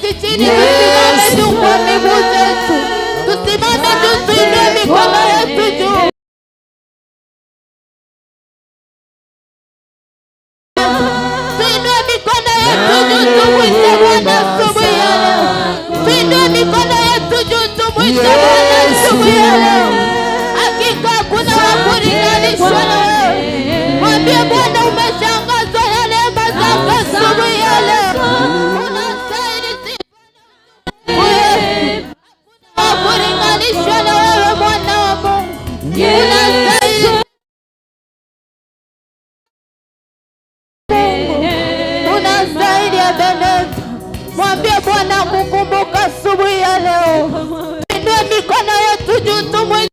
tuketi chini, tusimame kwa miguu zetu. Tusimame tuinue mikono yetu juu. Tuinue mikono yetu juu, tumwite Bwana asubuhi ya leo. Tuinue mikono yetu juu, tumwite Bwana asubuhi ya leo. Hakika hakuna wa kulinganishwa na wewe. Mwambie Bwana umeshangazwa na neema zako asubuhi ya leo. Unastahili sifa na utukufu. Hakuna wa kulinganishwa na wewe, mwana wa Mungu. Unastahili. Unastahili Ebeneza. Mwambie Bwana kukumbuka asubuhi ya leo. Inua mikono yetu juu, tumwite.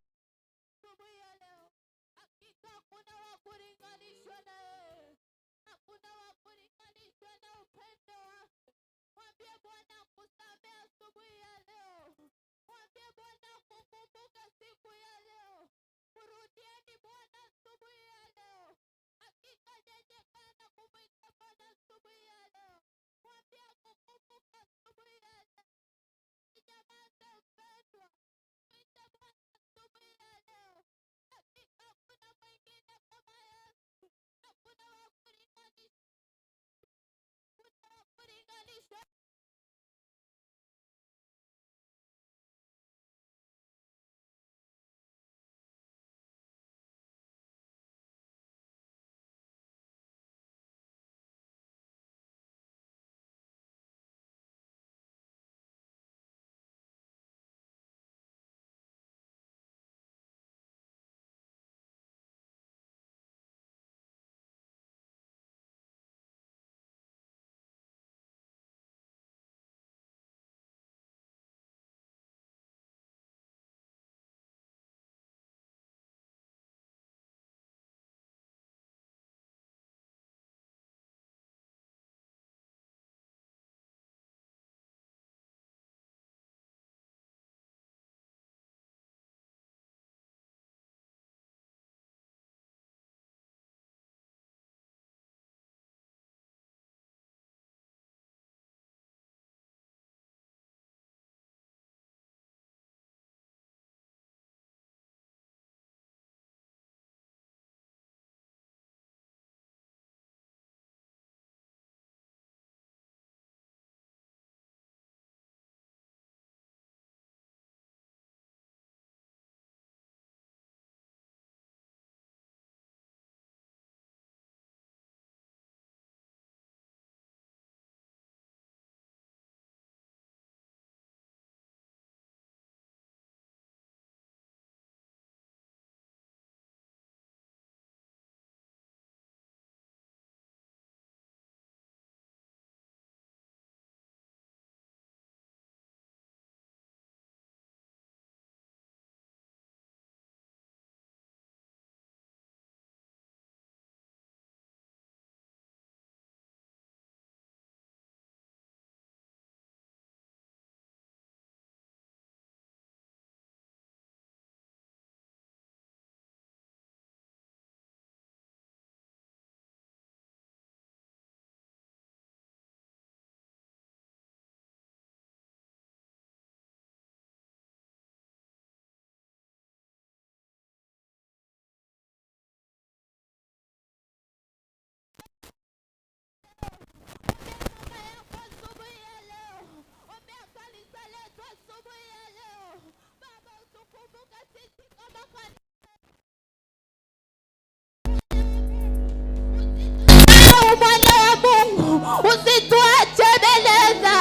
Usituache Ebeneza,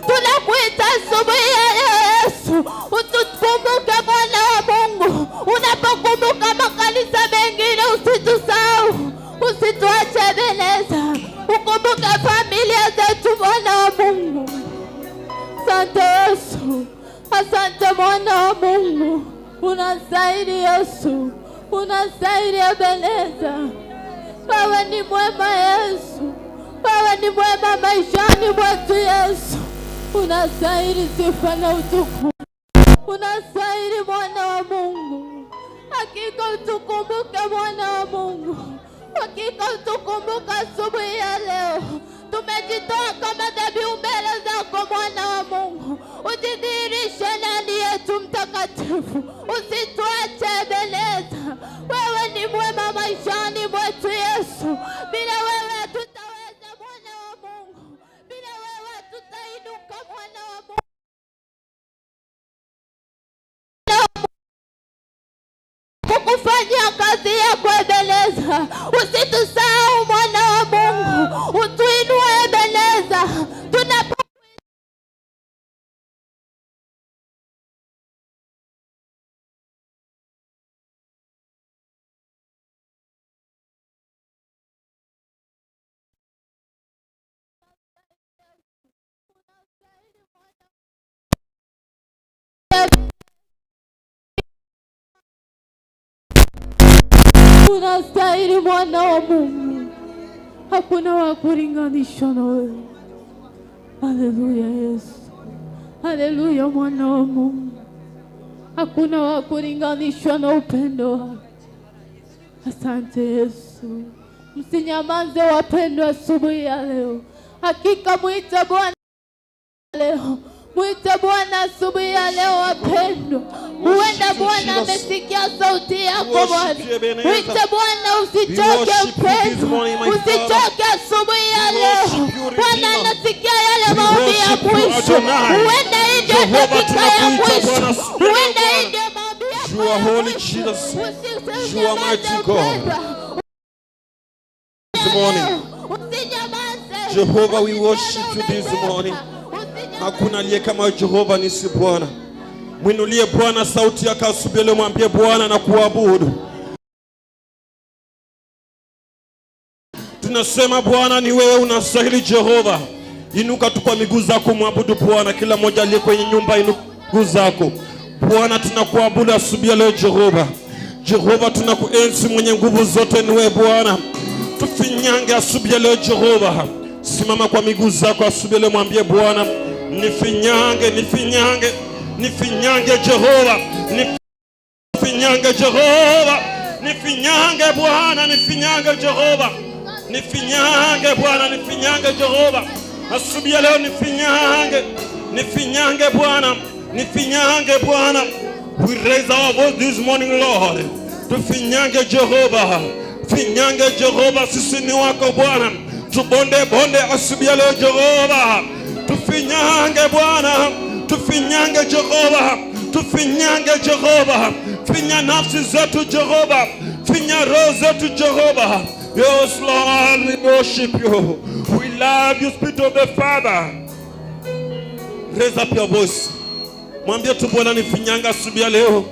tunakuita asubuhi ya Yesu. Utukumbuke Bwana wa Mungu, unapokumbuka makanisa mengine usitusahau. Usituache Ebeneza, ukumbuke familia zetu Bwana wa Mungu. Asante Yesu, asante Bwana wa Mungu. Unastahili Yesu, unastahili Ebeneza. Wewe ni mwema Yesu, wewe ni mwema maishani mwetu Yesu. Unastahili sifa na utukufu, unastahili Bwana wa Mungu. Hakika utukumbuke Bwana wa Mungu, hakika utukumbuke asubuhi ya leo. tumejitoa kama dhabihu mbele zako Mwana wa Mungu. Ujidhihirishe ndani yetu Mtakatifu, usituache Ebeneza. Wewe ni mwema maishani mwetu Yesu. Bila wewe hatutaweza Mwana wa Mungu, bila wewe hatutainuka Mwana wa Mungu. Kukufanyia kazi yako Ebeneza, usitusahau Mwana wa Mungu, utuinue Ebeneza. Unastahili Mwana wa Mungu, hakuna wa kulinganishwa na wewe. Haleluya Yesu, haleluya Mwana wa Mungu, hakuna wa kulinganishwa na upendo wako. Asante Yesu. Msinyamaze wapendwa asubuhi ya leo. Hakika mwite Bwana leo, mwite Bwana asubuhi ya leo wapendwa. Huenda Bwana amesikia sauti yako Bwana. Mwite Bwana, usichoke mpendwa, usichoke asubuhi ya leo. Bwana anasikia yale maombi ya mwisho. Huenda hii ndio dakika ya mwisho, huenda hii ndio maombi ya mwisho. You are holy Jesus, you are mighty God. This morning, Jehovah, we worship you this morning. Hakuna aliye kama Jehova nisi Bwana. Mwinulie Bwana sauti yako asubuhi leo, mwambie Bwana na kuabudu. Tunasema Bwana ni wewe unastahili Jehova. Inuka tu kwa miguu zako muabudu Bwana. Kila mmoja aliye kwenye nyumba inuka miguu zako. Bwana tunakuabudu asubuhi leo Jehova. Jehova tunakuenzi, mwenye nguvu zote ni wewe Bwana. Tufinyange asubuhi leo Jehova. Simama kwa miguu zako asubuhi leo, mwambie Bwana nifinyange, nifinyange, nifinyange Jehova, nifinyange Jehova, nifinyange Bwana, nifinyange Jehova, nifinyange Bwana, nifinyange Jehova. Asubuhi leo nifinyange, nifinyange Bwana, nifinyange Bwana. We raise our voice this morning Lord. Tufinyange Jehova, finyange Jehova, sisi ni wako Bwana. Tubonde bonde asubuhi leo Jehova. Tufinyange Bwana, tufinyange Jehova, tufinyange Jehova. Finya nafsi zetu Jehova, finya roho zetu Jehova. Yes Lord, we worship you. We love you, Spirit of the Father. Raise up your voice. Mwambie tu Bwana nifinyange asubuhi leo.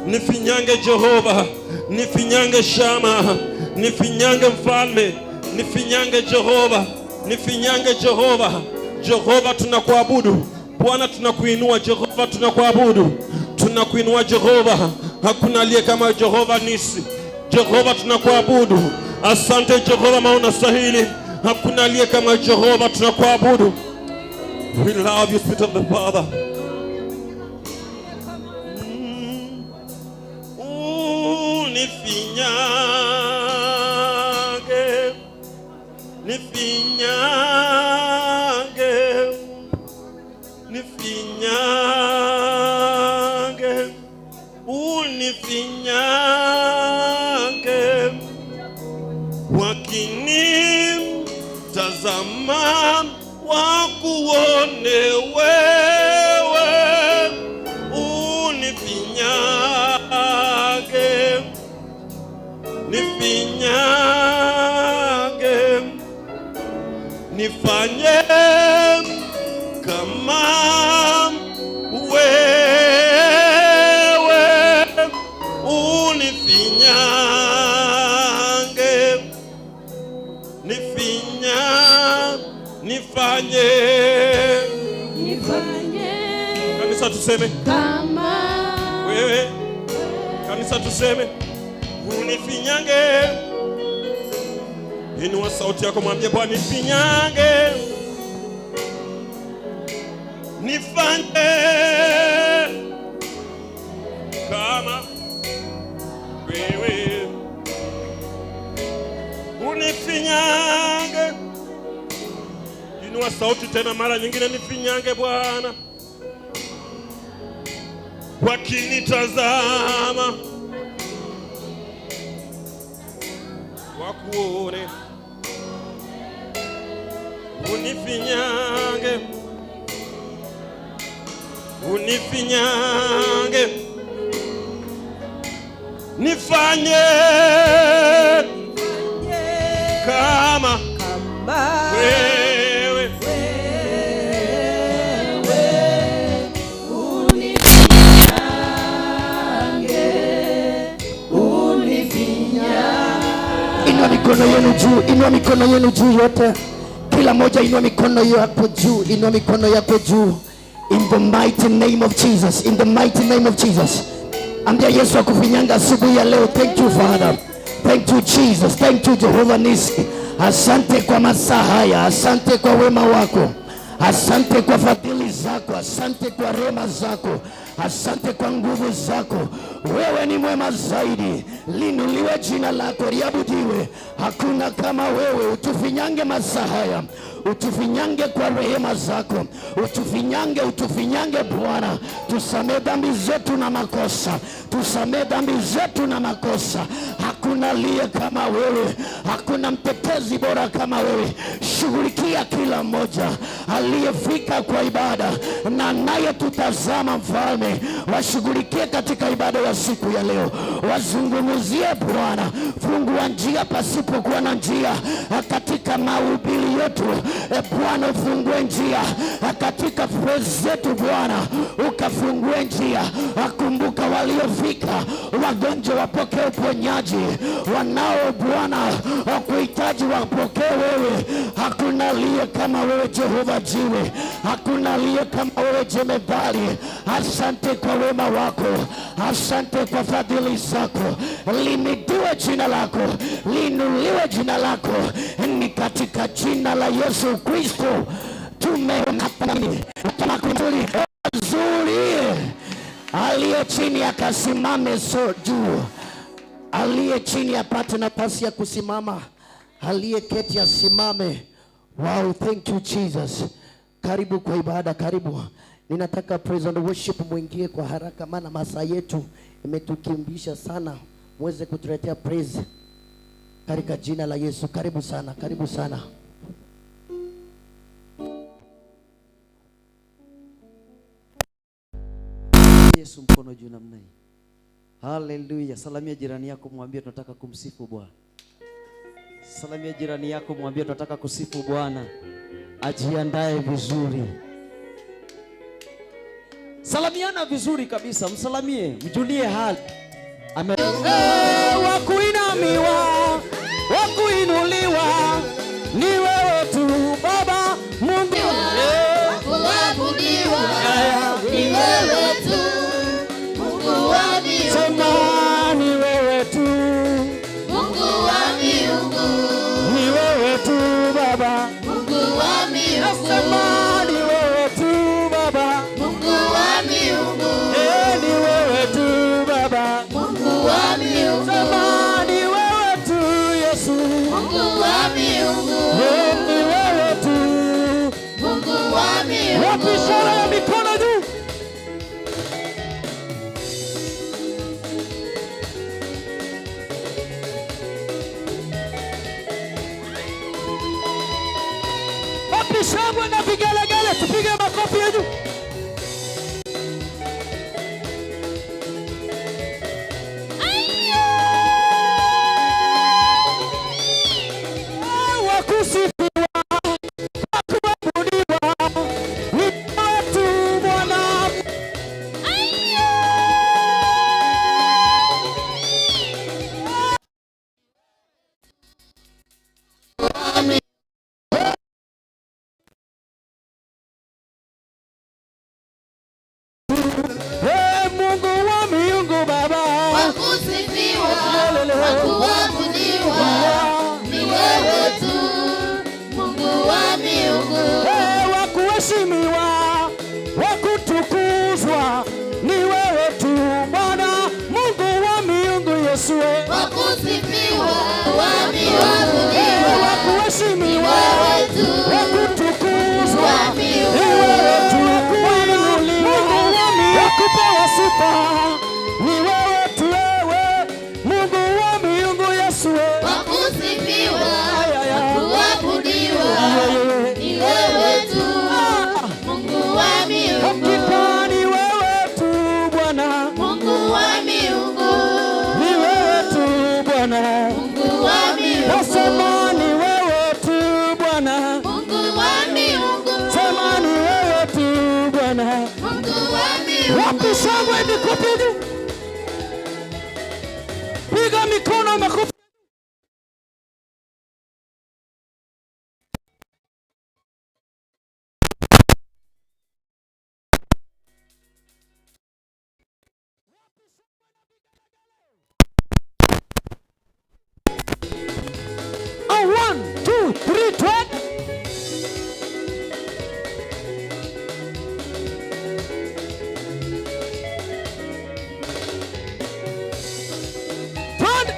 Nifinyange Jehova, nifinyange Shama, nifinyange Mfalme, nifinyange Jehova, nifinyange Jehova. Jehova tunakuabudu Bwana, tunakuinua Jehova, tunakuabudu, tunakuinua Jehova. Hakuna aliye kama Jehova nisi. Jehova tunakuabudu. Asante Jehova, maana unastahili. Hakuna aliye kama Jehova, tunakuabudu. We love you, Spirit of the Father. Nifinyange, nifinyange, nifinyange, unifinyange. Wakini tazama wakuone wewe, unifinyange, nifinyange, nifanye kama wewe, unifinyange, nifanye, kanisa tuseme kama wewe, kanisa tuseme unifinyange. Inua sauti yako, mwambie Bwana nifinyange, nifanye kama wewe, unifinyange, Inua sauti tena mara nyingine, nifinyange Bwana. Wakinitazama wakuone, unifinyange, unifinyange, nifanye kama wewe, Inua mikono yenu juu, inua mikono yenu juu yote. Kila moja inua mikono yako juu, inua mikono yako juu. In the mighty name of Jesus, in the mighty name of Jesus. Ambia Yesu akufinyanga asubuhi ya leo. Thank you Father, thank you Jesus, thank you Jehovah Nisi. Asante kwa masaa haya, asante kwa wema wako, asante kwa fadhili zako, asante kwa rehema zako, asante kwa nguvu zako. Wewe ni mwema zaidi. Linuliwe jina lako, liabudiwe. Hakuna kama wewe. Utufinyange masaa haya, utufinyange kwa rehema zako, utufinyange, utufinyange Bwana. Tusamee dhambi zetu na makosa, tusamee dhambi zetu na makosa. Hakuna aliye kama wewe, hakuna mtetezi bora kama wewe. Shughulikia kila mmoja aliyefika kwa ibada na anayetutazama Mfalme, washughulikie katika ibada ya siku ya leo. Wazungumzie Bwana, fungua njia pasipokuwa na njia katika mahubiri yetu. Bwana ufungue njia katika praise zetu Bwana, ukafungue njia. Akumbuka waliofika, wagonjwa wapokee uponyaji, wanao Bwana kuhitaji wapokee wewe. Hakuna aliye kama wewe Jehova Jiwe, hakuna aliye kama wewe Jemedari. Asante kwa wema wako, asante kwa fadhili zako. Limidiwe jina lako, linuliwe jina lako. Ni katika jina la Yesu Kristo tumeomba. Nzuri. Aliye chini akasimame juu, aliye chini apate nafasi ya kusimama, aliye keti asimame. Wow, thank you Jesus. Karibu kwa ibada, karibu. Ninataka praise and worship mwingie kwa haraka, maana masaa yetu imetukimbisha sana. Muweze kutuletea praise katika jina la Yesu. Karibu sana, karibu sana. Yesu mkono juu namna hii. Haleluya. Salamia jirani yako, mwambie tunataka kumsifu Bwana. Salamia jirani yako, mwambie tunataka kusifu Bwana. Ajiandae vizuri. Salamiana vizuri kabisa, msalamie, mjulie hali. Wakuinamiwa, wakuinuliwa ni wewe tu Baba Mungu. Wakuabudiwa ni wewe tu Mungu wa miungu. Sema ni wewe tu Mungu wa miungu. Ni wewe tu Baba Mungu wa miungu. Sema ni wewe tu Baba Mungu wa miungu. Ni wewe tu Baba Mungu wa miungu. Sema ni wewe tu Yesu Mungu wa miungu. Ni wewe tu Mungu wa miungu. Wapi ishara ya mikono juu? Wapi shangwe na vigelegele? Tupige makofi ya juu. ni wewe tu, wewe Mungu wa miungu, Yesu wa kusifiwa, kuabudiwa, ni wewe tu Mungu wa miungu. Hakika ni wewe tu Bwana, Mungu wa miungu, ni wewe tu Bwana, Mungu wa miungu. nasema ni wewe tu Bwana, Mungu wa miungu, sema ni wewe tu Bwana. Mungu wa miungu. Wapi shangwe nikupige, piga mikono makofi. Oh, 1, 2, 3, 12.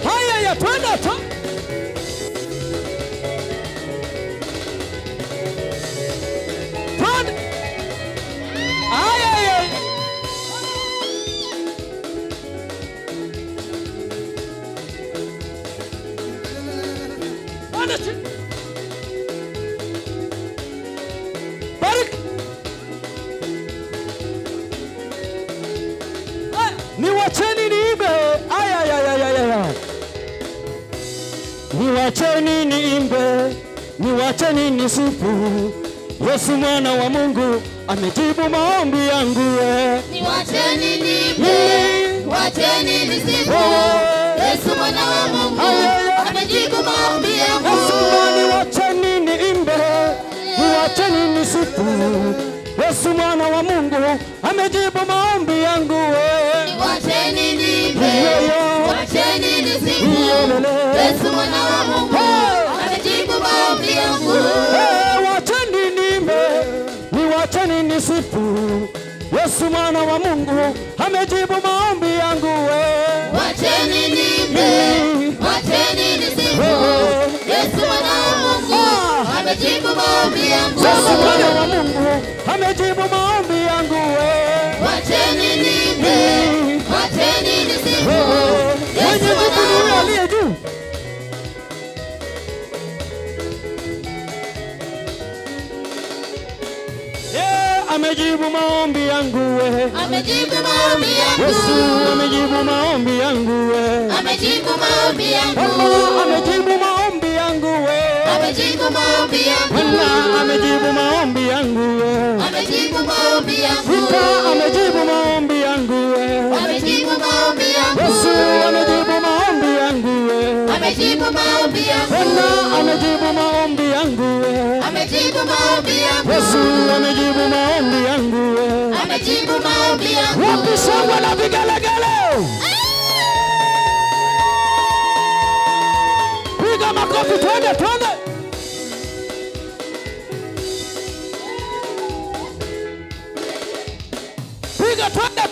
Haya, twende tu. Twende. Haya. Twende tu. Bariki. Niwacheni niimbe. Aya. Niwacheni niimbe, niwacheni nisifu. Yesu mwana wa Mungu amejibu maombi yangu. Niwacheni niimbe, niwacheni nisifu. Yesu mwana wa Mungu amejibu maombi yangu. Niwacheni niimbe, niwacheni nisifu. Yesu mwana wa Mungu amejibu maombi yangu. Niwacheni niimbe, niwacheni nisifu. Yesu mwana wa Mungu amejibu maombi yangu. Wacheni niimbe, niwacheni nisifu. Yesu mwana wa Mungu amejibu maombi yangu. Wacheni niimbe, wacheni nisifu. Yesu mwana wa Mungu amejibu maombi yangu. Yesu mwana wa Mungu amejibu maombi yangu. Wacheni niimbe, wacheni nisifu. Yesu mwana wa Mungu aliye juu. Amejibu maombi yangu. Amejibu maombi yangu. Yesu amejibu maombi yangu. Amejibu maombi yangu. Amejibu maombi yangu. Amejibu maombi yangu. Bwana amejibu maombi yangu. Amejibu maombi yangu. Vita amejibu maombi yangu. Amejibu maombi yangu. Yesu amejibu maombi yangu. Amejibu maombi yangu. Bwana amejibu maombi yangu. Amejibu maombi yangu. Yesu amejibu maombi yangu. Amejibu maombi yangu. Wapi shangwe na vigelegele? Piga makofi, twende. Piga, twende.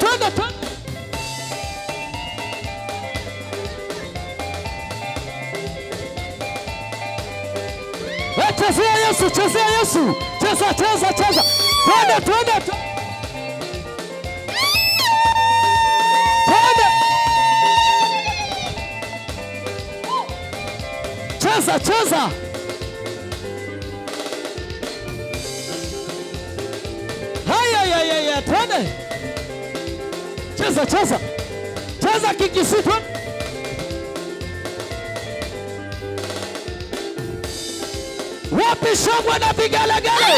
Chezea Yesu. Cheza. Twende. Cheza. Haya, twende. Cheza kikisi, twende. Wapi shangwe na vigelegele?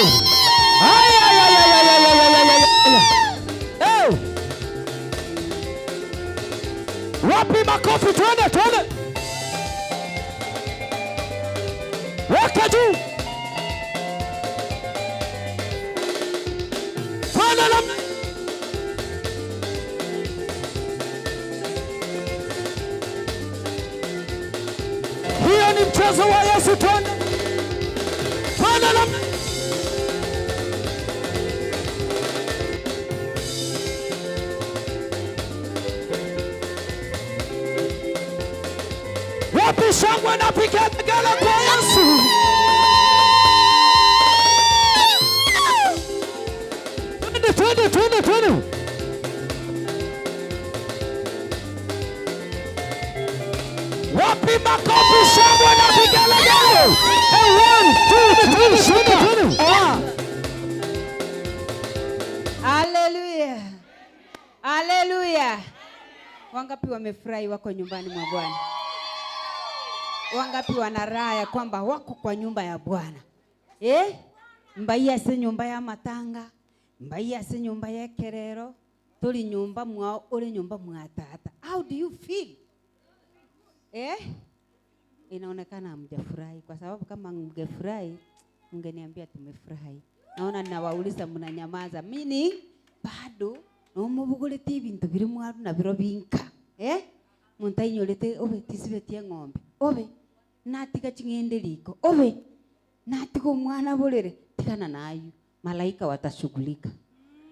Wapi makofi? Twende. Weka juu. Twende namna. Hiyo ni mchezo wa Yesu. Twende namna. Wapi shangwe na vigelegele kwa Yesu? Wapi makofi, shangwe na vigelegele? 1, 2, 3. Haleluya. Haleluya. Wangapi wamefurahi wako nyumbani mwa Bwana? Wangapi wana raha ya kwamba wako kwa nyumba ya Bwana? Mbaiya se nyumba ya matanga, mbaiya se nyumba ya kerero, tuli nyumba mwao, ule nyumba mwa tata. How do you feel? Inaonekana hamjafurahi, kwa sababu kama mngefurahi mngeniambia tumefurahi. Naona ninawauliza mnanyamaza, meaning bado nomubugulete ibintu biri mwaru na biro binka. Muntainyorete obe tisibetie ng'ombe, obe natika chingende liko, obe natiko mwana bolere tikana nayo, malaika watashughulika.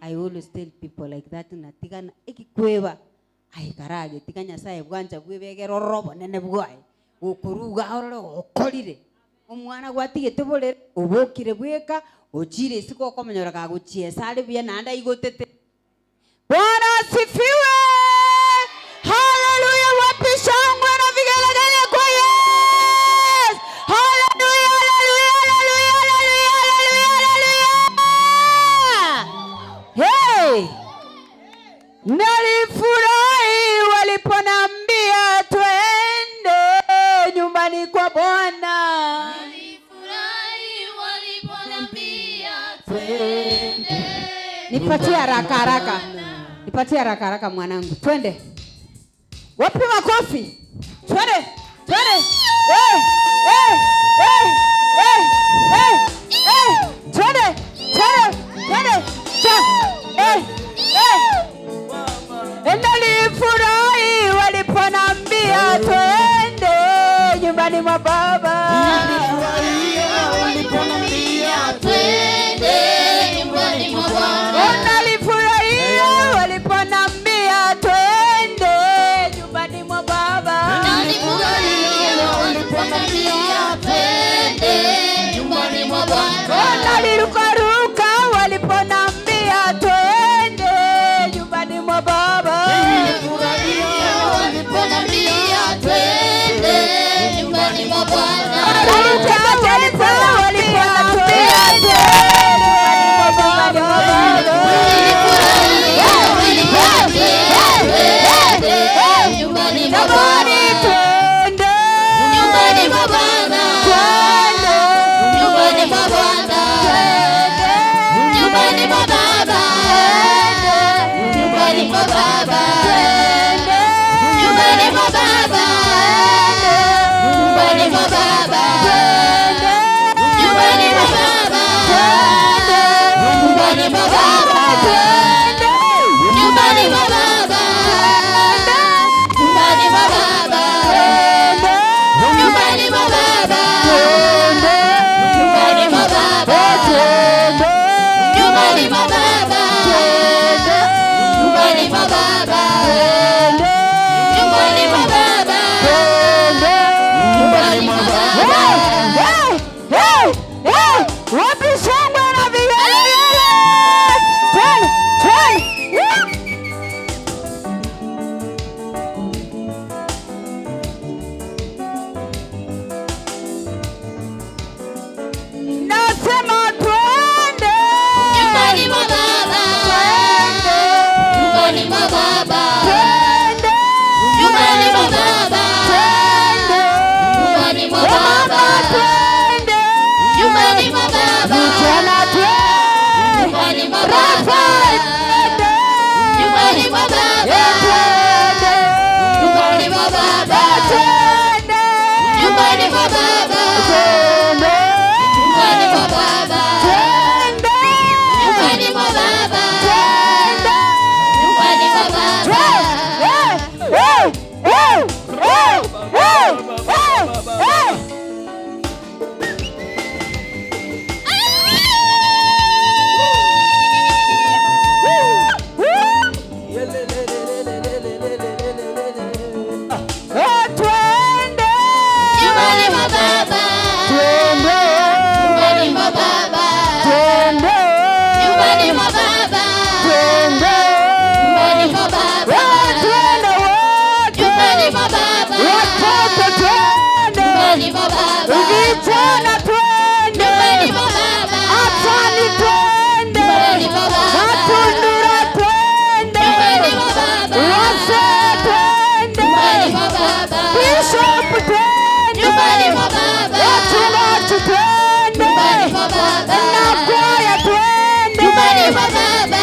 I always tell people like that, natikana ikikweba aikarage tikanya sae bwanja bwebegero robo nene bwaye ukuruga ororo okorire omwana gwatigete bolere obokire bweka ochire siko komenyora kaguchiesa ari bya nanda igotete. Bwana asifiwe. Haleluya. Wapi shangwe na vigelegele kwa Yesu. Haleluya, haleluya, haleluya, haleluya, haleluya. Hey! Nalifurahi waliponambia twende nyumbani kwa Bwana. Nalifurahi waliponambia twende. Nipatie haraka haraka. Nipatie haraka haraka mwanangu. Twende. Wapi makofi? Twende. Twende. Twende. Twende. Twende. Nalifurahi waliponambia twende nyumbani mwa Baba. Nalifurahi waliponambia twende nyumbani mwa Baba. Nalifurahi waliponambia twende nyumbani mwa Baba. Nalifurahi waliponambia twende nyumbani mwa Baba. Naliruka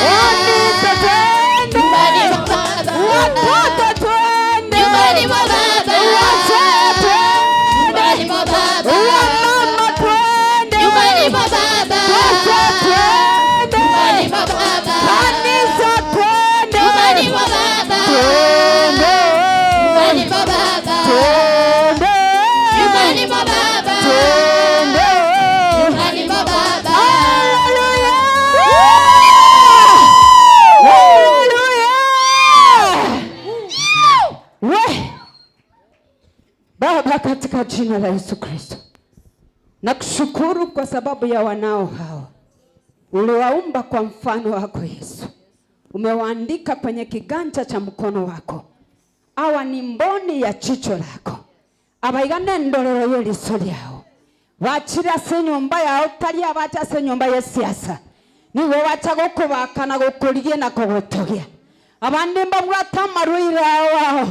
Kanisa twende. Nyumbani mwa Baba. Watoto twende. Nyumbani mwa Baba. Wazee twende. Nyumbani mwa Baba. Wamama twende. Nyumbani mwa Baba. Wazee twende. Nyumbani mwa Baba. Kanisa twende. Nyumbani mwa Baba. Twende. Nyumbani mwa Baba. Twende. Nyumbani mwa Baba. Twende. Nyumbani mwa Baba. Hallelujah. We Baba, katika jina la Yesu Kristo, nakushukuru kwa sababu ya wanao hao. Uliwaumba kwa mfano wako Yesu, umewaandika kwenye kiganja cha mkono wako. Hawa ni mboni ya jicho lako, abaigane ndorero y'eliso lyao. Wachira se nyumba yao tali abacha se nyumba ya siasa, niwe wacha gukubaka na gukuriye na kugutogia. Abandi mbabwata marwira wao,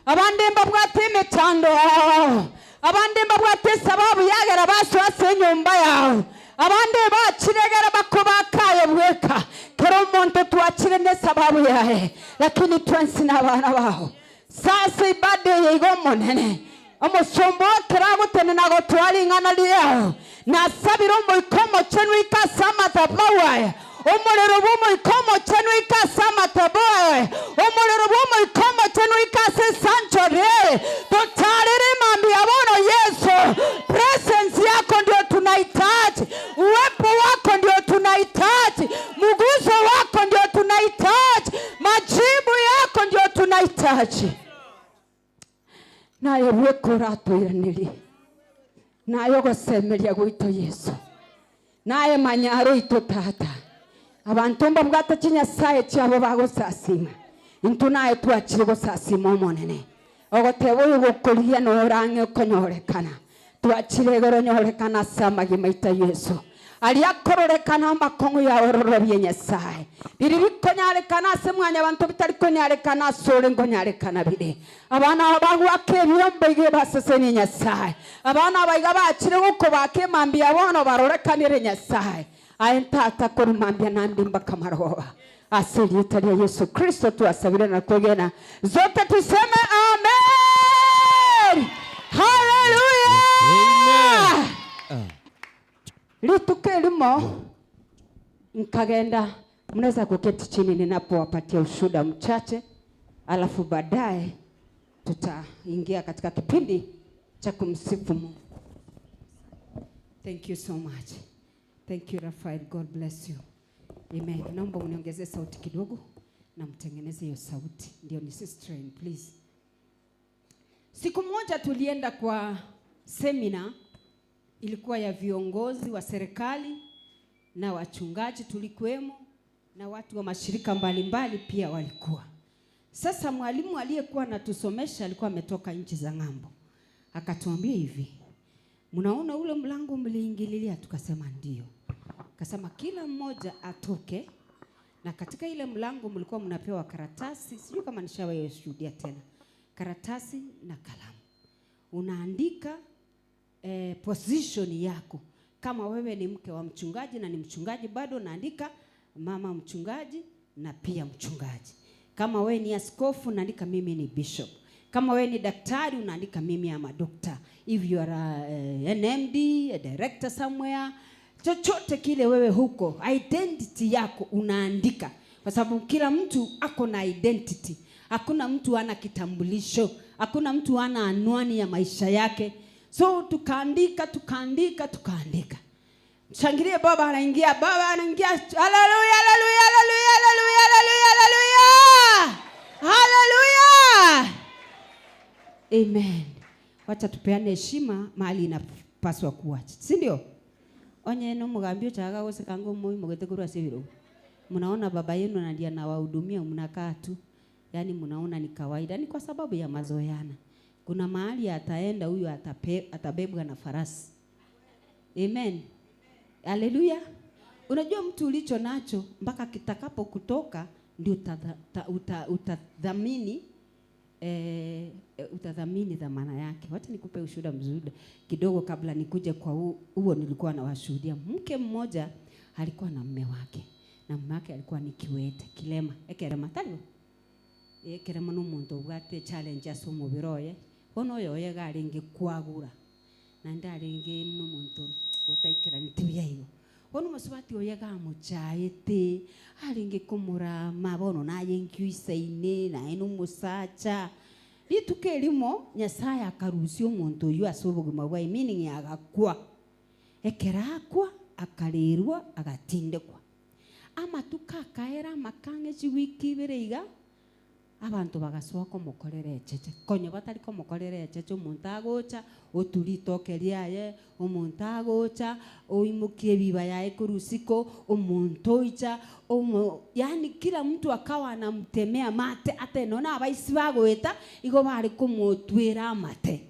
abandi mbabwata imicando wao, abandi mbabwata sababu yagera baswa se nyumba yao, abandi bachiregera bakubakaye bweka kero umuntu tuachire ne sababu yae, lakini twensi na bana wao. Sasa ibade yigo monene omusombo keragutene nago twali ngana liyao na sabiro mo ikomo chenu ikasama tabawaye omulero bomo ikomo chenu ikasama tabawaye omulero bomo ikomo chenu ikase sanchore totarere mambi abono Yesu. Presence yako ndio tunahitaji, uwepo wako ndio tunahitaji, mguso wako ndio tunahitaji, majibu yako ndio tunahitaji. Naye wekora twiraniri, naye gosemeria gwito Yesu, naye manyaro ito tata abantu mbabwata kinyasaye cyabo bagosasima intu naye twachire gosasima omonene ogotebo yugukuriye no range konyorekana twachire goro nyorekana samagi maita Yesu aliakororekana makongo ya ororobye Nyasaye biri bikonyarekana se mwanya abantu bitari konyarekana sore ngonyarekana bire abana bagwake byombe ge baseseni Nyasaye abana bayiga bachire guko bakemambi abono barorekanire Nyasaye ayentata kurumambya nandimba kamaroba asili tali Yesu Kristo tuasabire na kugena zote tuseme amen. Hallelujah. Amen. Lituke limo nkagenda, mnaweza kuketi chini ninapowapatia ushuhuda mchache, alafu baadaye tutaingia katika kipindi cha kumsifu Mungu. Thank you so much. Thank you Rafael, God bless you. Amen. Naomba uniongezee sauti kidogo na mtengeneze hiyo sauti ndio nisistrain please. Siku moja tulienda kwa seminar, ilikuwa ya viongozi wa serikali na wachungaji tulikuwemo na watu wa mashirika mbalimbali pia walikuwa. Sasa mwalimu aliyekuwa anatusomesha alikuwa ametoka nchi za ng'ambo. Akatuambia hivi, mnaona ule mlango mliingililia? Tukasema ndio. Akasema kila mmoja atoke, na katika ile mlango mlikuwa mnapewa karatasi, sijui kama nishawahi shuhudia tena, karatasi na kalamu. Unaandika position yako. Kama wewe ni mke wa mchungaji na ni mchungaji bado unaandika mama mchungaji na pia mchungaji. Kama wewe ni askofu unaandika mimi ni bishop. Kama wewe ni daktari unaandika mimi ama doctor. If you are an MD, a director somewhere, chochote kile wewe huko, identity yako unaandika. Kwa sababu kila mtu ako na identity. Hakuna mtu ana kitambulisho. Hakuna mtu ana anwani ya maisha yake. So tukaandika. Shangilie baba anaingia. Hallelujah, hallelujah, hallelujah, hallelujah, hallelujah. Hallelujah. Amen. Wacha tupeane heshima mahali inapaswa kuwa. Si ndio? Onye no mugambio chaga gose kango moyo mugetegurwa siviro. Mnaona baba yenu na ndiye anawahudumia, mnakaa tu. Yaani mnaona ni kawaida, ni kwa sababu ya mazoeana. Kuna mahali ataenda huyu atabebwa na farasi. Amen. Hallelujah. Unajua mtu ulicho nacho mpaka kitakapo kutoka ndio utadhamini utadhamini dhamana yake. Wacha nikupe ushuhuda mzuri kidogo kabla nikuje kwa huo nilikuwa na washuhudia. Mke mmoja alikuwa na mume wake. na mamake alikuwa ni kiwete kilema ekerema talibo ekerema n'umuntu ubwate challenge asumo biroye ono yoye garinge kwagura na ndaringe n'umuntu utaikira nitibya hiyo ono musubati oye gamuchaite aringe kumura mabono naye nkyuisaine na eno musacha lituke limo Nyasaye akarusi omuntu uyu asobogima bwa meaning yagakwa ekerakwa akalerwa agatindekwa amatuka akaera makange chiwiki bireiga abantu bagasoka mukorere echeche konyo batari ko mukorere echeche omuntu agocha otulitoke lyaye omuntu agocha oimukie biba yae kurusiko omuntu oicha yani kila mtu akawa anamtemea mate atenona abaisi bagoeta igo bari kumotwera mate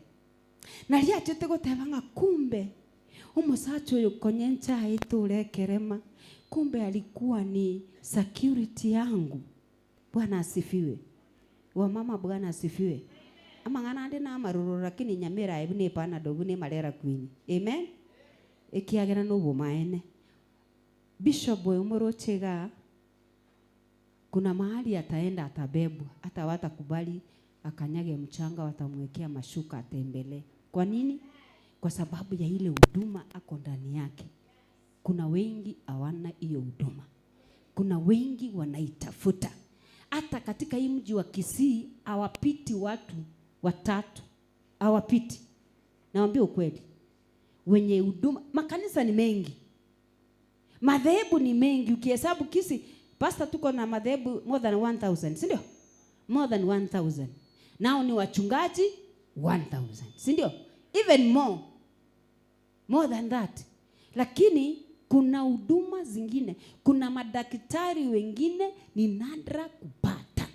na lyachete gotebanga kumbe umusacho uyu konyencha itule kerema kumbe alikuwa ni security yangu. Bwana asifiwe. Wa mama Bwana asifiwe. Amangana ande na maruru lakini nyamera ebune pana dobune malera queen. Amen. Ekiagera no maene. Bishop Omorochega kuna mahali ataenda atabebwa hata watakubali akanyage mchanga watamwekea mashuka atembele. Kwa nini? Kwa sababu ya ile huduma ako ndani yake. Kuna wengi hawana hiyo huduma. Kuna wengi wanaitafuta. Hata katika hii mji wa Kisii hawapiti watu watatu. Hawapiti. Naambia ukweli. Wenye huduma, makanisa ni mengi. Madhehebu ni mengi. Ukihesabu Kisii, pastor tuko na madhehebu more than 1000, si ndio? More than 1000. Nao ni wachungaji 1000, si ndio? Even more than that. Lakini kuna huduma zingine, kuna madaktari wengine ni nadra kupata.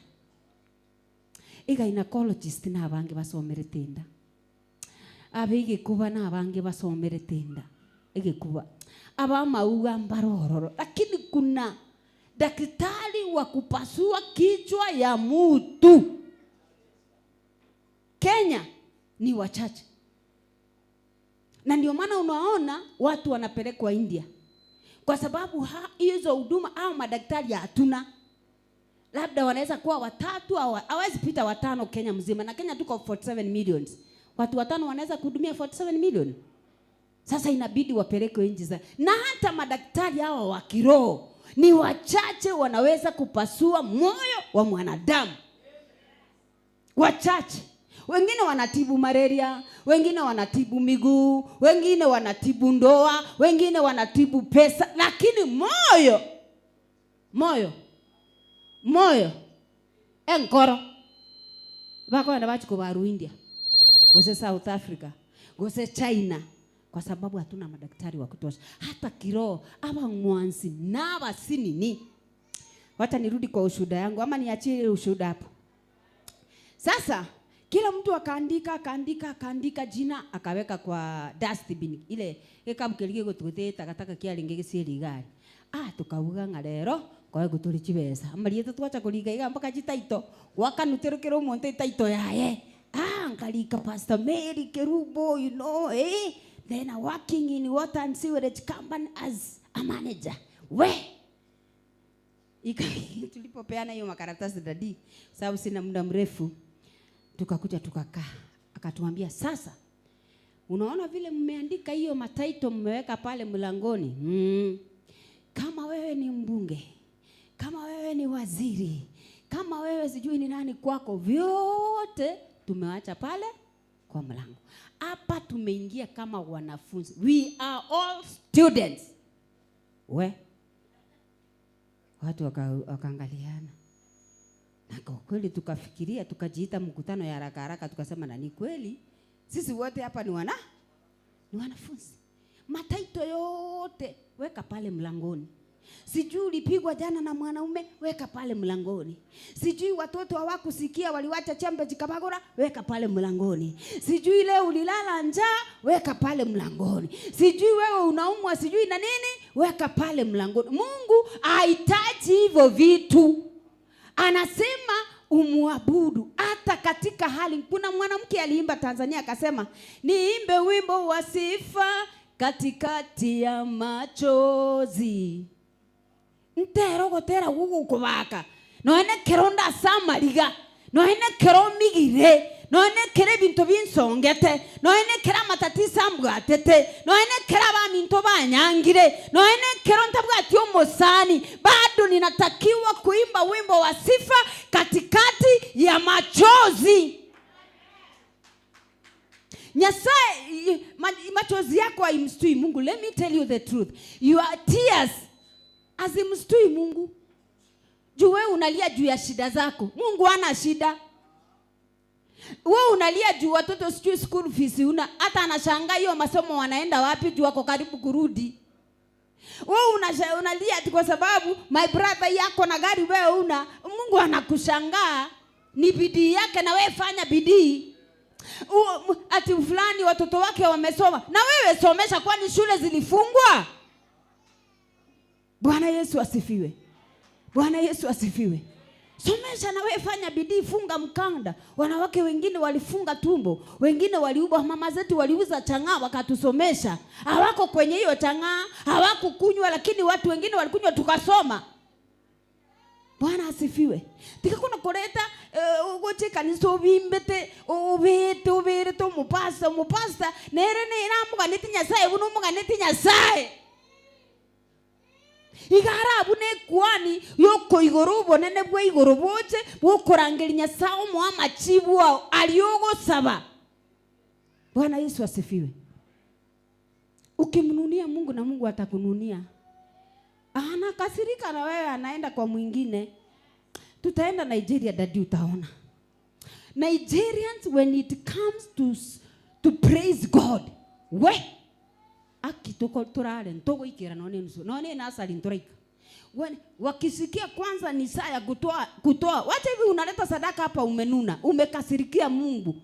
Ega gynecologist na abange basomere tenda. Abege kuba na abange basomere tenda. Ege kuba aba mauga mbarororo. Lakini kuna daktari wa kupasua kichwa ya mtu. Kenya ni wachache. Na ndio maana unaona watu wanapelekwa India. Kwa sababu hizo huduma au madaktari hatuna. Labda wanaweza kuwa watatu au hawezi pita watano Kenya mzima. Na Kenya tuko 47 millions. Watu watano wanaweza kuhudumia 47 million. Sasa inabidi wapelekwe nje za. Na hata madaktari hawa wa kiroho ni wachache wanaweza kupasua moyo wa mwanadamu. Wachache. Wengine wanatibu malaria, wengine wanatibu miguu, wengine wanatibu ndoa, wengine wanatibu pesa, lakini moyo enkoro bako na bachi kubaru India, gose South Africa, gose China, kwa sababu hatuna madaktari wa kutosha. Hata kiroho aba mwanzi na basini ni. Wacha nirudi kwa ushuhuda yangu ama niachie ushuhuda hapo. Sasa kila mtu akaandika jina akaweka kwa dustbin ile ekabukelige gotugete takataka kialinge gisiri gari. Tukauga ngarero kwa guturi chibesa. Amarieta twacha kuliga iga mpaka chitaito. Wakanuterokero monte itaito yaye. Ngalika Pastor Mary Kerubo, you know, then I'm working in water and sewerage company as a manager. Tulipopeana hiyo makaratasi dadi, sababu sina muda mrefu. Tukakuja tukakaa. Akatuambia sasa unaona vile mmeandika hiyo mataito mmeweka pale mlangoni. Kama wewe ni mbunge, kama wewe ni waziri, kama wewe sijui ni nani kwako, vyote tumewacha pale kwa mlango. Hapa tumeingia kama wanafunzi. We are all students. Watu wakaangaliana. Na kwa kweli tukafikiria, tukajiita mkutano ya haraka haraka, tukasema na ni kweli sisi wote hapa ni wanafunzi. Mataito yote weka pale mlangoni. Sijui ulipigwa jana na mwanaume, weka pale mlangoni. Sijui watoto hawakusikia waliwacha chembe jikabagora, weka pale mlangoni. Sijui leo ulilala njaa, weka pale mlangoni. Sijui wewe unaumwa sijui na nini, weka pale mlangoni. Mungu hahitaji hivyo vitu. Anasema umuabudu hata katika hali. Kuna mwanamke aliimba Tanzania akasema, niimbe wimbo wa sifa katikati ya machozi. ntero gotera gugu kubaka no ene keronda samariga no ene keromigire no ene kere bintu binsongete no ene kera matatisa mbwatete no ene kera baminto banyangire no ene keronta bwati omosani bado ninatakiwa kuimba wimbo wa sifa katikati ya machozi. Nyasaye machozi yako haimstui Mungu. Let me tell you the truth, your tears azimstui Mungu. Juu wewe unalia juu ya shida zako, Mungu hana shida. Wewe unalia juu watoto sijui school fees una, hata anashangaa hiyo masomo wanaenda wapi juu wako karibu kurudi. Wewe unalia ati kwa sababu my brother yako na gari wewe una, Mungu anakushangaa. Ni bidii yake na wewe fanya bidii. Ati fulani watoto wake wamesoma na wewe somesha, kwani shule zilifungwa? Bwana Yesu asifiwe. Bwana Yesu asifiwe. Somesha na wewe fanya bidii, funga mkanda. Wanawake wengine walifunga tumbo, wengine waliuba, mama zetu waliuza chang'aa wakatusomesha. Hawako kwenye hiyo chang'aa, hawakukunywa, lakini watu wengine walikunywa tukasoma. Bwana asifiwe. Tikakuna koreta ugoche kanisa obimbete obete to mupasta nere namuga neti Nyasaye buno muga neti Nyasaye igara abune kwani yoko igoro bonene bwe igoro boche bokorangeri Nyasaye mu amachibu aliogo saba. Bwana Yesu asifiwe. Ukimnunia Mungu na Mungu atakununia. Anakasirika na wewe anaenda kwa mwingine. Tutaenda Nigeria dadi, utaona. Nigerians, when it comes to praise God, we akitoko turale ntogo ikira none nasali ntoraika. When wakisikia kwanza ni saa ya kutoa. Wacha hivi unaleta sadaka hapa umenuna, umekasirikia Mungu.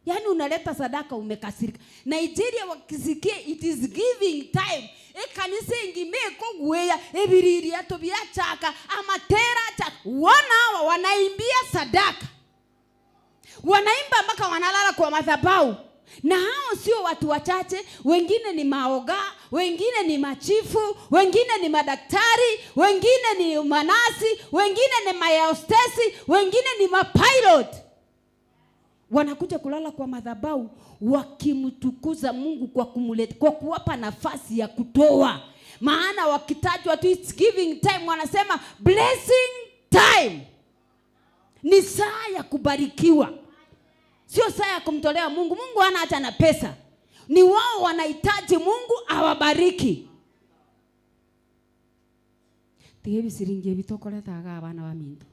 Yani unaleta sadaka umekasirika. Nigeria wakisikia it is giving time, kanisa ingimeko gweya ebiriri atobia chaka amatera chaka, wana wanaimbia sadaka, wanaimba mpaka wanalala kwa madhabahu. Na hao sio watu wachache, wengine ni maoga, wengine ni machifu, wengine ni madaktari, wengine ni manasi, wengine ni mayostesi, wengine ni mapilot. Wanakuja kulala kwa madhabahu wakimtukuza Mungu kwa kumuleta, kwa kuwapa nafasi ya kutoa. Maana wakitajwa tu it's giving time, wanasema blessing time. Ni saa ya kubarikiwa, sio saa ya kumtolea Mungu. Mungu hana hata na pesa, ni wao wanahitaji Mungu awabariki. Tigebi siringi bitokoleta aga abana ba minto.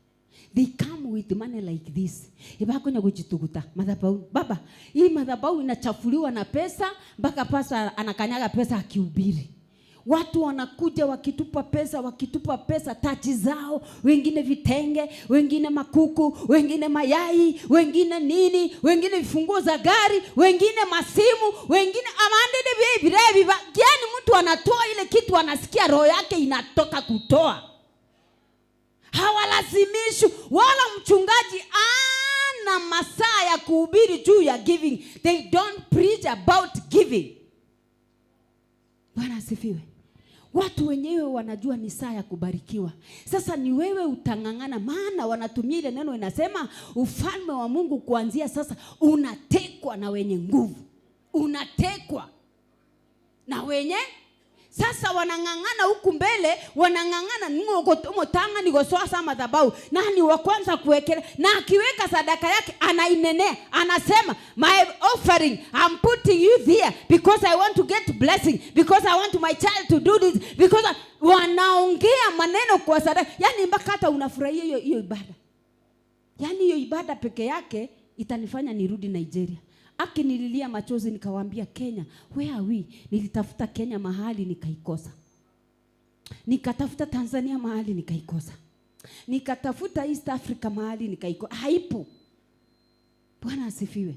They come with money like this. Ibako nya kujituguta madhabahu. Baba, hii madhabahu inachafuliwa na pesa, mpaka pasa anakanyaga pesa akihubiri. Watu wanakuja wakitupa pesa tachi zao, wengine vitenge, wengine makuku, wengine mayai, wengine nini, wengine vifunguo za gari, wengine masimu, wengine amandede bibi. Yani mtu anatoa ile kitu anasikia roho yake inatoka kutoa. Hawalazimishi, wala mchungaji ana masaa ya kuhubiri juu ya giving. They don't preach about giving. Bwana asifiwe. Watu wenyewe wanajua ni saa ya kubarikiwa. Sasa ni wewe utangangana, maana wanatumia ile neno inasema ufalme wa Mungu kuanzia sasa unatekwa na wenye nguvu. Unatekwa na wenye. Sasa wanangangana huku mbele, wanangangana motanga nigosoa sama madhabahu. Nani wa kwanza kuwekea? Na akiweka sadaka yake anainenea, anasema my offering I'm putting you there because I want to get blessing, because I want my child to do this, because wanaongea maneno kwa sadaka. Yani mpaka hata unafurahia hiyo ibada. Yani hiyo ibada peke yake itanifanya nirudi Nigeria. Akinililia machozi nikawaambia Kenya, where are we? Nilitafuta Kenya mahali nikaikosa. Nikatafuta Tanzania mahali nikaikosa. Nikatafuta East Africa mahali nikaikosa. Haipo. Bwana asifiwe.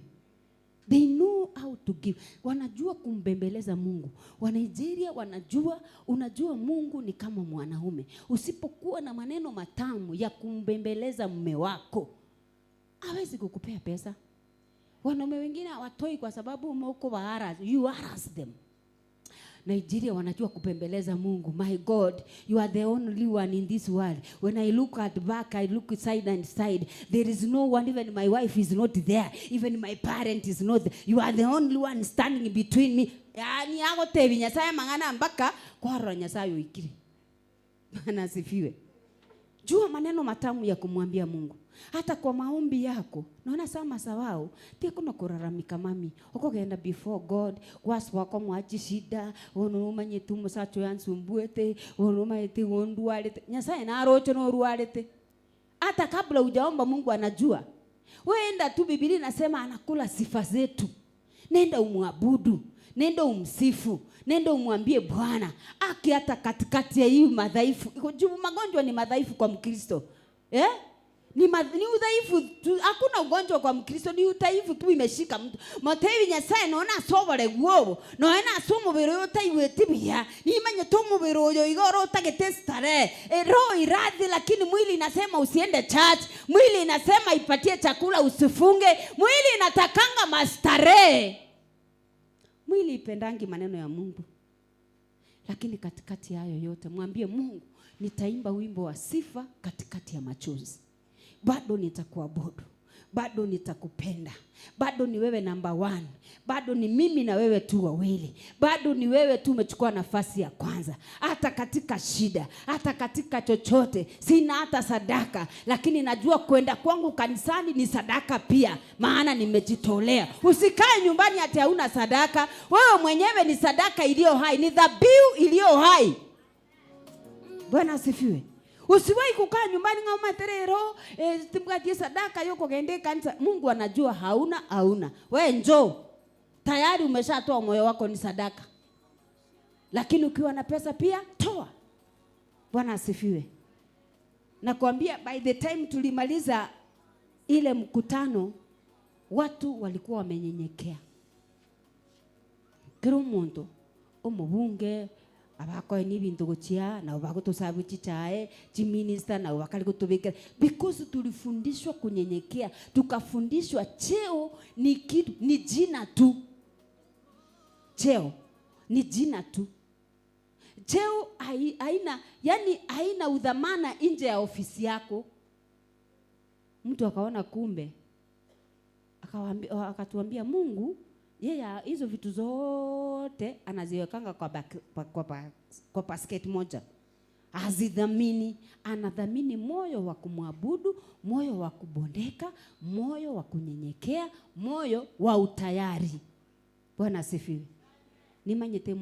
They know how to give. Wanajua kumbembeleza Mungu. Wa Nigeria wanajua, unajua Mungu ni kama mwanaume. Usipokuwa na maneno matamu ya kumbembeleza mume wako, hawezi kukupea pesa. Wanaume wengine hawatoi kwa sababu umeuko harass. You harass them. Nigeria wanajua kupembeleza Mungu. My God, you are the only one in this world. When I look at back, I look side and side. There is no one, even my wife is not there. Even my parent is not there. You are the only one standing between me. Yani yako tebi Nyasaye mangana mpaka kwa roho Nyasaye ikiri. Bwana asifiwe. Jua maneno matamu ya kumwambia Mungu. Hata kwa maombi yako, naona sama sawao, tia kuna kuraramika mami. Oko genda before God, kwasu wako mwachi shida, onuma nyetu musacho yansumbuete, onuma yeti wondualete. Nyasaye na arocho no rualete. Hata kabla hujaomba Mungu anajua. Wewe enda tu, Biblia inasema anakula sifa zetu. Nenda umwabudu, nenda umsifu, nenda umwambie Bwana. Aki hata katikati ya hii madhaifu. Magonjwa ni madhaifu kwa Mkristo. Ni udhaifu tu, hakuna ugonjwa kwa Mkristo, ni udhaifu tu imeshika mtu. Matewi Nyasaye naona sobore guobo, naona somo bero taiwetibia, ni manye tomu bero yo igoro tagetestare. Roho iradhi, lakini mwili inasema usiende church, mwili inasema ipatie chakula usifunge, mwili inatakanga mastare. Mwili ipendangi maneno ya Mungu. Lakini katikati hayo yote mwambie Mungu, nitaimba wimbo wa sifa katikati ya machozi. Bado nitakuabudu, bado nitakupenda, bado ni wewe number 1, bado ni mimi na wewe tu wawili, bado ni wewe tu umechukua nafasi ya kwanza. Hata katika shida, hata katika chochote, sina hata sadaka, lakini najua kwenda kwangu kanisani ni sadaka pia, maana nimejitolea. Usikae nyumbani ati hauna sadaka. Wewe mwenyewe ni sadaka iliyo hai, ni dhabihu iliyo hai. Bwana asifiwe. Usiwahi kukaa nyumbani ngoma terero, timgatie sadaka yoko gende kanisa. Mungu anajua hauna. Wewe njoo. Tayari umeshatoa moyo wako ni sadaka. Lakini ukiwa na pesa pia toa. Bwana asifiwe. Nakwambia by the time tulimaliza ile mkutano, watu walikuwa wamenyenyekea. Kero muntu omubunge abako ni bintu gochia na ubako tusabu chichae chi minister na ubakali kutubika, because tulifundishwa kunyenyekea, tukafundishwa cheo ni kitu, ni jina tu. Cheo ni jina tu. Cheo haina udhamana nje ya ofisi yako. Mtu akaona kumbe, akatuambia Mungu yeye hizo vitu zote anaziwekanga kwa basket moja. Azidhamini, anadhamini moyo wa kumwabudu, moyo wa kubondeka, moyo wa kunyenyekea, moyo wa utayari. Bwana asifiwe. Nimanyete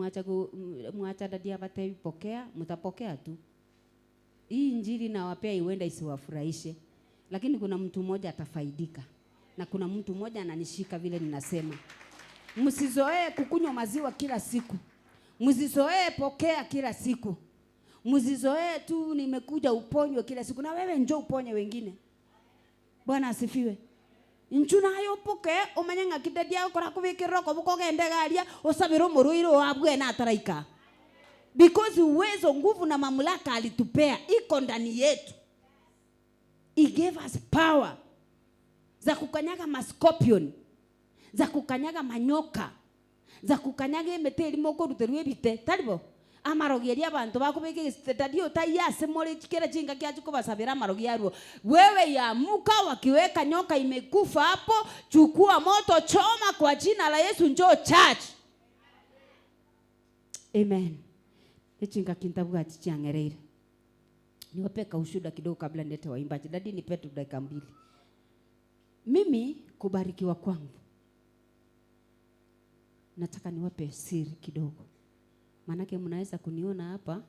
mwacha dadia bate pokea, mtapokea tu. Hii injili na wapea iwenda isiwafurahishe, lakini kuna mtu mmoja atafaidika. Na kuna mtu mmoja ananishika vile ninasema. Msizoee kukunywa maziwa kila siku. Msizoee pokea kila siku. Msizoee tu nimekuja uponywe kila siku. Na wewe njoo uponye wengine. Bwana asifiwe. Nchuna hayo poke umenyenga kidedia ukora kubikira ko buko gende galia osabiro muruiro wabwe na ataraika. Because uwezo, nguvu na mamlaka alitupea iko ndani yetu. He gave us power za kukanyaga mascorpion, za kukanyaga manyoka, za kukanyaga emeteri moko ruterwe bite talibo amarogeria abantu bakubeke stadio tayase mole chikera chinga kiacho kubasabira amarogia ruo. Wewe yamuka, wakiweka nyoka imekufa hapo, chukua moto, choma kwa jina la Yesu, njoo church. Amen. Echinga kintabuga chichangereire. Niwapeka ushuda kidogo kabla nilete waimbaji. Dadi nipe tu dakika 2. Mimi kubarikiwa kwangu, nataka niwape siri kidogo. Manake mnaweza kuniona hapa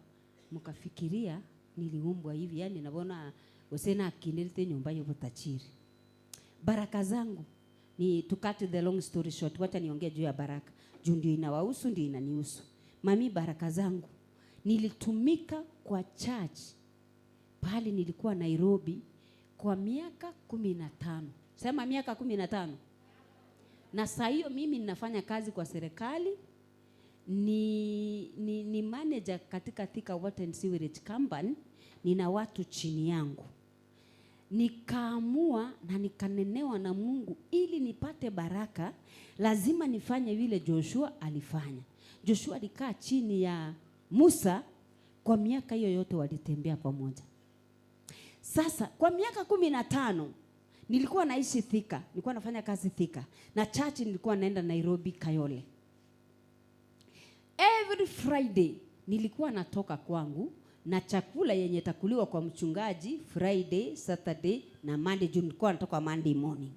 mkafikiria niliumbwa hivi, yani naona usena akinilete nyumba yote tachiri. Baraka zangu ni, to cut the long story short, wacha niongee juu ya baraka. Juu ndio inawahusu, ndio inanihusu. Mami, baraka zangu nilitumika kwa church pale nilikuwa Nairobi kwa miaka 15. Sema miaka 15. Na saa hiyo mimi ninafanya kazi kwa serikali, ni manager katika Thika Water and Sewerage Company, nina watu chini yangu. Nikaamua na nikanenewa na Mungu, ili nipate baraka lazima nifanye vile Joshua alifanya. Joshua alikaa chini ya Musa kwa miaka hiyo yote, walitembea pamoja. Sasa kwa miaka 15 nilikuwa naishi Thika, nilikuwa nafanya kazi Thika, na church nilikuwa naenda Nairobi Kayole. Every Friday nilikuwa natoka kwangu na chakula yenye takuliwa kwa mchungaji Friday, Saturday na Monday. Nilikuwa natoka Monday morning.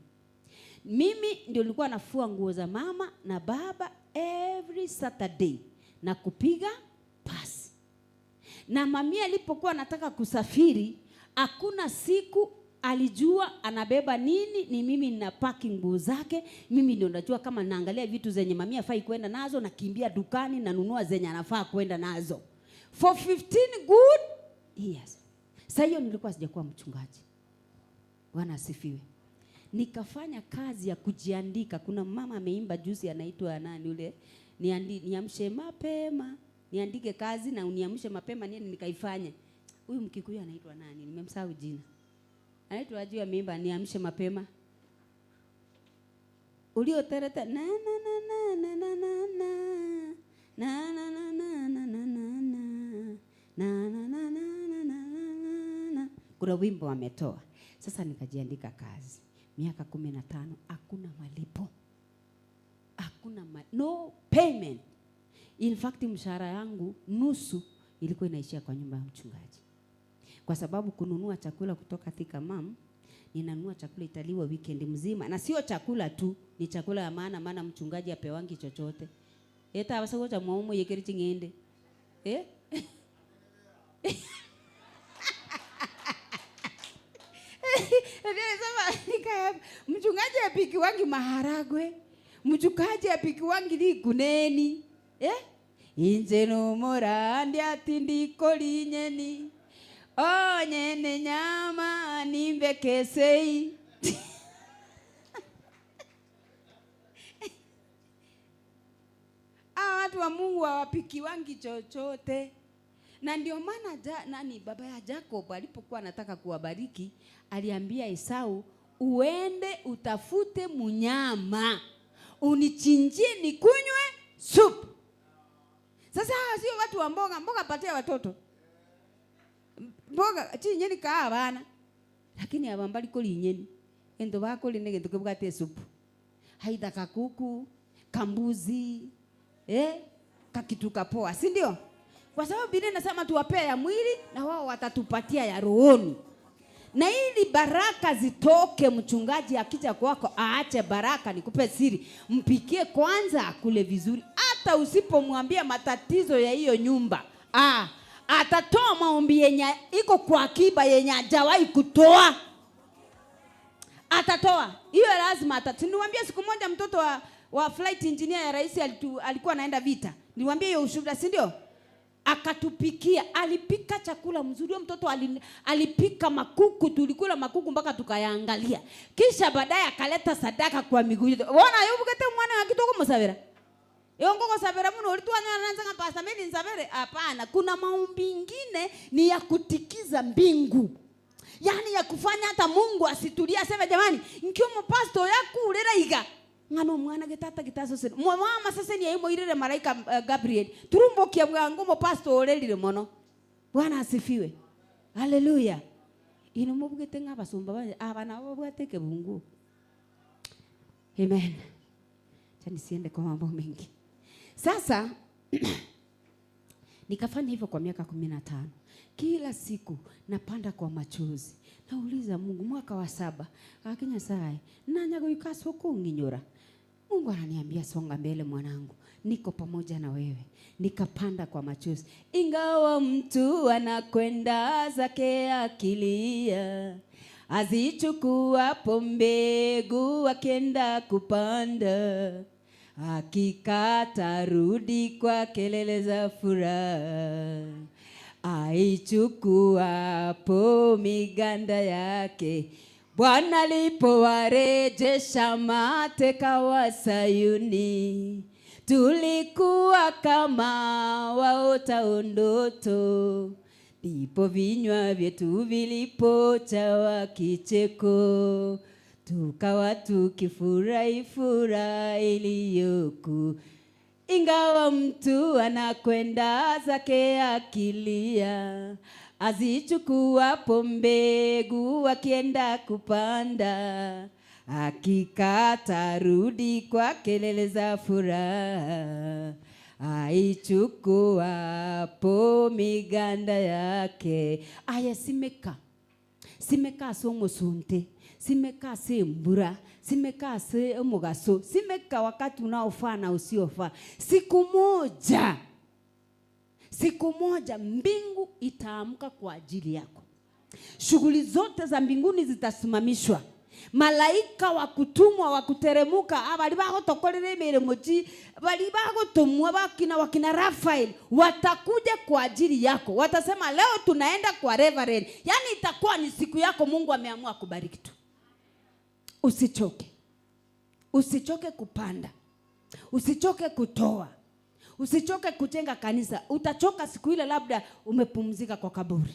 Mimi ndio nilikuwa nafua nguo za mama na baba every Saturday na kupiga pasi. Na mami alipokuwa anataka kusafiri, hakuna siku alijua anabeba nini, ni mimi nina packing nguo zake. Mimi ndio najua kama naangalia vitu zenye mami afai kwenda nazo, na kimbia dukani na nunua zenye anafaa kwenda nazo. For 15 good years. Sasa hiyo nilikuwa sijakuwa mchungaji. Bwana asifiwe. Nikafanya kazi ya kujiandika. Kuna mama ameimba juzi anaitwa nani yule, niamshe mapema, niandike kazi na uniamshe mapema nini nikaifanye. Huyu Mkikuyu anaitwa nani? Nimemsahau jina. Anaitwa aje ameimba niamshe mapema. Ulio tereta na na na na na na na na na na na na na na na na. Kuna wimbo ametoa. Sasa nikajiandika kazi. Miaka 15 hakuna malipo. Hakuna no payment. In fact mshahara yangu nusu ilikuwa inaishia kwa nyumba ya mchungaji. Kwa sababu kununua chakula kutoka Thika Mam, ninanunua chakula italiwa weekend mzima, na sio chakula tu, ni chakula ya maana mchungaji apewangi chochote. Eta abasako cha maumo yekeri chingende. Mchungaji apiki wangi maharagwe, mchungaji apiki wangi liguneni. Inje no mora ndi atindi kolinyeni. Oh nyene nyama nimbe kesei. Watu wa Mungu hawapiki wangi chochote. Na ndio maana baba ya Jacob alipokuwa anataka kuwabariki, aliambia Esau, uende utafute munyama, unichinjie nikunywe supu. Sasa sio watu wa mboga patia watoto. Mboga chinyeni kaa bana. Lakini abambali koli nyeni. Endo bako linege tukubwate supu. Haida kakuku, kambuzi, kakituka poa, si ndio? Kwa sababu Biblia inasema tuwapea ya mwili na wao watatupatia ya rohoni. Na ili baraka zitoke, mchungaji akija kwako aache baraka. Nikupe siri, mpikie kwanza akule vizuri. Hata usipomwambia matatizo ya hiyo nyumba, atatoa maombi yenye iko kwa akiba yenye hajawahi kutoa. Atatoa. Hiyo lazima niwaambia siku moja mtoto wa flight engineer ya rais alikuwa anaenda vita. Niwaambia hiyo ushuhuda, si ndio? Akatupikia, alipika chakula mzuri. Huyo mtoto alipika makuku, tulikula makuku mpaka tukayaangalia. Kisha baadaye akaleta sadaka kwa miguu. Bona yubu kete mwana akitoko musabira. Yongo kwa sabira muno ulituanya nanzanga pasta mimi nsabere. Hapana, kuna maombi mengine ni ya kutikiza mbingu. Yaani ya kufanya hata Mungu asitulia aseme jamani, nkiomo pastor yaku urera iga. Ngano mwana getata gitaso se. Mama sasa ni yimo irere malaika Gabriel. Turumbo kiabwango mo pastor orelire mono. Bwana asifiwe. Haleluya. Ino mubugete ngabasumba abana babwateke bungu. Amen. Chani siende kwa mambo mengi. Sasa nikafanya hivyo kwa miaka 15. Kila siku napanda kwa machozi. Nauliza Mungu, mwaka wa 7 akinya sai nanya kuikaso kunginyora. Mungu ananiambia songa mbele mwanangu, niko pamoja na wewe. Nikapanda kwa machozi. Ingawa mtu anakwenda zake akilia, azichukua mbegu akienda kupanda, hakika tarudi kwa kelele za furaha. Aichukuapo miganda yake, Bwana alipowarejesha mateka wa Sayuni. Tulikuwa kama waota ndoto, ndipo vinywa vyetu vilipojawa kicheko, tukawa tukifurahi furaha iliyoku. Ingawa mtu anakwenda zake akilia, azichukuapo mbegu akienda kupanda, hakika tarudi kwa kelele za furaha, aichukuapo miganda yake. Aya simeka somo sunte, simeka se mbura, simeka se mugaso, simeka wakati unaofaa na usiofaa. Siku moja mbingu itaamka kwa ajili yako. Shughuli zote za mbinguni zitasimamishwa. Malaika wa kutumwa wa kuteremuka abali bagotokorere mirimo ji bali bagotumwa wakina Rafael watakuja kwa ajili yako. Watasema leo tunaenda kwa Reverend. Yani itakuwa ni siku yako. Mungu ameamua kubariki tu. Usichoke kupanda. Usichoke kutoa. Usichoke kujenga kanisa. Utachoka siku ile labda umepumzika kwa kaburi.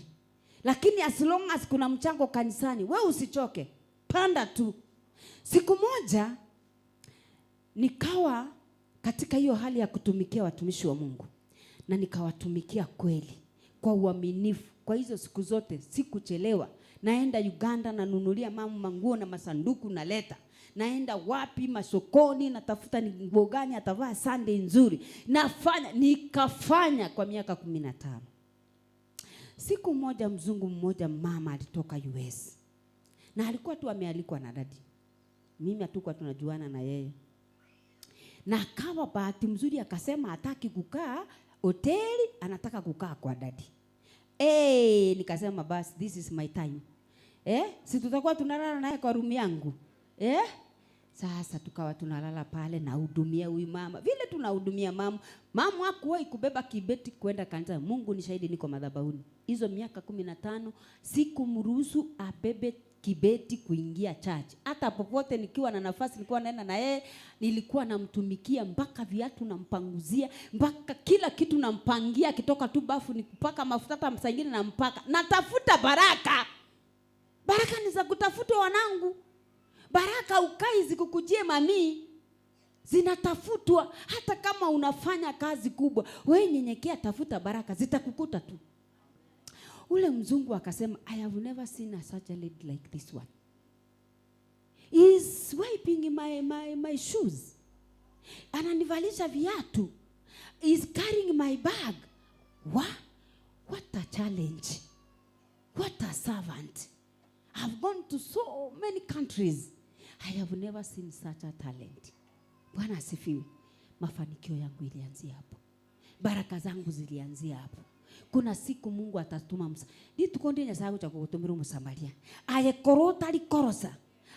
Lakini as long as kuna mchango kanisani, wewe usichoke. Panda tu. Siku moja nikawa katika hiyo hali ya kutumikia watumishi wa Mungu. Na nikawatumikia kweli kwa uaminifu. Kwa hizo siku zote sikuchelewa. Naenda Uganda nanunulia mama manguo na masanduku naleta. Naenda wapi masokoni natafuta ni nguo gani atavaa Sunday nzuri. Nikafanya kwa miaka 15. Siku moja mzungu mmoja mama alitoka US. Na alikuwa tu amealikwa na dadi. Mimi hatukuwa tunajuana na yeye. Na akawa bahati mzuri akasema hataki kukaa hoteli, anataka kukaa kwa dadi. Nikasema basi this is my time. Si tutakuwa tunalala naye kwa room yangu. Sasa tukawa tunalala pale na hudumia huyu mama. Vile tunahudumia mama. Mama hakuwahi kubeba kibeti kwenda kanisa. Mungu ni shahidi niko madhabahuni. Hizo miaka 15 sikumruhusu abebe kibeti kuingia church. Hata popote nikiwa na nafasi nilikuwa naenda na yeye, nilikuwa namtumikia mpaka viatu nampanguzia, mpaka kila kitu nampangia, kitoka tu bafu nikupaka mafuta hata msangine na mpaka. Natafuta baraka. Baraka ni za kutafuta wanangu. Baraka ukai zikukujie mami. Zinatafutwa. Hata kama unafanya kazi kubwa, wewe nyenyekea, tafuta baraka, zitakukuta tu. Ule mzungu akasema, I have never seen a such a lady like this one. He's wiping my shoes. Ananivalisha viatu. He's carrying my bag. What a challenge. What a servant. I've gone to so many countries. I have never seen such a talent. Bwana asifiwe. Mafanikio yangu ilianzia hapo. Baraka zangu zilianzia hapo. Kuna siku Mungu atatuma tukonde nyasaye cha kugutumira Msamaria. Korosa.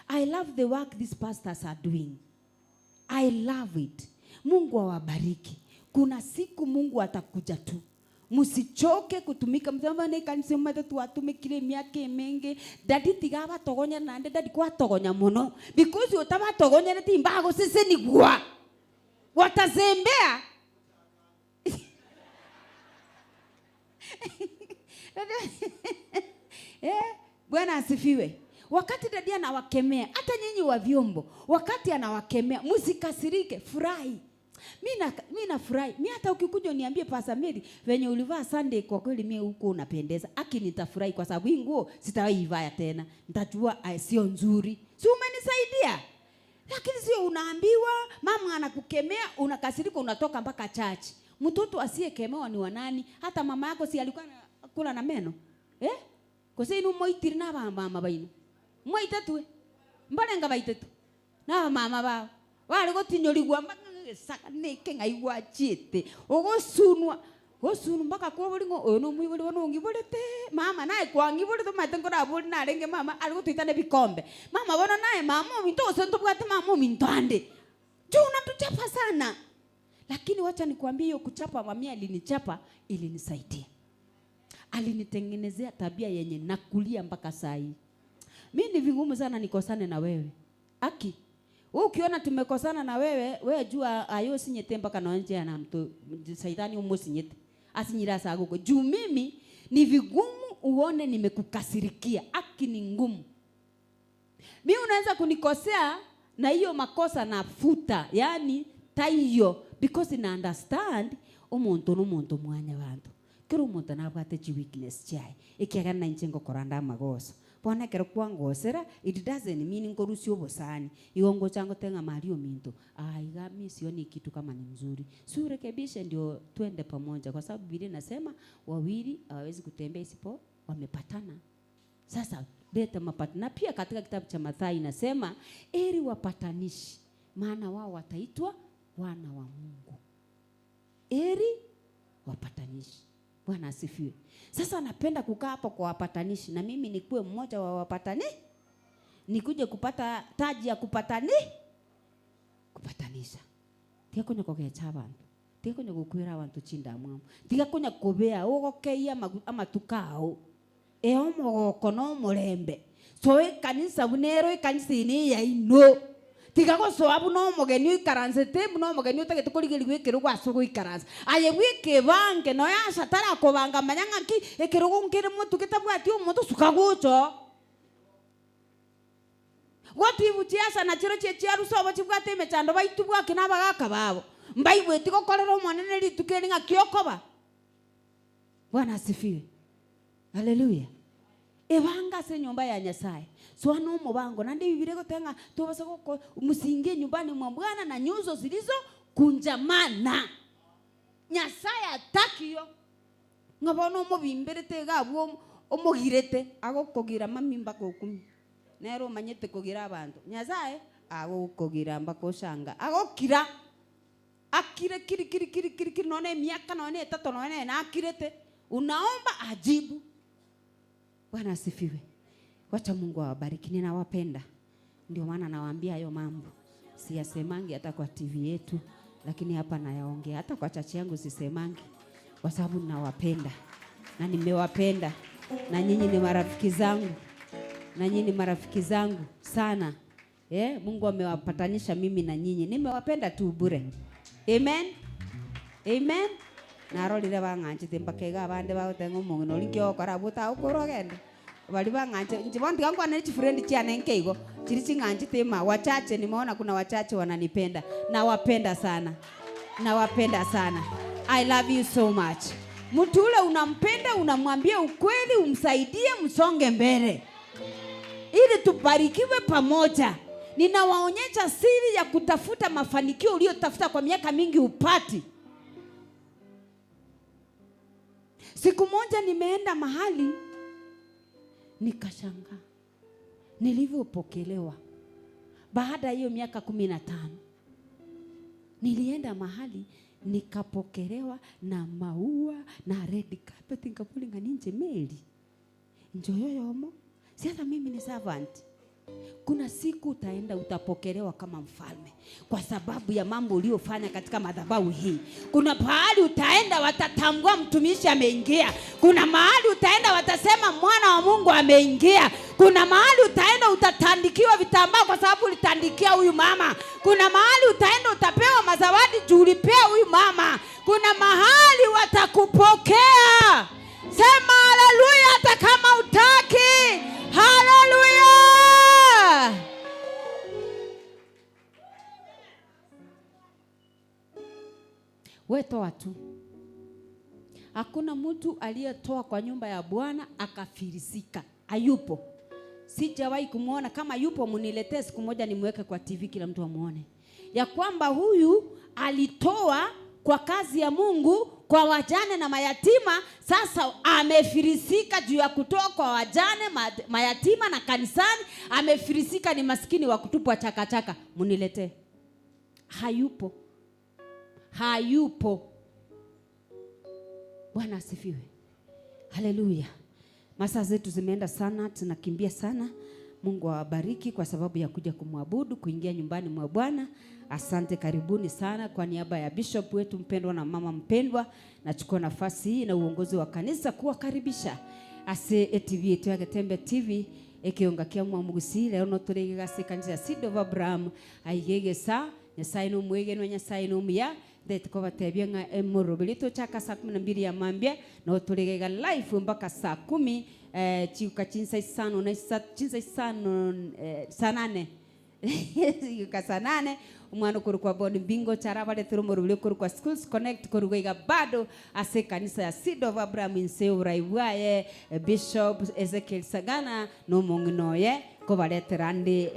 I love the work these pastors are doing. I love it. Mungu awabariki. Kuna siku Mungu atakuja tu. Musichoke kutumika mtamba kanisa matatu watumikire miaka mingi. Dadi tigaba togonya nande dadi kwa togonya mono. Because utaba togonya nati imbago sisi ni gwa. Watazembea. Bwana asifiwe. Wakati dadi anawakemea, hata nyinyi wa vyombo, wakati anawakemea, msikasirike, furahi. Mimi nafurahi. Mimi hata ukikuja uniambie Pastor Mary, venye ulivaa Sunday kwa kweli mimi huko unapendeza. Nitafurahi kwa sababu hii nguo sitawaivaa tena. Nitajua sio nzuri. Si umenisaidia? Lakini sio unaambiwa, mama anakukemea, unakasirika unatoka mpaka church. Mtoto asiyekemewa ni wanani? Hata mama yako si alikuwa kula na meno? Kwa sababu moitiri na mama baino. Moitatu. Mbona ngabaitetu? Na mama ba. Wale gotinyorigwa saka neke ngaigwa chete. Ogosunwa. Gosunu mpaka kwa bolingo ono mwibole wono ngibolete. Mama naye kwa ngibolete matengora boli na renge mama alikutuitane bikombe. Mama bona naye mama minto sento bwate mama minto ande. Juna tuchapa sana. Lakini wacha nikwambie hiyo kuchapa mami alinichapa ilinisaidia. Alinitengenezea tabia yenye nakulia mpaka saa hii. Mimi ni vigumu sana nikosane na wewe. Aki. Wewe ukiona tumekosana na wewe jua ayo sinyete mpaka na nje na mtu saitani umosinyete. Asinyira saguko. Juu mimi ni vigumu uone nimekukasirikia. Aki ni ngumu. Mimi unaweza kunikosea na hiyo makosa nafuta. Yaani taiyo because ina understand umuntu n'umuntu mwanya bantu kero umuntu nabwate weakness chai ikiaga na inchengo koranda magoso bona kero kwangosera it doesn't mean ngorusi obosani igongo chango tenga mario minto aiga misioni kitu kama ni nzuri surekebisha ndio twende pamoja kwa sababu Biblia inasema wawili hawawezi kutembea isipo wamepatana. Sasa leta mapatana. Pia katika kitabu cha Mathayo inasema heri wapatanishi maana wao wataitwa wana wa Mungu. Heri wapatanishi. Bwana asifiwe. Sasa napenda kukaa hapo kwa wapatanishi na mimi nikuwe mmoja wa wapatani. Nikuje kupata taji ya kupatanisha. Tia kunya kogecha abantu. Tia kunya gukwira abantu chinda mwamu. Tia kunya kobea ogokeia ama tukao. Eomogoko no murembe. So kanisa bunero kanisa ini ya ino. Tiga go so abu no mogeni ikaranze te no mogeni utagete kurigiri gwikiro gwaso ikaranze. Aye gwike bange no ya satara ko banga manyanga ki ekirugo ngire mutu kitabwati umuntu sukagucho. Watu ibutia na chiro chechiaru so bachibwate mechando baitubwa kinabagaka babo. Mbaibwe tiko korero mwanene litukeni ngakiokoba. Bwana asifiwe. Haleluya. Ebanga se nyumba ya Nyasaye. So ano mubango nande Biblia gotenga tubasa ko musinge nyumbani mwa Bwana na nyuzo zilizo kunjamana. Nyasaye atakiyo. Ngabono mubimberete gabo omugirete agokogira mamimba ko 10. Nero manyete kogira abantu. Nyasaye agokogira mbako shanga. Agokira akire kiri none miaka none 3 none na akirete. Unaomba ajibu. Bwana asifiwe. Wacha Mungu awabariki. Ninawapenda. Ndio maana nawaambia hayo mambo. Siyasemangi hata kwa TV yetu, lakini hapa nayaongea. Hata kwa chachi yangu sisemangi kwa sababu ninawapenda. Na nimewapenda. Na nyinyi ni marafiki zangu. Na nyinyi ni marafiki zangu sana. Mungu amewapatanisha mimi na nyinyi. Nimewapenda tu bure. Amen. Amen. Narolire banganchite mbakega abande bagotenga mungino likyo karabuta ukorogende bali banganche njibondi yangu ana friend chiane nkeigo chiri chinganchite ma wachache nimeona kuna wachache wananipenda na wapenda sana I love you so much. Mtu ule unampenda unamwambia ukweli umsaidie msonge mbele ili tubarikiwe pamoja. Ninawaonyesha siri ya kutafuta mafanikio uliyotafuta kwa miaka mingi upati. Siku moja nimeenda mahali nikashangaa nilivyopokelewa. Baada hiyo miaka 15 nilienda mahali nikapokelewa na maua na red carpet nikapulinga ninje meli. Njoyoyomo. Sasa mimi ni servant. Kuna siku utaenda utapokelewa kama mfalme kwa sababu ya mambo uliyofanya katika madhabahu hii. Kuna mahali utaenda watatambua mtumishi ameingia. Kuna mahali utaenda watasema mwana wa Mungu ameingia. Kuna mahali utaenda utatandikiwa vitambaa kwa sababu ulitandikia huyu mama. Kuna mahali utaenda utapewa mazawadi juu ulipea huyu mama. Kuna mahali watakupokea. Sema haleluya hata kama utaki. Haleluya. Weto watu. Hakuna mtu aliyetoa kwa nyumba ya Bwana akafirisika. Hayupo. Sijawahi kumuona. Kama yupo muniletee siku moja nimweke kwa TV kila mtu amuone. Ya kwamba huyu alitoa kwa kazi ya Mungu kwa wajane na mayatima, sasa amefirisika juu ya kutoa kwa wajane, mayatima na kanisani, amefirisika ni maskini wa kutupwa chakachaka. Muniletee. Hayupo. Hayupo. Bwana asifiwe. Haleluya. Masaa zetu zimeenda sana, tunakimbia sana. Mungu awabariki kwa sababu ya kuja kumwabudu, kuingia nyumbani mwa Bwana. Asante, karibuni sana. Kwa niaba ya bishop wetu mpendwa na mama mpendwa, nachukua nafasi hii na uongozi wa kanisa kuwakaribisha ase TV yetu ya Getembe TV ekionga kia mwamugusi leo no turege kanisa ya Seed of Abraham aigegesa Nyasaye no mwege no Nyasaye no muya that ko batebye nga emorobeli to chaka saa 12 ya mambia no turege live mpaka saa 10 chiuka chinsa isano na chinsa isano saa 8 yuka saa 8 umwana kuru kwa boni bingo charabale turumurubule kuru kwa Schools Connect kuru kwa bado ase kanisa ya Seed of Abraham inse uraiwaye Bishop Ezekiel Sagana no monginoye ko baleterandi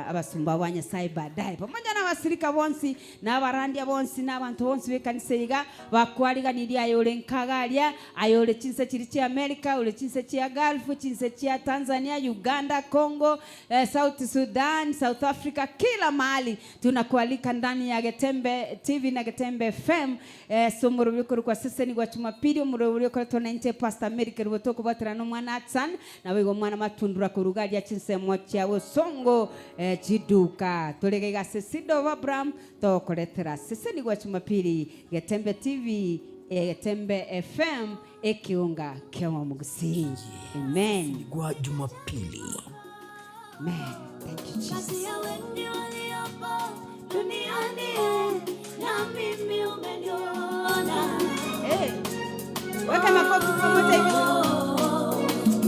abasumba banya sai badai pamoja na wasirika bonsi na abarandia bonsi na abantu bonsi bekanisa yiga bakwaliga niri ayole nkagalia ayole chinse chiri cha America ule chinse cha Gulf chinse cha Tanzania Uganda Congo South Sudan South Africa kila mahali tunakualika ndani ya Getembe TV na Getembe FM somurubiko kwa sasa ni kwa Jumapili umurubiko kwa 90 Pastor America rubotoko baterano mwana Atsan na wego mwana matundura kurugalia chinse mocha osongo chiduka tulegega Seed of Abraham tokoletera sese ni kwa Jumapili Getembe TV Getembe FM ekiunga kema mugusinji amen Kwa Jumapili amen. Thank you Jesus. Hey, weka makofi pamoja hivi.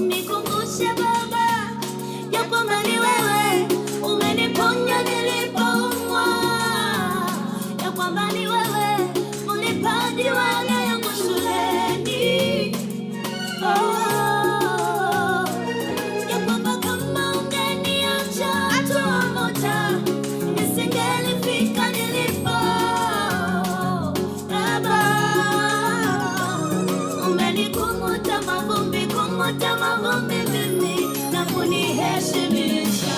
Nikumbushe Baba ya kwamba ni wewe umeniponya nilipoumwa, ya kwamba ni wewe ulipadi wala yangu shuleni. Ya kwamba kama ungeniacha hatua moja nisingelifika nilipo. Baba, umenikumuta mavumbi mimi na kuniheshimisha.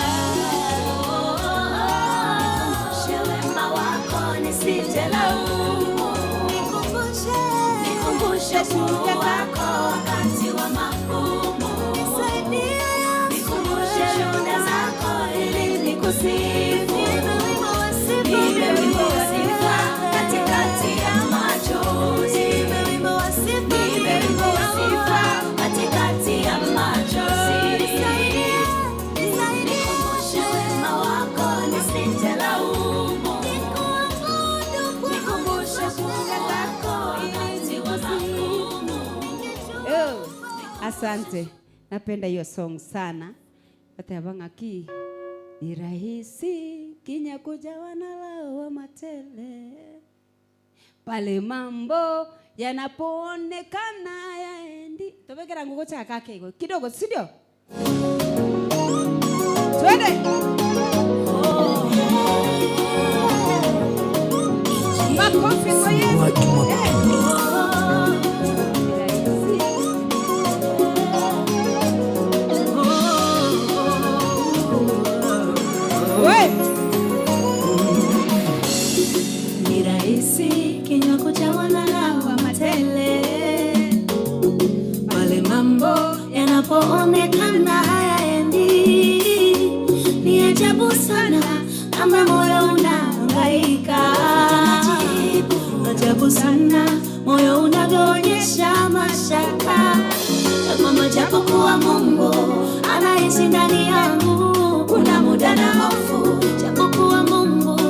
Nikumbushe wema wako nisitelaumu. Nikumbushe ukuu wako wakati wa magumu. Nikumbushe shuhuda zako ili nikusifu. Nipe wimbo wa sifa katikati ya machozi. Nipe wimbo wa sifa katikati ya machozi. Nikumbushe wema wako nisitelaumu. Nikumbushe shuhuda zako wakati wa magumu. Oh, asante. Napenda hiyo song sana. Watabanga ki ni rahisi kinya kujawa na lawa matele. Pale mambo yanapoonekana yaendi. Tobekera ngugo cha kake hiyo. Kidogo, si ndio? Twende. Makofi kwa Yesu. Kwa Jumapili Ni rahisi kinywa kujawa na lawa matele. Pale mambo yanapoonekana hayaendi. Ni ajabu sana kama moyo unahangaika. Ajabu sana moyo unavyoonyesha mashaka. Kama japokuwa Mungu anaishi ndani yangu, kuna muda na hofu. Japokuwa Mungu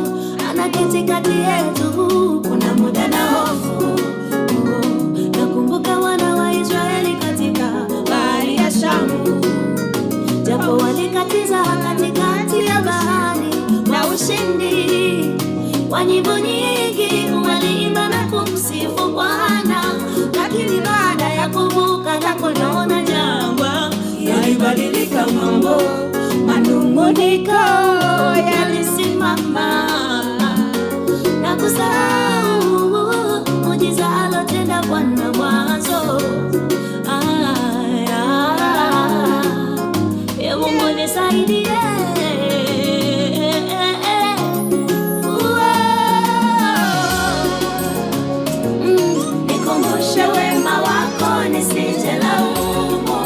anaketi kati yetu, kuna muda na hofu. Nakumbuka wana wa Israeli katika bahari ya Shamu, japo walikatiza katikati ya bahari na ushindi wa nyimbo nyingi waliimba na kumsifu Bwana. Lakini baada ya kuvuka na kuona jangwa, yalibadilika mambo, manung'uniko yalisimama na kusahau muujiza alotenda Bwana mwanzo. Mungu nisaidie. Nikumbushe wema wako nisitelaumu.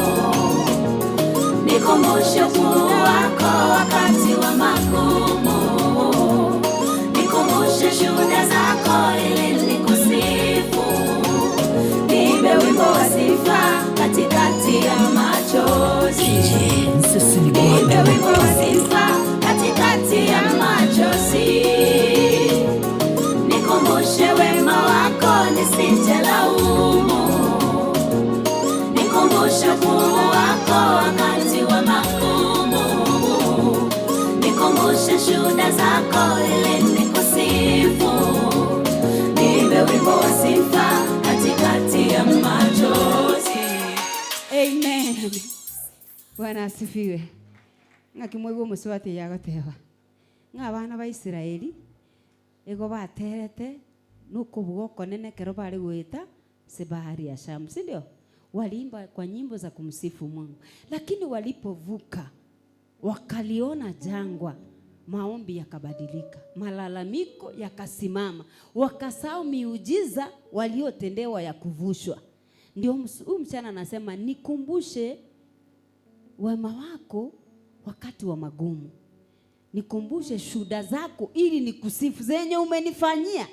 Nikumbushe ukuu wako wakati wa magumu. Nikumbushe shuhuda zako ili nikusifu. Nipe wimbo wa sifa katikati ya machozi. Nipe wimbo wa sifa katikati ya machozi. Nikumbushe wema wako nisitelaumu. Nikumbushe ukuu wako wakati wa magumu. Nikumbushe shuhuda zako ili sifa katikati ya machozi. Amen. Bwana asifiwe. Ngakimwego muswati yagotewa. Ngabana ba Israeli ego baterete nuko bugoko nene kero bari gwita si bahari ya Shamu, si ndio? Walimba kwa nyimbo za kumsifu Mungu. Lakini walipovuka wakaliona jangwa, maombi yakabadilika, malalamiko yakasimama, wakasahau miujiza waliotendewa ya kuvushwa. Ndio msichana anasema nikumbushe wema wako wakati wa magumu. Nikumbushe shuhuda zako ili nikusifu zenye umenifanyia.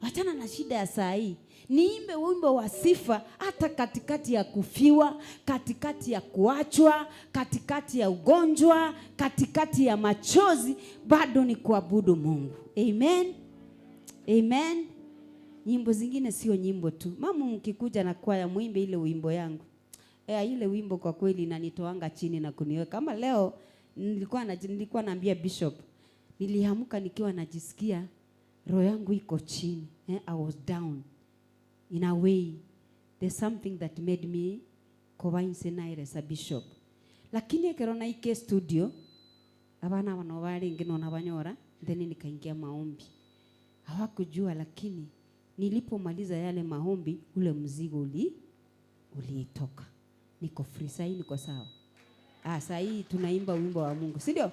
Achana na shida ya saa hii. Niimbe wimbo wa sifa hata katikati ya kufiwa, katikati ya kuachwa, katikati ya ugonjwa, katikati ya machozi, bado ni kuabudu Mungu. Amen. Amen. Nyimbo zingine sio nyimbo tu. Mama mkikuja na kwaya muimbe ile wimbo yangu. Ile wimbo kwa kweli inanitoanga chini na kuniweka. Kama leo nilikuwa naambia Bishop, niliamka nikiwa najisikia roho yangu iko chini. I was down. In a way, there's something that made me coincidence as a bishop. Lakini kerona ike studio, abana wanawali ngino na banyora, then nikaingia maombi. Hawakujua, lakini nilipomaliza yale maombi, ule mzigo uliitoka. Niko free, sasa niko sawa. Sasa hii tunaimba wimbo wa Mungu, si ndio?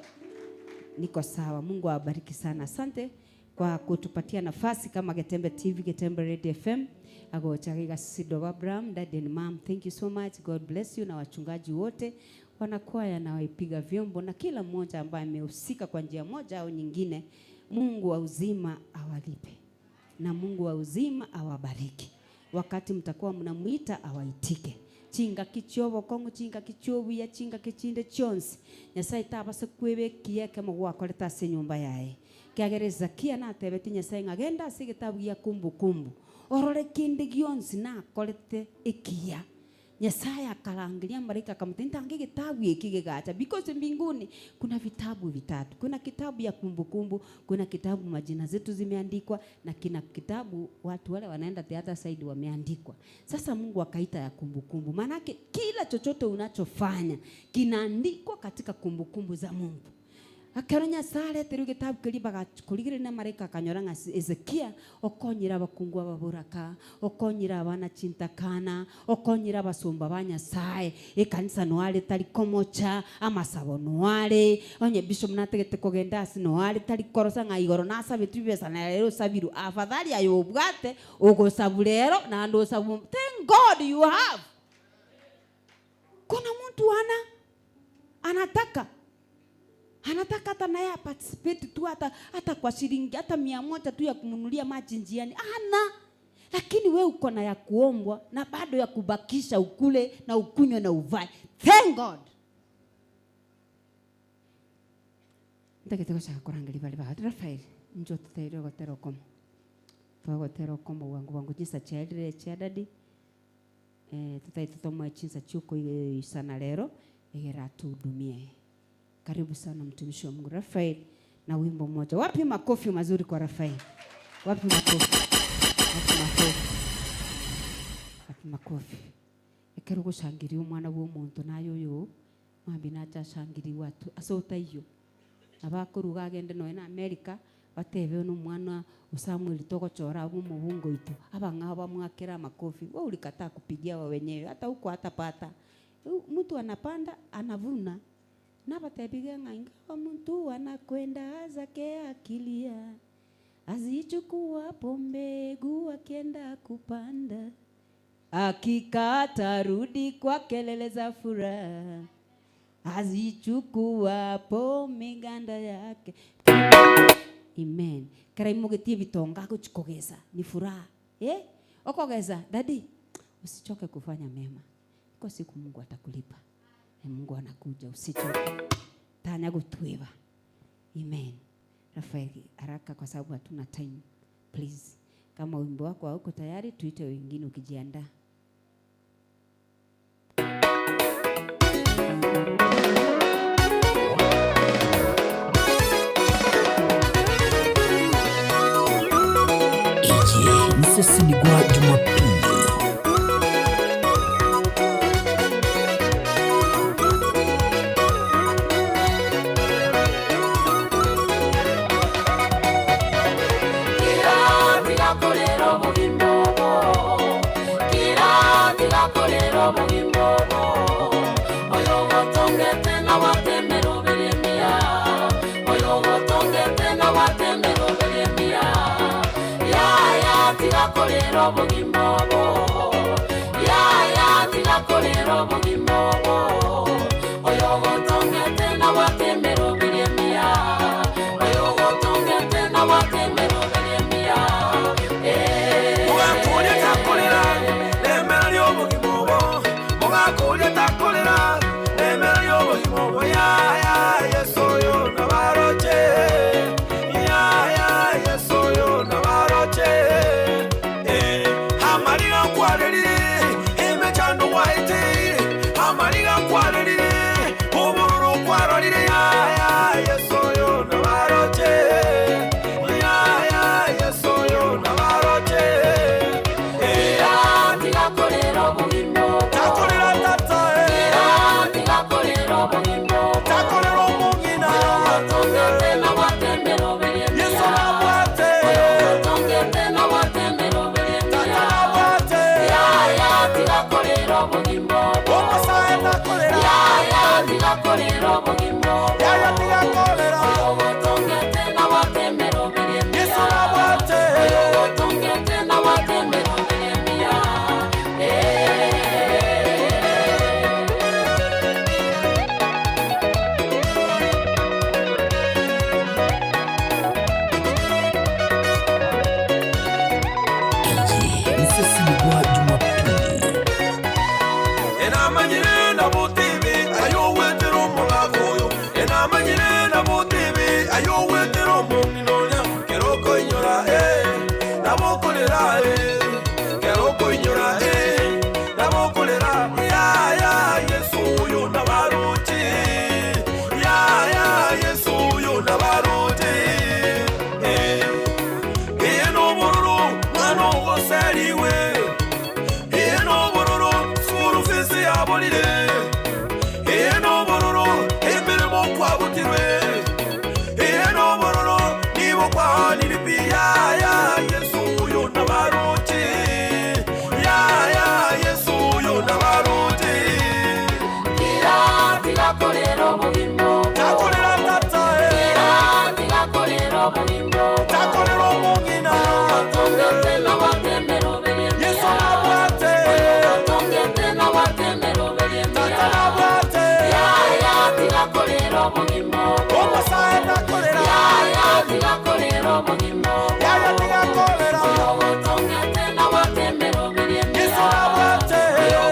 Niko sawa. Mungu awabariki sana. Asante kwa kutupatia nafasi kama Getembe TV, Getembe Radio FM. Agochagiga Sido Abraham, Dad and Mom, thank you so much. God bless you. Na wachungaji wote, wanakwaya na waipiga vyombo na kila mmoja ambaye amehusika kwa njia moja au nyingine. Mungu wa uzima awalipe. Na Mungu wa uzima awabariki. Wakati mtakuwa mnamuita awaitike. Chinga kichobo kongo chinga kichobu ya chinga kichinde chonsi. Nyasaye tabase kwebekie kama gwakoreta se nyumba yae. Kiagereza kia na tebeti Nyasaye ngagenda se gitabu ya kumbukumbu. Orore kindi gionsi na kolete ikia. Nyasaye akarangilia malaika akamtenda ngi kitabu hiki kigacha, because mbinguni kuna vitabu vitatu. Kuna kitabu ya kumbukumbu, kuna kitabu majina zetu zimeandikwa, na kina kitabu watu wale wanaenda the other side wameandikwa. Sasa Mungu akaita ya kumbukumbu. Maana kila chochote unachofanya kinaandikwa katika kumbukumbu za Mungu. Akaronya sale teru kitabu kilibaga kuligire na malaika kanyoranga Ezekia okonyira abakungwa baburaka, okonyira abana chintakana, okonyira abasumba banyasaye, ekanisa noale tali komocha, amasabo noale, onye bishop nategete kogenda asi noale tali korosa ngaigoro nasa bitu besa na lero sabiru afadhali ayo ubwate ugosabu lero na ndo sabu. Thank God you have. Kuna mtu anataka hata naye participate tu hata kwa shilingi hata 100 tu ya kumunulia maji njiani. Lakini we uko na ya kuombwa na bado ya kubakisha ukule na ukunywe na uvae. Thank God. Ndakiteko cha kurangili bali ba Rafael njo tutairo gotero komo. Twagotero komo wangu jinsa chadadi. Tutaitoma chinsa chuko isana lero egera tudumie. Karibu sana mtumishi wa Mungu Rafael na wimbo mmoja. Wapi makofi mazuri kwa Rafael? Wapi makofi? Wapi makofi? Ekero gushangiria umwana w'omuntu nayo yo mambi nacha shangiri watu asota iyo. Abakuruga agende no na America batebe no mwana Samuel toko chora mu mubungo itu. Abangaba mwakera makofi. Wewe ulikataa kupigia wa wenyewe hata huko hatapata. Mtu anapanda anavuna. Na batabiga ngainga mtu anakwenda zake akilia, azichukua mbegu akienda kupanda, akikata rudi kwa kelele za furaha, azichukua miganda yake. Amen. Karaimu getie vitonga kuchukogeza ni furaha. Okogeza daddy, usichoke kufanya mema. Kwa siku Mungu atakulipa. Mungu anakuja, usichoke. Tanya gutweba. Amen. Rafael, haraka kwa sababu hatuna time. Please. Kama wimbo wako hauko tayari, tuite wengine ukijiandaa. Sisi ni kwa kolero bugimobo ya tiga kolero bugimobo oyo gotongete na watemero biremia oyo gotongete na watemero biremia mugakulia takolera nemeryo bugimobo mugakulia takolera nemeryo bugimobo ya yesoyo nabaroche ya yesoyo nabaroche hamaliga kwareri imechando waite hamaliga kwareri ubururu kwarorire ya yesoyo nabaroche ya yesoyo nabaroche tiga kolero bugimobo takolera tata tiga kolero bugimobo takolera mungina gotongete na watemero biremia yeso nabwate gotongete na watemero biremia nabwate ya tiga kolero bugimobo omasaye nakolera ya tiga kolero bugimobo ya tiga kolera gotongete na watemero biremia yeso nabwate gotongete na watemero biremia enamanyire na butibi ayowetero mulagoyo enamanyire na butibi ayowetero muninonya keroko inyora nabokolera keroko inyora nabokolera ya yesu yo nabaruti ya yesu yo nabaruti eno bororo mano goseriwe eno bororo suru fisi abolire eno bororo emirimo kwabutirwe eno bororo nibo kwaniripia ya yesu yo nabaruti ya yesu yo nabaruti tiga kolero bugimobo takolera tata tiga kolero bugimobo takolera mungina gotongete na watemero biremia yesu nabwate gotongete na watemero biremia nabwate ya tiga kolero bugimobo omasaye nakolera ya tiga kolero bugimobo ya tiga kolera gotongete na watemero biremia yesu nabwate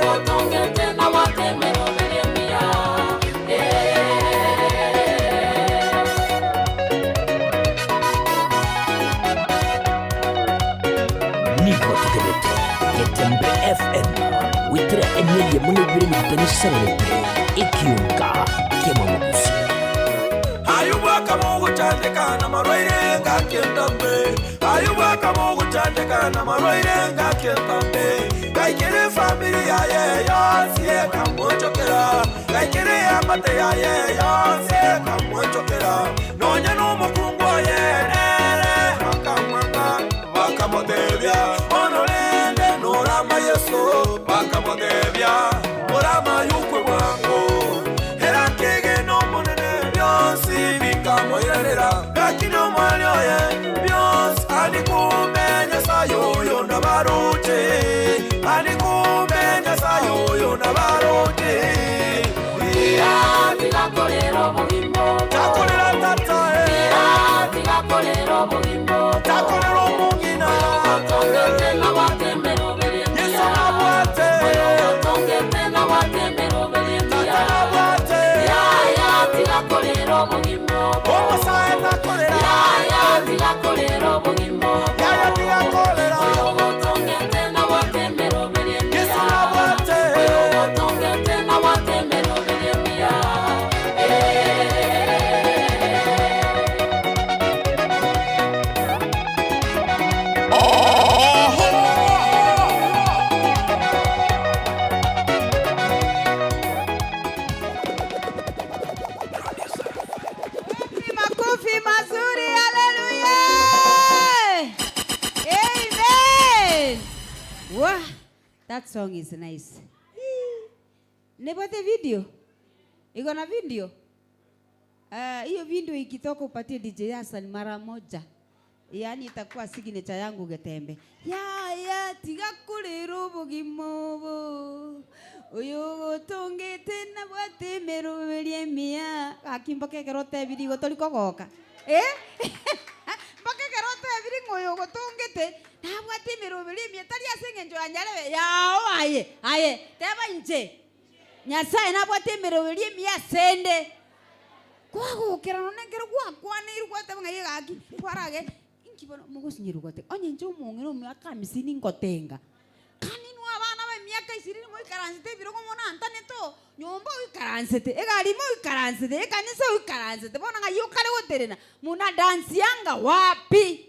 gotongete na watemero biremia niko tugebete Getembe FM witira emelie munibiri mutanisarele ikiunga kemamugusi ayubaka mungu chandeka na marwaire ngakendambe ayubaka mungu chandeka na marwaire ngakendambe kaikere familia ye yose kamwachokera kaikere amate ya ye yose kamwachokera nonya no mukungu ye bakamwanga bakamodebya onorende norama yeso bakamodebya orama yukwe wango erakege no monene byonsi bikamoyerera lakini omwali oye byonsi alikumenya sayoyo nabaruti alikumenya sayoyo nabaruti tiga kolero bugimobo takolera tata tiga kolero bugimobo takolera omungina gotongete na watemero biremia yesu nabwate gotongete na watemero biremia nabwate ya tiga kolero bugimobo omasaye nakolera tiga kolero bugimobo ya tiga kolera gotongete na watemero biremia yesu nabwate gotongete na watemero biremia Makofi mazuri, haleluya. Amen. Wow, that song is nice. Nipate video? Iko na video? Hiyo video ikitoka upatie DJ Hassan mara moja. Yaani itakuwa signature yangu Getembe. Ya aya tiga kurira ubugima ubu uyu gutungite nabwate meruberie mia akimba kegerote biri gotori kogoka mbakegerote biri ngoyo gutungite nabwate meruberie mia tari asenge njo anyarebe yao aye teba inje Nyasaye nabwate meruberie mia sende kwagukira nonengero gwakwanirwo gwate ngai gaki kwarage inkibona mugusinyirwo gwate onye nje umungiro myaka 50 ngotenga kanini abana ba myaka 20 mo ikaransete biro ko mona antaneto nyomba ikaransete egari mo ikaransete ekanisa ikaransete bona ngai yokare goterena muna dance yanga wapi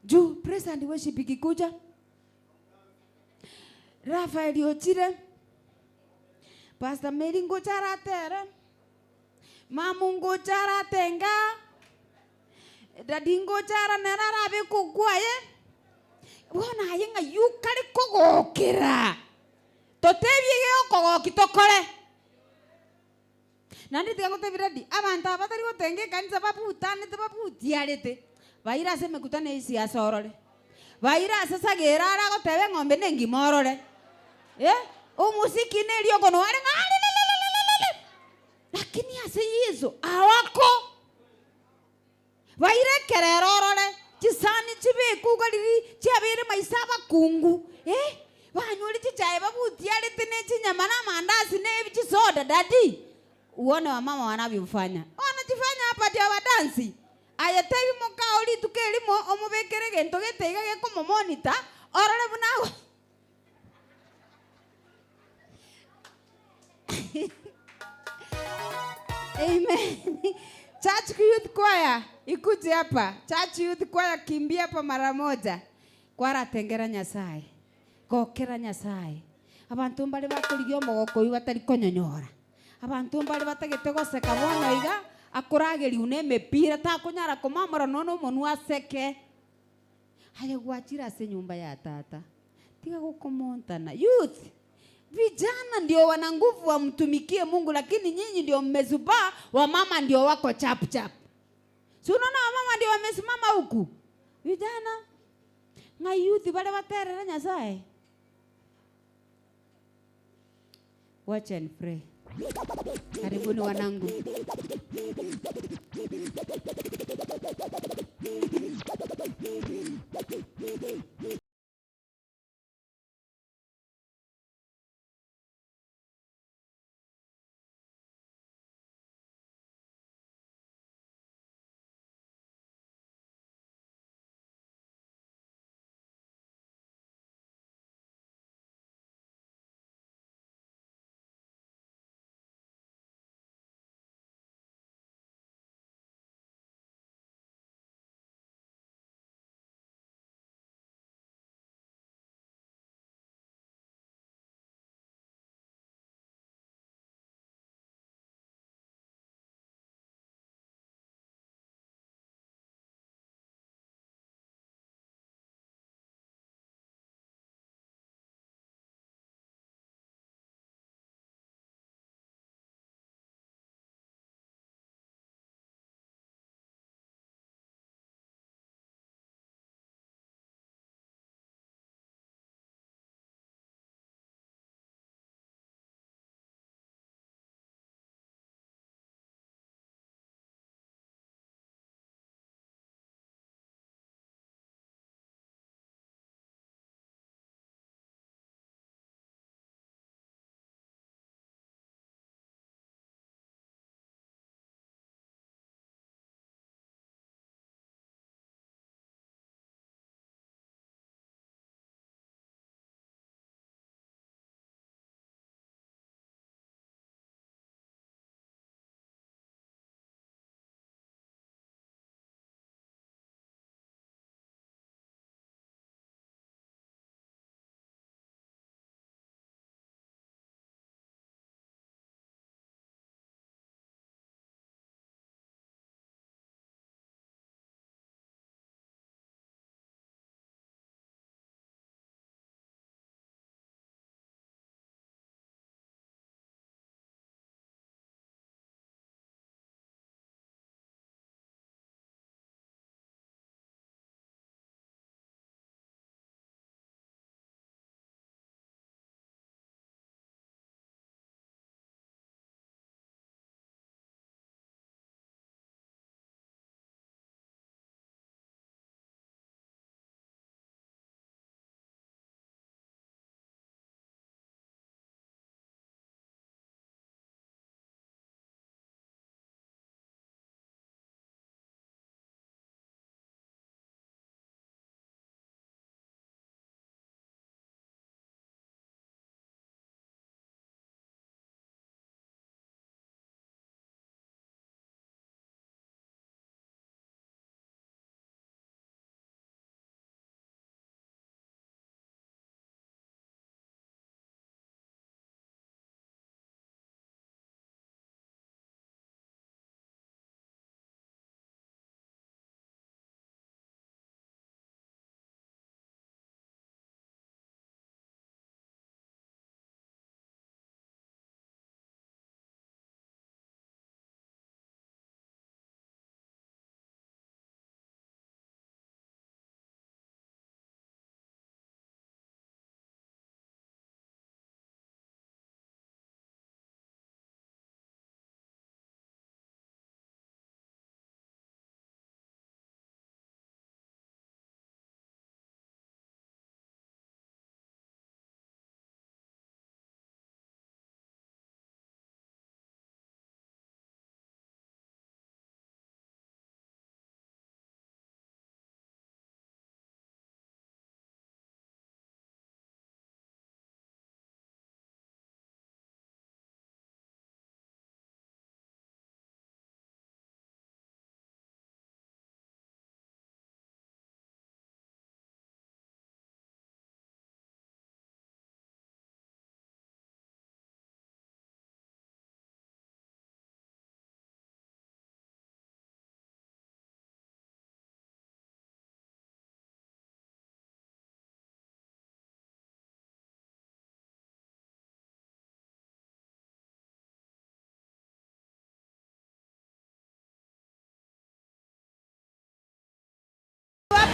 juu praise and worship ikikuja Rafael Ochire Pastor Mary Ngochara tere Mamu Ngochara tenga Dadi Ngochara nerarabe kugwaye Bona yenga yukari kogokera Totebye kogoki tokore Nandi tiga gotebiradi abantu abatari gotenge kanisa babutane babutiarete Baira se mekutane isi asorore Baira sasa gerara gotebe ngombe nengi morore Umusiki nelio kono are ngale lakini ase Yesu awako Baire kererorore chisani chibe kugaliri chiabere maisaba kungu banyuri chichaye babutiare tene chinyama na mandazi ne chisoda dadi uone wa mama wanavyofanya wanajifanya hapa dia wadansi ayatebi mokaoli tukelimo omubekere gento geteiga geko monitor orore bunago Amen. Church Youth Choir ikuje hapa. Church Youth Choir kimbia hapa mara moja. Kwara tengera Nyasaye. Gokera Nyasaye. Abantu mbali bakurigyo mogoko batari konyonyora. Abantu mbali batagete goseka bono iga akurageri uneme pira ta kunyara komamara nono monu aseke. Haye gwachira se nyumba ya tata. Tiga gukomontana. Youth Vijana ndio wana nguvu wamtumikie Mungu lakini nyinyi ndio mmezubaa wa mama ndio wako chap chap. Si unaona mama ndio wamesimama huku. Vijana ngai youth bale baterera Nyasaye. Watch and pray. Karibuni wanangu.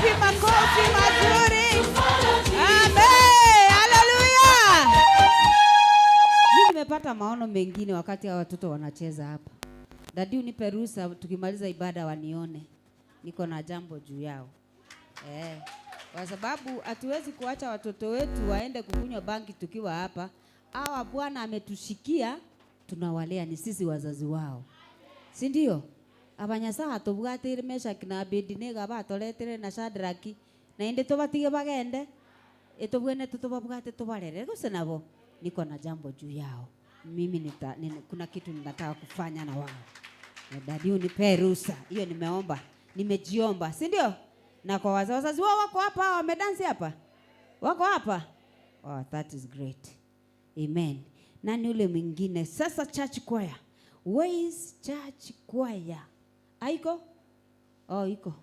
makofi mazuri. Amen. Haleluya. Mimi nimepata maono mengine wakati hao watoto wanacheza hapa. Dadi unipe ruhusa tukimaliza ibada wanione. Niko na jambo juu yao. Kwa sababu hatuwezi kuacha watoto wetu waende kukunywa bangi tukiwa hapa. Hawa Bwana ametushikia, tunawalea, ni sisi wazazi wao. Si ndio? Abanyasa atubwatire Meshaki na Abednego abatoletere na Shadraki na inde tobatige bagende etobwene tutobabwate tobarere gose nabo. Niko na jambo juu yao. Mimi kuna kitu ninataka kufanya na wao. Na dadi unipe ruhusa. Hiyo nimeomba, nimejiomba, si ndio? Na kwa wazazi wao wako hapa, wamedansi hapa. Wako hapa. Oh, that is great. Amen. Nani ule mwingine? Sasa church choir. Where is church choir? Aiko? Oh, iko.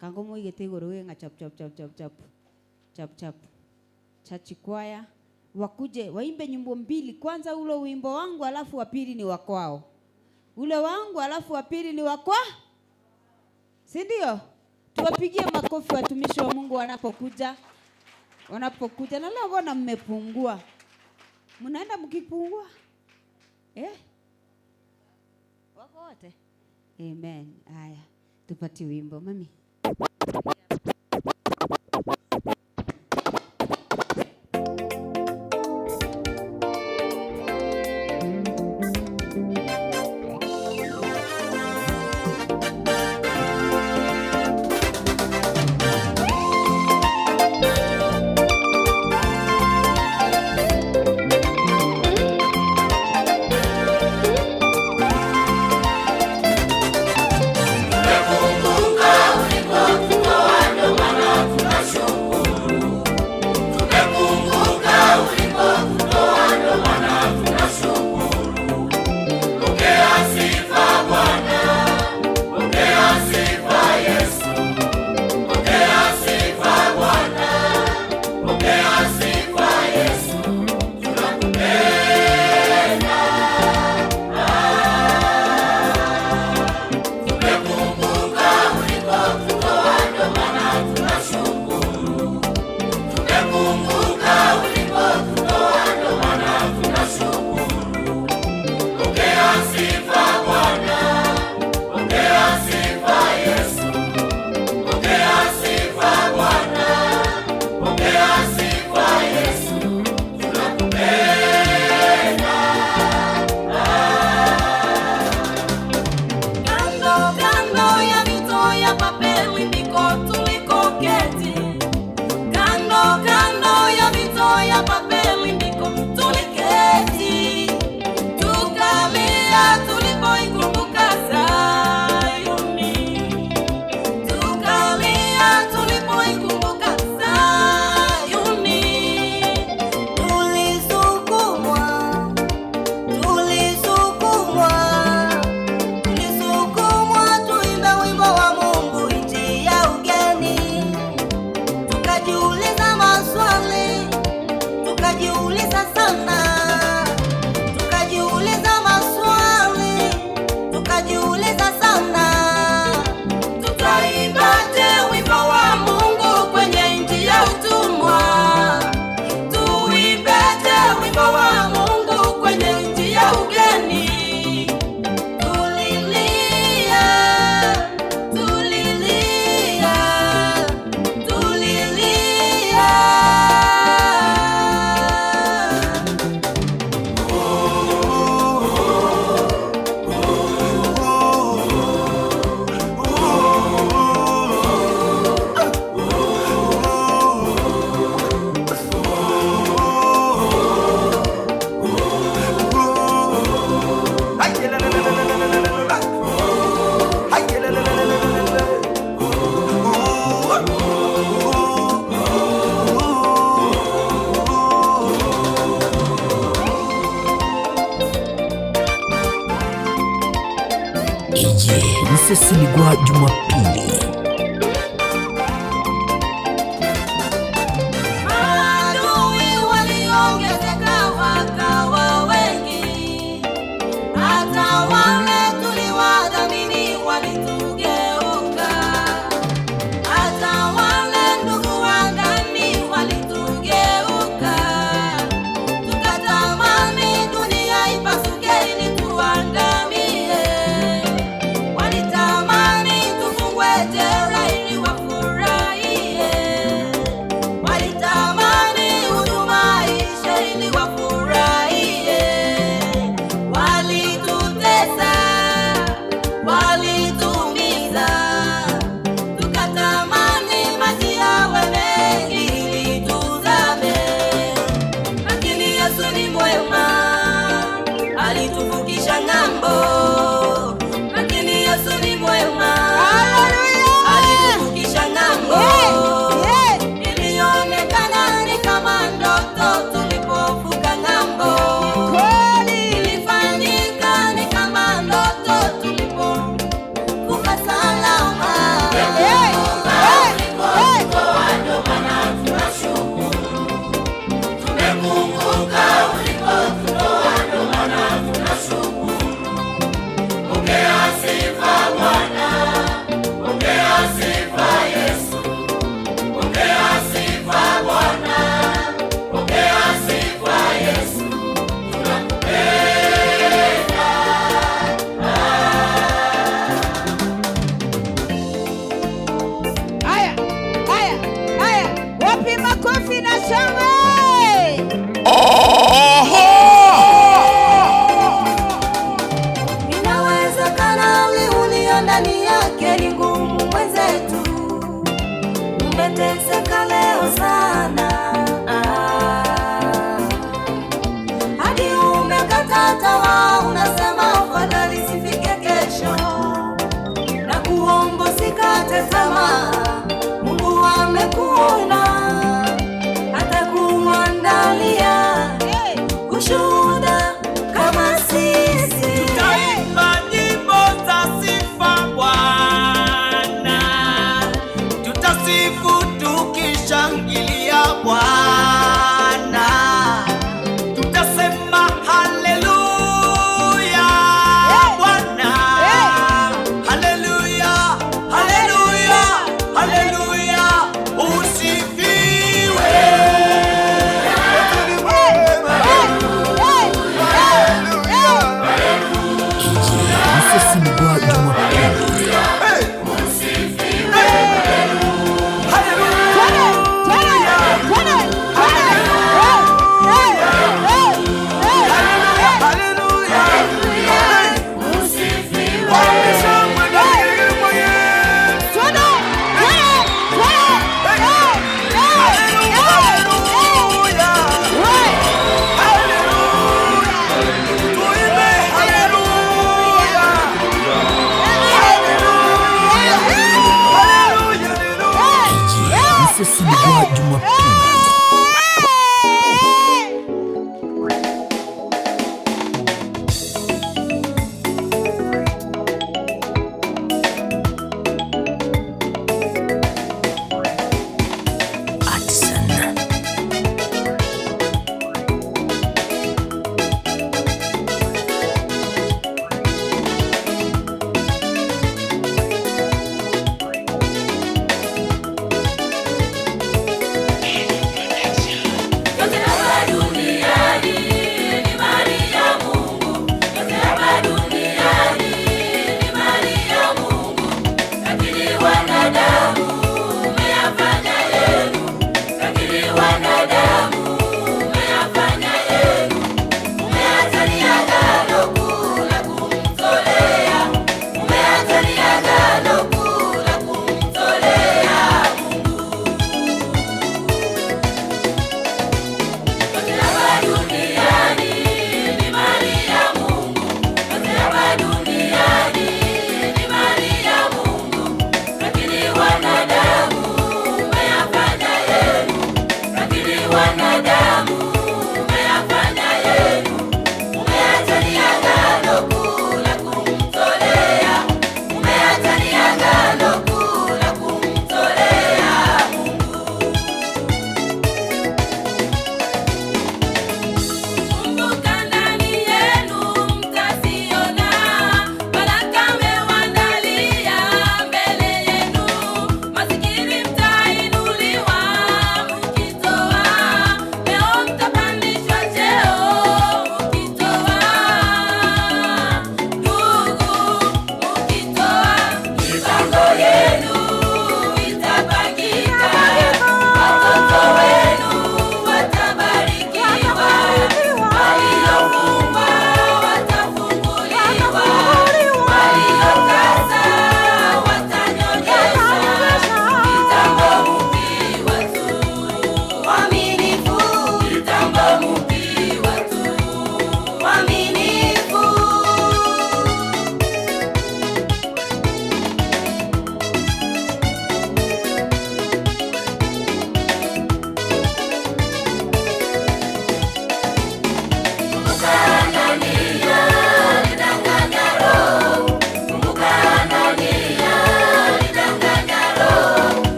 Kangomo igete gorowe chap chap chap chap chap. Chap chap. Church choir wakuje waimbe nyimbo mbili. Kwanza ule wimbo wangu alafu wa pili ni wa kwao. Ule wangu alafu wa pili ni wa kwa? Si ndio? Tuwapigie makofi watumishi wa Mungu wanapokuja. Wanapokuja na leo mbona mmepungua? Mnaenda mkipungua? Wako wote? Amen. Haya, tupati wimbo mami. Msesimigwa Jumapili. Maadui waliongezeka wakawa wengi, hata wale tuliwadhamini walitugeuka, hata wale umeteseka leo sana, hadi umekata tamaa, unasema afadhali sifike kesho. Na kuomba usikate tamaa, Mungu amekuona, atakuandalia ushuhuda kama sisi. Tutaimba nyimbo za sifa Bwana, tutasifu tukishangilia Bwana, tutasema haleluya Bwana, haleluya, haleluya, haleluya, usifiwe. Isesimigwa Jumapili. Isesimigwa Jumapili.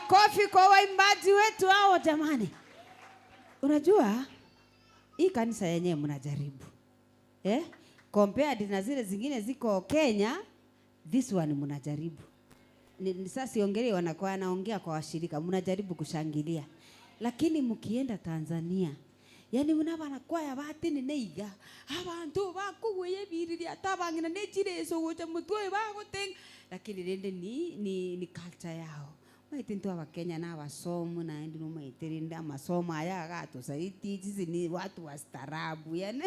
Makofi kwa waimbaji wetu hao jamani. Unajua hii kanisa yenyewe mnajaribu. Compared na zile zingine ziko Kenya, this one mnajaribu. Ni sasa siongelee wanakuwa anaongea kwa washirika, mnajaribu kushangilia. Lakini mkienda Tanzania, yani mnabana kwa ya batini neiga. Abantu bakuwe biriri atabangina nechire so gocha mutwe bagotenga. Lakini rende ni culture yao. Maitinto wa Kenya na wasomo na ndi maitirinda masomo haya gato saiti sisi ni watu wastaarabu yani.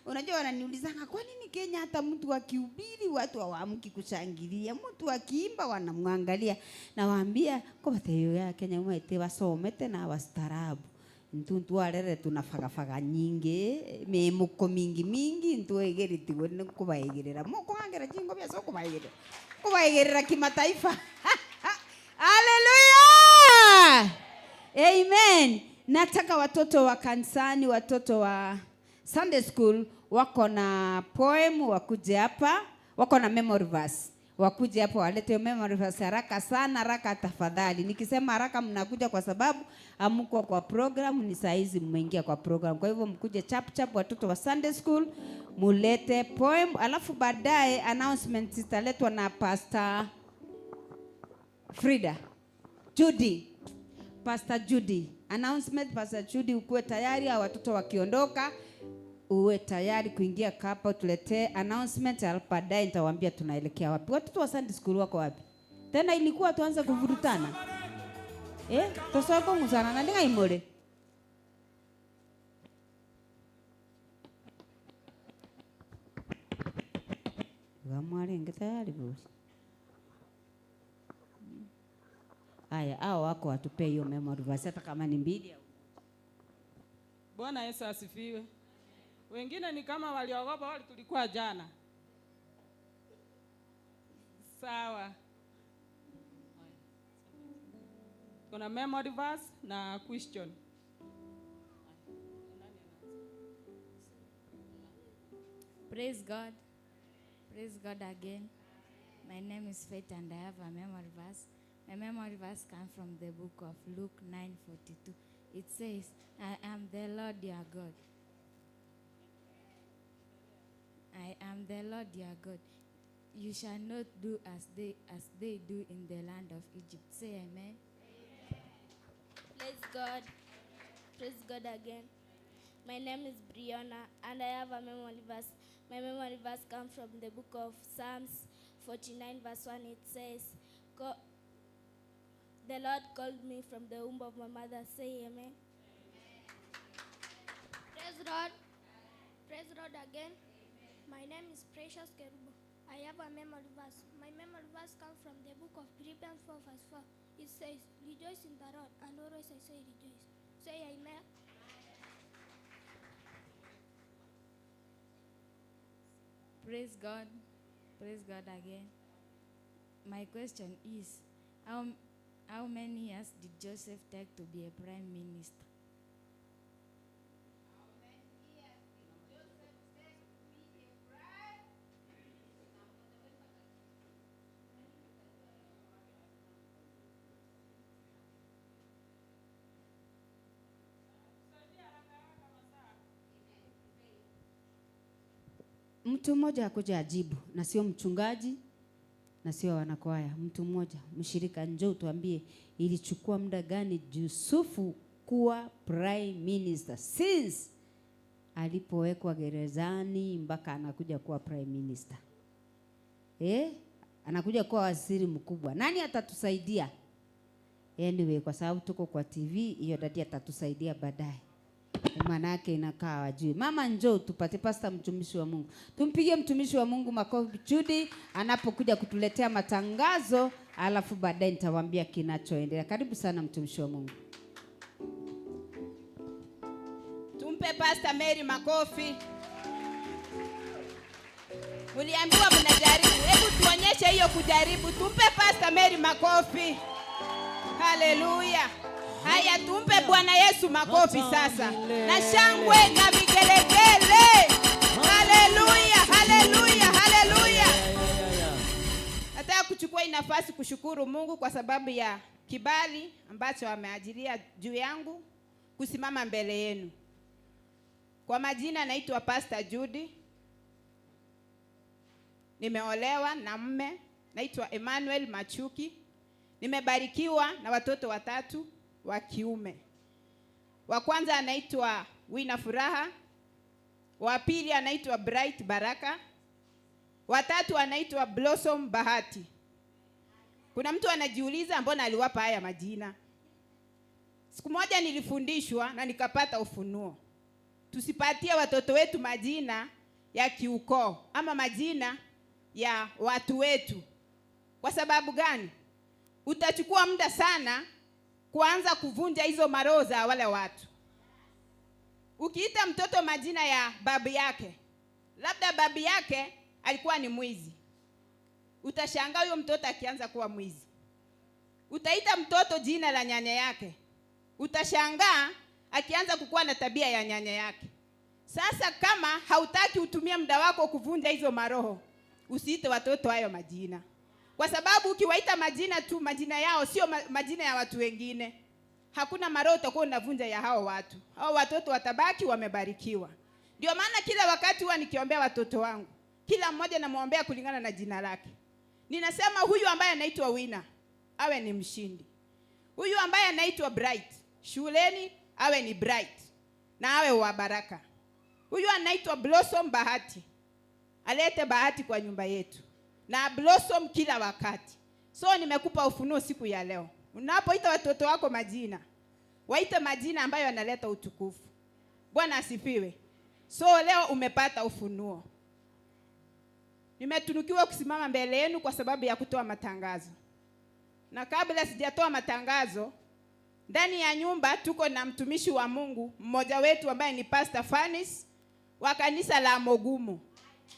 Unajua wananiulizanga kwa nini Kenya hata mtu akihubiri watu hawaamki kushangilia, mtu akiimba wanamwangalia. Na waambia kwa hiyo ya Kenya maite wasomete na wastaarabu. Ntuntu arere tunafagafaga nyingi memuko mingi ntuegeri tigone kubaegerera muko angera jingo bya soko kubaegerera kimataifa. Hallelujah! Amen. Nataka watoto wa kanisani, watoto wa Sunday school wako na poem wakuje hapa, wako na memory verse. Wakuje hapa walete memory verse haraka sana, haraka tafadhali. Nikisema haraka mnakuja kwa sababu hamko kwa program, ni saa hizi mmeingia kwa program. Kwa hivyo mkuje chap watoto wa Sunday school, mulete poem, alafu baadaye announcement zitaletwa na Pastor Frida, Judy, Pastor Judy. Announcement Pastor Judy, ukuwe tayari au watoto wakiondoka uwe tayari kuingia hapa tuletee announcement, alafu baadaye nitawaambia tunaelekea wapi. Watoto wa Sunday school wako wapi? Tena ilikuwa tuanze kuvurutana. Tosoko musana na ndinga imore. Gamwari ngetayari bosi. Haya, hao wako watupe hiyo memory verse hata kama ni mbili au. Bwana Yesu asifiwe. Wengine ni kama waliogopa wale tulikuwa jana. Sawa. Kuna memory verse na question. Praise God. Praise God again. My name is Faith and I have a memory verse. My memory verse comes from the book of Luke 9:42. It says, I am the Lord your God. I am the Lord your God. You shall not do as they do in the land of Egypt. Say amen. Praise God. Praise God again. My name is Brianna and I have a memory verse. My memory verse comes from the book of Psalms 49 verse 1. It says, the Lord called me from the womb of my mother. Say amen. Praise God. Praise God again. My name is Precious Kerubo. I have a memory verse. My memory verse comes from the book of Philippians 4 verse 4. It says, rejoice in the Lord, and always I say rejoice. Say amen. Praise God. Praise God again. My question is, how many years did Joseph take to be a prime minister? Mtu mmoja akuja ajibu, na sio mchungaji na sio wanakwaya. Mtu mmoja, mshirika, njoo tuambie ilichukua muda gani Yusufu kuwa prime minister since alipowekwa gerezani mpaka anakuja kuwa prime minister. Anakuja kuwa waziri mkubwa. Nani atatusaidia? Anyway, kwa sababu tuko kwa TV, hiyo dadi atatusaidia baadaye. Manake inakaa wajui. Mama njoo tupate Pastor mtumishi wa Mungu. Tumpigie mtumishi wa Mungu makofi Judy anapokuja kutuletea matangazo, alafu baadaye nitawaambia kinachoendelea. Karibu sana mtumishi wa Mungu. Tumpe Pastor Mary makofi. Uliambiwa mnajaribu. Hebu tuonyeshe hiyo kujaribu. Tumpe Pastor Mary makofi. Hallelujah. Haya, tumpe Bwana Yesu makofi sasa. Na shangwe na vigelegele. Hallelujah, hallelujah, hallelujah. Nataka kuchukua hii nafasi kushukuru Mungu kwa sababu ya kibali ambacho ameajilia juu yangu kusimama mbele yenu. Kwa majina naitwa Pastor Judy. Nimeolewa na mume naitwa Emmanuel Machuki. Nimebarikiwa na watoto 3 wa kiume. Wa kwanza anaitwa Wina Furaha, wa pili anaitwa Bright Baraka, wa 3 anaitwa Blossom Bahati. Kuna mtu anajiuliza mbona aliwapa haya majina? Siku moja nilifundishwa na nikapata ufunuo. Tusipatie watoto wetu majina ya kiukoo ama majina ya watu wetu. Kwa sababu gani? Utachukua muda sana kuanza kuvunja hizo maroho za wale watu. Ukiita mtoto majina ya babu yake, labda babu yake alikuwa ni mwizi, utashangaa huyo mtoto akianza kuwa mwizi. Utaita mtoto jina la nyanya yake, utashangaa akianza kukuwa na tabia ya nyanya yake. Sasa kama hautaki utumie muda wako kuvunja hizo maroho, usiite watoto hayo majina. Kwa sababu ukiwaita majina tu, majina yao sio majina ya watu wengine, hakuna maroho utakuwa unavunja ya hao watu. Hao watoto watabaki wamebarikiwa. Ndio maana kila wakati huwa nikiombea watoto wangu, kila mmoja namuombea kulingana na jina lake. Ninasema huyu ambaye anaitwa Wina awe ni mshindi. Huyu ambaye anaitwa Bright, shuleni awe ni bright na awe wa baraka. Huyu anaitwa Blossom Bahati, alete bahati kwa nyumba yetu na blossom kila wakati. So nimekupa ufunuo siku ya leo. Unapoita watoto wako majina, waite majina ambayo yanaleta utukufu. Bwana asifiwe. So leo umepata ufunuo. Nimetunukiwa kusimama mbele yenu kwa sababu ya kutoa matangazo. Na kabla sijatoa matangazo, ndani ya nyumba tuko na mtumishi wa Mungu mmoja wetu ambaye ni Pastor Fanis wa kanisa la Mogumu.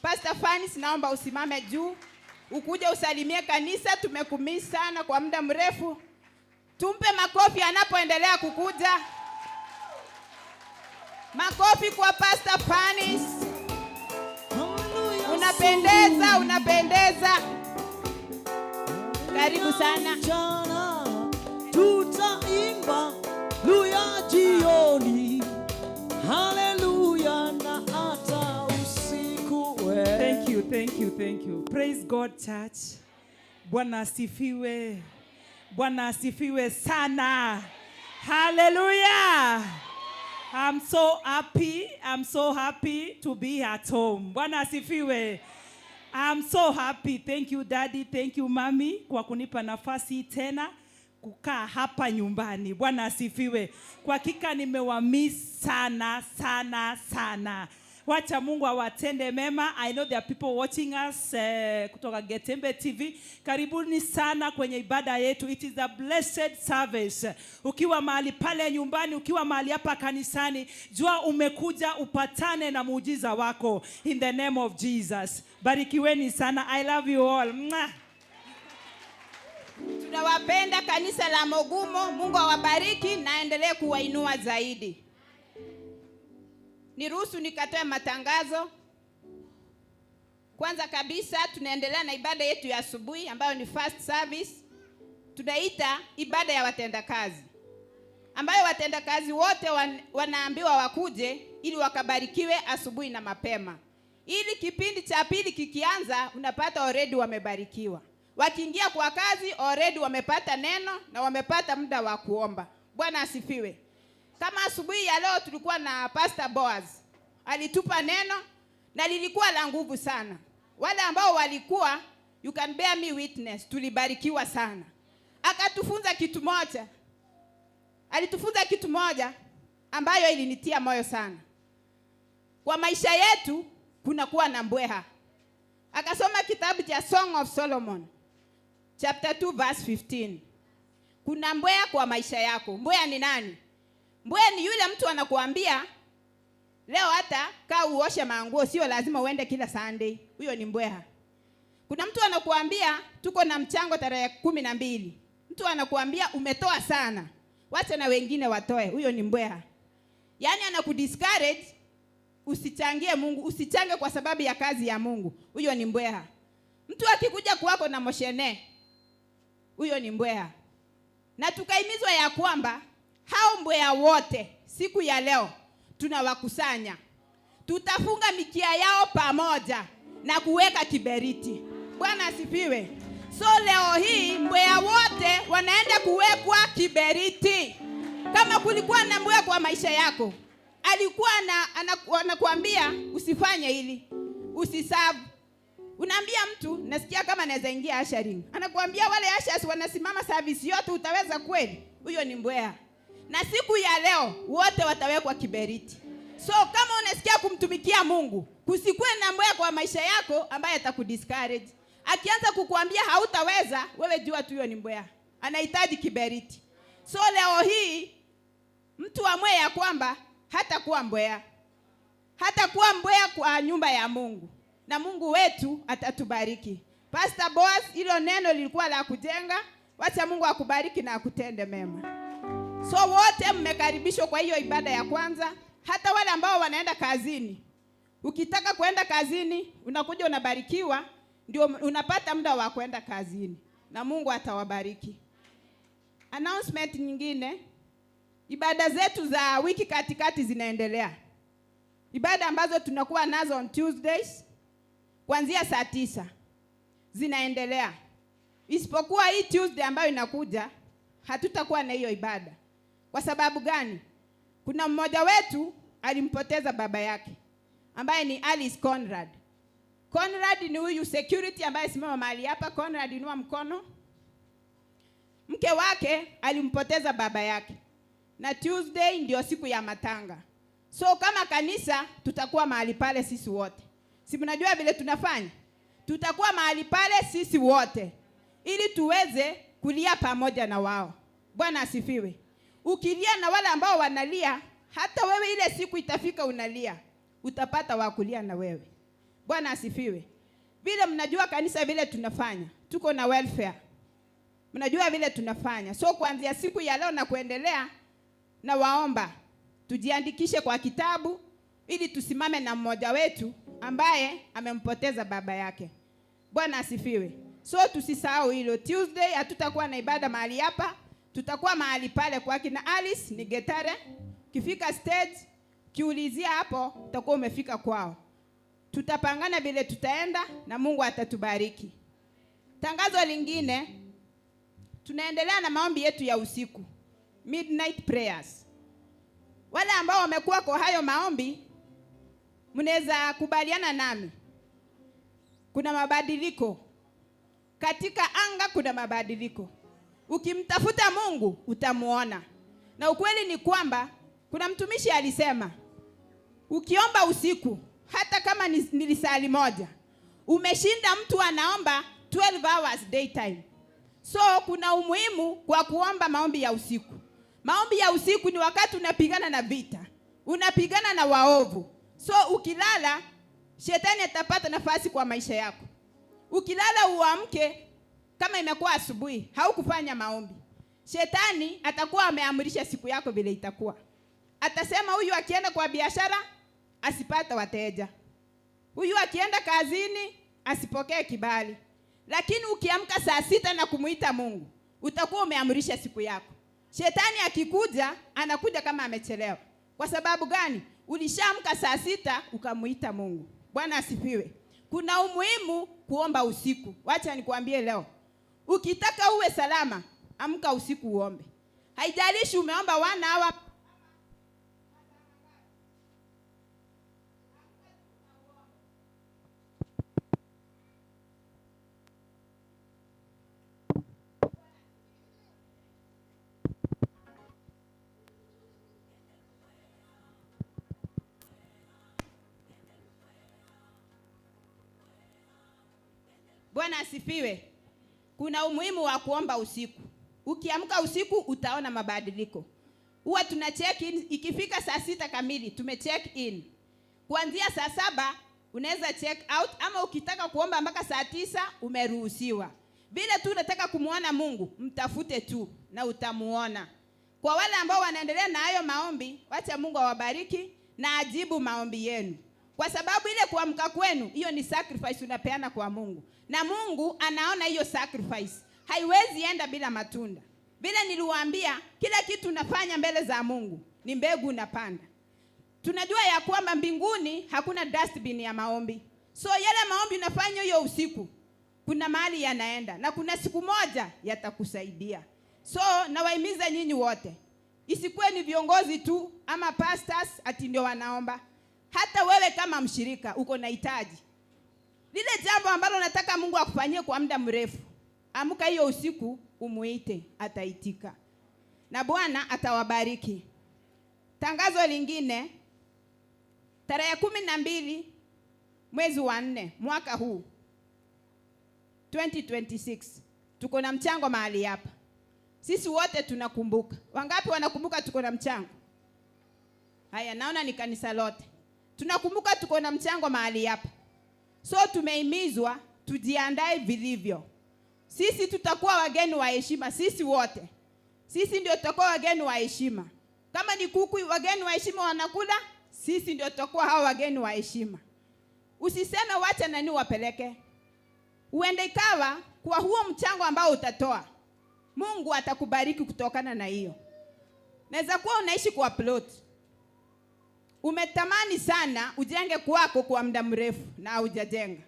Pastor Fanis, naomba usimame juu, ukuje usalimie kanisa. Tumekumisi sana kwa muda mrefu. Tumpe makofi anapoendelea kukuja. Makofi kwa Pastor Fanis. Unapendeza, unapendeza. Karibu sana. Tutaimba luya jioni, haleluya na hata usiku. Thank you, thank you, thank you. Praise God, church. Bwana asifiwe. Bwana asifiwe sana. Hallelujah. I'm so happy to be at home. Bwana asifiwe. I'm so happy. Thank you daddy, thank you mommy kwa kunipa nafasi tena kukaa hapa nyumbani. Bwana asifiwe. Kwa hakika nimewamiss sana sana sana. Wacha Mungu awatende mema. I know there are people watching us kutoka Getembe TV. Karibuni sana kwenye ibada yetu. It is a blessed service. Ukiwa mahali pale nyumbani, ukiwa mahali hapa kanisani, jua umekuja upatane na muujiza wako in the name of Jesus. Barikiweni sana. I love you all. Mwah. Tunawapenda kanisa la Mogumo. Mungu awabariki na endelee kuwainua zaidi. Niruhusu nikatoe matangazo. Kwanza kabisa tunaendelea na ibada yetu ya asubuhi ambayo ni first service. Tunaita ibada ya watendakazi, ambayo watendakazi wote wanaambiwa wakuje ili wakabarikiwe asubuhi na mapema. Ili kipindi cha pili kikianza, unapata already wamebarikiwa. Wakiingia kwa kazi already wamepata neno na wamepata muda wa kuomba. Bwana asifiwe. Kama asubuhi ya leo tulikuwa na Pastor Boaz. Alitupa neno na lilikuwa la nguvu sana. Wale ambao walikuwa, you can bear me witness, tulibarikiwa sana. Akatufunza kitu moja. Alitufunza kitu moja ambayo ilinitia moyo sana. Kwa maisha yetu kuna kuwa na mbweha. Akasoma kitabu cha Song of Solomon chapter 2 verse 15. Kuna mbweha kwa maisha yako. Mbweha ni nani? Mbweha ni yule mtu anakuambia leo hata kaa uoshe manguo, sio lazima uende kila Sunday. Huyo ni mbweha. Kuna mtu anakuambia tuko na mchango tarehe 12. Mtu anakuambia umetoa sana, wacha na wengine watoe. Huyo ni mbweha. Yaani anakudiscourage usichangie Mungu, usichange kwa sababu ya kazi ya Mungu. Huyo ni mbweha. Mtu akikuja kwako na moshene, huyo ni mbweha. na tukaimizwa ya kwamba hao mbweha wote siku ya leo tunawakusanya. Tutafunga mikia yao pamoja na kuweka kiberiti. Bwana asifiwe. So leo hii mbweha wote wanaenda kuwekwa kiberiti. Kama kulikuwa na mbweha kwa maisha yako, alikuwa anakuambia usifanye hili, usisabu. Unaambia mtu, nasikia kama naweza ingia ushering. Anakuambia wale ushers wanasimama service yote, utaweza kweli? Huyo ni mbweha. Na siku ya leo wote watawekwa kiberiti. So kama unasikia kumtumikia Mungu, kusikue na mbweha kwa maisha yako ambaye atakudiscourage. Akianza kukuambia hautaweza, wewe jua tu huyo ni mbweha. Anahitaji kiberiti. So leo hii mtu amwe ya kwamba hatakuwa mbweha. Hatakuwa mbweha kwa nyumba ya Mungu. Na Mungu wetu atatubariki. Pastor Boaz, hilo neno lilikuwa la kujenga. Wacha Mungu akubariki na akutende mema. So wote mmekaribishwa kwa hiyo ibada ya kwanza. Hata wale ambao wanaenda kazini. Ukitaka kuenda kazini, unakuja unabarikiwa, ndio unapata muda wa kwenda kazini. Na Mungu atawabariki. Announcement nyingine, ibada zetu za wiki katikati zinaendelea. Ibada ambazo tunakuwa nazo on Tuesdays kuanzia saa 9 zinaendelea. Isipokuwa hii Tuesday ambayo inakuja hatutakuwa na hiyo ibada. Kwa sababu gani? Kuna mmoja wetu alimpoteza baba yake ambaye ni Alice Conrad. Conrad ni huyu security ambaye simama mahali hapa. Conrad, inua mkono. Mke wake alimpoteza baba yake. Na Tuesday ndio siku ya matanga. So kama kanisa tutakuwa mahali pale sisi wote. Si mnajua vile tunafanya? Tutakuwa mahali pale sisi wote ili tuweze kulia pamoja na wao. Bwana asifiwe. Ukilia na wale ambao wanalia, hata wewe ile siku itafika unalia, utapata wa kulia na wewe. Bwana asifiwe. Vile mnajua kanisa vile tunafanya, tuko na welfare. Mnajua vile tunafanya. So kuanzia siku ya leo na kuendelea, na waomba tujiandikishe kwa kitabu ili tusimame na mmoja wetu ambaye amempoteza baba yake. Bwana asifiwe. So tusisahau hilo. Tuesday hatutakuwa na ibada mahali hapa. Tutakuwa mahali pale kwa kina Alice ni Getare. Kifika stage, kiulizia hapo, utakuwa umefika kwao. Tutapangana vile tutaenda na Mungu atatubariki. Tangazo lingine, tunaendelea na maombi yetu ya usiku. Midnight prayers. Wale ambao wamekuwa kwa hayo maombi, mnaweza kubaliana nami. Kuna mabadiliko. Katika anga kuna mabadiliko. Ukimtafuta Mungu utamuona. Na ukweli ni kwamba kuna mtumishi alisema, ukiomba usiku hata kama ni lisali moja, umeshinda mtu anaomba 12 hours daytime. So kuna umuhimu kwa kuomba maombi ya usiku. Maombi ya usiku ni wakati unapigana na vita. Unapigana na waovu. So ukilala, shetani atapata nafasi kwa maisha yako. Ukilala uamke kama imekuwa asubuhi, haukufanya maombi, shetani atakuwa ameamrisha siku yako vile itakuwa. Atasema huyu akienda kwa biashara asipata wateja. Huyu akienda kazini asipokee kibali. Lakini ukiamka saa 6 na kumuita Mungu, utakuwa umeamrisha siku yako. Shetani akikuja, anakuja kama amechelewa. Kwa sababu gani? Ulishaamka saa 6 ukamuita Mungu. Bwana asifiwe. Kuna umuhimu kuomba usiku. Wacha nikuambie leo. Ukitaka uwe salama, amka usiku uombe. Haijalishi umeomba 1 hour. Bwana asifiwe. Kuna umuhimu wa kuomba usiku. Ukiamka usiku utaona mabadiliko. Huwa tuna check in, ikifika saa 6 kamili tumecheck in. Kuanzia saa 7 unaweza check out, ama ukitaka kuomba mpaka saa 9 umeruhusiwa. Vile tu unataka kumuona Mungu, mtafute tu na utamuona. Kwa wale ambao wanaendelea na hayo maombi, wacha Mungu awabariki na ajibu maombi yenu. Kwa sababu ile kuamka kwenu, hiyo ni sacrifice unapeana kwa Mungu. Na Mungu anaona hiyo sacrifice. Haiwezi enda bila matunda. Vile niliwaambia, kila kitu unafanya mbele za Mungu ni mbegu unapanda. Tunajua ya kwamba mbinguni hakuna dustbin ya maombi. So yale maombi unafanya hiyo usiku, kuna mahali yanaenda na kuna siku moja yatakusaidia. So nawahimiza nyinyi wote, isikuwe ni viongozi tu ama pastors ati ndio wanaomba. Hata wewe kama mshirika uko na hitaji. Lile jambo ambalo unataka Mungu akufanyie kwa muda mrefu, amka hiyo usiku umuite, ataitika. Na Bwana atawabariki. Tangazo lingine, tarehe 12 mwezi wa 4 mwaka huu 2026 tuko na mchango mahali hapa. Sisi wote tunakumbuka. Wangapi wanakumbuka tuko na mchango? Haya, naona ni kanisa lote. Tunakumbuka tuko na mchango mahali hapa. So tumehimizwa tujiandae vilivyo. Sisi tutakuwa wageni wa heshima, sisi wote. Sisi ndio tutakuwa wageni wa heshima. Kama ni kuku wageni wa heshima wanakula, sisi ndio tutakuwa hao wageni wa heshima. Usiseme wacha nani wapeleke. Uende ikawa kwa huo mchango ambao utatoa, Mungu atakubariki kutokana na hiyo. Naweza kuwa unaishi kwa plot. Umetamani sana ujenge kwako kwa muda mrefu na hujajenga.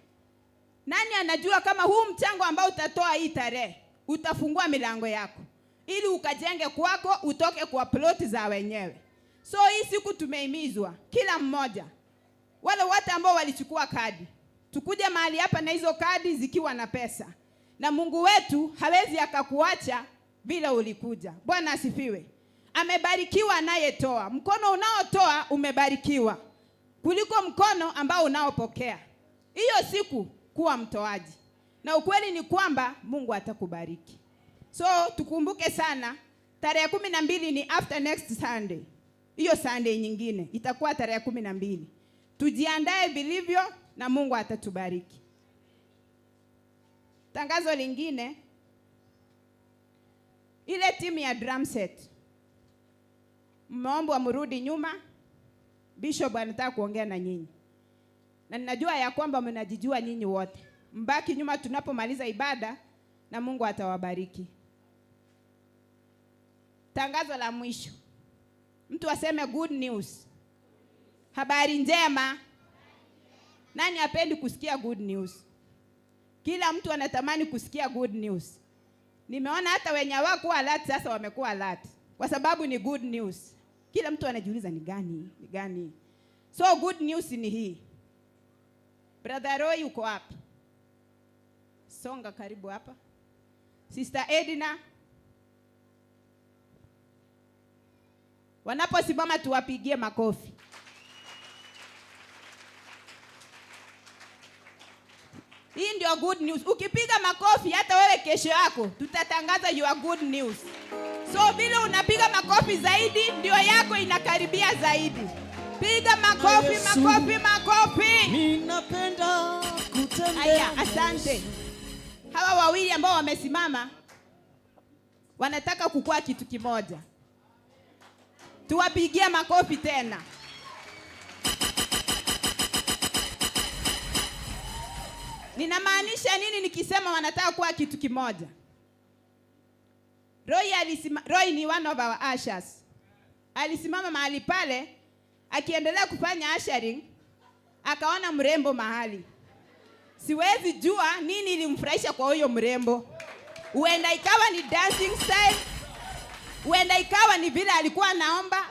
Nani anajua kama huu mchango ambao utatoa hii tarehe utafungua milango yako ili ukajenge kwako, utoke kwa plot za wenyewe. So hii siku tumehimizwa kila mmoja, wale wote ambao walichukua kadi, tukuje mahali hapa na hizo kadi zikiwa na pesa. Na Mungu wetu hawezi akakuacha bila ulikuja. Bwana asifiwe. Amebarikiwa anayetoa. Mkono unaotoa umebarikiwa kuliko mkono ambao unaopokea. Hiyo siku kuwa mtoaji. Na ukweli ni kwamba Mungu atakubariki. So tukumbuke sana, tarehe 12 ni after next Sunday. Hiyo Sunday nyingine itakuwa tarehe 12. Tujiandae vilivyo na Mungu atatubariki. Tangazo lingine, ile timu ya drum set, mmeombwa mrudi nyuma. Bishop anataka kuongea na nyinyi. Na ninajua ya kwamba mnajijua nyinyi wote. Mbaki nyuma tunapomaliza ibada na Mungu atawabariki. Tangazo la mwisho. Mtu aseme good news. Habari njema. Nani hapendi kusikia good news? Kila mtu anatamani kusikia good news. Nimeona hata wenye hawakuwa alert sasa wamekuwa alert, kwa sababu ni good news. Kila mtu anajiuliza ni gani? Ni gani? So good news ni hii. Brother Roy uko wapi? Songa karibu hapa. Sister Edina. Wanaposimama tuwapigie makofi. Hii ndio good news. Ukipiga makofi hata wewe kesho yako tutatangaza your good news. So vile unapiga makofi zaidi ndio yako inakaribia zaidi. Piga makofi, makofi, makofi. Ninapenda kutembea. Aya, asante. Hawa wawili ambao wamesimama wanataka kukua kitu kimoja. Tuwapigie makofi tena. Ninamaanisha nini nikisema wanataka kuwa kitu kimoja? Roy ni one of our ushers. Alisimama mahali pale akiendelea kufanya ushering, akaona mrembo mahali. Siwezi jua nini ilimfurahisha kwa huyo mrembo. Huenda ikawa ni dancing style, huenda ikawa ni vile alikuwa anaomba,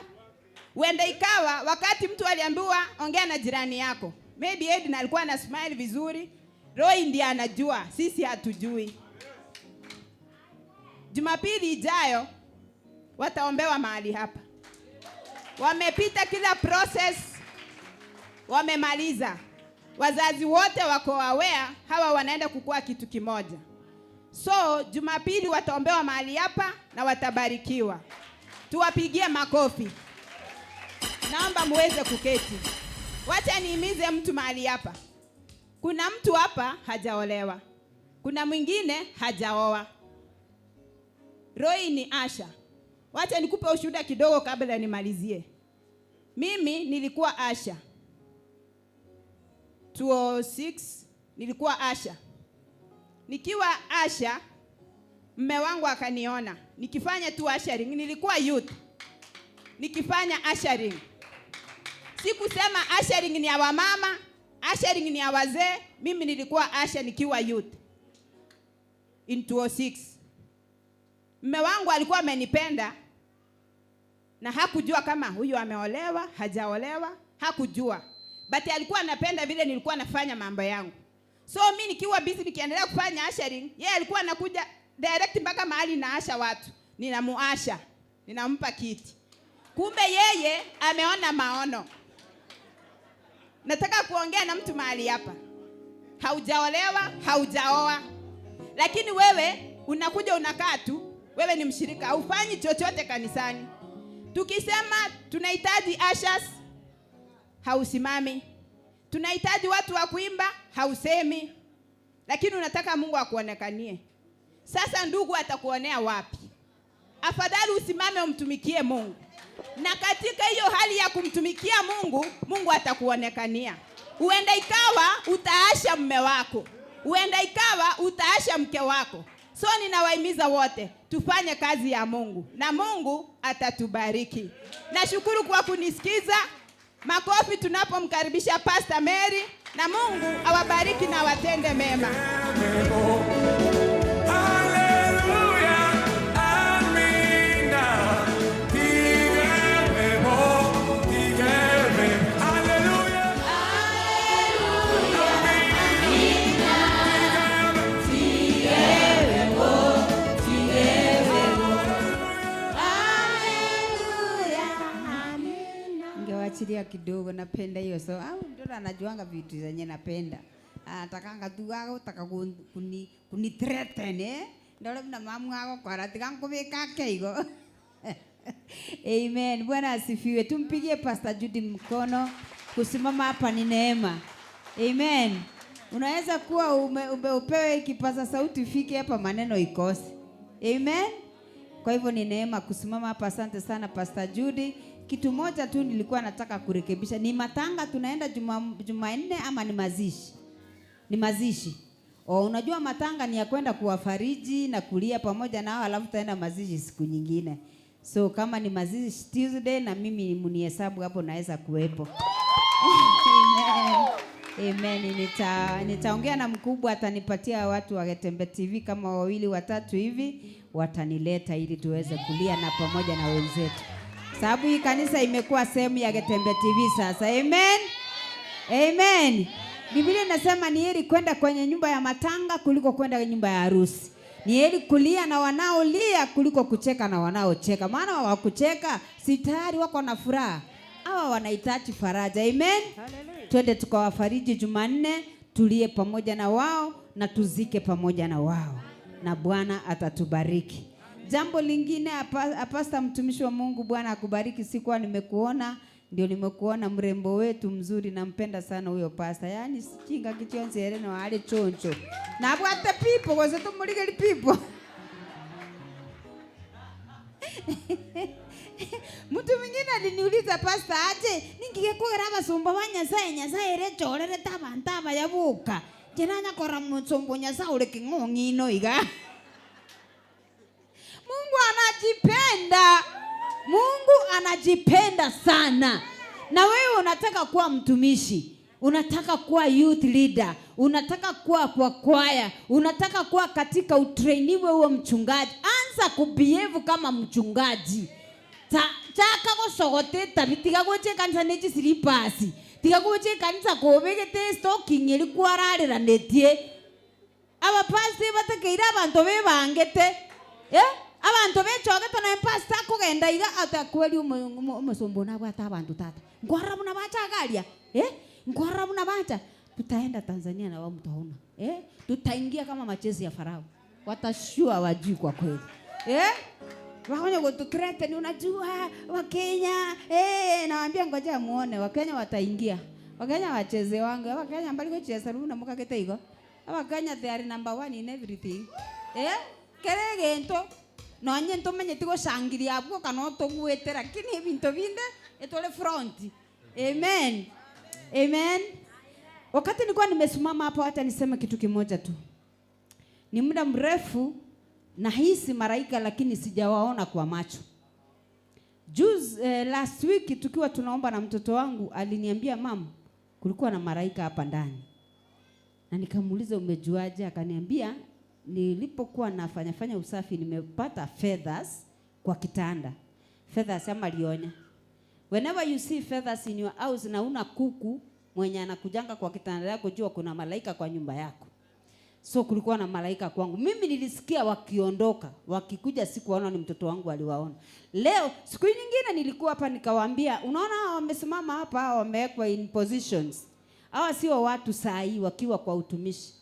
huenda ikawa wakati mtu aliambiwa ongea na jirani yako. Maybe Edna alikuwa na smile vizuri. Roy ndiye anajua, sisi hatujui. Jumapili ijayo wataombewa mahali hapa. Wamepita kila process, wamemaliza. Wazazi wote wako aware hawa wanaenda kukua kitu kimoja. So Jumapili wataombewa mahali hapa na watabarikiwa. Tuwapigie makofi. Naomba muweze kuketi. Wacha niimize mtu mahali hapa. Kuna mtu hapa hajaolewa. Kuna mwingine hajaoa. Roy ni Asha. Wacha nikupe ushuhuda kidogo kabla nimalizie. Mimi nilikuwa Asha. 2006 nilikuwa Asha. Nikiwa Asha, mme wangu akaniona nikifanya tu ushering. Nilikuwa youth nikifanya ushering. Sikusema ushering ni ya wamama, ushering ni ya wazee. Mimi nilikuwa usher nikiwa youth in 2006. Mme wangu alikuwa amenipenda na hakujua kama huyu ameolewa, hajaolewa, hakujua. But alikuwa anapenda vile nilikuwa nafanya mambo yangu. So mimi nikiwa busy nikiendelea kufanya ushering, yeye alikuwa anakuja direct mpaka mahali naasha watu. Ninamuasha, ninampa kiti. Kumbe yeye ameona maono. Nataka kuongea na mtu mahali hapa. Haujaolewa, haujaoa. Lakini wewe unakuja unakaa tu, wewe ni mshirika, haufanyi chochote kanisani. Tukisema tunahitaji ushers, hausimami. Tunahitaji watu wa kuimba, hausemi. Lakini unataka Mungu akuonekanie. Sasa ndugu atakuonea wapi? Afadhali usimame umtumikie Mungu. Na katika hiyo hali ya kumtumikia Mungu, Mungu atakuonekania. Huenda ikawa utaasha mume wako. Huenda ikawa utaasha mke wako. So ninawahimiza wote tufanye kazi ya Mungu na Mungu atatubariki. Nashukuru kwa kunisikiza. Makofi tunapomkaribisha Pastor Mary, na Mungu awabariki na watende mema. Ningewachilia kidogo, napenda hiyo. So mtoto anajuanga vitu zenye napenda. Atakanga tu wako utaka kuni threaten ndio na mamu wako kwa ratika kubeka keigo. Amen. Bwana asifiwe. Tumpigie Pastor Judy mkono. Kusimama hapa ni neema. Amen. Unaweza kuwa upewe kipaza sauti ufike hapa maneno ikose. Amen. Kwa hivyo ni neema kusimama hapa. Asante sana Pastor Judy. Kitu moja tu nilikuwa nataka kurekebisha. Ni matanga tunaenda Jumanne ama ni mazishi? Ni mazishi. Unajua matanga ni ya kwenda kuwafariji na kulia pamoja nao, alafu taenda mazishi siku nyingine. So kama ni mazishi Tuesday, na mimi mnihesabu hapo naweza kuwepo. Amen. Nitaongea na mkubwa, atanipatia watu wa Getembe TV kama 2 watatu hivi, watanileta ili tuweze kulia na pamoja na wenzetu. Sababu hii kanisa imekuwa sehemu ya Getembe TV sasa. Amen. Amen. Biblia inasema ni heri kwenda kwenye nyumba ya matanga kuliko kwenda nyumba ya harusi. Ni heri kulia na wanaolia kuliko kucheka na wanaocheka. Maana wakucheka si tayari wako na furaha. Hawa wanahitaji faraja. Amen. Hallelujah. Twende tukawafariji Jumanne, tulie pamoja na wao na tuzike pamoja na wao. Na Bwana atatubariki. Jambo lingine, Pastor mtumishi wa Mungu, Bwana akubariki. Sikuwa nimekuona, ndio nimekuona mrembo wetu mzuri, nampenda sana huyo pastor. Yaani sikinga kichonzi ereno wale choncho. Na bwate pipo kwa sababu muligeli pipo. Mtu mwingine aliniuliza Pastor, aje ningekora abasumba Nyasaye ere chorere tabantaba yabuka. Jenanya kora musumbo Nyasaye ule king'ong'ino iga. Mungu anajipenda. Mungu anajipenda sana. Na wewe unataka kuwa mtumishi, unataka kuwa youth leader, unataka kuwa kwa kwaya, unataka kuwa katika utrainiwe uwe mchungaji. Anza kubehave kama mchungaji. Chaka gosogote tabitiga goche kanisa nechi silipasi. Tiga goche kanisa kobegete stocking eli kwararira netie. Aba pasti batekeira abantu bebangete. Abantu bechogete no pasta kugenda iga atakweli umusombo na bwata abantu tata. Ngwarabu na bacha galia. Ngwarabu na bacha. Tutaenda Tanzania na wao mtaona. Tutaingia kama machezi ya Farao. Watashua wajui kwa kweli. Wakonya kutukrete ni unajua Wakenya. Nawaambia ngoja muone Wakenya wataingia. Wakenya wacheze wangu. Wakenya mbali kucheza runa mukagete igo. Wakenya they are number 1 in everything. Keregento nonye ntomenye tigo shangiria abwo kana togwete lakini ebinto binde etole front. Amen. Amen. Wakati nilikuwa nimesimama hapo, hata niseme kitu kimoja tu. Ni muda mrefu nahisi malaika lakini sijawaona kwa macho. Last week tukiwa tunaomba na mtoto wangu aliniambia, mama, kulikuwa na malaika hapa ndani. Na nikamuuliza umejuaje? Akaniambia nilipokuwa nafanya usafi nimepata feathers kwa kitanda. Feathers ama lionya. Whenever you see feathers in your house na una kuku mwenye anakujanga kwa kitanda yako, jua kuna malaika kwa nyumba yako. So kulikuwa na malaika kwangu. Mimi nilisikia wakiondoka, wakikuja sikuwaona, ni mtoto wangu aliwaona. Leo siku nyingine nilikuwa hapa nikawaambia, unaona wamesimama hapa wamewekwa in positions. Hawa sio watu saa hii wakiwa kwa utumishi.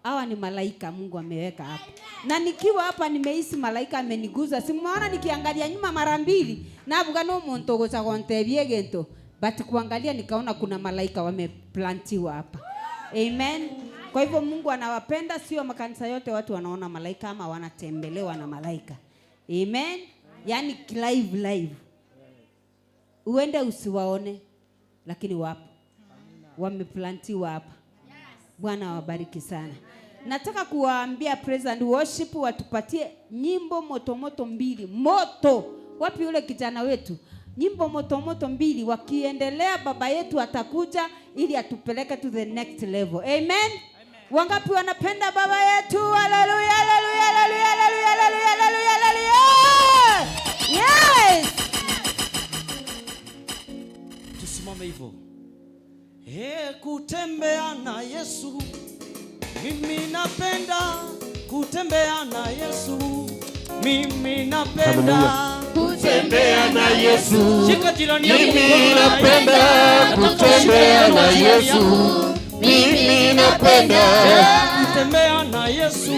Hawa ni malaika Mungu ameweka hapa. Na nikiwa hapa nimehisi malaika ameniguza. Simuona nikiangalia nyuma mara mbili na bugano muntu gocha gontebie gento. But kuangalia nikaona kuna malaika wameplantiwa hapa. Amen. Kwa hivyo Mungu anawapenda, sio makanisa yote watu wanaona malaika ama wanatembelewa na malaika. Amen. Yaani live. Uende usiwaone lakini wapo. Wameplantiwa hapa. Bwana wabariki sana. Nataka kuwaambia praise and worship watupatie nyimbo moto mbili. Moto. Wapi yule kijana wetu? Nyimbo moto mbili, wakiendelea baba yetu atakuja ili atupeleke to the next level. Amen. Wangapi wanapenda baba yetu? Haleluya, haleluya, haleluya, haleluya, haleluya, haleluya, haleluya. Yes. Tusimame hivyo. Kutembea na Yesu. Mimi napenda kutembea na Yesu. Mimi napenda kutembea na Yesu. Shika jirani yako. Mimi napenda kutembea na Yesu. Mimi napenda kutembea na Yesu.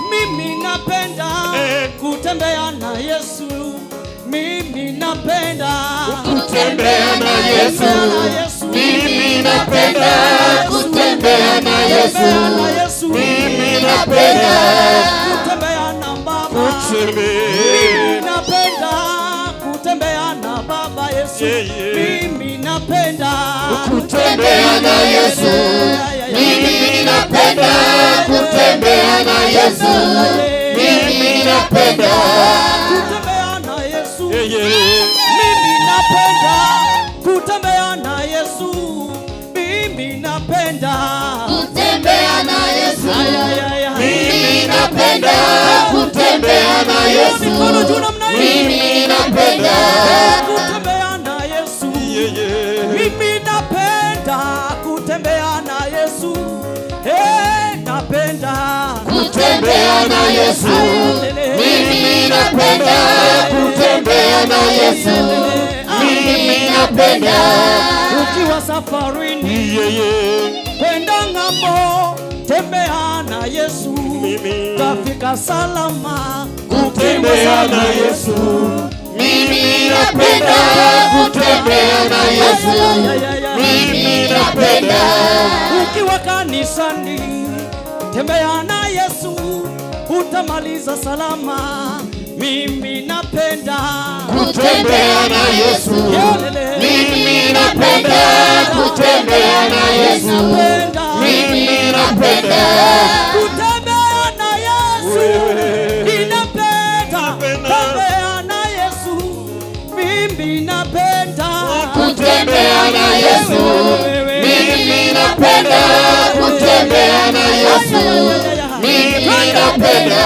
Mimi napenda kutembea na Yesu. Mimi napenda kutembea na Yesu. Mimi napenda kutembea na Yesu. Mimi napenda kutembea na Baba. Mimi napenda kutembea na Baba Yesu. Mimi napenda kutembea na Yesu. Mimi napenda kutembea na Yesu. Mimi napenda kutembea na Yesu. Mimi napenda kutembea na Yesu. Mimi napenda kutembea na Yesu. Mimi napenda kutembea na Yesu. Mimi napenda kutembea na Yesu. Mimi napenda kutembea na Yesu. Napenda kutembea na Yesu. Mimi napenda kutembea na Yesu. Mimi napenda ukiwa safarini kwenda ng'ambo, tembea na Yesu. Tafika salama kutembea na Yesu. Mimi napenda kutembea na Yesu. Mimi napenda ukiwa kanisani, tembea na Yesu, utamaliza salama. Mimi napenda kutembea na Yesu. Mimi napenda kutembea na Yesu. Mimi napenda kutembea na Yesu. Ninapenda kutembea na Yesu. Mimi napenda kutembea na Yesu. Mimi napenda kutembea na Yesu. Mimi napenda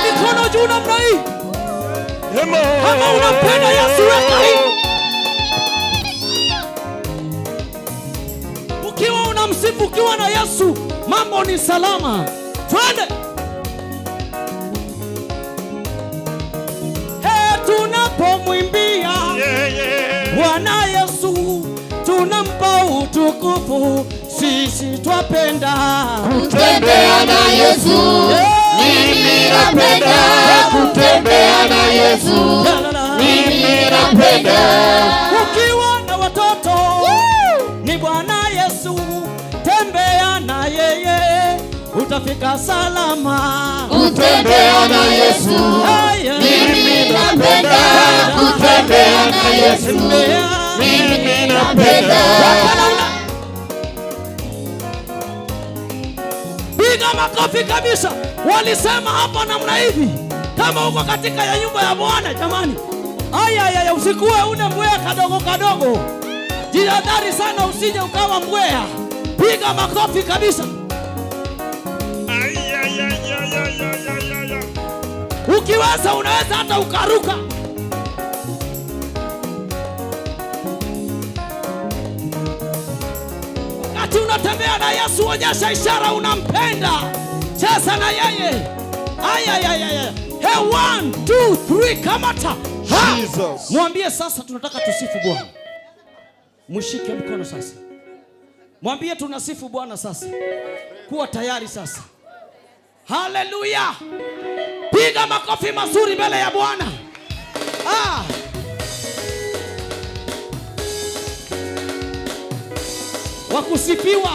mikono juu namna hii. Kama unapenda Yesu weka hii. Ukiwa unamsifu ukiwa na Yesu, mambo ni salama. Twende. Tunapomwimbia Bwana Yesu, tunampa utukufu, sisi twapenda kutembea na Yesu. Mimi napenda kutembea na Yesu. Mimi napenda ukiwa na watoto ni Bwana Yesu, tembea na yeye, utafika salama. Kutembea na Yesu. Mimi napenda kutembea na Yesu. Mimi napenda piga makofi kabisa. Walisema hapa namna hivi, kama uko katika ya nyumba ya Bwana, jamani, aya usikuwe une mbwea kadogo kadogo. Jihadhari sana usije ukawa mbwea. Piga makofi kabisa. Ukiweza unaweza hata ukaruka. Wakati unatembea na Yesu, onyesha ishara unampenda. Cheza na yeye. Hey, 1, 2, 3, kamata. Jesus. Mwambie sasa tunataka tusifu Bwana. Mshike mkono sasa. Mwambie tunasifu Bwana sasa. Kuwa tayari sasa. Haleluya. Piga makofi mazuri mbele ya Bwana. Wakusifiwa.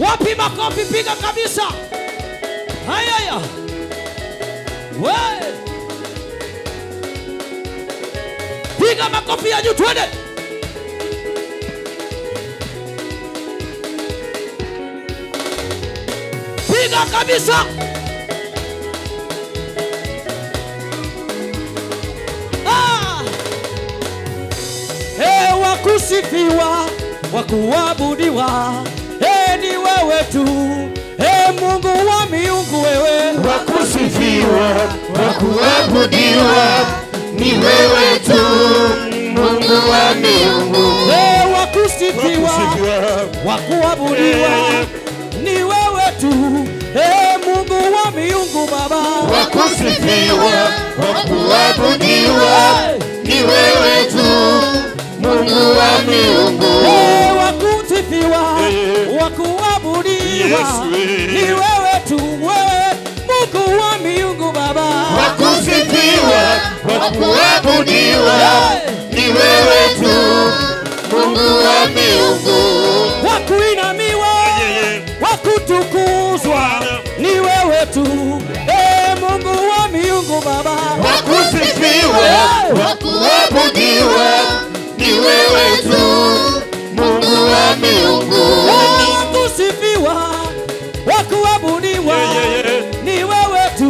Wapi makofi? Piga kabisa. Haya. Wewe. Piga makofi ya juu, twende. Piga kabisa. Wakusifiwa, wakuabudiwa, ni wewe tu, Mungu wa miungu wewe. Wakusifiwa, wakuabudiwa, ni wewe tu, Mungu wa miungu. Wakusifiwa, wakuabudiwa, ni wewe tu, Mungu wa miungu Baba. Wakusifiwa, wakuabudiwa, ni wewe tu, Mungu wa miungu. Wakusifiwa, wakuabudiwa, ni wewe tu, Mungu wa miungu Baba. Wakusifiwa, wakuabudiwa, ni wewe tu, Mungu wa miungu. Wakuinamiwa, wakutukuzwa, ni wewe tu, Mungu wa miungu Baba. Wakusifiwa, wakuabudiwa, ni wewe tu, Mungu wa miungu. Wakusifiwa, wakuabudiwa, ni wewe tu,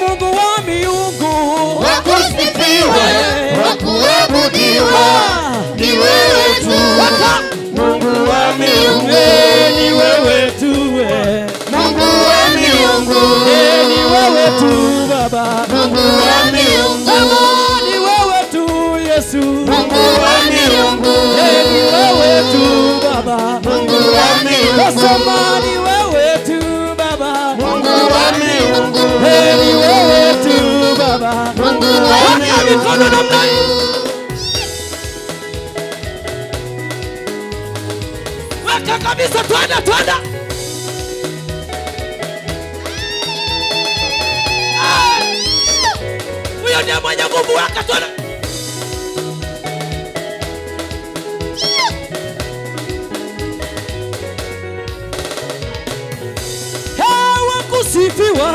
Mungu wa miungu. Wakusifiwa, wakuabudiwa, ni wewe tu, Mungu wa miungu. Ni wewe tu, Mungu wa miungu. Ni wewe tu Baba, Mungu wa miungu. Ni wewe tu Yesu, Mungu wa miungu. Ni wewe tu Baba, Mungu wa miungu. Nasema ni wewe tu Baba, Mungu wa miungu. Ni wewe tu Baba, Mungu wa miungu. mikono namna hii. Weka kabisa, twende. Huyo ndiye mwenye nguvu, weka twende. Wakusifiwa,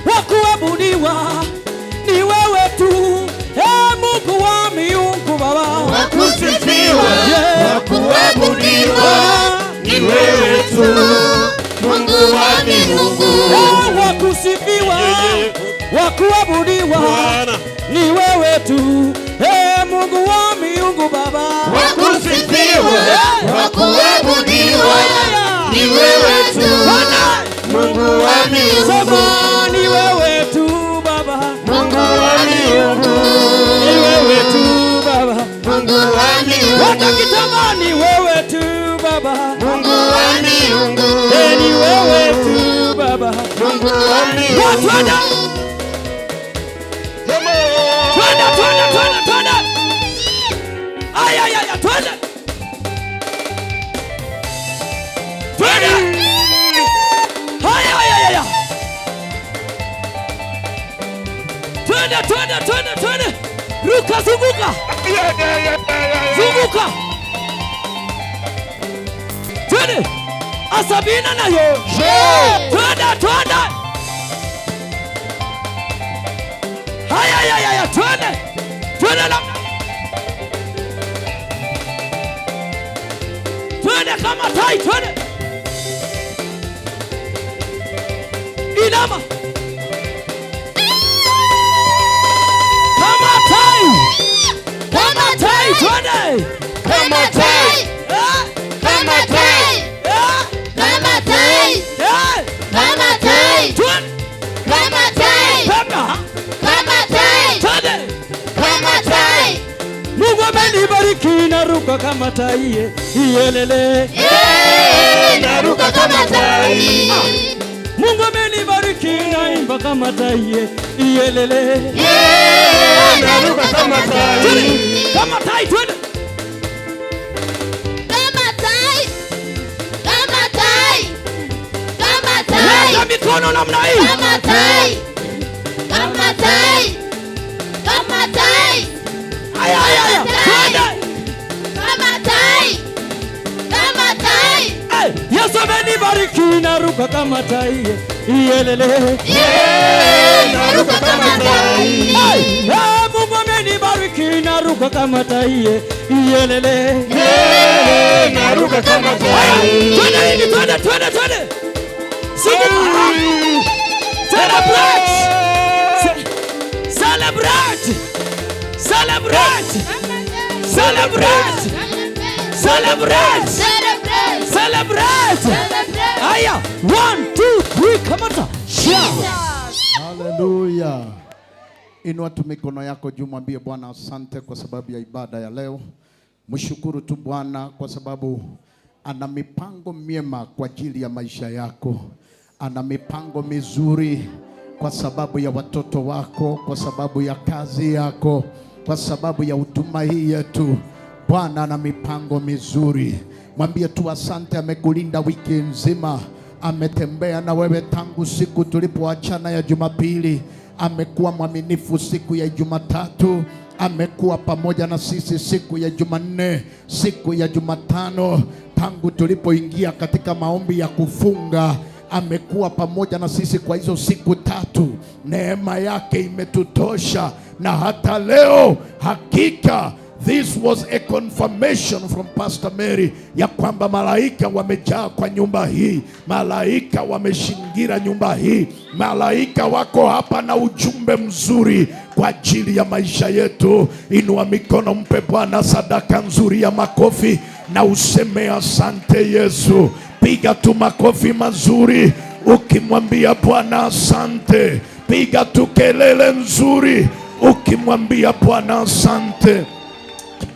wakuabudiwa, ni wewe tu, Mungu wa miungu Baba. Wakusifiwa, wakuabudiwa, ni wewe tu, Mungu wa miungu. Wakusifiwa, wakuabudiwa, ni wewe tu, Mungu wa miungu Baba. Wakusifiwa, wakuabudiwa, ni wewe tu, Mungu wa miungu. Sema ni wewe tu Baba, Mungu wa miungu. ni wewe tu Baba, Mungu wa miungu. weka kitamba, ni wewe tu Baba, Mungu wa miungu. ni wewe tu Baba, Mungu wa miungu. twende. Aya, twende. Aya. Twende. Ruka, zunguka. Twende. Asabina nayo. Twende. Aya, twende na. Twende kama tai, twende. Inama. Kama tai. Kama tai. Twende. Kama tai. Kama tai. Kama tai. Kama tai. Kama tai. Kama tai. Twende. Kama tai. Mungu amenibariki naruka kama tai. Iyelele. Naruka kama tai. Mungu amenibariki naimba kama tai. Iyelele. Naruka kama tai. Kama tai twende. Kama tai. Kama tai. Kama tai. Weka mikono namna hii. Kama tai. Kama tai. Kama tai. Aya aya aya. Twende. Kama tai. Kama tai. Yesu amenibariki naruka kama tai. Iyelele. Naruka kama tai. Mungu amenibariki naruka kama tai. Iyelele. Naruka kama tai. Twende hivi twende twende twende. Celebrate. Celebrate. Celebrate. Celebrate. Celebrate. Celebrate. Aya, 1 2 3 kamata. Haleluya. Inua tu mikono yako juu, mwambie Bwana asante kwa sababu ya ibada ya leo. Mshukuru tu Bwana kwa sababu ana mipango miema kwa ajili ya maisha yako. Ana mipango mizuri kwa sababu ya watoto wako, kwa sababu ya kazi yako, kwa sababu ya huduma hii yetu. Bwana ana mipango mizuri. Mwambie tu asante, amekulinda wiki nzima. Ametembea na wewe tangu siku tulipoachana ya Jumapili. Amekuwa mwaminifu siku ya Jumatatu. Amekuwa pamoja na sisi siku ya Jumanne, siku ya Jumatano, tangu tulipoingia katika maombi ya kufunga. Amekuwa pamoja na sisi kwa hizo siku tatu. Neema yake imetutosha, na hata leo hakika this was a confirmation from Pastor Mary ya kwamba malaika wamejaa kwa nyumba hii. Malaika wameshingira nyumba hii. Malaika wako hapa na ujumbe mzuri kwa ajili ya maisha yetu. Inua mikono, mpe Bwana sadaka nzuri ya makofi na useme asante Yesu. Piga tu makofi mazuri ukimwambia Bwana asante. Piga tu kelele nzuri ukimwambia Bwana asante.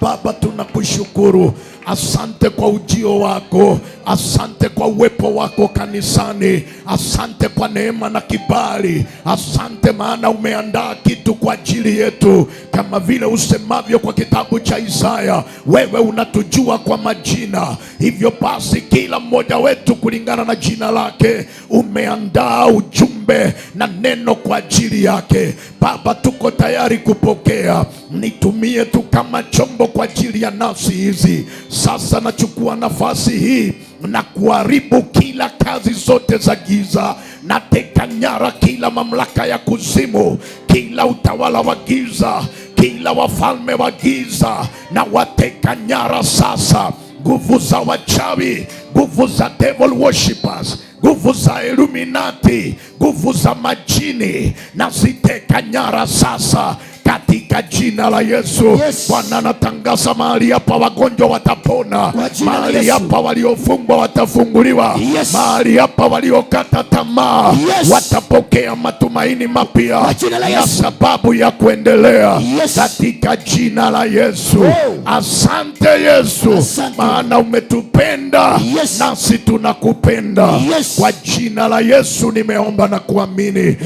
Baba, tunakushukuru. Asante kwa ujio wako. Asante kwa uwepo wako kanisani. Asante kwa neema na kibali. Asante maana umeandaa kitu kwa ajili yetu, kama vile usemavyo kwa kitabu cha Isaya, wewe unatujua kwa majina. Hivyo basi kila mmoja wetu kulingana na jina lake umeandaa ujumbe na neno kwa ajili yake. Baba, tuko tayari kupokea. Nitumie tu kama chombo kwa ajili ya nafsi hizi. Sasa nachukua nafasi hii na kuharibu kila kazi zote za giza. Nateka nyara kila mamlaka ya kuzimu, kila utawala wa giza, kila wafalme wa giza, na wateka nyara sasa. Nguvu za wachawi, nguvu za devil worshippers, nguvu za Illuminati, nguvu za majini, na ziteka nyara sasa katika jina la Yesu. Bwana, natangaza mahali hapa wagonjwa watapona. Mahali hapa waliofungwa watafunguliwa. Mahali hapa waliokata tamaa watapokea matumaini mapya na sababu ya kuendelea katika jina la Yesu. Asante Yesu, maana umetupenda nasi tunakupenda. Kwa jina la Yesu nimeomba na kuamini.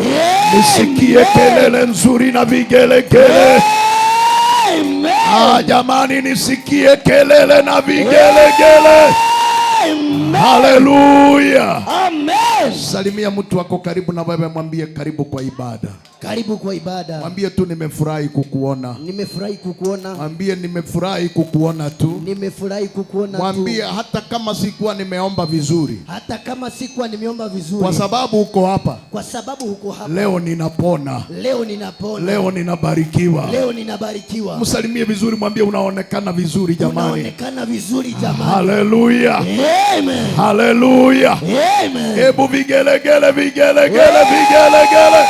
Nisikie kelele nzuri na vigelegele. Jamani, nisikie kelele na vigelegele. Haleluya. Salimia mtu wako karibu na wewe, mwambie karibu kwa ibada. Karibu kwa ibada. Mwambie tu nimefurahi kukuona. Nimefurahi kukuona. Mwambie nimefurahi kukuona tu. Nimefurahi kukuona tu. Mwambie hata kama sikuwa nimeomba vizuri. Hata kama sikuwa nimeomba vizuri. Kwa sababu uko hapa. Kwa sababu uko hapa. Leo ninapona. Leo ninapona. Leo ninabarikiwa. Leo ninabarikiwa. Msalimie vizuri, mwambie unaonekana vizuri jamani. Unaonekana vizuri jamani. Haleluya. Amen. Haleluya. Amen. Hebu vigelegele, vigelegele, vigelegele.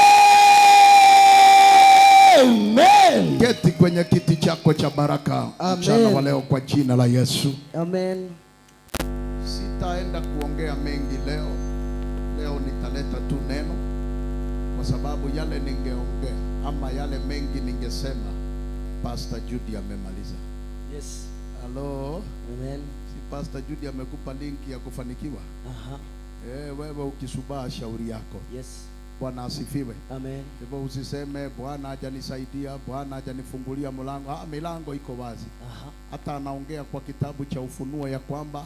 Amen. Keti kwenye kiti chako cha baraka mchana wa leo kwa jina la Yesu. Amen. Sitaenda kuongea mengi leo. Leo nitaleta tu neno, kwa sababu yale ningeongea ama yale mengi ningesema Pastor Judy amemaliza. Yes. Hello. Amen. Si Pastor Judy amekupa linki ya kufanikiwa? Aha. Wewe ukisubaa shauri yako. Yes. Bwana asifiwe. Amen. Hivyo usiseme Bwana hajanisaidia, Bwana hajanifungulia mlango. Milango iko wazi. Aha. Hata anaongea kwa kitabu cha Ufunuo ya kwamba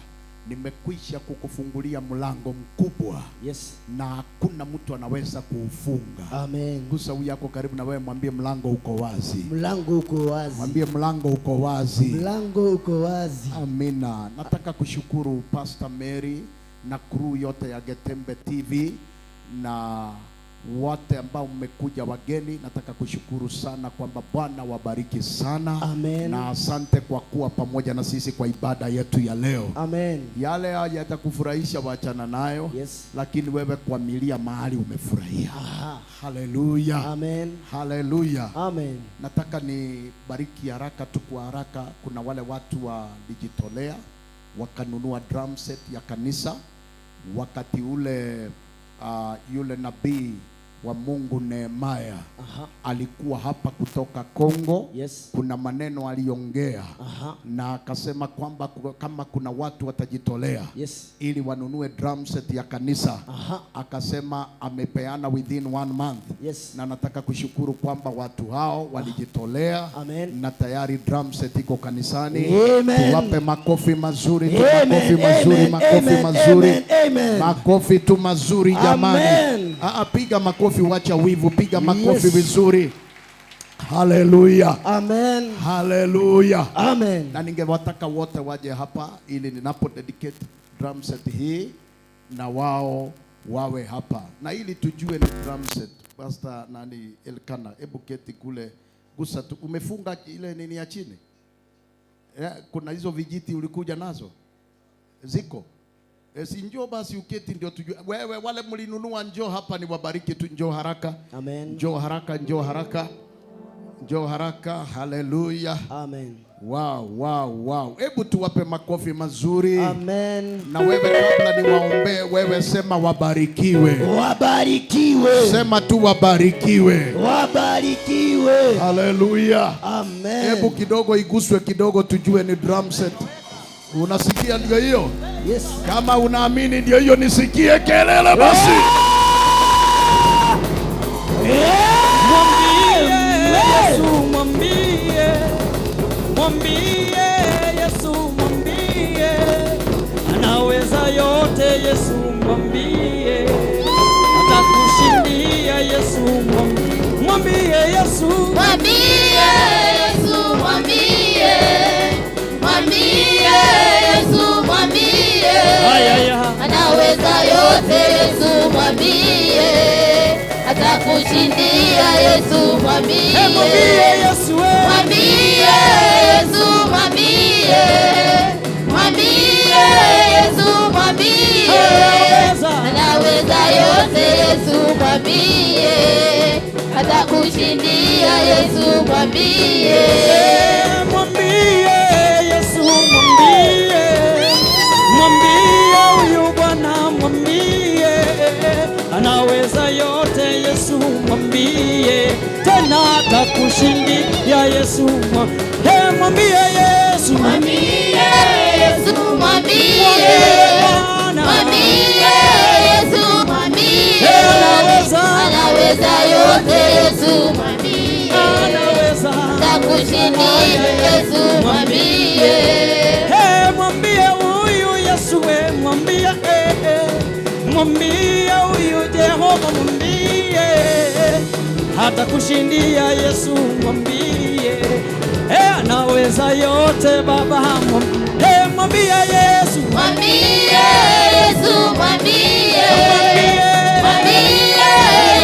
nimekwisha kukufungulia mlango mkubwa. Yes. Na hakuna mtu anaweza kuufunga. Amen. Gusa huyu yako karibu na wewe, mwambie mlango uko wazi. Mlango uko wazi. Mwambie mlango uko wazi. Mlango uko wazi. Amina. Nataka kushukuru Pastor Mary na crew yote ya Getembe TV na wote ambao mmekuja wageni. Nataka kushukuru sana kwamba Bwana wabariki sana. Amen. Na asante kwa kuwa pamoja na sisi kwa ibada yetu ya leo. Amen. Yale yatakufurahisha wachana nayo. Yes. Lakini wewe kuamilia mahali umefurahia. Aha. Haleluya. Amen. Haleluya. Amen. Nataka ni bariki haraka tu kwa haraka. Kuna wale watu walijitolea wakanunua drum set ya kanisa wakati ule yule nabii wa Mungu Nehemia alikuwa hapa kutoka Kongo. Yes. Kuna maneno aliongea na akasema kwamba kama kuna watu watajitolea ili wanunue drum set ya kanisa, akasema amepeana within 1 month. Yes. Na nataka kushukuru kwamba watu hao walijitolea. Amen. Na tayari drum set iko kanisani. Amen. Tuwape makofi mazuri, Amen. makofi mazuri, Amen. makofi Amen. mazuri. Amen. Amen. Makofi tu mazuri jamani. Amen. Piga makofi, wacha wivu, piga makofi Yes. vizuri. Haleluya. Amen. Haleluya. Amen. Na ningewataka wote waje hapa ili ninapo dedicate drum set hii na wao wawe hapa. Na ili tujue ni drum set. Pastor nani Elkana, hebu keti kule. Gusa tu. Umefunga ile nini ya chini? Kuna hizo vijiti ulikuja nazo? Ziko? Si njoo basi uketi ndio tujue. Wewe wale mlinunua njoo hapa ni wabariki tu, njoo haraka. Amen. Njoo haraka, njoo haraka. Njoo haraka. Haleluya. Amen. Wow, wow, wow. Hebu tuwape makofi mazuri. Amen. Na wewe kabla niwaombee, wewe sema wabarikiwe. Wabarikiwe. Sema tu wabarikiwe. Wabarikiwe. Haleluya. Amen. Hebu kidogo iguswe kidogo tujue ni drum set. Unasikia ndio hiyo? Yes. Kama unaamini ndio hiyo nisikie kelele basi. Mwambie Yesu, mwambie anaweza yote. Yesu mwambie atakushindia. Yesu mwambie Yesu, mwambie Yesu, mwambie, mwambie Yesu, mwambie anaweza yote. Yesu mwambie atakushindia. Yesu mwambie, mwambie Yesu, mwambie Yesu, mwambie, mwambie Yesu, mwambie anaweza yote. Yesu mwambie atakushindia. Yesu mwambie, mwambie Yesu, mwambie, mwambie huyu Bwana, mwambie anaweza yote. Yesu mwambie tena atakushindia. Yesu mwambie Yesu, mwambie Yesu, mwambie, mwambie Yesu, mwambie anaweza yote. Yesu mwambie atakushindia. Yesu mwambie, mwambie huyu Yesu, mwambie, mwambie huyu Jehova, mwambie atakushindia. Yesu mwambie, anaweza yote Baba. Mwambie Yesu, mwambie Yesu, mwambie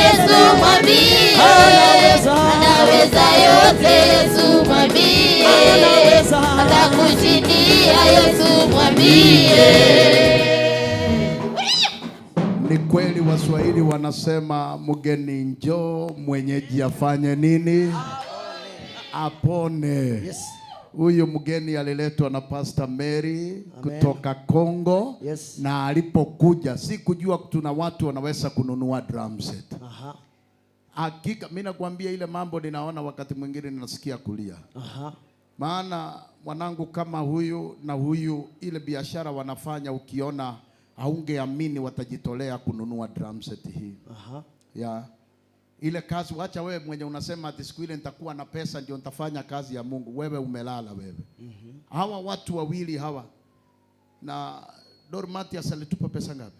Yesu, mwambie anaweza yote. Yesu mwambie atakushindia. Yesu mwambie. Ni kweli Waswahili wanasema mgeni njoo mwenyeji afanye nini? Apone. Huyu mgeni aliletwa na Pastor Mary kutoka Kongo. Na alipokuja sikujua tuna watu wanaweza kununua drum set. Hakika mimi nakwambia ile mambo ninaona wakati mwingine ninasikia kulia. Maana mwanangu kama huyu na huyu, ile biashara wanafanya, ukiona haungeamini watajitolea kununua drum set hii. Ile kazi, wacha wewe mwenye unasema ati siku ile nitakuwa na pesa ndio nitafanya kazi ya Mungu. Wewe umelala wewe. Hawa watu wawili hawa, na Dor Matias alitupa pesa ngapi?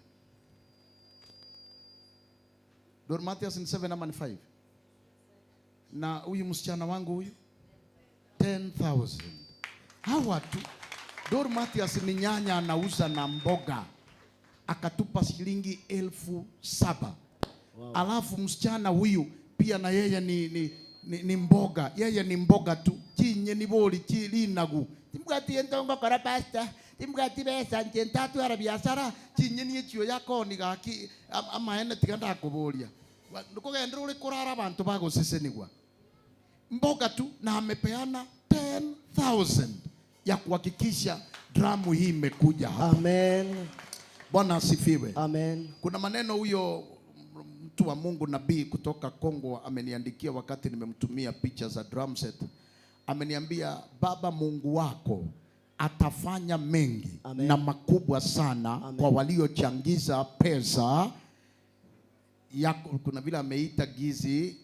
Dor Matias ni 7 ama ni 5? Na huyu msichana wangu huyu 10,000. Hawa tu. Dor Matias ni nyanya anauza na mboga, akatupa shilingi 7,000. Alafu msichana huyu pia na yeye ni mboga. Yeye ni mboga tu. Chinye ni boli chili nagu. Timgati entongo kora pasta. Timgati besa njentatu ara biashara. Chinye ni chio yako ni gaki ama ene tiganda kubolia. Ndiko gendro ule kurara abantu bago sisenigwa. Mboga tu, na amepeana 10,000 ya kuhakikisha dramu hii imekuja hapa. Amen. Bwana asifiwe. Amen. Kuna maneno huyo mtu wa Mungu nabii kutoka Kongo ameniandikia wakati nimemtumia picha za drum set. Ameniambia, Baba Mungu wako atafanya mengi na makubwa sana kwa waliochangiza pesa ya, kuna vile ameita gizi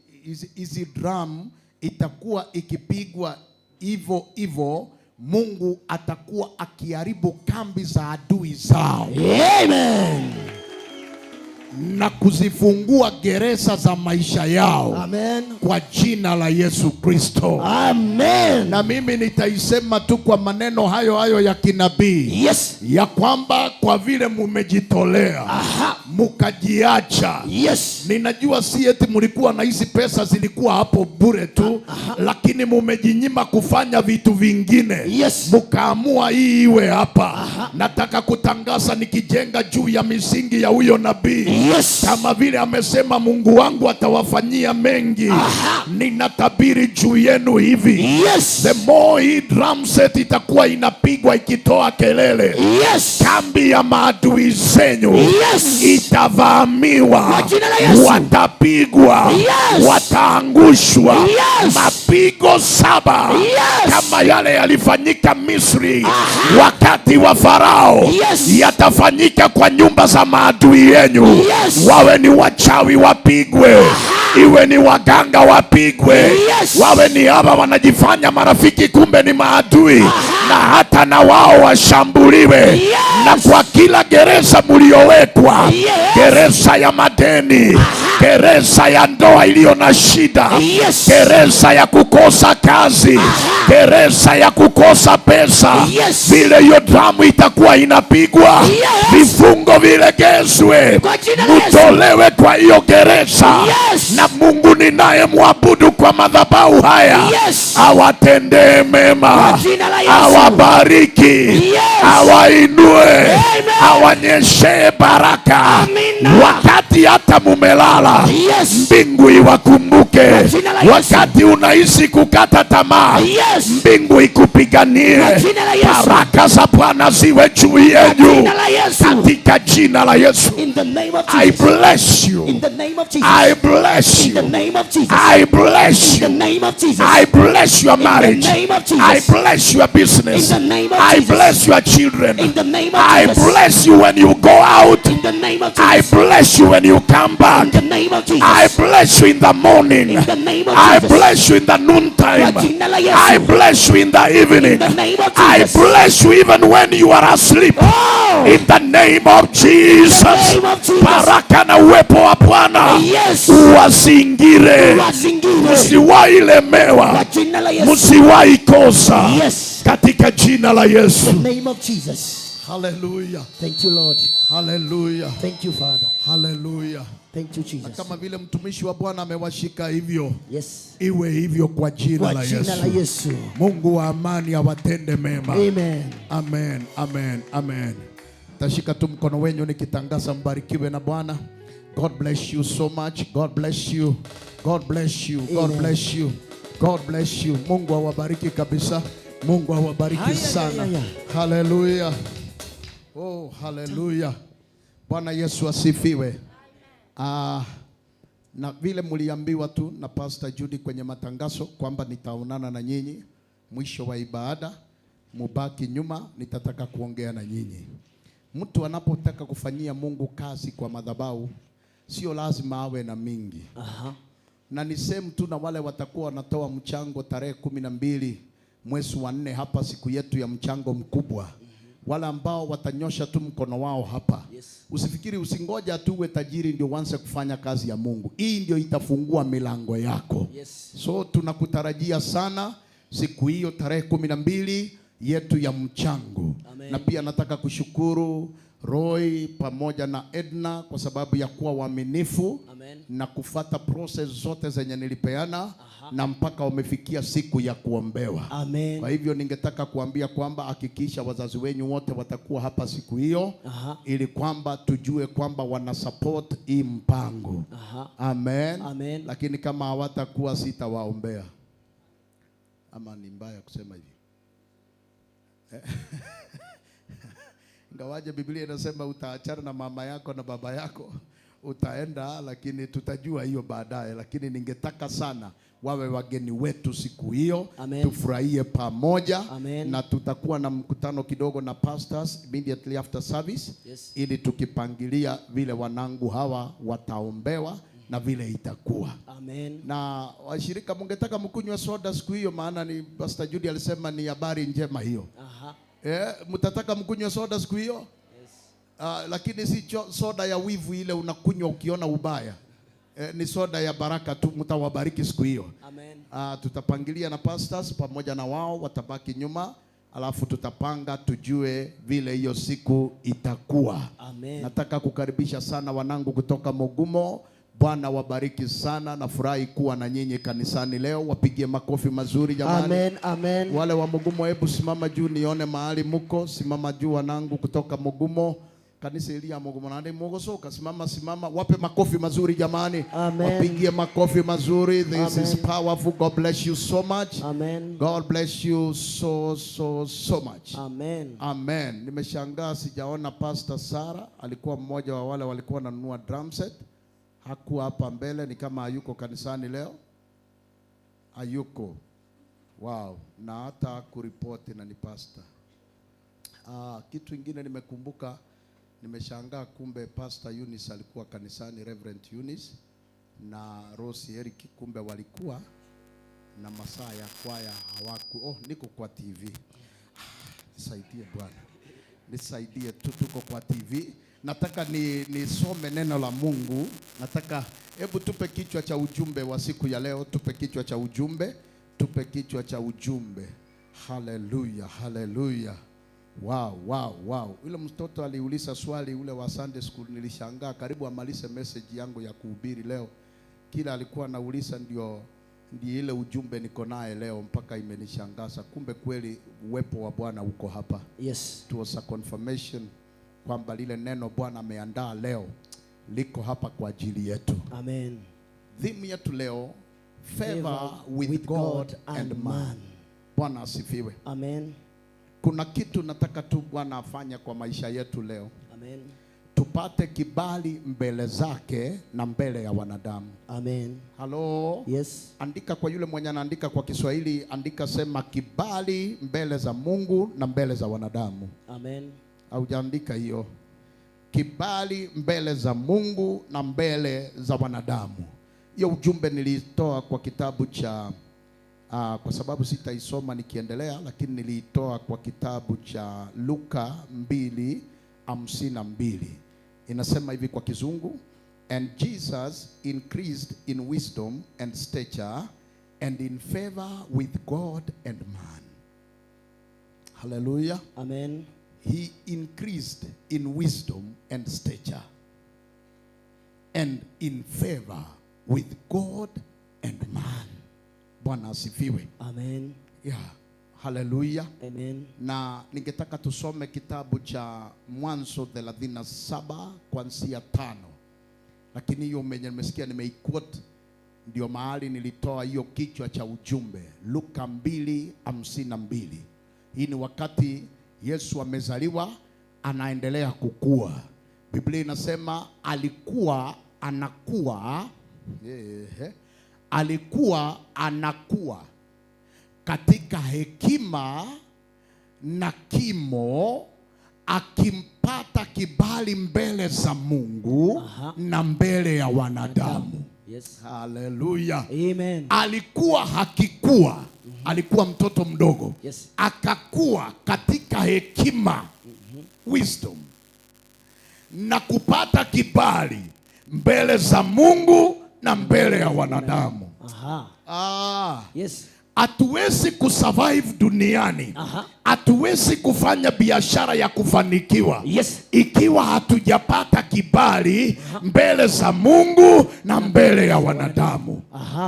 hizi drum itakuwa ikipigwa hivyo hivyo, Mungu atakuwa akiharibu kambi za adui zao. Amen. Na kuzifungua gereza za maisha yao. Amen. Kwa jina la Yesu Kristo. Amen. Na mimi nitaisema tu kwa maneno hayo hayo ya kinabii. Ya kwamba kwa vile mumejitolea, mukajiacha. Ninajua si eti mulikuwa na hizi pesa zilikuwa hapo bure tu. Lakini mumejinyima kufanya vitu vingine. Mukaamua hii iwe hapa. Nataka kutangaza nikijenga juu ya misingi ya huyo nabii. Kama vile amesema Mungu wangu atawafanyia mengi. Ninatabiri juu yenu hivi. The more hii drum set itakuwa inapigwa ikitoa kelele, kambi ya maadui zenyu itavamiwa. Watapigwa, wataangushwa. Mapigo 7 kama yale yalifanyika Misri wakati wa Farao yatafanyika kwa nyumba za maadui yenu. Wawe ni wachawi wapigwe, iwe ni waganga wapigwe, wawe ni hapa wanajifanya marafiki kumbe ni maadui, na hata na wao washambuliwe. Na kwa kila gereza mliowekwa, gereza ya madeni, gereza ya ndoa iliyo na shida, gereza ya kukosa kazi, gereza ya kukosa pesa, vile hiyo damu itakuwa inapigwa, vifungo vilegezwe, mutolewe kwa hiyo gereza. Na Mungu ninaye mwabudu kwa madhabahu haya, awatendee mema, awabariki, awainue, awanyeshe baraka. Wakati hata mumelala, mbingu iwakumbuke. Wakati unaishi kukata tamaa, mbingu ikupiganie. Baraka za Bwana ziwe juu yenu katika jina la Yesu. I bless you. I bless you. I bless you. I bless your marriage. I bless your business. I bless your children. I bless bless you when you go out. In the name of I Jesus. bless you when you come back. In the name of Jesus. I bless you in the morning. In the name of I Jesus. bless you in the noontime. Kwa jina la Yesu. I bless you in the evening. In the name of I Jesus. bless you even when you are asleep. Oh. In the name of Jesus. name of Jesus. Baraka na uwepo wa Bwana Yes. uwazingire. Uwazingire. Msiwahi lemewa. Kwa jina la Yesu. Msiwahi kosa. Yes. Katika jina la Yesu. In the name of Jesus. Hallelujah. Thank you, Lord. Hallelujah. Thank you, Father. Hallelujah. Thank you, Jesus. Kama vile mtumishi wa Bwana amewashika hivyo, yes, iwe hivyo kwa jina la Yesu. Mungu wa amani awatende mema. Amen. Amen. Amen. Amen. Tashika tu mkono wenyu nikitangaza mbarikiwe na Bwana. God bless you so much. God bless you. God bless you. God bless you. God bless you. Mungu awabariki kabisa. Mungu awabariki sana. Hallelujah. Oh, hallelujah. Bwana Yesu asifiwe. Na vile mliambiwa tu na Pastor Judy kwenye matangazo kwamba nitaonana na nyinyi mwisho wa ibada, mubaki nyuma, nitataka kuongea na nyinyi. Mtu anapotaka kufanyia Mungu kazi kwa madhabahu, sio lazima awe na mingi. Na ni same tu na wale watakuwa wanatoa mchango tarehe 12 mwezi wa 4 hapa, siku yetu ya mchango mkubwa. Wale ambao watanyosha tu mkono wao hapa. Usifikiri, usingoja tu uwe tajiri ndio uanze kufanya kazi ya Mungu. Hii ndio itafungua milango yako. So tunakutarajia sana siku hiyo tarehe 12 yetu ya mchango. Na pia nataka kushukuru Roy pamoja na Edna kwa sababu ya kuwa waaminifu na kufata process zote zenye nilipeana na mpaka wamefikia siku ya kuombewa. Amen. Kwa hivyo ningetaka kuambia kwamba hakikisha wazazi wenyu wote watakuwa hapa siku hiyo ili kwamba tujue kwamba wana support hii mpango. Amen. Amen. Lakini kama hawatakuwa sitawaombea. Ama ni mbaya kusema hivi. Ingawaje Biblia inasema utaachana na mama yako na baba yako, utaenda, lakini tutajua hiyo baadaye. Lakini ningetaka sana wawe wageni wetu siku hiyo. Tufurahie pamoja. Na tutakuwa na mkutano kidogo na pastors immediately after service. Ili tukipangilia vile wanangu hawa wataombewa na vile itakuwa. Amen. Na washirika mungetaka mkunywe soda siku hiyo, maana ni Pastor Judy alisema ni habari njema hiyo. Mtataka mkunywe soda siku hiyo? Lakini si soda ya wivu ile unakunywa ukiona ubaya. Ni soda ya baraka tu, mtawabariki siku hiyo. Amen. Tutapangilia na pastors pamoja na wao watabaki nyuma, alafu tutapanga tujue vile hiyo siku itakuwa. Amen. Nataka kukaribisha sana wanangu kutoka Mogumo. Bwana wabariki sana, na furahi kuwa na nyinyi kanisani leo. Wapigie makofi mazuri jamani. Amen, amen. Wale wa Mogumo, hebu simama juu nione mahali muko. Simama juu wanangu kutoka Mogumo. Kanisa ili ya Mogumo na Mogo soka, simama. Wape makofi mazuri jamani. Amen. Wapigie makofi mazuri. This is powerful. God bless you so much. Amen. God bless you so much. Amen. Amen. Nimeshangaa sijaona Pastor Sara. Alikuwa mmoja wa wale walikuwa wananunua drum set. Hakuwa hapa mbele, ni kama hayuko kanisani leo. Hayuko. Wow. Na hata kuripoti na ni pastor. Kitu kingine nimekumbuka, nimeshangaa kumbe Pastor Eunice alikuwa kanisani, Reverend Eunice na Rose Eric kumbe walikuwa na masaa ya kwaya hawaku. Niko kwa TV. Nisaidie Bwana. Nisaidie tuko kwa TV. Nataka nisome neno la Mungu. Nataka hebu tupe kichwa cha ujumbe wa siku ya leo. Tupe kichwa cha ujumbe. Hallelujah, hallelujah. Wow. Ule mtoto aliuliza swali ule wa Sunday school, nilishangaa karibu amalize message yangu ya kuhubiri leo. Kila alikuwa anauliza ndio ile ujumbe niko naye leo, mpaka imenishangaza. Kumbe kweli uwepo wa Bwana uko hapa. Yes. It was a confirmation kwamba lile neno Bwana ameandaa leo liko hapa kwa ajili yetu. Amen. Theme yetu leo, favor with God and man. Bwana asifiwe. Amen. Kuna kitu nataka tu Bwana afanye kwa maisha yetu leo. Amen. Tupate kibali mbele zake na mbele ya wanadamu. Amen. Hello? Yes. Andika kwa yule mwenye anaandika kwa Kiswahili, andika sema kibali mbele za Mungu na mbele za wanadamu. Amen. Haujaandika hiyo? kibali mbele za Mungu na mbele za wanadamu. Hiyo ujumbe nilitoa kwa kitabu cha kwa sababu sitaisoma nikiendelea, lakini niliitoa kwa kitabu cha Luka 2:52. Inasema hivi kwa Kizungu, and Jesus increased in wisdom and stature and in favor with God and man. Hallelujah. Amen. He increased in wisdom and stature and in favor with God and man. Bwana asifiwe. Amen. Yeah. Hallelujah. Amen. Na ningetaka tusome kitabu cha Mwanzo 37 kuanzia 5. Lakini hiyo nimesikia nimeiquote, ndio mahali nilitoa hiyo kichwa cha ujumbe, Luka 2:52. Hii ni wakati Yesu amezaliwa, anaendelea kukua. Biblia inasema alikuwa anakuwa katika hekima na kimo, akimpata kibali mbele za Mungu na mbele ya wanadamu. Yes. Hallelujah. Amen. Alikuwa hakikuwa, alikuwa mtoto mdogo. Yes. Akakuwa katika hekima, wisdom, na kupata kibali mbele za Mungu na mbele ya wanadamu. Yes. Hatuwezi kusurvive duniani, hatuwezi kufanya biashara ya kufanikiwa, yes, ikiwa hatujapata kibali mbele za Mungu na mbele ya wanadamu.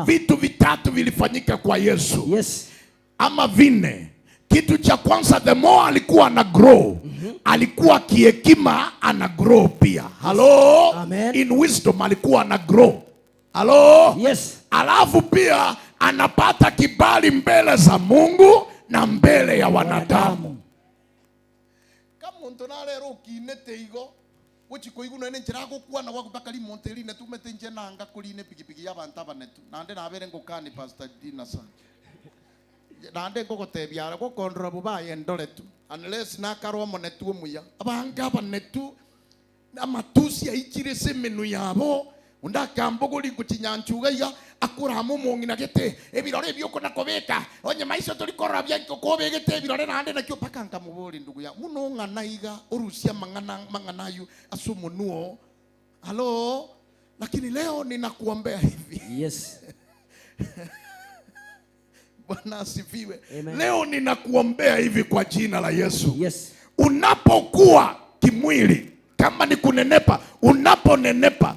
Vitu vitatu vilifanyika kwa Yesu, yes, ama vinne. Kitu cha kwanza, the more alikuwa ana grow, alikuwa kihekima ana grow pia. Hello? Amen. In wisdom alikuwa ana grow. Hello? Yes. Alafu pia anapata kibali mbele za Mungu na mbele ya wanadamu. Kama mtu nalero ukinete igo uchiko igu nene njira gukua na wakubakali monteli ne tumete nje nanga kuline pikipiki y'abantu abanetu nande nabere ngokani Pastor Dina sana nande ngokotebya gukondora bubaye ndoretu unless nakarwa monetu omuya abanga abanetu amatusi aikire semenu yabo undakambogoli kutinyanchuga ya akuramu mongina gete ebirore byoko nakobeka onye maiso tulikora byanko kobegete ebirore nande nakyo pakanga muboli ndugu ya muno ngana iga orusia manganayu asumunuo. Halo, lakini leo ninakuombea hivi. Yes. Bwana asifiwe. Amen. Leo ninakuombea hivi kwa jina la Yesu. Yes. Unapokuwa kimwili, kama ni kunenepa, unaponenepa,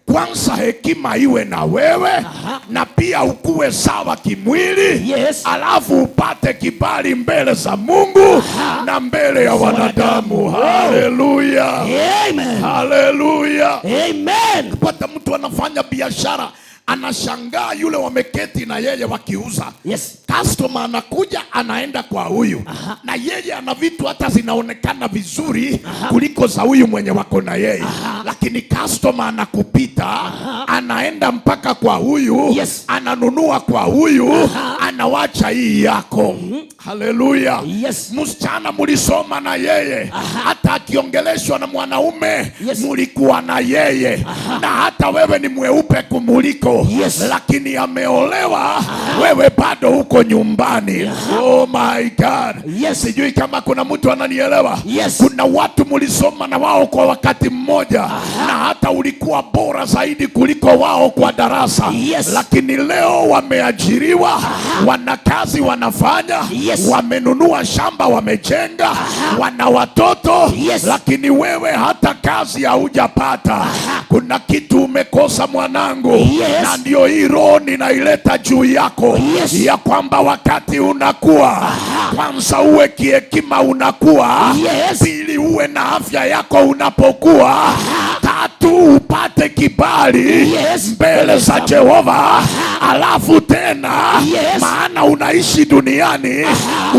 kwanza hekima iwe na wewe, na pia ukue sawa kimwili. Yes. Alafu upate kibali mbele za Mungu na mbele ya wanadamu. Haleluya. Amen. Haleluya. Amen. Pata mtu anafanya biashara, anashangaa yule wameketi na yeye wakiuza. Yes. Customer anakuja anaenda kwa huyu. Na yeye ana vitu hata zinaonekana vizuri kuliko za huyu mwenye wako na yeye. Lakini customer anakupita, anaenda mpaka kwa huyu. Yes. Ananunua kwa huyu, anawacha hii yako. Haleluya. Yes. Msichana mulisoma na yeye, hata akiongeleshwa na mwanaume, yes, mulikuwa na yeye. Na hata wewe ni mweupe kumuliko. Yes. Lakini ameolewa, wewe bado uko nyumbani. Oh my God. Yes. Sijui kama kuna mtu ananielewa. Yes. Kuna watu mulisoma na wao kwa wakati mmoja, na hata ulikuwa bora zaidi kuliko wao kwa darasa. Yes. Lakini leo wameajiriwa, wana kazi wanafanya. Yes. Wamenunua shamba, wamejenga, wana watoto. Yes. Lakini wewe hata kazi haujapata. Kuna kitu umekosa mwanangu. Yes. Na ndio hii roho ninaileta juu yako. Yes. Ya kwamba wakati unakuwa, kwanza uwe kihekima unakuwa. Yes. Pili uwe na afya yako unapokuwa. Tatu upate kibali. Yes. Mbele za Jehova. Alafu tena, Yes. maana unaishi duniani,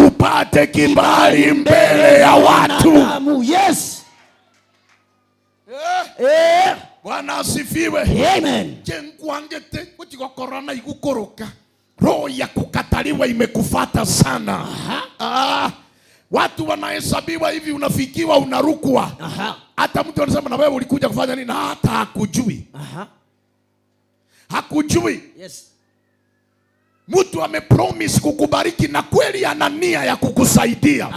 upate kibali mbele ya watu. Yes. Bwana asifiwe. Amen. Jengwangete kutiko korona igukoroka. Roho ya kukataliwa imekufata sana. Watu wanahesabiwa hivi, unafikiwa, unarukwa. Hata mtu anasema na wewe ulikuja kufanya nini, na hata hakujui. Hakujui. Yes. Mtu amepromise kukubariki na kweli ana nia ya kukusaidia.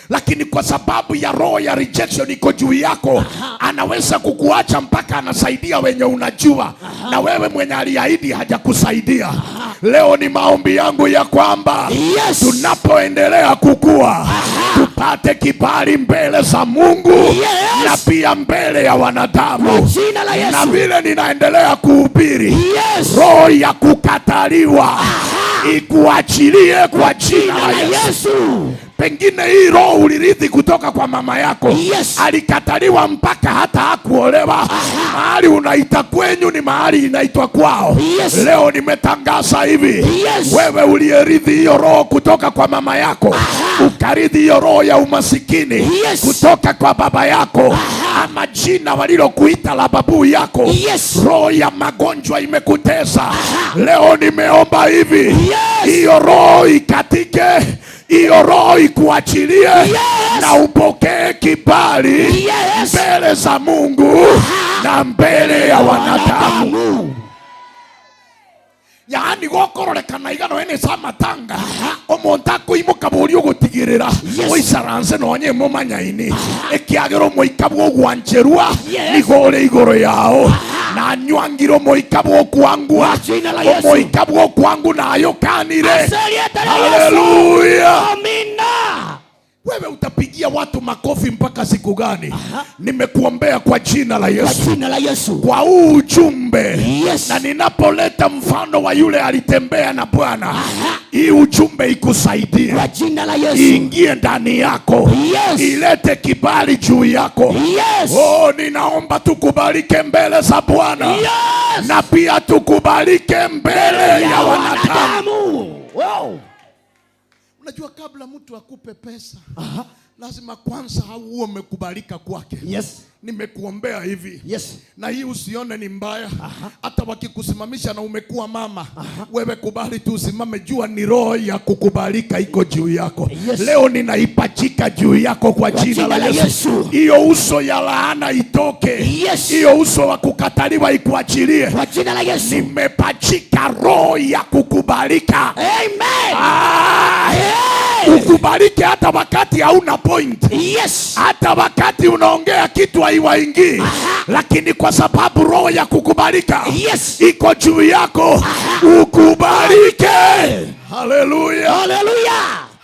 Lakini kwa sababu ya roho ya rejection iko juu yako, anaweza kukuacha mpaka anasaidia wenye unajua, na wewe mwenye aliahidi hajakusaidia. Leo ni maombi yangu ya kwamba tunapoendelea kukua, tupate kibali mbele za Mungu, na pia mbele ya wanadamu. Na vile ninaendelea kuhubiri, roho ya kukataliwa ikuachilie kwa jina la Yesu. Pengine hii roho ulirithi kutoka kwa mama yako. Alikataliwa mpaka hata hakuolewa. Mahali unaita kwenyu ni mahali inaitwa kwao. Leo nimetangaza hivi, wewe uliyerithi hiyo roho kutoka kwa mama yako, ukarithi hiyo roho ya umasikini kutoka kwa baba yako, ama jina walilokuita la babu yako, roho ya magonjwa imekutesa. Leo nimeomba hivi, hiyo roho ikatike, hiyo roho ikuachilie, na upokee kibali mbele za Mungu na mbele ya wanadamu. Yaani gokorolekana igano ene samatanga omuntu akuimuka buri ugutigirira oisaranse nonye mumanyaini ekiagero moikabwo gwancherua igore igoro yao na nywangiro moikabwo kwangua moikabwo kwangu na ayokanire. Haleluya, amina. Wewe utapigia watu makofi mpaka siku gani? Nimekuombea kwa jina la Yesu. Kwa jina la Yesu. Kwa huu ujumbe. Na ninapoleta mfano wa yule alitembea na Bwana, hii ujumbe ikusaidie. Kwa jina la Yesu. Iingie ndani yako. Ilete kibali juu yako. Oh, ninaomba tukubalike mbele za Bwana. Na pia tukubalike mbele ya wanadamu. Wow. Unajua kabla mtu akupe pesa, lazima kwanza uwe umekubalika kwake. Nimekuombea hivi. Na hii usione ni mbaya. Hata wakikusimamisha na umekuwa mama, wewe kubali tu usimame, jua ni roho ya kukubalika iko juu yako. Leo ninaipachika juu yako kwa jina la Yesu. Hiyo uso ya laana itoke. Hiyo uso wa kukataliwa ikuachilie kwa jina la Yesu. Nimepachika roho ya kukubalika. Amen. Ukubalike hata wakati hauna point. Hata wakati unaongea kitu haiwaingii. Lakini kwa sababu roho ya kukubalika iko juu yako, ukubalike. Haleluya. Haleluya.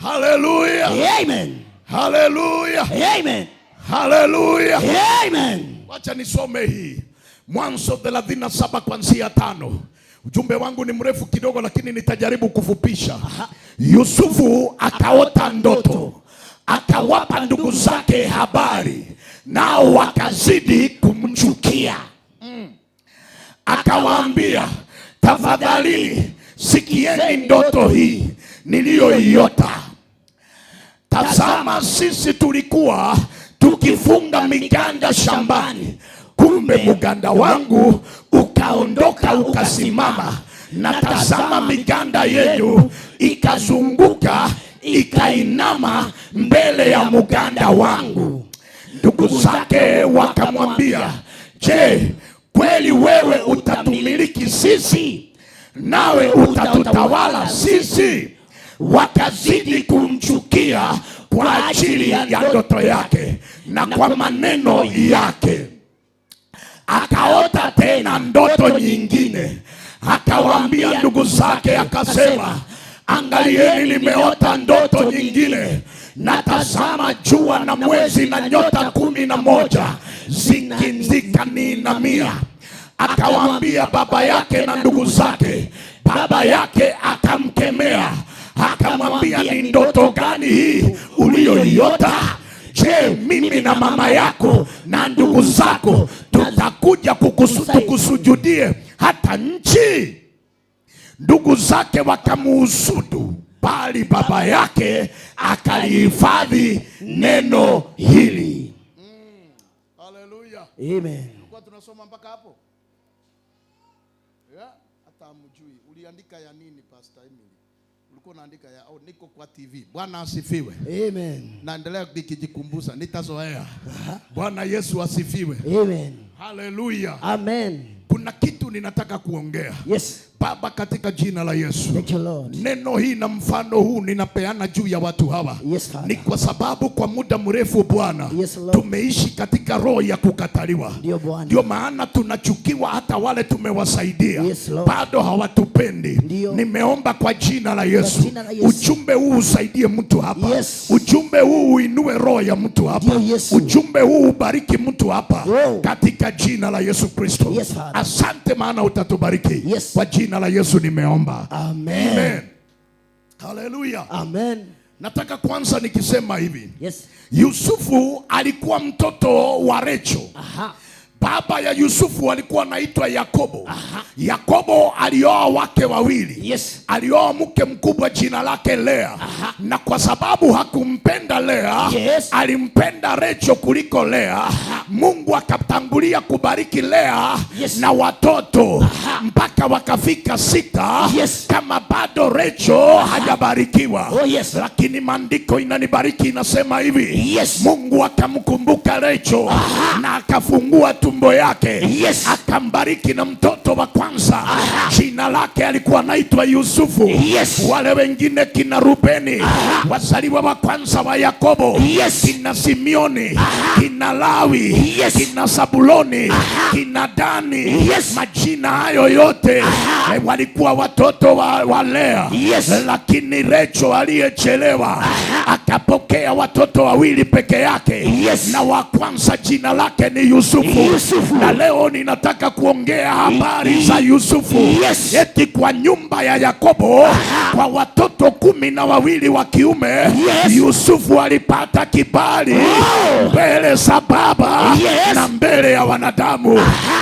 Haleluya. Amen. Haleluya. Amen. Haleluya. Amen. Wacha nisome hii Mwanzo 37 kuanzia 5. Ujumbe wangu ni mrefu kidogo, lakini nitajaribu kufupisha. Yusufu akaota ndoto, akawapa ndugu zake habari, nao wakazidi kumchukia. Akawaambia, tafadhali sikieni ndoto hii niliyoiota. Tazama, sisi tulikuwa tukifunga miganda shambani, kumbe mganda wangu ukaondoka ukasimama, na tazama miganda yenu ikazunguka ikainama mbele ya mganda wangu. Ndugu zake wakamwambia, je, kweli wewe utatumiliki sisi, nawe utatutawala sisi? Wakazidi kumchukia kwa ajili ya ndoto yake na kwa maneno yake. Akaota tena ndoto nyingine, akawaambia ndugu zake, akasema, angalieni, nimeota ndoto nyingine, na tazama jua na mwezi na nyota 11 zikiniinamia. Akawaambia baba yake na ndugu zake. Baba yake akamkemea, akamwambia, ni ndoto gani hii uliyoiota? Je, mimi na mama yako na ndugu zako tutakuja kukusujudie hata nchi? Ndugu zake wakamuhusudu, bali baba yake akalihifadhi neno hili. Haleluya. Amen. Tulikuwa tunasoma mpaka hapo. Hata hamjui. Uliandika ya nini Pastor Emily? ulikuwa unaandika ya niko kwa TV. Bwana asifiwe. Amen. Naendelea nikijikumbusha, nitazoea. Bwana Yesu asifiwe. Amen. Hallelujah. Amen. Kuna kitu ninataka kuongea. Yes. Baba, katika jina la Yesu. Thank you, Lord. Neno hii na mfano huu ninapeana juu ya watu hawa. Yes, Father. Ni kwa sababu kwa muda mrefu Bwana, yes, Lord, tumeishi katika roho ya kukataliwa. Ndio maana tunachukiwa hata wale tumewasaidia. Yes, Lord. Bado hawatupendi. Nimeomba kwa jina la Yesu, ujumbe huu usaidie mtu hapa. Yes. Ujumbe huu uinue roho ya mtu hapa. Ujumbe huu ubariki mtu hapa. Katika jina la Yesu Kristo. Yes, asante maana utatubariki. Yes. Kwa jina la Yesu nimeomba. Amen. Amen. Hallelujah. Amen. Nataka kwanza nikisema hivi. Yes. Yusufu alikuwa mtoto wa Recho. Baba ya Yusufu alikuwa anaitwa Yakobo. Yakobo alioa wake wawili. Yes. Alioa mke mkubwa jina lake Lea. Na kwa sababu hakumpenda Lea, yes, alimpenda Recho kuliko Lea. Mungu akatangulia kubariki Lea, yes, na watoto mpaka wakafika 6. Yes. Kama bado Recho hajabarikiwa. Oh, yes. Lakini maandiko inanibariki inasema hivi. Yes. Mungu akamkumbuka Recho na akafungua tumbo yake. Yes. Akambariki na mtoto wa kwanza. Jina lake alikuwa anaitwa Yusufu. Yes. Wale wengine kina Rubeni, wazaliwa wa kwanza wa Yakobo. Yes. Kina Simeoni, kina Lawi, yes, kina Zabuloni, kina Dani. Yes. Majina hayo yote walikuwa watoto wa Lea. Yes. Lakini Recho aliyechelewa akapokea watoto wawili peke yake. Yes. Na wa kwanza jina lake ni Yusufu. Na leo ninataka kuongea habari za Yusufu. Yes. Eti kwa nyumba ya Yakobo, kwa watoto 12 wa kiume, yes, Yusufu alipata kibali mbele za baba, yes, na mbele ya wanadamu.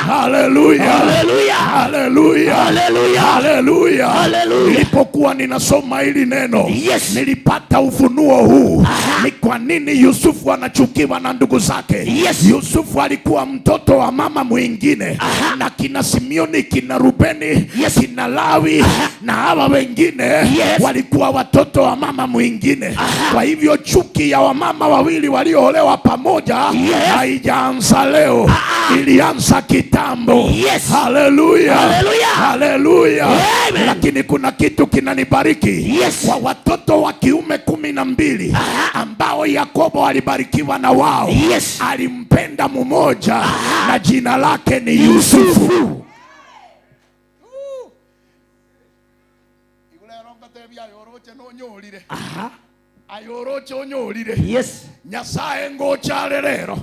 Haleluya. Haleluya. Haleluya. Haleluya. Haleluya. Haleluya. Nilipokuwa ninasoma hili neno, yes, nilipata ufunuo huu. Ni kwa nini Yusufu anachukiwa na ndugu zake? Yes. Yusufu alikuwa mtoto wa mama mwingine. Na kina Simeoni, kina Rubeni, yes, kina Lawi, na hawa wengine, yes, walikuwa watoto wa mama mwingine. Kwa hivyo chuki ya wamama wawili walioolewa pamoja, yes, haijaanza leo. Ilianza kitambo. Yes. Haleluya. Haleluya. Haleluya. Amen. Lakini kuna kitu kinanibariki. Yes. Kwa watoto wa kiume 12 ambao Yakobo alibarikiwa na wao, yes, alimpenda mmoja na jina lake ni Yusufu. Ayoroche onyorire. Yes. Nyasaye ngochare rero.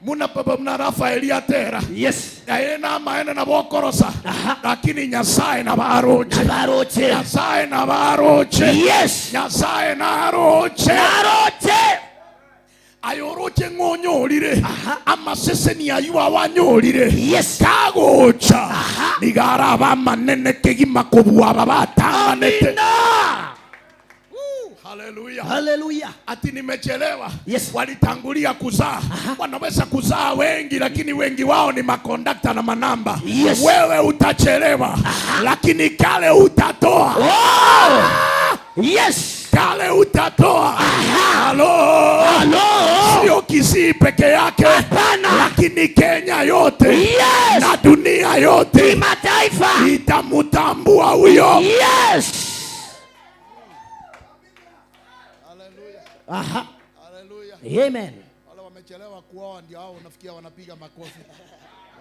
Muna baba mna Rafaeli atera. Yes. Aena maena na bokorosa. Lakini Nyasaye na baroche. Baroche. Nyasaye na baroche. Yes. Nyasaye na baroche. Baroche. Ayoroche ngonyorire. Amasese ni ayua wanyorire. Yes. Kagocha. Nigara bamanene kegima kobwa babatanganete. Amina. Haleluya. Haleluya. Ati nimechelewa. Yes. Walitangulia kuzaa. Wanaweza kuzaa wengi, lakini wengi wao ni makondakta na manamba. Yes. Wewe utachelewa. Lakini kale utatoa. Yes. Kale utatoa. Halo. Halo. Sio Kisii peke yake. Hapana. Lakini Kenya yote. Yes. Na dunia yote. Kimataifa. Itamutambua huyo. Yes. Aha. Haleluya. Amen. Wale wamechelewa kuoa ndio hao unafikia wanapiga makofi.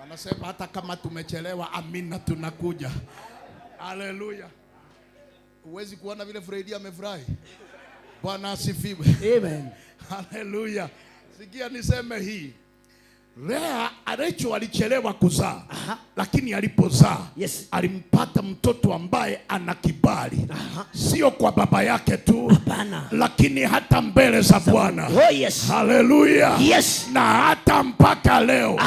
Wanasema hata kama tumechelewa, amina, tunakuja. Haleluya. Huwezi kuona vile Fredi amefurahi. Bwana asifiwe. Amen. Haleluya. Sikia niseme hii. Recho alichelewa kuzaa. Lakini alipozaa, yes, alimpata mtoto ambaye ana kibali. Sio kwa baba yake tu. Hapana. Lakini hata mbele za Bwana. Oh, yes. Haleluya. Yes. Na hata mpaka leo.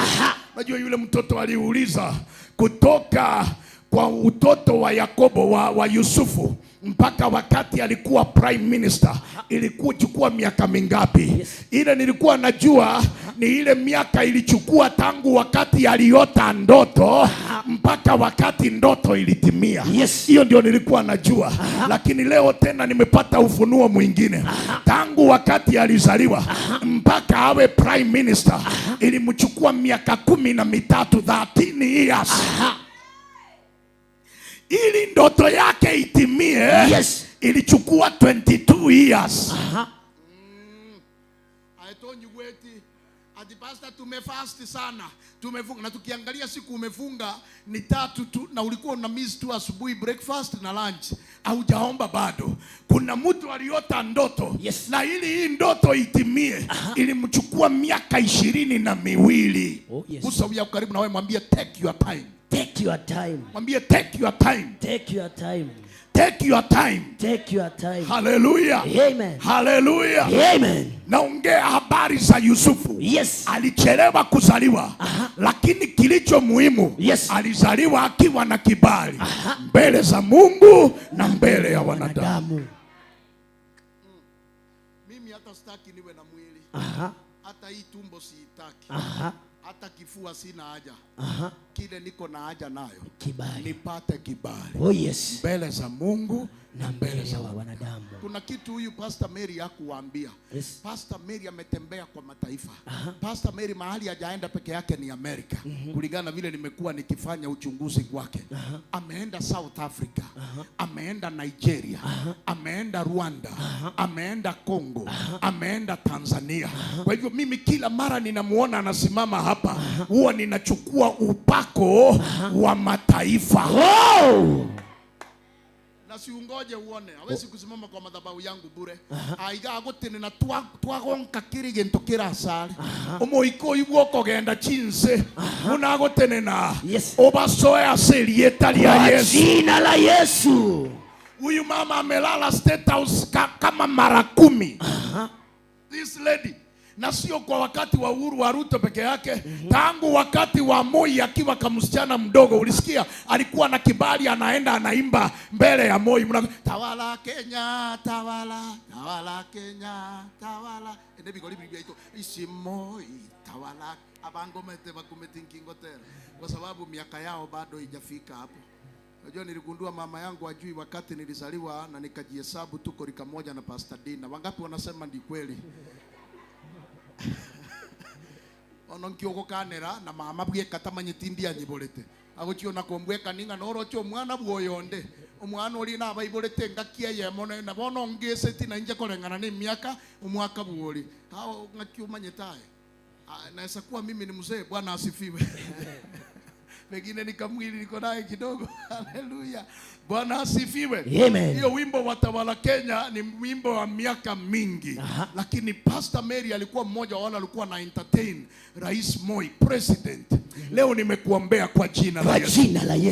Najua yule mtoto aliuliza kutoka kwa utoto wa Yakobo wa Yusufu mpaka wakati alikuwa prime minister ilikuwa chukua miaka mingapi? Ile nilikuwa najua ni ile miaka ilichukua tangu wakati aliota ndoto mpaka wakati ndoto ilitimia. Hiyo ndio nilikuwa najua. Lakini leo tena nimepata ufunuo mwingine. Tangu wakati alizaliwa mpaka awe prime minister ilimchukua miaka 13, 13 years. Ili ndoto yake itimie, ilichukua 22 years. I told you ati pastor tumefast sana. Tumefunga na tukiangalia siku umefunga ni 3 tu na ulikuwa una miss tu asubuhi breakfast na lunch. Haujaomba bado. Kuna mtu aliota ndoto na ili hii ndoto itimie ilimchukua miaka 22. Usawia karibu na wewe mwambie take your time. Take your time. Mwambie take your time. Take your time. Take your time. Take your time. Hallelujah. Amen. Hallelujah. Amen. Naongea habari za Yusufu. Alichelewa kuzaliwa. Lakini kilicho muhimu, alizaliwa akiwa na kibali mbele za Mungu na mbele ya wanadamu. Mimi hata sitaki niwe na mwili. Hata hii tumbo siitaki. Hata kifua sina haja. Kile niko na haja nayo, kibali. Nipate kibali. Mbele za Mungu na mbele za wanadamu. Kuna kitu huyu Pastor Mary hakuwaambia. Pastor Mary ametembea kwa mataifa. Pastor Mary mahali hajaenda peke yake ni Amerika. Kulingana vile nimekuwa nikifanya uchunguzi kwake. Ameenda South Africa. Ameenda Nigeria. Ameenda Rwanda. Ameenda Congo. Ameenda Tanzania. Kwa hivyo mimi kila mara ninamuona anasimama hapa, huwa ninachukua upako wa mataifa. Na siungoje uone, hawezi kusimama kwa madhabahu yangu bure. Aiga agotene na twagonka kirige ntokira asali. Omoiko ibwoko genda chinse. Unagotene na obasoe aseli etali ya Yesu. Jina la Yesu. Huyu mama amelala State House kama mara 10. This lady. Na sio kwa wakati wa Uhuru wa Ruto peke yake. Tangu wakati wa Moi akiwa kama msichana mdogo, ulisikia alikuwa na kibali, anaenda anaimba mbele ya Moi, tawala Kenya, tawala, tawala Kenya, tawala. Enebi goli Biblia ito isi Moi, tawala abangomete bakumetingingotera. Kwa sababu miaka yao bado haijafika hapo. Unajua niligundua mama yangu ajui wakati nilizaliwa na nikajihesabu tuko rika moja na Pastor Dina. Wangapi wanasema ndi kweli? Ononkiogo kanera na mama bwe katamanyitindi anyibolete agochio nakombweka ninga norocho mwana bwoyonde omwana oli na abayibolete ngakia yemone na bono ngeseti na nje kolengana ni miaka umwaka bwoli hao ngakio manyetae naweza kuwa mimi ni mzee. Bwana asifiwe. Pengine nikamwili niko naye kidogo. Haleluya. Bwana asifiwe. Amen. Hiyo wimbo wa Tawala Kenya ni wimbo wa miaka mingi. Lakini Pastor Mary alikuwa mmoja wale alikuwa na entertain Rais Moi, president. Leo nimekuombea kwa jina la Yesu.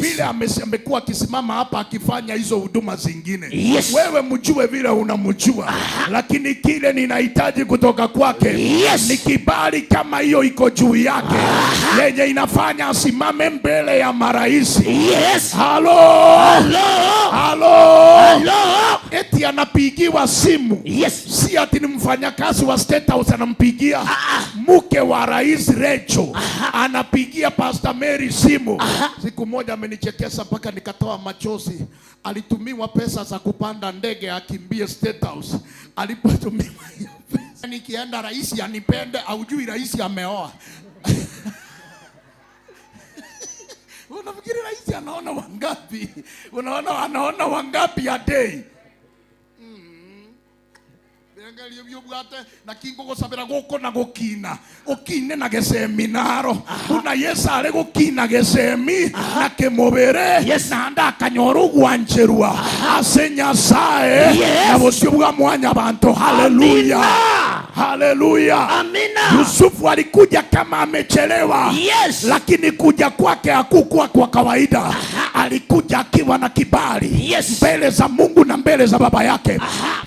Vile amekuwa akisimama hapa akifanya hizo huduma zingine. Wewe mjue vile unamjua. Lakini kile ninahitaji kutoka kwake ni kibali kama hiyo iko juu yake. Yenye inafanya asimame mbele ya maraisi. Halo. Eti anapigiwa simu. Si ati ni mfanyakazi wa State House anampigia. Mke wa Rais Rachel anapigia Pastor Mary simu. Siku moja amenichekesha mpaka nikatoa machozi. Alitumiwa pesa za kupanda ndege akimbie State House. Alipotumiwa hiyo pesa, nikienda rais anipende, aujui rais ameoa. Unafikiri rais anaona wangapi? Anaona wangapi a day? Bengali byobwate na kingo gosabera goko na gokina. Okine na geseminaro. Una Yesu ale gokina gesemi na kemobere na anda kanyoru gwancherwa. Asenya sae na bosibwa mwanya abantu. Haleluya. Haleluya. Amina. Yusufu alikuja kama amechelewa. Lakini kuja kwake hakukuwa kwa kawaida. alikuja akiwa na kibali mbele za Mungu na mbele za baba yake.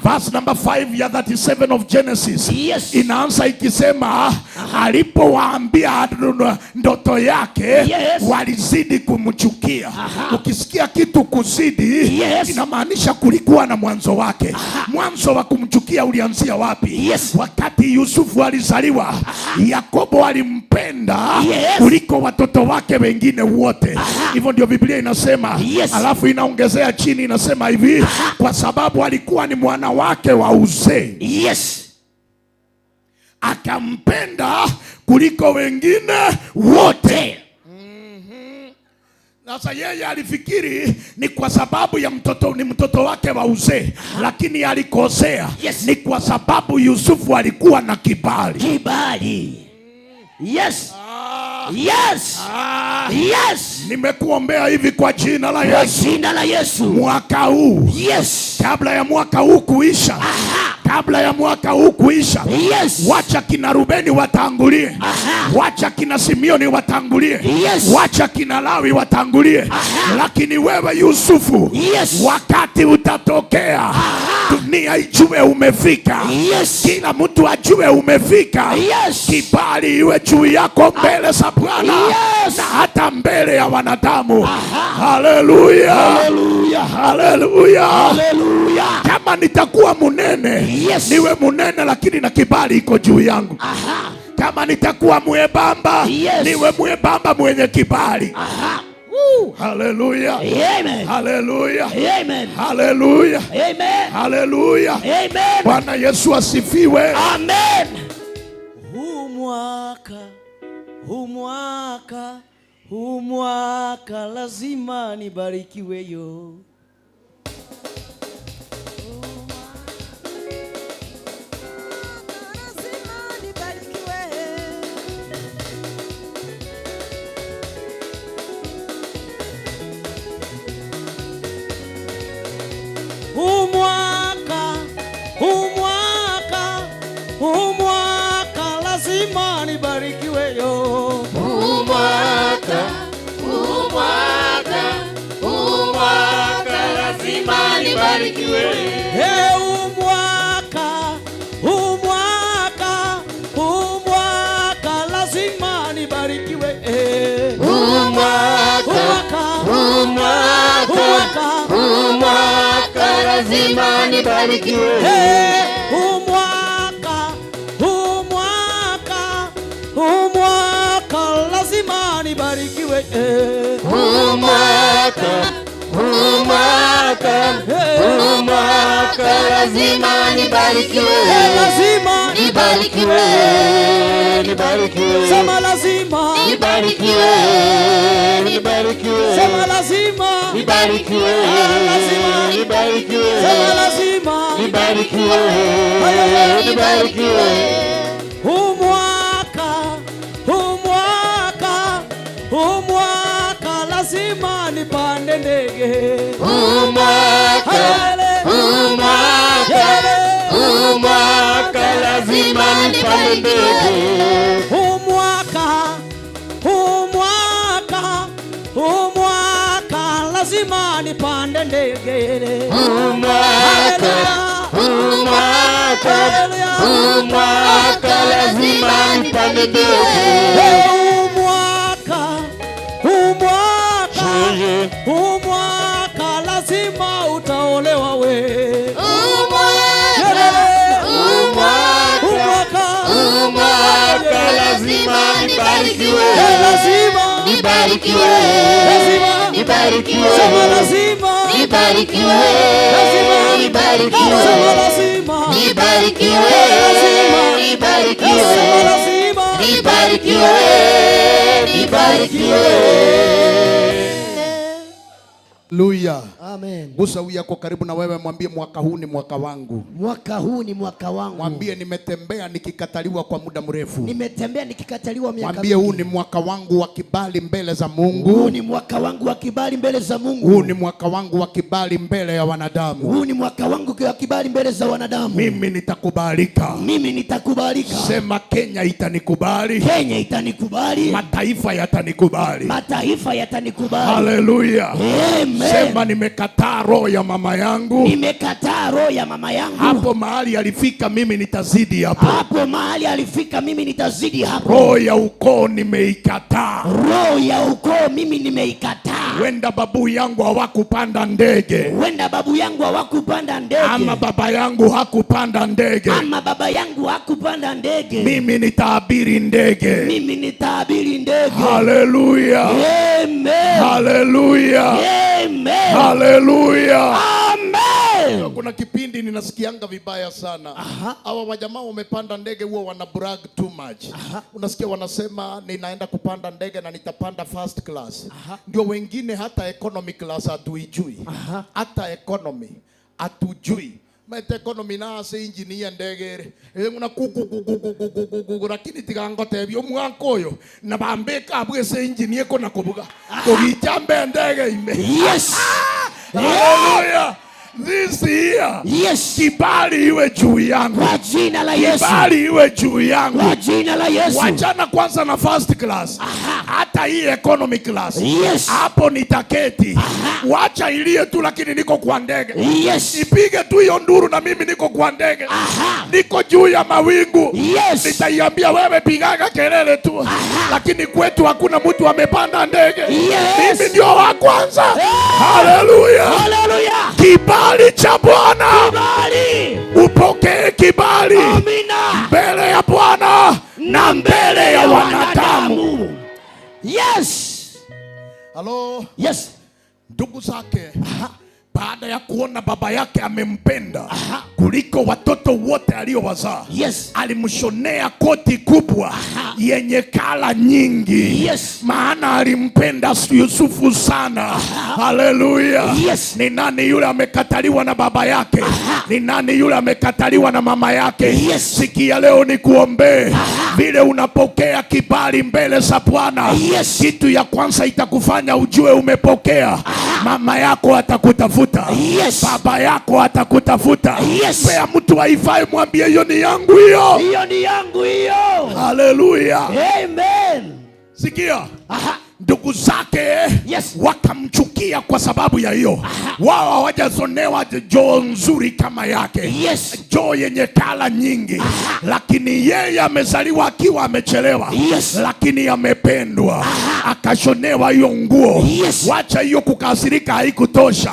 Verse number 5 ya 37 of Genesis inaanza ikisema alipowaambia ndoto yake walizidi kumchukia. Ukisikia kitu kuzidi inamaanisha kulikuwa na mwanzo wake. Mwanzo wa kumchukia ulianzia wapi? Wakati Yusufu alizaliwa, Yakobo alimpenda kuliko watoto wake wengine wote. Hivyo ndio Biblia inasema. Alafu inaongezea chini inasema hivi, kwa sababu alikuwa ni mwana wake wa uzee. Akampenda kuliko wengine wote. Sasa yeye alifikiri ni kwa sababu ya mtoto wake wa uzee, lakini alikosea. Ni kwa sababu Yusufu alikuwa na kibali. Nimekuombea hivi kwa jina la Yesu. Mwaka huu. Kabla ya mwaka huu kuisha. Wacha kina Rubeni watangulie. Wacha kina Simeoni watangulie. Wacha kina Lawi watangulie. Lakini wewe Yusufu, wakati utatokea, dunia ijue umefika. Kila mtu ajue umefika. Kibali iwe juu yako mbele za Bwana na hata mbele ya wanadamu. Haleluya. Kama nitakuwa munene, niwe munene lakini na kibali iko juu yangu. Kama nitakuwa mwebamba, niwe mwebamba mwenye kibali. Haleluya. Haleluya. Bwana Yesu asifiwe. Amen. Huu mwaka lazima nibarikiwe yo. Huu mwaka lazima nibarikiwe yo. Huu mwaka lazima nibarikiwe. Huu mwaka lazima nibarikiwe. Huu mwaka lazima nibarikiwe. Huu mwaka lazima nibarikiwe. Huu mwaka lazima nibarikiwe. Nibarikiwe. Sema lazima nibarikiwe. Sema lazima nibarikiwe. Sema lazima nibarikiwe. Huu mwaka lazima nipande ndege. Huu mwaka lazima nipande ndege. Huu mwaka lazima nipande ndege. Huu mwaka lazima nipande ndege. Huu mwaka lazima utaolewa we. Huu mwaka lazima nibarikiwe. Sema lazima nibarikiwe. Hallelujah. Amen. Gusa huyu yako karibu na wewe, mwambie mwaka huu ni mwaka wangu. Mwaka huu ni mwaka wangu. Mwambie nimetembea nikikataliwa kwa muda mrefu. Nimetembea nikikataliwa miaka mingi. Mwambie huu ni mwaka wangu wa kibali mbele za Mungu. Huu ni mwaka wangu wa kibali mbele za Mungu. Huu ni mwaka wangu wa kibali mbele ya wanadamu. Huu ni mwaka wangu wa kibali mbele za wanadamu. Mimi nitakubalika. Mimi nitakubalika. Sema Kenya itanikubali. Kenya itanikubali. Mataifa yatanikubali. Mataifa yatanikubali. Haleluya. Amen. Sema nimekataa roho ya mama yangu. Nimekataa roho ya mama yangu. Hapo mahali alifika mimi nitazidi hapo. Hapo mahali alifika mimi nitazidi hapo. Roho ya ukoo nimeikataa. Roho ya ukoo mimi nimeikataa. Wenda babu yangu hawakupanda ndege. Wenda babu yangu hawakupanda ndege. Ama baba yangu hakupanda ndege. Ama baba yangu hakupanda ndege. Mimi nitaabiri ndege. Mimi nitaabiri ndege. Haleluya. Amen. Haleluya. Amen. Haleluya. Amen. Kuna kipindi ninasikianga vibaya sana. Hawa wajamaa wamepanda ndege huwa wana brag too much. Unasikia wanasema ninaenda kupanda ndege na nitapanda first class. Ndio wengine hata economy class hatuijui. Hata economy hatujui. Mete economy na ase engineer ndege nguna kuku lakini tigangote byo mwankoyo na bambeka abwese engineer ko nakubuga kogichambe ndege ime. Yes. Hallelujah. This year, yes, kibali iwe juu yangu. Kwa jina la Yesu. Kibali iwe juu yangu. Kwa jina la Yesu. Wachana kwanza na first class. Hata hii economy class. Yes. Hapo nitaketi. Wacha ilie tu lakini niko kwa ndege. Yes. Ipige tu hiyo nduru na mimi niko kwa ndege. Niko juu ya mawingu. Yes. Nitaiambia wewe pigaga kelele tu. Lakini kwetu hakuna mtu amepanda ndege. Yes. Mimi ndio wa kwanza. Hallelujah. Hallelujah. Kibali cha Bwana. Kibali. Upokee kibali. Amina. Mbele ya Bwana na mbele ya wanadamu. Yes. Hello. Yes. Ndugu zake baada ya kuona baba yake amempenda kuliko watoto wote aliowazaa, yes, alimshonea koti kubwa yenye kala nyingi. Yes. Maana alimpenda Yusufu sana. Haleluya. Yes. Ni nani yule amekataliwa na baba yake? Ni nani yule amekataliwa na mama yake? Yes. Sikia leo ni kuombee vile unapokea kibali mbele za Bwana. Yes. Kitu ya kwanza itakufanya ujue umepokea. Mama yako atakutafuta. Yes. Baba yako atakutafuta. Yes. Pea mtu haifai, mwambie hiyo ni yangu hiyo. Hiyo ni yangu hiyo. Haleluya. Amen. Sikia. Ndugu zake, yes, wakamchukia kwa sababu ya hiyo. Wao hawajazonewa joo nzuri kama yake. Yes. Joo yenye kala nyingi. Lakini yeye amezaliwa akiwa amechelewa. Yes. Lakini amependwa. Akashonewa hiyo nguo. Yes. Wacha hiyo kukasirika haikutosha.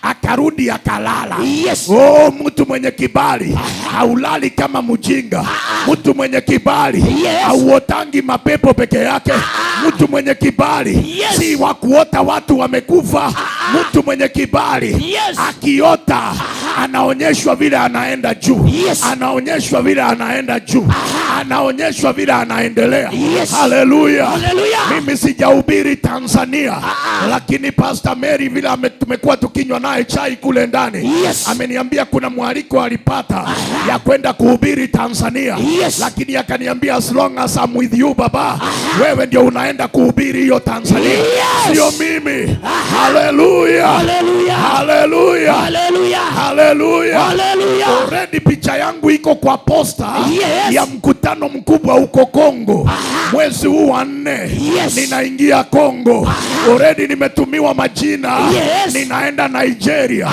Akarudi akalala. Yes. Oh, mtu mwenye kibali haulali kama mjinga. Mtu mwenye kibali hauotangi mapepo peke yake. Mtu mwenye kibali si wa kuota watu wamekufa. Mtu mwenye kibali akiota anaonyeshwa vile anaenda juu. Anaonyeshwa vile anaenda juu. Anaonyeshwa vile anaendelea. Haleluya. Mimi sijahubiri Tanzania, lakini Pastor Mary vile tumekuwa tukinywa naye chai kule ndani, ameniambia kuna mwaliko alipata ya kwenda kuhubiri Tanzania. Lakini akaniambia as long as I'm with you baba, wewe ndio unaenda kuhubiri hiyo Tanzania. Sio mimi. Haleluya. Haleluya. Haleluya. Haleluya. Haleluya. Haleluya. Already picha yangu iko kwa posta ya mkutano mkubwa huko Kongo. Mwezi huu wa 4 ninaingia Kongo. Already nimetumiwa majina. Ninaenda Nigeria.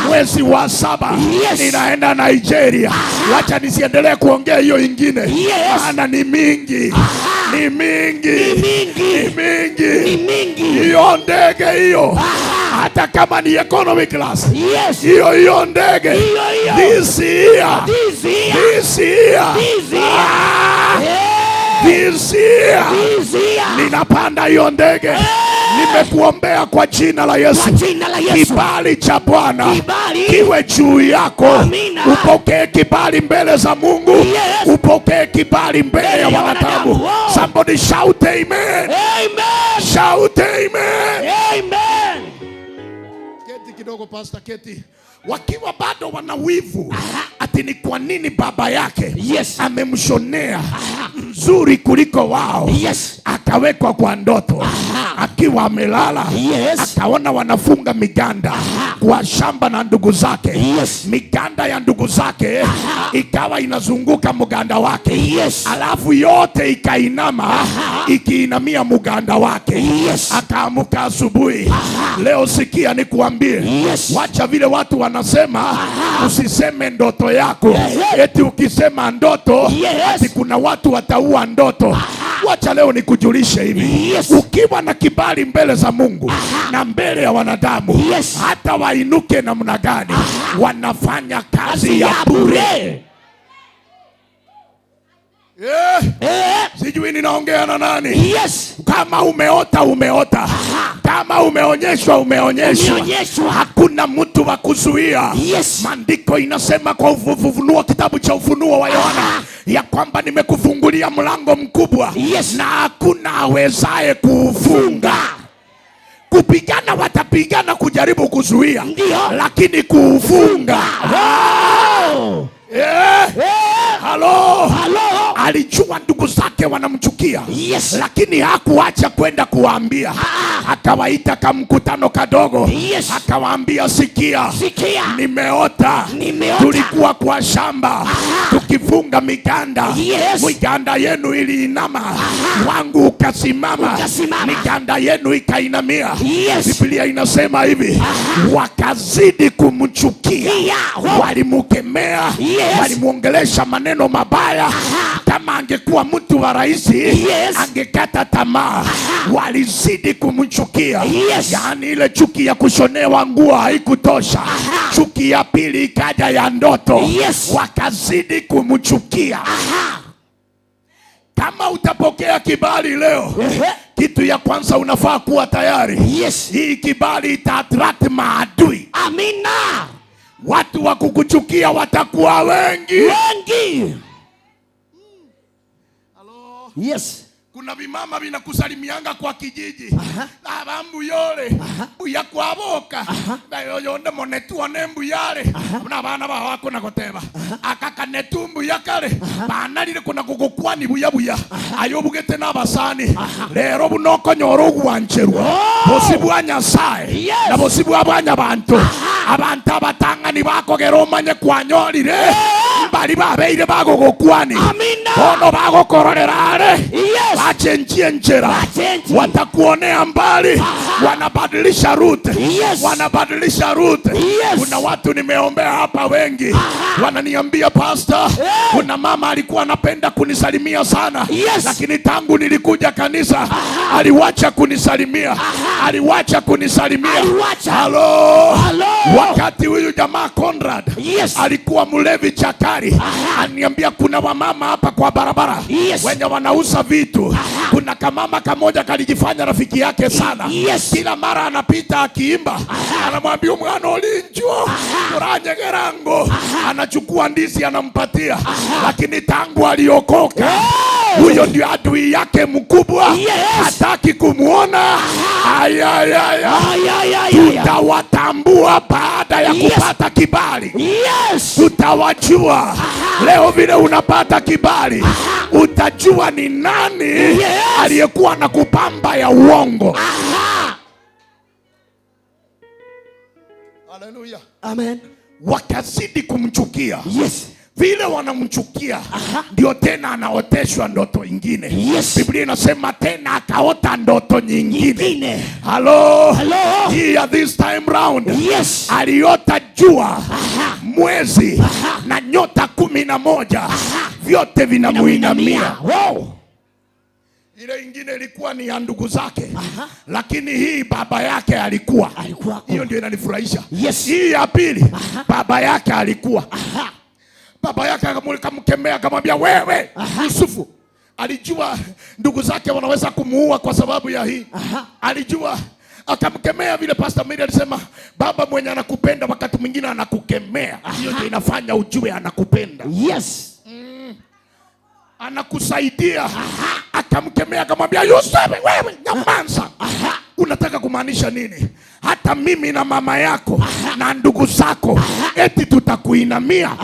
Mwezi wa 7 ninaenda Nigeria. Wacha nisiendelee kuongea hiyo ingine. Maana ni mingi. Ni mingi. Ni mingi. Hiyo ndege hiyo. Hata kama ni economy class. Hiyo ndege. This year. Ninapanda hiyo ndege. Nimekuombea kwa jina la Yesu. Kibali cha Bwana kiwe juu yako. Upokee kibali mbele za Mungu. Upokee kibali mbele ya wanadamu. Somebody shout amen. Amen. Shout amen. Amen. Keti kidogo. Pastor Keti, wakiwa bado wana wivu ati ni kwa nini baba yake amemshonea mzuri kuliko wao, akawekwa kwa ndoto akiwa amelala, akaona wanafunga miganda kwa shamba na ndugu zake, miganda ya ndugu zake ikawa inazunguka muganda wake, alafu yote ikainama ikiinamia muganda wake. Akaamuka asubuhi, leo sikia nikuambie, wacha vile watu wanasema, usiseme ndoto yako eti ukisema ndoto ati kuna watu wataua ndoto. Wacha leo nikujulishe hivi, ukiwa na kibali mbele za Mungu na mbele ya wanadamu, hata wainuke namna gani, wanafanya kazi ya bure. Sijui ninaongea na nani? Kama umeota umeota, kama umeonyeshwa umeonyeshwa, hakuna mtu wa kuzuia. Maandiko inasema kwa Ufunuo, kitabu cha Ufunuo wa Yohana, ya kwamba nimekufungulia mlango mkubwa na hakuna awezaye kuufunga. Kupigana watapigana kujaribu kuzuia, lakini kuufunga Halo. Alijua ndugu zake wanamchukia, lakini hakuacha kwenda kuwaambia. Akawaita kamkutano kadogo, akawaambia sikia, nimeota. Tulikuwa kwa shamba tukifunga miganda, miganda yenu iliinama, wangu ukasimama, miganda yenu ikainamia. Biblia inasema hivi, wakazidi kumchukia, walimukemea, walimuongelesha maneno mabaya. Kama angekuwa mtu wa rahisi, angekata tamaa. Walizidi kumchukia. Yaani ile chuki ya kushonewa nguo haikutosha, chuki ya pili ikaja ya ndoto. Wakazidi kumchukia. Kama utapokea kibali leo, kitu ya kwanza unafaa kuwa tayari. Hii kibali ita-attract maadui. Amina. Watu wa kukuchukia watakuwa wengi. Kuna vimama vinakusalimianga kwa kijiji. Abambu yole buya kwa boka yonde monetu anembu yale na bana ba wako na koteba akaka netumbu yakale banalire kuna kukukwani buya ayobugete nabasani lero bunoko nyoro gwancherwa bosibu anyasaye na bosibu abanya bantu abantu abatangani bakogera omanye kwanyorire bali babeire bagogokwani ono bagokororerare bachenjie njera, watakuonea mbali, wanabadilisha route, wanabadilisha route. Kuna watu nimeombea hapa wengi wananiambia, pastor, kuna mama alikuwa anapenda kunisalimia sana, lakini tangu nilikuja kanisa aliwacha kunisalimia, aliwacha kunisalimia. Halo. Wakati huyu jamaa Conrad alikuwa mlevi chakari, aniambia kuna wamama hapa kwa barabara wenye wanauza vitu. Kuna kamama kamoja kalijifanya rafiki yake sana. Kila mara anapita akiimba, anamwambia mwana olinjo uranye gerango, anachukua ndizi anampatia. Lakini tangu aliokoka, huyo ndio adui yake mkubwa. Hataki kumuona. Tutawatambua baada ya kupata kibali. Tutawajua. Leo vile unapata kibali, utajua ni nani aliyekuwa na kupamba ya uongo. Hallelujah. Amen. Wakazidi kumchukia. Vile wanamchukia, ndio tena anaoteshwa ndoto ingine. Biblia inasema tena akaota ndoto nyingine. Hello. Here this time round, aliota jua, mwezi na nyota 11 vyote vinamuinamia. Ile ingine ilikuwa ni ya ndugu zake, lakini hii baba yake alikuwa. Hiyo ndio inanifurahisha. Hii ya pili, baba yake alikuwa. Baba yake akamkemea, akamwambia wewe Yusufu. Alijua ndugu zake wanaweza kumuua kwa sababu ya hii. Alijua, akamkemea vile Pastor Mary alisema, baba mwenye anakupenda wakati mwingine anakukemea. Hiyo ndio inafanya ujue anakupenda. Anakusaidia. Akamkemea, akamwambia Yusufu, wewe nyamaza. Unataka kumaanisha nini? Hata mimi na mama yako na ndugu zako eti tutakuinamia.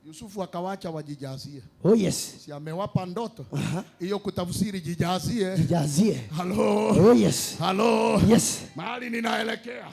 Yusufu akawacha wajijazie. Oh yes. Si amewapa ndoto. Hiyo kutafsiri jijazie. Jijazie. Hello. Oh yes. Hello. Yes. Mahali ninaelekea.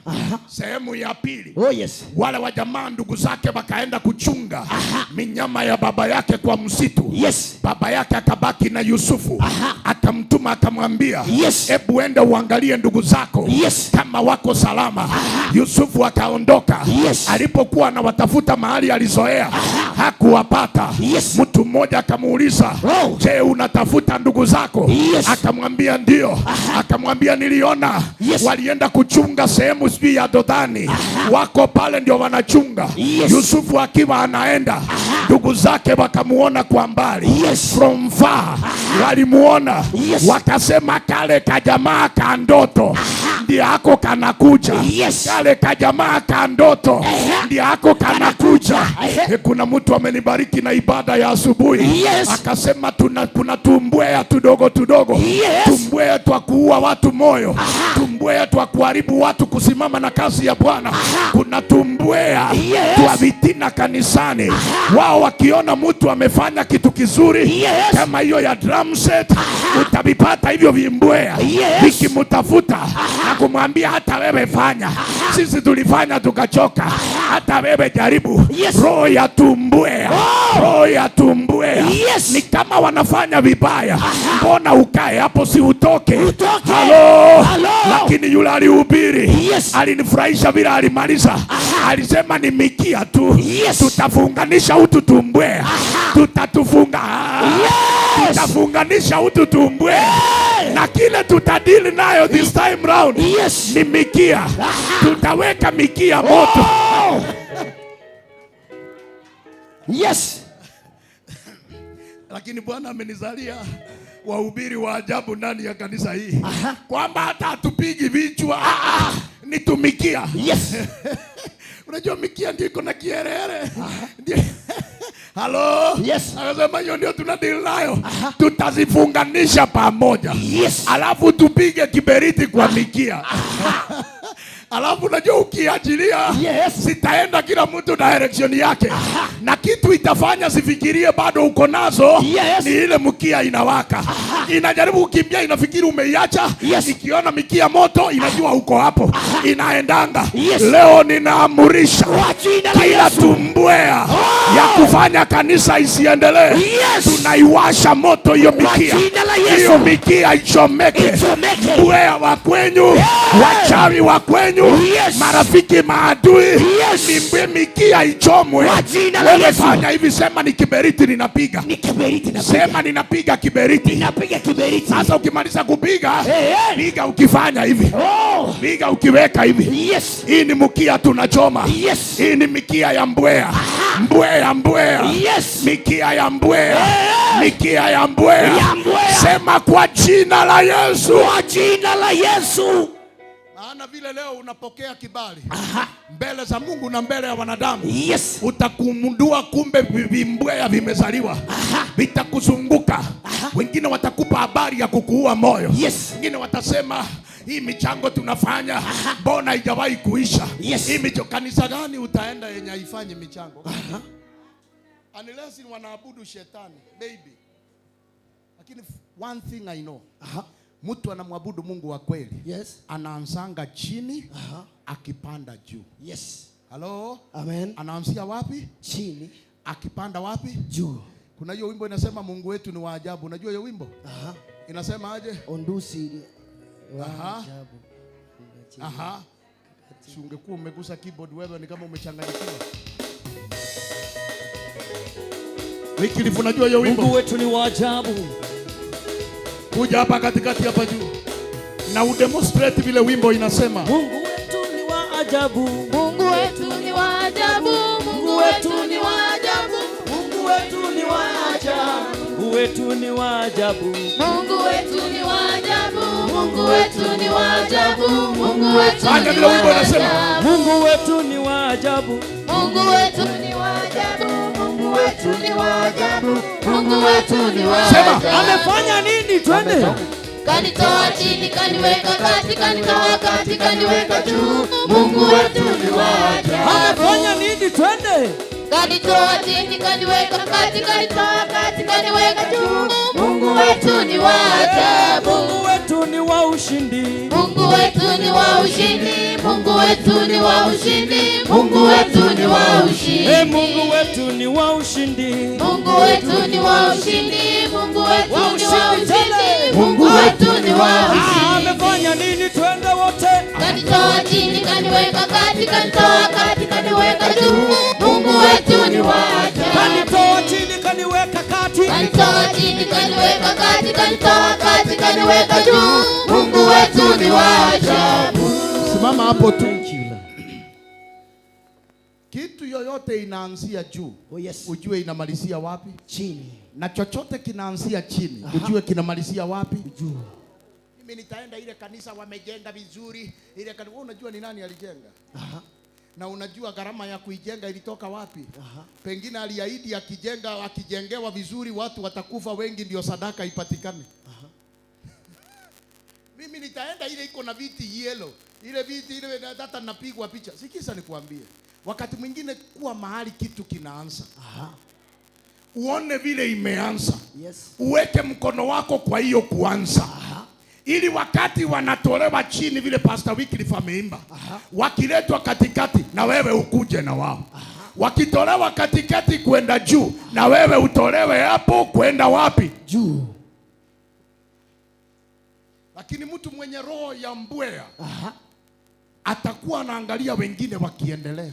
Sehemu ya pili. Oh yes. Wale wa jamaa ndugu zake wakaenda kuchunga minyama ya baba yake kwa msitu. Yes. Baba yake akabaki na Yusufu. Akamtuma akamwambia, yes, hebu enda uangalie ndugu zako, yes, kama wako salama. Yusufu akaondoka. Yes. Alipokuwa anawatafuta mahali alizoea, hakuwapata. Yes. Mtu mmoja akamuuliza, je, unatafuta ndugu zako? Yes. Akamwambia ndio. Akamwambia niliona, yes, walienda kuchunga sehemu sijui ya Dodani. Wako pale ndio wanachunga. Yes. Yusufu akiwa anaenda, ndugu zake wakamuona kwa mbali. Yes. From far walimuona. Yes. Wakasema kale kajamaa ka ndoto ndiye ako kanakuja. Yes. Kale kajamaa ka ndoto ndiye ako kanakuja. Kuna mtu amenibariki na ibada ya asubuhi. Yes. Akasema kuna tumbwea tudogo tudogo. Yes. Tumbwea twa kuua watu moyo. Tumbwea twa kuharibu watu kusimama na kazi ya Bwana. Kuna tumbwea twa vitina kanisani. Wao wakiona mtu amefanya kitu kizuri kama hiyo ya drum set, utavipata hivyo vimbwea vikimutafuta na kumwambia hata wewe fanya. Sisi tulifanya tukachoka, hata wewe jaribu. Roho ya tumbwea. Roho ya tumbwea. Ni kama wanafanya vibaya, mbona ukae hapo si utoke? Halo. Lakini yule alihubiri, alinifurahisha bila alimaliza. Alisema ni mikia tu. Tutafunganisha utu tumbwea. Tutatufunga. Tutafunganisha utu tumbwea. Na kile tutadili nayo this time round ni mikia. Tutaweka mikia moto. Yes. Lakini Bwana amenizalia wahubiri wa ajabu ndani ya kanisa hii. Kwamba hata hatupigi vichwa, ni tumikia. Yes. Unajua mikia ndio iko na kierere. Halo. Yes. Akasema hiyo ndio tunadili nayo. Tutazifunganisha pamoja. Yes. Alafu tupige kiberiti kwa mikia. Alafu unajua ukiachilia, sitaenda kila mtu direction yake. Na kitu itafanya sifikirie bado uko nazo. Ni ile mkia inawaka. Inajaribu kukimbia, inafikiri umeiacha. Ikiona mikia moto inajua uko hapo. Inaendanga. Leo ninaamurisha kila tumbwea ya kufanya kanisa isiendelee. Tunaiwasha moto hiyo mikia. Hiyo mikia ichomeke. Mbwea wa kwenyu, wachawi wa kwenyu, marafiki maadui, nimbwe mikia ichomwe. Wewe fanya hivi, sema ni kiberiti ninapiga. Sema ninapiga kiberiti. Sasa ukimaliza kupiga, piga ukifanya hivi. Piga ukiweka hivi. Hii ni mkia tunachoma. Hii ni mikia ya mbwea. Mbwea. Mikia ya mbwea. Mikia ya mbwea. Sema kwa jina la Yesu. Kwa jina la Yesu. Maana vile leo unapokea kibali mbele za Mungu na mbele ya wanadamu, utakumundua kumbe vimbwea vimezaliwa. Vitakuzunguka. Wengine watakupa habari ya kukuua moyo. Wengine watasema hii michango tunafanya mbona haijawahi kuisha. Hii kanisa gani utaenda yenye haifanye michango? Unless wanaabudu shetani baby. Lakini one thing I know. Mtu anamwabudu Mungu wa kweli. Anaanzanga chini, akipanda juu. Hello? Amen. Anaanzia wapi? Chini. Akipanda wapi? Juu. Kuna hiyo wimbo inasema Mungu wetu ni wa ajabu. Unajua hiyo wimbo? Inasema aje? Ondusi wa ajabu. Si ungekuwa umegusa keyboard wewe ni kama umechanganyikiwa. Wiki unajua hiyo wimbo? Mungu wetu ni wa ajabu. Kuja hapa katikati hapa juu na udemonstrate vile wimbo inasema. Mungu wetu ni wa ajabu. Mungu wetu ni wa ajabu. Mungu wetu ni wa ajabu. Mungu wetu ni wa ajabu. Mungu wetu ni wa ajabu. Mungu wetu ni wa ajabu. Mungu wetu ni wa ajabu. Mungu wetu ni wa ajabu. Mungu wetu ni wa ajabu. Mungu wetu ni wa ajabu. Mungu wetu ni wa ajabu. Mungu wetu ni wa ajabu. Amefanya nini? Twende. kanitoa chini kaniweka kati, kanitoa kati kaniweka juu. Mungu wetu ni wa ajabu. Amefanya nini? Twende. Kanitoa chini kaniweka kati, kanitoa kati kaniweka juu. Mungu wetu ni wa ajabu. Mungu wetu ni wa ushindi. Mungu wetu ni wa ushindi. Mungu wetu ni wa ushindi. Mungu wetu ni wa ushindi. Mungu wetu ni wa ushindi. Mungu wetu ni wa ushindi. Mungu wetu ni wa ushindi. Mungu wetu ni wa ushindi. Amefanya nini? Twende wote. Kanitoa chini kaniweka kati, kanitoa kati kaniweka juu. Mungu wetu ni wa ajabu. Kanitoa chini kaniweka kati, kanitoa chini kaniweka kati, kanitoa kati kaniweka juu. Mungu wetu ni wa ajabu. Simama hapo tu. Kitu yoyote inaanzia juu, ujue inamalizia wapi? Chini. Na chochote kinaanzia chini, ujue kinamalizia wapi? Juu. Mimi nitaenda ile kanisa wamejenga vizuri, ile kanisa wewe unajua ni nani alijenga? Na unajua gharama ya kuijenga ilitoka wapi? Pengine aliahidi akijengewa vizuri watu watakufa wengi ndio sadaka ipatikane. Mimi nitaenda ile iko na viti yellow, ile viti ile hata napigwa picha. Sikiza nikuambie. Wakati mwingine kuwa mahali kitu kinaanza. Uone vile imeanza. Uweke mkono wako kwa hiyo kuanza. Ili wakati wanatolewa chini vile Pastor Wycliffe ameimba, wakiletwa katikati na wewe ukuje na wao. Wakitolewa katikati kwenda juu na wewe utolewe hapo kwenda wapi? Juu. Lakini mtu mwenye roho ya mbwea atakuwa anaangalia wengine wakiendelea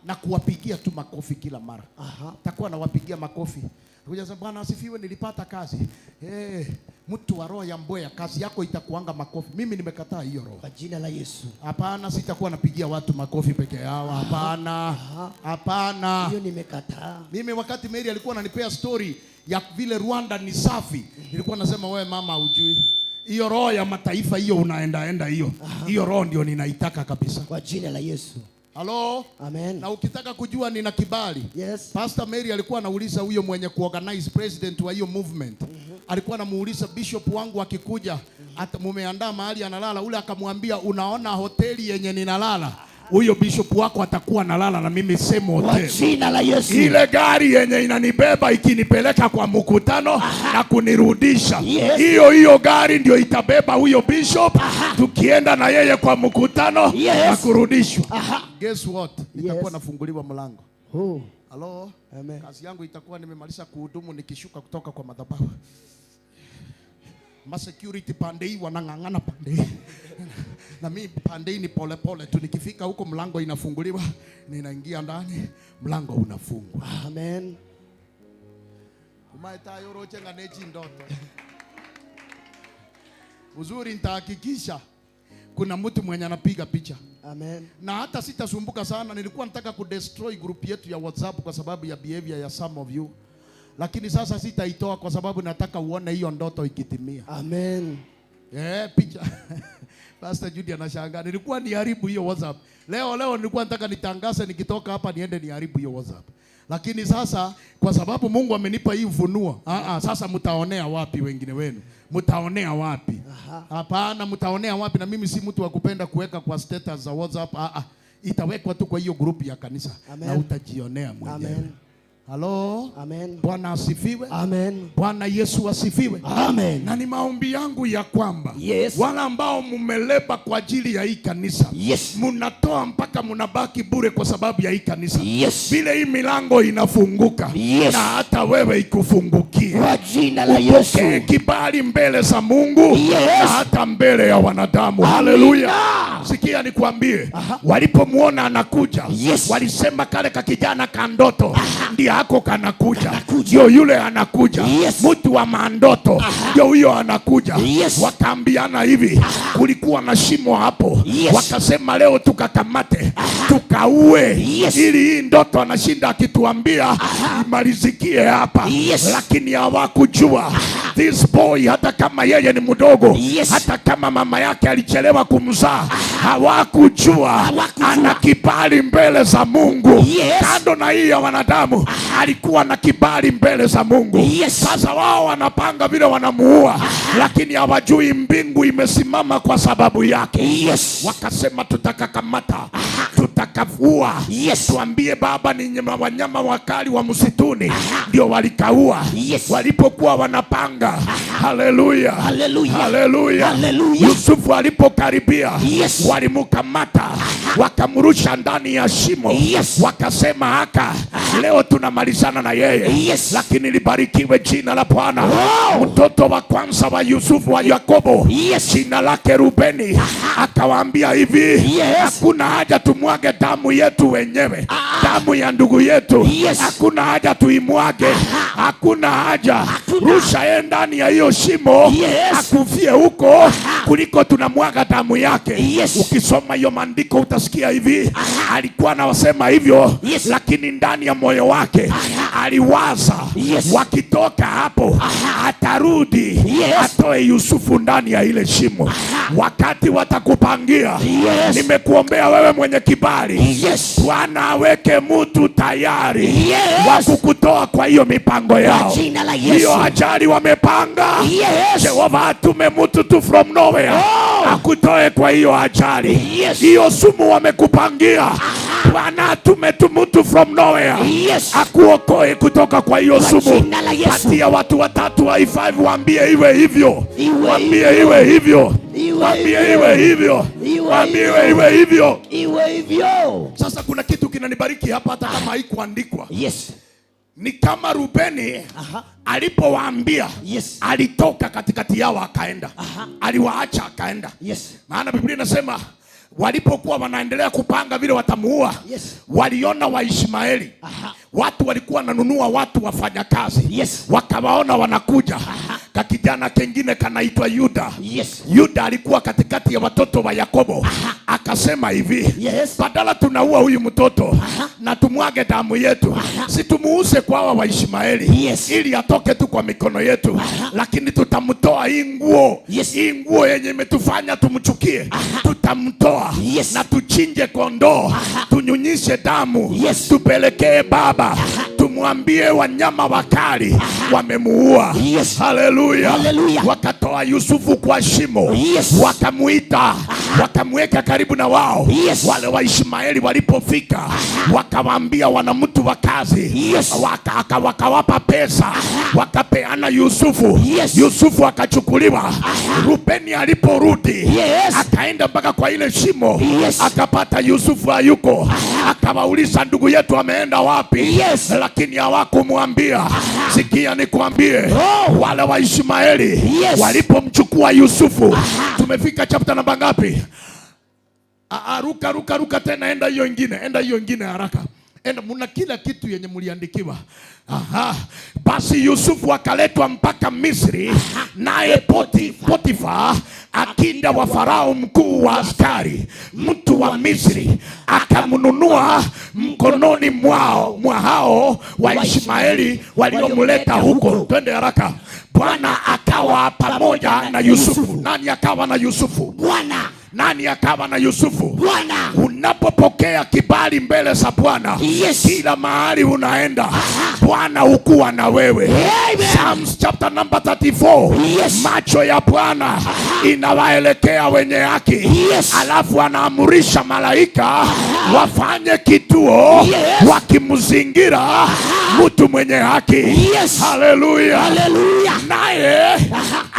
na kuwapigia tu makofi kila mara. Atakuwa anawapigia makofi. Unajua Bwana asifiwe, nilipata kazi. Mtu wa roho ya mbwea kazi yako itakuanga makofi. Mimi nimekataa hiyo roho. Kwa jina la Yesu. Hapana, sitakuwa napigia watu makofi peke yao. Hapana. Hapana. Hiyo nimekataa. Mimi wakati Mary alikuwa ananipea story ya vile Rwanda ni safi, nilikuwa nasema wewe mama hujui. Hiyo roho ya mataifa hiyo unaenda hiyo. Hiyo roho ndio ninaitaka kabisa. Kwa jina la Yesu. Hello? Amen. Na ukitaka kujua nina kibali. Pastor Mary alikuwa anauliza huyo mwenye kuorganize president wa hiyo movement. Alikuwa anamuuliza bishop wangu akikuja, hata mumeandaa mahali analala, ule akamwambia unaona hoteli yenye ninalala? Huyo bishop wako atakuwa nalala na mimi same hotel. Kwa jina la Yesu. Ile gari yenye inanibeba ikinipeleka kwa mkutano na kunirudisha. Hiyo gari ndio itabeba huyo bishop tukienda na yeye kwa mkutano na kurudishwa. Guess what? Itakuwa nafunguliwa mlango. Hello? Amen. Kazi yangu itakuwa nimemaliza kuhudumu nikishuka kutoka kwa madhabahu. Ma security pande hii wanang'ang'ana pande hii. Na mimi pande hii ni pole pole tu, nikifika huko mlango inafunguliwa, ninaingia ndani, mlango unafungwa. Amen. Umaita yoro chenga nechi ndoto. Uzuri nitahakikisha kuna mtu mwenye anapiga picha. Amen. Na hata sitasumbuka sana, nilikuwa nataka kudestroy group yetu ya WhatsApp kwa sababu ya behavior ya some of you. Lakini sasa sitaitoa kwa sababu nataka uone hiyo ndoto ikitimia. Amen. Picha. Pastor Judy anashangaa. Nilikuwa niharibu hiyo WhatsApp. Leo nilikuwa nataka nitangaze nikitoka hapa niende niharibu hiyo WhatsApp. Lakini sasa kwa sababu Mungu amenipa hii ufunuo, sasa mtaonea wapi wengine wenu? Mtaonea wapi? Hapana, mtaonea wapi? Na mimi si mtu wa kupenda kuweka kwa status za WhatsApp. Itawekwa tu kwa hiyo group ya kanisa. Amen. Na utajionea mwenyewe. Amen. Hello? Amen. Bwana asifiwe. Amen. Bwana Yesu asifiwe. Amen. Na ni maombi yangu ya kwamba wala ambao mmeleba kwa ajili ya hii kanisa, mnatoa mpaka mnabaki bure kwa sababu ya hii kanisa. Vile hii milango inafunguka na hata wewe ikufungukie. Kwa jina la Yesu. Kibali mbele za Mungu na hata mbele ya wanadamu. Haleluya. Sikia nikwambie, walipomuona anakuja, walisema kale kakijana kandoto ndiye hako kanakuja. Ndio yule anakuja. Mtu wa mandoto ndio huyo anakuja. Wakaambiana hivi, kulikuwa na shimo hapo. Wakasema leo tukakamate, tukaue, ili hii ndoto anashinda akituambia imalizikie hapa. Lakini hawakujua this boy, hata kama yeye ni mdogo, hata kama mama yake alichelewa kumzaa, hawakujua ana kibali mbele za Mungu. Kando na hii ya wanadamu, alikuwa na kibali mbele za Mungu. Sasa wao wanapanga vile wanamuua, lakini hawajui mbingu imesimama kwa sababu yake. Wakasema tutakakamata, tutakavua, tuambie baba ni wanyama wakali wa msituni ndio walikaua walipokuwa wanapanga. Haleluya, haleluya. Yusufu alipokaribia walimkamata, wakamrusha ndani ya shimo, wakasema haka leo tunamalizana na yeye. Lakini libarikiwe jina la Bwana. Mtoto wa kwanza wa Yusufu wa Yakobo, jina lake Rubeni, akawaambia hivi, hakuna haja tumwage damu yetu wenyewe, damu ya ndugu yetu, hakuna haja tuimwage, hakuna haja, rusha yeye ndani ya hiyo shimo, akufie huko kuliko tunamwaga damu yake. Ukisoma hiyo maandiko utasikia hivi, alikuwa anasema hivyo, lakini ndani ya moyo wake aliwaza wakitoka hapo atarudi atoe Yusufu ndani ya ile shimo. Wakati watakupangia, nimekuombea wewe mwenye kibali, Bwana aweke mtu tayari wa kukutoa kwa hiyo mipango yao. Hiyo ajali wamepanga, Jehova atume mtu tu from nowhere akutoe kwa hiyo ajali. Hiyo sumu wamekupangia, Bwana atume tu mtu from nowhere akuokoe kutoka kwa hiyo sumu. Kati ya watu watatu wa I5 waambie iwe hivyo, waambie iwe hivyo, waambie iwe hivyo, waambie iwe hivyo. Sasa kuna kitu kinanibariki hapa hata kama haikuandikwa. Ni kama Rubeni alipowaambia, alitoka katikati yao akaenda, aliwaacha akaenda. Maana Biblia inasema walipokuwa wanaendelea kupanga vile watamuua, waliona Waishmaeli, watu walikuwa wananunua watu wafanya kazi, wakawaona wanakuja. Kakijana kengine kanaitwa Yuda. Yuda alikuwa katikati ya watoto wa Yakobo. Akasema hivi, badala tunaua huyu mtoto na tumwage damu yetu, si tumuuse kwa hawa Waishmaeli ili atoke tu kwa mikono yetu, lakini tutamtoa hii nguo, hii nguo yenye imetufanya tumchukie, tutamtoa na tuchinje kondoo, tunyunyishe damu, tupelekee baba, tumwambie wanyama wakali wamemuua. Haleluya. Wakatoa Yusufu kwa shimo, wakamuita, wakamweka karibu na wao. Wale Waishmaeli walipofika, wakawaambia wana mtu wa kazi, wakawapa pesa, wakapeana Yusufu. Yusufu akachukuliwa. Rubeni aliporudi, akaenda mpaka kwa ile shimo, akapata Yusufu hayuko. Akawauliza, ndugu yetu ameenda wapi? Lakini hawakumwambia. Sikia nikwambie, wale Waishmaeli walipomchukua Yusufu, tumefika chapter namba ngapi? Ruka tena, enda hiyo ingine haraka. Enda, muna kila kitu yenye muliandikiwa. Basi Yusufu akaletwa mpaka Misri, naye Potifa akinda wa Farao mkuu wa askari, mtu wa Misri, akamnunua mkononi mwa hao Waishmaeli waliomleta huko. Twende haraka. Bwana akawa pamoja na Yusufu. Nani akawa na Yusufu? Bwana. Nani akawa na Yusufu? Bwana. Unapopokea kibali mbele za Bwana, kila mahali unaenda, Bwana hukuwa na wewe. Psalms chapter number 34. Macho ya Bwana inawaelekea wenye haki, alafu anaamurisha malaika wafanye kituo, wakimzingira mtu mwenye haki. Haleluya. Naye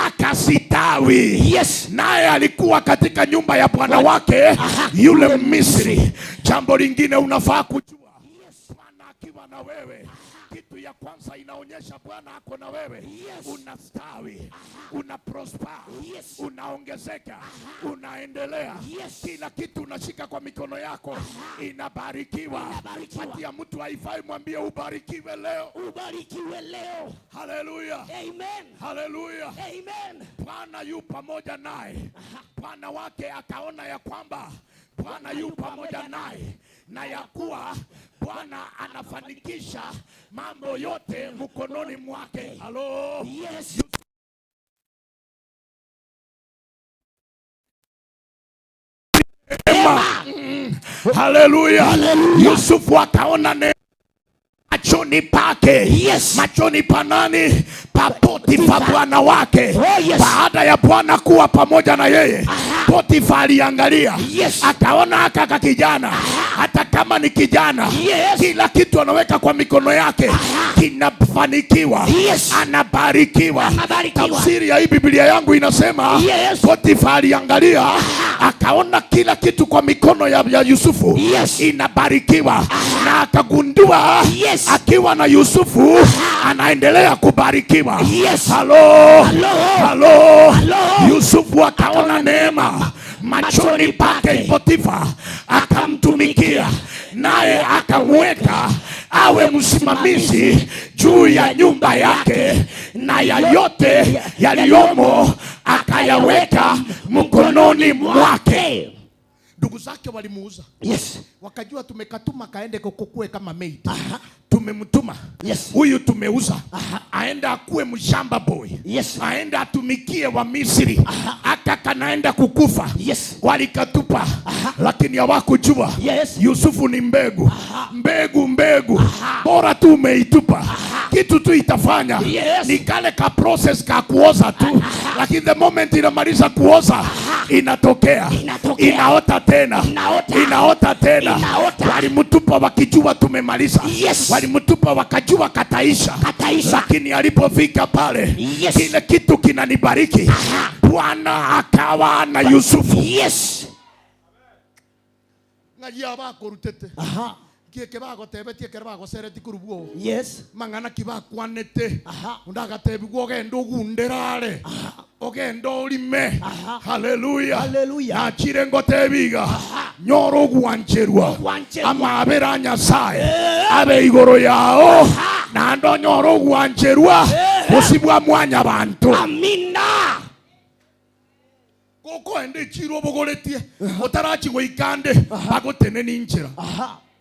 akasitawi. Naye alikuwa katika nyumba ya bwana wake yule Misri. Jambo lingine unafaa kujua, Bwana akiwa na wewe, kitu ya kwanza inaonyesha Bwana ako na wewe. Unastawi, una prosper, unaongezeka, unaendelea. Kila kitu unashika kwa mikono yako inabarikiwa. Patia mtu haifai, mwambie ubarikiwe leo. Ubarikiwe leo. Haleluya. Amen. Haleluya. Amen. Bwana yu pamoja naye. Bwana wake akaona ya kwamba Bwana yu pamoja naye, na ya kuwa Bwana anafanikisha mambo yote mkononi mwake. Halo. Yes. Haleluya. Yusufu akaona machoni pake. Yes. Machoni pa nani? Pa Potifa bwana wake. Oh, yes. Baada ya Bwana kuwa pamoja na yeye, Potifa aliangalia, Yes. akaona aka kijana, hata kama ni kijana, Yes. kila kitu anaweka kwa mikono yake kinafanikiwa. Yes. Anabarikiwa. Anabarikiwa. Tafsiri ya hii Biblia yangu inasema, Yes. Potifa aliangalia, akaona kila kitu kwa mikono ya Yusufu, Yes. inabarikiwa. Na akagundua, Yes. akiwa na Yusufu anaendelea kubarikiwa. Yes. Halo. Halo. Halo. Halo. Yusufu akaona neema machoni pake Potifa, akamtumikia, naye akamweka awe msimamizi juu ya nyumba yake, na ya yote yaliyomo akayaweka mkononi mwake. Ndugu zake walimuuza. Yes. Wakajua tumekatuma kaende kukue kama maid. Tumemtuma. Yes. Huyu tumeuza. Aenda akue mshamba boy. Yes. Aenda atumikie wa Misri. Hata kanaenda kukufa. Yes. Walikatupa. Lakini hawakujua. Yes. Yusufu ni mbegu. Mbegu. Bora tu umeitupa. Kitu tu itafanya. Yes. Ni kale ka process ka kuoza tu. Lakini the moment inamaliza kuoza, inatokea. Inaota tena. Inaota tena. Walimtupa wakijua tumemaliza. Yes. Walimtupa wakajua kataisha. Lakini alipofika pale, Yes. kile kitu kinanibariki. Bwana akawa na Yusufu. Yes. Ngajia bako rutete. Kieke bako tebetie kerbago sereti kurubuo. Yes. Mangana kibakwanete. Undaga tebugo gendo gunderare. Ogendo ulime. Hallelujah. Hallelujah. Na chirengo tebiga. Nyoro guancherua. Ama abera Nyasaye. Abe igoro yao. Na ando nyoro guancherua. Usibwa mwanya bantu. Amina. Koko ende chiro bogoretie. Otarachi goikande. Bagotene ninjira.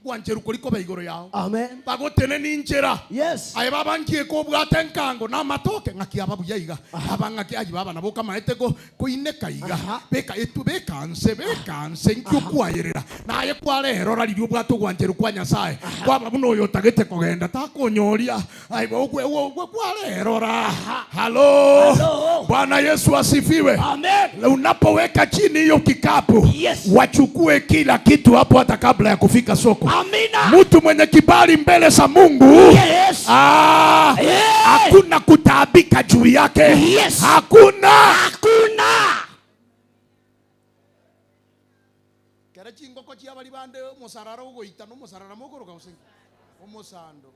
Wanjeru kuliko beigoro yao. Amen. Bagotene ninjira. Yes. Aye baba nkie ko bwate nkango na matoke ngaki ababu yaiga. Abangaki aji baba nabo kama etego kuineka iga. Beka etu bekanse nkyo kwayerera. Na aye kwarero rari bwato gwanjeru kwa Nyasaye. Kwa babu no yotagete kogenda takonyoria. Aye ogwe kwarero ra. Halo. Bwana Yesu asifiwe. Amen. Unapoweka chini hiyo kikapu, Yes. wachukue kila kitu hapo hata kabla ya kufika soko. Amina. Mtu mwenye kibali mbele za Mungu, Yes. hakuna kutaabika juu yake. Yes. Hakuna. Kera chingo ko chia bali bande musarara ugoita no musarara mogoro kausenga. Omosando,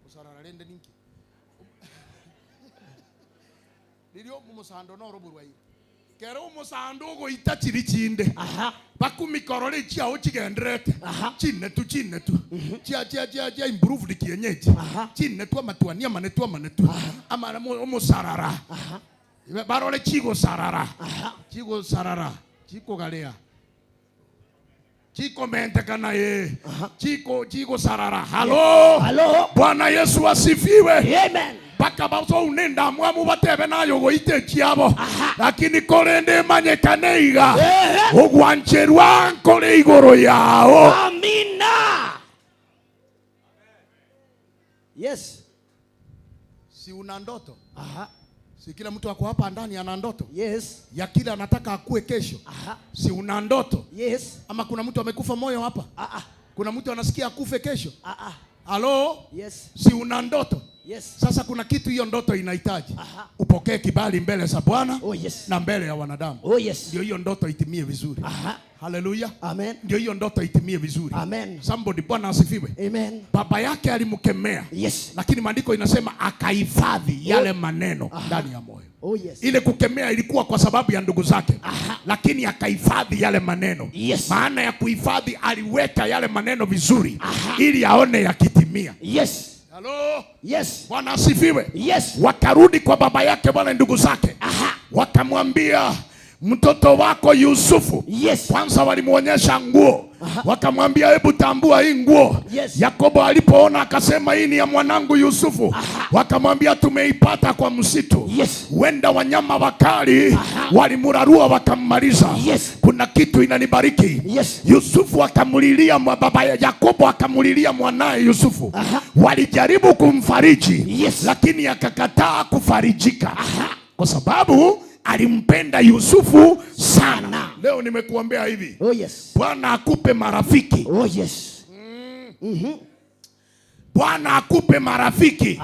musarara rende ninki. Lirio musando no roburwa. Kera umusando ugoita chiri chinde. Bakumikorole chia ochigendrete. Chine tu. Chia improved kienyeji. Chine tu amatuania manetu. Amana umusarara. Barole chigo sarara. Chigo galea. Chiko mente kana ye. Chigo sarara. Halo. Bwana Yesu asifiwe. Amen. Baka bazo unenda mwamu batebe nayo goite chiabo. Lakini korende manyekaneiga. Ogwancherwa nkole igoro yao. Amina. Yes. Si una ndoto? Si kila mtu ako hapa ndani ana ndoto? Yes. Ya kila anataka akue kesho? Si una ndoto? Yes. Ama kuna mtu amekufa moyo hapa? Kuna mtu anasikia akufe kesho? Halo? Yes. Si una ndoto? Yes. Sasa kuna kitu hiyo ndoto inahitaji. Upokee kibali mbele za Bwana. Oh, yes. Na mbele ya wanadamu. Oh, yes. Ndio hiyo ndoto itimie vizuri. Hallelujah. Amen. Ndio hiyo ndoto itimie vizuri. Amen. Somebody, Bwana asifiwe. Amen. Baba yake alimkemea. Yes. Lakini maandiko inasema akahifadhi yale maneno ndani ya moyo. Oh, yes. Ile kukemea ilikuwa kwa sababu ya ndugu zake. Lakini akahifadhi yale maneno. Yes. Maana ya kuhifadhi, aliweka yale maneno vizuri ili aone yakitimia. Yes. Hello? Yes. Bwana asifiwe. Yes. Wakarudi kwa baba yake wale ndugu zake. Wakamwambia, mtoto wako Yusufu. Yes. Kwanza walimuonyesha nguo. Wakamwambia hebu tambua hii nguo. Yes. Yakobo alipoona akasema hii ni ya mwanangu Yusufu. Wakamwambia tumeipata kwa msitu. Yes. Wenda wanyama wakali walimurarua wakammaliza. Yes. Kuna kitu inanibariki. Yes. Yusufu akamulilia baba ya Yakobo, akamulilia mwanae Yusufu. Walijaribu kumfariji. Yes. Lakini akakataa kufarijika. Kwa sababu alimpenda Yusufu sana. Leo nimekuambia hivi. Oh yes. Bwana akupe marafiki. Oh yes. Bwana akupe marafiki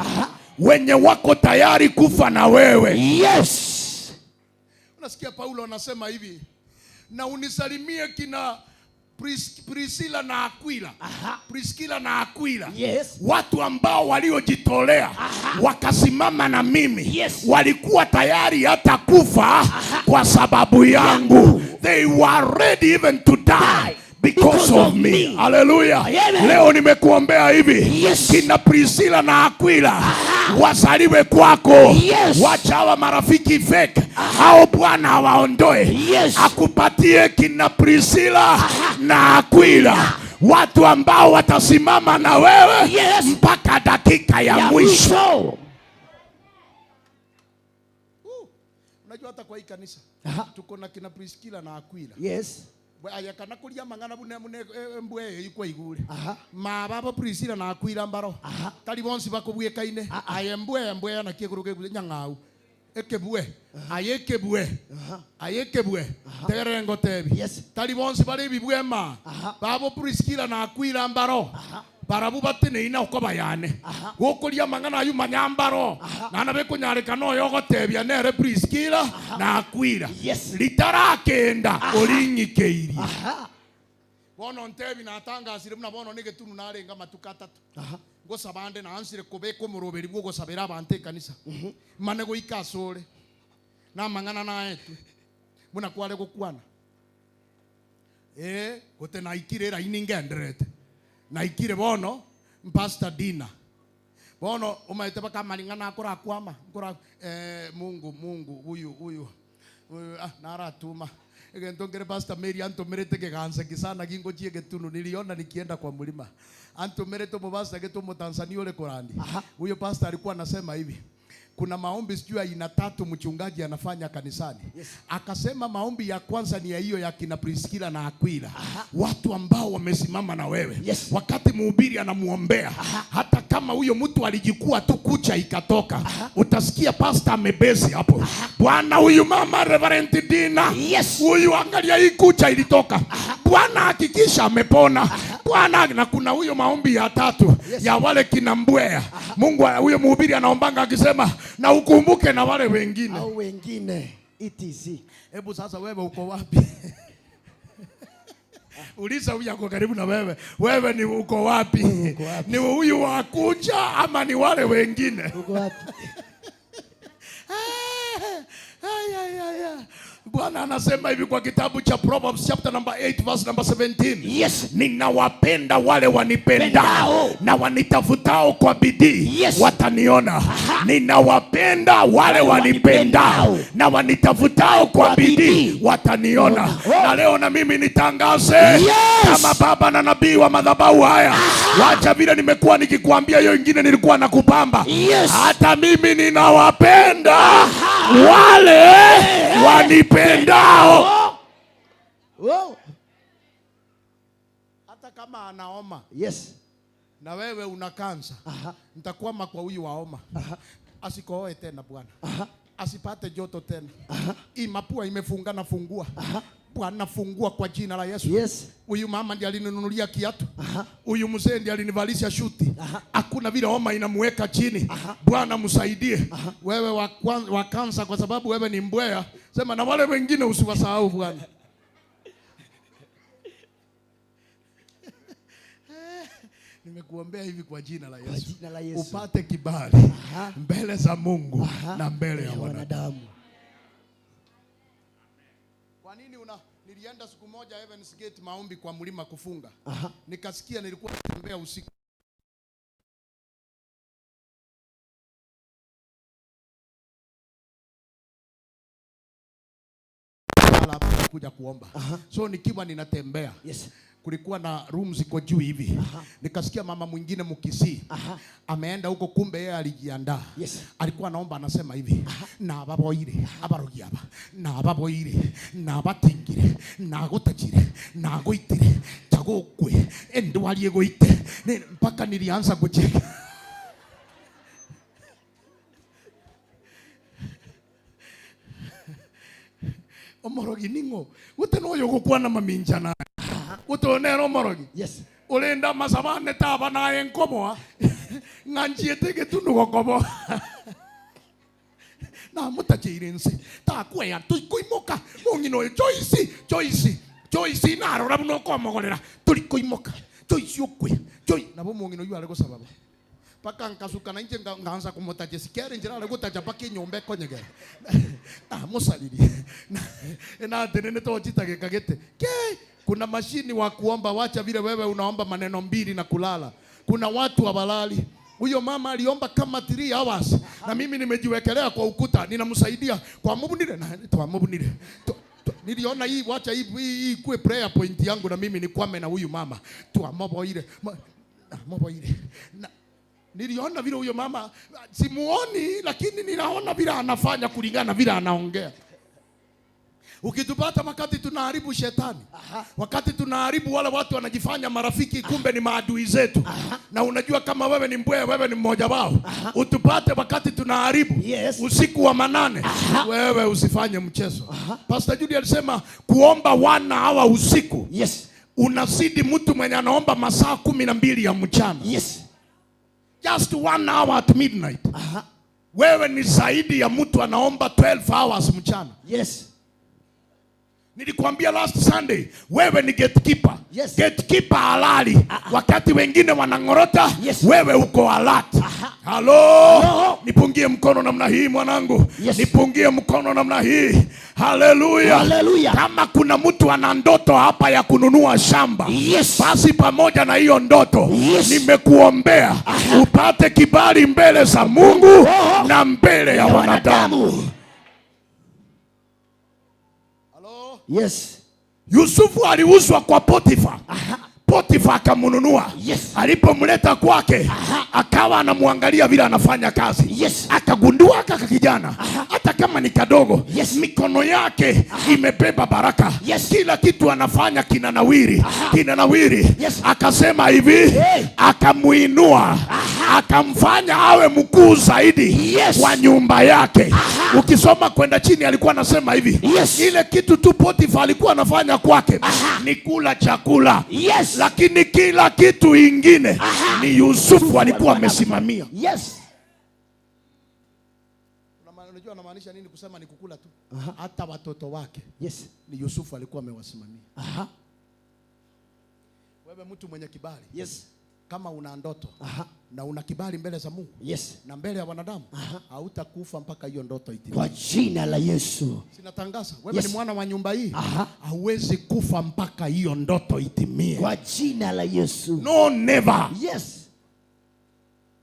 wenye wako tayari kufa na wewe. Yes. Unasikia Paulo anasema hivi, na unisalimie kina Priscilla na Aquila. Priscilla na Aquila. Yes. Watu ambao waliojitolea wakasimama na mimi. Yes. Walikuwa tayari hata kufa kwa sababu yangu. They were ready even to die because of me. Hallelujah. Leo nimekuombea hivi. Yes. Kina Priscilla na Aquila wasaliwe kwako. Yes. Wacha hawa marafiki fake. Hao Bwana awaondoe. Yes. Akupatie kina Priscilla na Aquila, watu ambao watasimama na wewe. Yes. Mpaka dakika ya mwisho. Unajua hata kwa hii kanisa tuko na kina Priscilla na Aquila. Yes. Aya kana kulia mangana bune mbwe yiko igure. Mababa Priscilla na Aquila mbaro. Tali bonsi bakubwe kaine. Aye mbwe na kiguruke nyangau. Ekebwe. Aye kebwe. Aye kebwe. Terengo tebi. Yes. Tali bonsi bale bibwe ma. Baba Priscilla na Aquila mbaro. Barabu batine ina ukoba yane. Gokolia mangana ayu manyambaro. Nana beko nyareka no yogo tebia nere Priscilla na Aquila. Yes. Litarakenda olinyikeiri. Bono ntebi na tanga asire muna bono nige tunu narenga matuka 3. Ngo sabande na ansire kobeko muroberi bwo gosabera abante kanisa. Mane go ikasore. Na mangana na etu. Muna kwale gokwana. Gote na ikirera iningendrete. Na ikire bono Pastor Dina. Bono umaite baka malingana akora kwama. Akora Mungu huyu naratuma. Ngere Pastor Mary antomerete keganza kisana gingo chiege tunu niliona nikienda kwa mlima. Antomerete mobasa geto mo Tanzania ole Korani. Huyo pastor alikuwa anasema hivi. Kuna maombi sijui aina 3 mchungaji anafanya kanisani. Yes. Akasema maombi ya kwanza ni ya hiyo ya kina Priscilla na Aquila. Watu ambao wamesimama na wewe. Yes. Wakati mhubiri anamuombea, hata kama huyo mtu alijikua tu kucha ikatoka, utasikia pastor amebezi hapo. Bwana huyu mama Reverend Dina. Yes. Huyu angalia hii kucha ilitoka. Bwana hakikisha amepona. Bwana, na kuna huyo maombi ya 3 ya wale kina Mbwea. Mungu huyo mhubiri anaombanga akisema na ukumbuke na wale wengine. Au wengine etc. Hebu sasa wewe uko wapi? Uliza huyu yako karibu na wewe. Wewe ni uko wapi? Ni huyu wa kuja ama ni wale wengine? Uko wapi? Bwana anasema hivi kwa kitabu cha Proverbs chapter number 8 verse number 17. Yes. Ninawapenda wale wanipendao na wanitafutao kwa bidii. Yes. Wataniona. Ninawapenda wale wanipendao na wanitafutao kwa bidii. Wataniona. Na leo na mimi nitangaze. Yes. Kama baba na nabii wa madhabahu haya. Wacha vile nimekuwa nikikuambia hiyo ingine nilikuwa nakupamba. Yes. Hata mimi ninawapenda wale wanipendao. Wow. Hata kama anaoma. Yes. Na wewe una kansa. Nitakwama kwa huyu waoma. Asikohoe tena Bwana. Asipate joto tena. Mapua imefungana fungua. Bwana fungua kwa jina la Yesu. Yes. Huyu mama ndiye alininunulia kiatu. Huyu mzee ndiye alinivalisha shuti. Hakuna vile homa inamuweka chini. Bwana msaidie. Wewe wa kansa kwa sababu wewe ni Mbwea. Sema na wale wengine usiwasahau Bwana. Nimekuombea hivi kwa jina la Yesu. Kwa jina la Yesu. Upate kibali mbele za Mungu na mbele ya wanadamu. Kwa nini nilienda siku moja Heaven's Gate maombi kwa mlima kufunga. Nikasikia nilikuwa natembea usiku. kuja kuomba. So nikiwa ninatembea. Kulikuwa na room ziko juu hivi. Nikasikia mama mwingine Mkisii ameenda huko, kumbe yeye alijiandaa. Alikuwa anaomba, anasema hivi, na baboire abarogi aba, na baboire na batingire na gotachire na goitire tagokwe endwalie goite, mpaka nilianza kucheka. Omorogi ningo uteno yogo kwana maminjana utonero omorogi ulenda masabane taba na enkomoa nganjiete getundu gokobo na mutachirense ta kwea tuikuimoka mongino Joyce na rora buno komogorera turikuimoka Joyce okwe Joy nabo mongino yu arego sababa paka nkasuka na nje ngaanza kumutaje sikere njira arego taja paki nyombe konyegera musaliri na tenene to chitage kagete ke. Kuna mashini wa kuomba, wacha vile wewe unaomba maneno mbili na kulala. Kuna watu wabalali. Huyo mama aliomba kama 3 hours na mimi nimejiwekelea kwa ukuta, ninamsaidia kwa mubunire na to mubunire. Niliona hii, wacha hii kuwe prayer point yangu na mimi nikwame na huyu mama. Tu amoboire. Moboire. Niliona vile huyo mama simuoni, lakini ninaona vile anafanya kulingana vile anaongea. Ukitupata wakati tunaharibu shetani, wakati tunaharibu wale watu wanajifanya marafiki, kumbe ni maadui zetu, na unajua kama wewe ni mbweha, wewe ni mmoja wao. Utupate wakati tunaharibu usiku wa manane, wewe usifanye mchezo. Pastor Judy alisema kuomba 1 hour usiku unazidi mtu mwenye anaomba masaa 12 ya mchana. Just 1 hour at midnight. Wewe ni zaidi ya mtu anaomba 12 hours mchana. Nilikwambia last Sunday, wewe ni gatekeeper. Gatekeeper halali. Wakati wengine wanangorota, wewe uko alert. Hello. Nipungie mkono namna hii mwanangu. Nipungie mkono namna hii. Hallelujah. Kama kuna mtu ana ndoto hapa ya kununua shamba, basi pamoja na hiyo ndoto, nimekuombea upate kibali mbele za Mungu na mbele ya wanadamu. Yusufu aliuzwa kwa Potifa. Potifa akamununua. Alipomleta kwake, akawa anamwangalia vile anafanya kazi. Akagundua kaka kijana, hata kama ni kadogo, mikono yake imebeba baraka. Kila kitu anafanya kinanawiri. Akasema hivi, akamuinua, akamfanya awe mkuu zaidi wa nyumba yake. Ukisoma kwenda chini alikuwa anasema hivi, ile kitu tu Potifa alikuwa anafanya kwake ni kula chakula. Lakini kila kitu ingine ni Yusufu alikuwa amesimamia. Unajua anamaanisha nini kusema ni kukula tu? Hata watoto wake ni Yusufu alikuwa amewasimamia. Wewe mtu mwenye kibali, kama una ndoto na una kibali mbele za Mungu na mbele ya wanadamu, hautakufa mpaka hiyo ndoto itimie. Kwa jina la Yesu. Sinatangaza wewe ni mwana wa nyumba hii, hauwezi kufa mpaka hiyo ndoto itimie. Kwa jina la Yesu. No, never.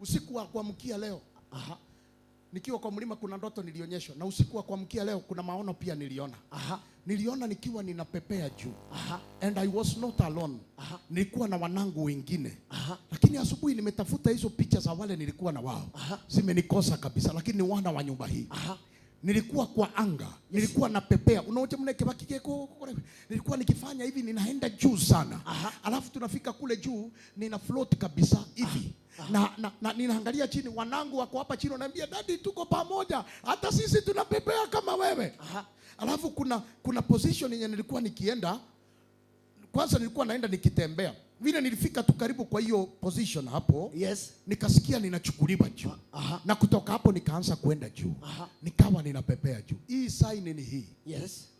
Usiku wa kuamkia leo, nikiwa kwa mlima kuna ndoto nilionyeshwa, na usiku wa kuamkia leo kuna maono pia niliona. Niliona nikiwa ninapepea juu. And I was not alone. Nilikuwa na wanangu wengine. Lakini asubuhi nimetafuta hizo picha za wale nilikuwa na wao. Zimenikosa kabisa, lakini ni wana wa nyumba hii. Nilikuwa kwa anga, nilikuwa napepea. Unaoje mneke bakikeko, nilikuwa nikifanya hivi, ninaenda juu sana. Alafu tunafika kule juu, nina float kabisa hivi. Na ninaangalia chini, wanangu wako hapa chini, wananiambia daddy, tuko pamoja, hata sisi tunapepea kama wewe. Alafu kuna position yenye nilikuwa nikienda. Kwanza nilikuwa naenda nikitembea. Vile nilifika tu karibu kwa hiyo position hapo, nikasikia ninachukuliwa juu. Na kutoka hapo nikaanza kwenda juu. Nikawa ninapepea juu. Hii sign ni hii.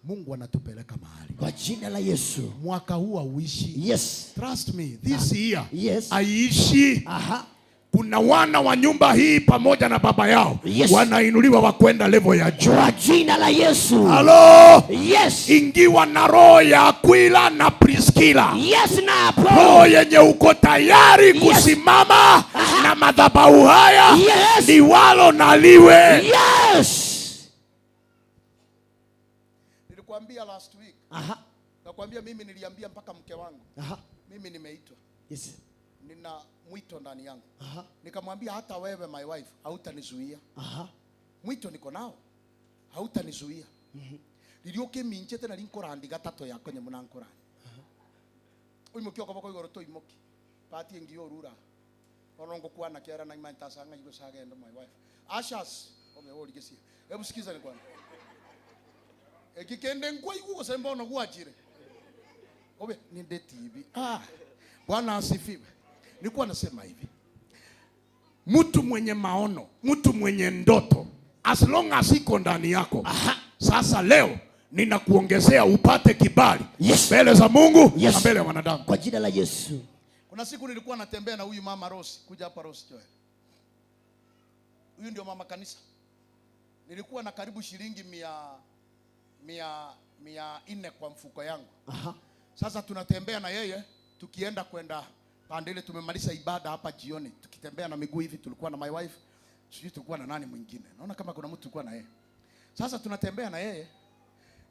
Mungu anatupeleka mahali. Kwa jina la Yesu. Mwaka huu hauishi. Trust me, this year haiishi. Kuna wana wa nyumba hii pamoja na baba yao wanainuliwa wakwenda level ya juu. Kwa jina la Yesu. Hello. Ingiwa na roho ya Aquila na Priscilla. Na roho yenye uko tayari kusimama na madhabahu haya liwalo na liwe. Nilikwambia last week. Nakwambia mimi niliambia mpaka mke wangu. Mimi nimeitwa. Yes. Nina mwito ndani yangu. Nikamwambia hata wewe my wife hautanizuia. Mwito niko nao. Hautanizuia. Nilioke minche tena linkorandi gatatu yako nyemunankorani. Uimukio kwa igoro to imoki. Pati ngio rura. Orongo kwa na kera na imanta sanga yugo saga endo my wife. Ashas ome oli gesia. Hebu sikiza ni kwani. Ekikende nkwa yugo semba ona kuachire. Obe ni ndeti hivi. Bwana asifiwe. Nilikuwa nasema hivi. Mtu mwenye maono, mtu mwenye ndoto, as long as iko ndani yako. Sasa leo ninakuongezea upate kibali mbele za Mungu na mbele ya wanadamu. Kwa jina la Yesu. Kuna siku nilikuwa natembea na huyu mama Rose, kuja hapa Rose Joel. Huyu ndio mama kanisa. Nilikuwa na karibu shilingi 400 kwa mfuko yangu. Sasa tunatembea na yeye tukienda kwenda pande ile, tumemaliza ibada hapa jioni. Tukitembea na miguu hivi, tulikuwa na my wife. Sijui tulikuwa na nani mwingine. Naona kama kuna mtu tulikuwa na yeye. Sasa tunatembea na yeye.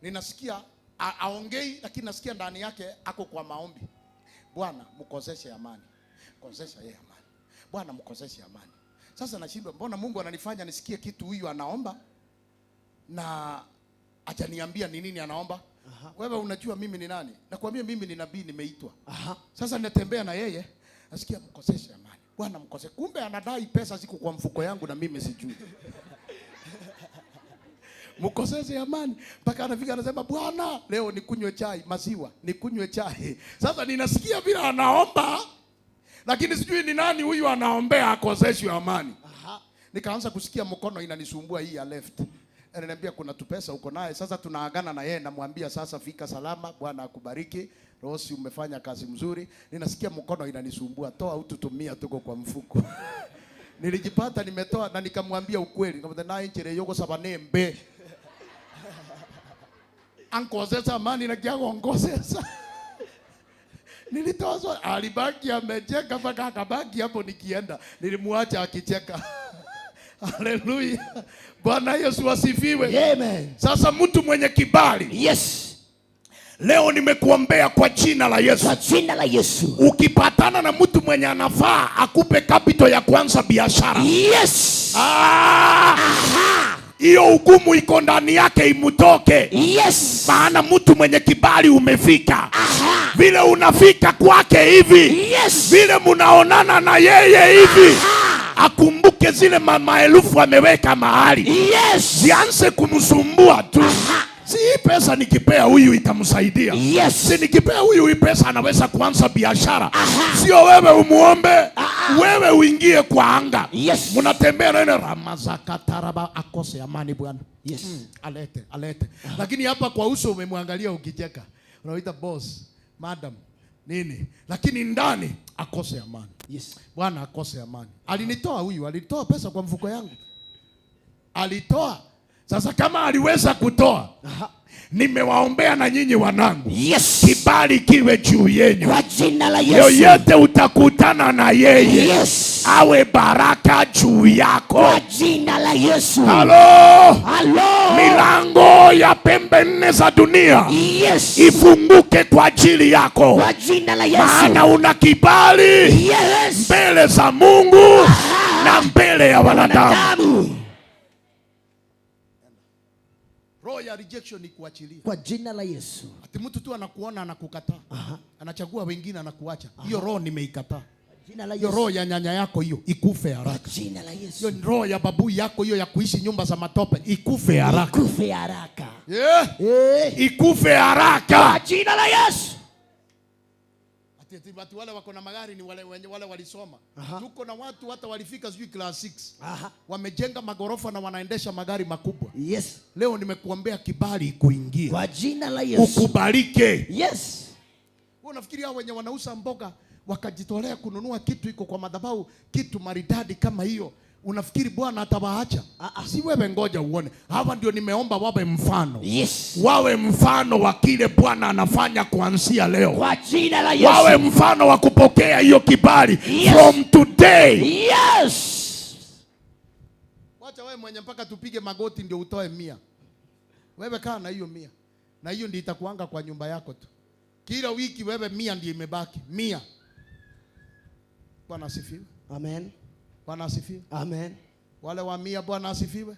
Ninasikia aongei, lakini nasikia ndani yake ako kwa maombi. Bwana mkoseshe amani. Kosesha yeye amani. Bwana mkoseshe amani. Sasa nashindwa, mbona Mungu ananifanya nisikie kitu huyu anaomba na hajaniambia ni nini anaomba? Wewe unajua mimi ni nani? Nakwambia mimi ni nabii nimeitwa. Sasa natembea na yeye, nasikia mkoseshe amani. Bwana mkoseshe. Kumbe anadai pesa ziko kwa mfuko yangu na mimi sijui. Mkoseshe amani. Mpaka anafika anasema, Bwana leo nikunywe chai, maziwa, nikunywe chai. Sasa ninasikia vile anaomba, lakini sijui ni nani huyu anaombea akoseshwe amani. Nikaanza kusikia mkono inanisumbua hii ya left. Ananiambia kuna tupesa uko naye. Sasa tunaagana na yeye, namwambia sasa fika salama, Bwana akubariki. Rosi umefanya kazi mzuri. Ninasikia mkono inanisumbua, toa au tutumia tuko kwa mfuko. Nilijipata nimetoa na nikamwambia ukweli. Nikamwambia na injire yoko sabanembe. Ankosesa amani na kiago ongosesa. Nilitoa, alibaki amecheka mpaka akabaki hapo nikienda. Nilimwacha akicheka. Haleluya. Bwana Yesu asifiwe. Amen. Sasa mtu mwenye kibali. Leo nimekuombea kwa jina la Yesu. Kwa jina la Yesu. Ukipatana na mtu mwenye anafaa akupe capital ya kwanza biashara. Hiyo hukumu iko ndani yake imutoke. Maana mtu mwenye kibali umefika. Vile unafika kwake hivi. Vile munaonana na yeye hivi. Akumbuke zile maelfu ameweka mahali. Zianze kumsumbua tu. Si hii pesa nikipea huyu itamsaidia. Si nikipea huyu hii pesa anaweza kuanza biashara. Sio wewe umuombe. Wewe uingie kwa anga. Munatembea na ile ramazakataraba akose amani Bwana. Alete. Lakini hapa kwa uso umemwangalia ukicheka. Unaita boss, madam, nini? Lakini ndani akose amani. Bwana akose amani. Alinitoa huyu, alitoa pesa kwa mfuko yangu. Alitoa. Sasa kama aliweza kutoa, nimewaombea na nyinyi wanangu. Kibali kiwe juu yenu. Kwa jina la Yesu. Yoyote utakutana na yeye. Awe baraka juu yako. Kwa jina la Yesu. Halo. Milango ya pembe nne za dunia ifunguke kwa ajili yako. Kwa jina la Yesu. Maana una kibali mbele za Mungu na mbele ya wanadamu. Roho ya rejection ni kuachilia. Kwa jina la Yesu. Ati mtu tu anakuona anakukataa. Anachagua wengine anakuacha. Hiyo roho nimeikataa. Hiyo roho ya nyanya yako hiyo ikufe haraka. Kwa jina la Yesu. Hiyo roho ya babu yako hiyo ya kuishi nyumba za matope ikufe haraka. Ikufe haraka. Ikufe haraka. Kwa jina la Yesu. Ati wale wako na magari ni wale walisoma. Tuko na watu hata walifika sijui class 6. Wamejenga magorofa na wanaendesha magari makubwa. Leo nimekuombea kibali kuingia. Kwa jina la Yesu. Ukubalike. Wewe unafikiri hao wenye wanauza mboga wakajitolea kununua kitu iko kwa madhabahu, kitu maridadi kama hiyo, unafikiri Bwana atawaacha? Si wewe, ngoja uone. Hawa ndio nimeomba wawe mfano. Wawe mfano wa kile Bwana anafanya kuanzia leo. Kwa jina la Yesu. Wawe mfano wa kupokea hiyo kibali from today. Wacha wewe mwenye mpaka tupige magoti ndio utoe 100. Wewe kaa na hiyo 100. Na hiyo ndio itakuanga kwa nyumba yako tu. Kila wiki wewe 100 ndio imebaki. 100. Bwana asifiwe. Amen. Bwana asifiwe. Amen. Wale wa 100 Bwana asifiwe.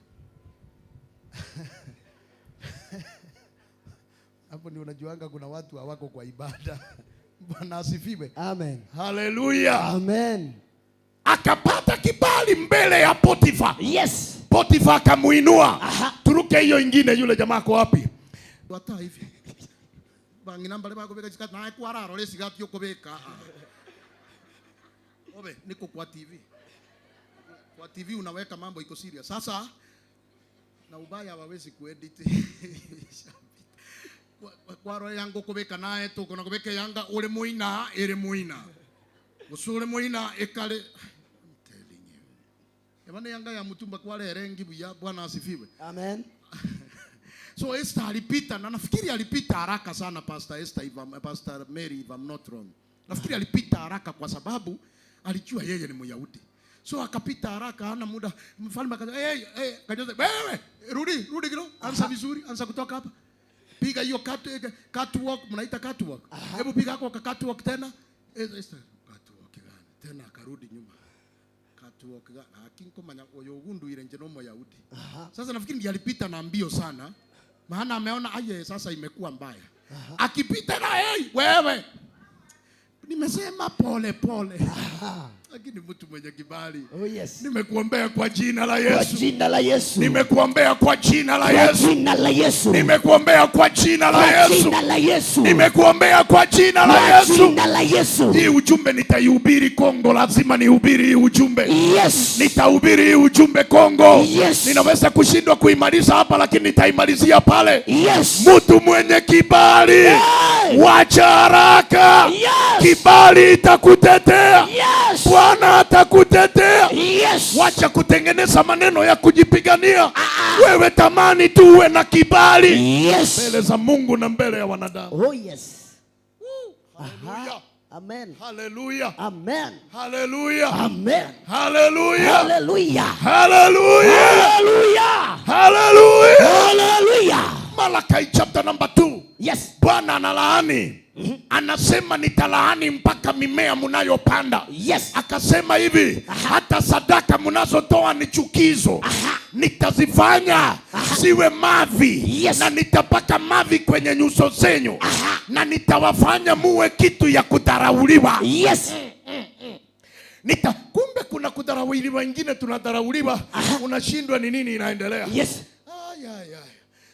Hapo ni unajuanga kuna watu hawako kwa ibada. Bwana asifiwe. Amen. Haleluya. Amen. Akapata kibali mbele ya Potifa. Yes. Potifa akamuinua. Turuke hiyo ingine, yule jamaa kwa wapi? Wata hivi. Bangi namba leba kubeka chikati na kwa raro lesi gati yoko beka. Obe, niko kwa TV. Kwa TV unaweka mambo iko serious. Sasa na ubaya hawawezi kuedit. Kwa roho yangu kubeka naye tuko na kubeka yanga ule muina ere muina. Musule muina ekale. Ebane yanga ya mutumba kwa rengi buya. Bwana asifiwe. Amen. So Esther alipita, na nafikiri alipita haraka sana Pastor Esther, Pastor Mary, if I'm not wrong. Nafikiri alipita haraka kwa sababu alijua yeye ni Myahudi. So akapita haraka, hana muda. Mfalme akasema, kajoze, wewe, rudi kidogo, anza vizuri, anza kutoka hapa. Piga hiyo catwalk, mnaita catwalk. Hebu piga hapo kwa catwalk tena. Esther, catwalk gani? Tena akarudi nyuma. Catwalk gani? Akinko manya oyogundu ile njeno Myahudi. Sasa nafikiri ndiye alipita na mbio sana. Maana ameona aye sasa imekuwa mbaya. Akipita na wewe. Nimesema pole pole. Lakini mtu mwenye kibali. Oh yes. Nimekuombea kwa jina la Yesu. Kwa jina la Yesu. Nimekuombea kwa jina la Yesu. Kwa jina la Yesu. Nimekuombea kwa jina la Yesu. Kwa jina la Yesu. Nimekuombea kwa jina la Yesu. Kwa jina la Yesu. Hii ujumbe nitaihubiri Kongo, lazima nihubiri hii ujumbe. Yes. Nitahubiri hii ujumbe Kongo. Yes. Ninaweza kushindwa kuimaliza hapa lakini nitaimalizia pale. Yes. Mtu mwenye kibali. Wacha haraka. Yes. Kibali itakutetea. Yes. Bwana atakutetea. Yes. Wacha kutengeneza maneno ya kujipigania. Wewe tamani tu uwe na kibali. Yes. Mbele za Mungu na mbele ya wanadamu. Oh yes. Hallelujah. Amen. Hallelujah. Amen. Hallelujah. Amen. Hallelujah. Hallelujah. Hallelujah. Hallelujah. Hallelujah. Hallelujah. Malachi chapter number 2. Yes. Bwana analaani. Anasema nitalaani mpaka mimea mnayopanda. Yes. Akasema hivi, hata sadaka mnazotoa ni chukizo. Nitazifanya siwe mavi. Yes. Na nitapaka mavi kwenye nyuso zenyu. Na nitawafanya muwe kitu ya kudharauliwa. Yes. Kumbe kuna kudharauliwa, wengine tunadharauliwa, unashindwa ni nini inaendelea. Yes.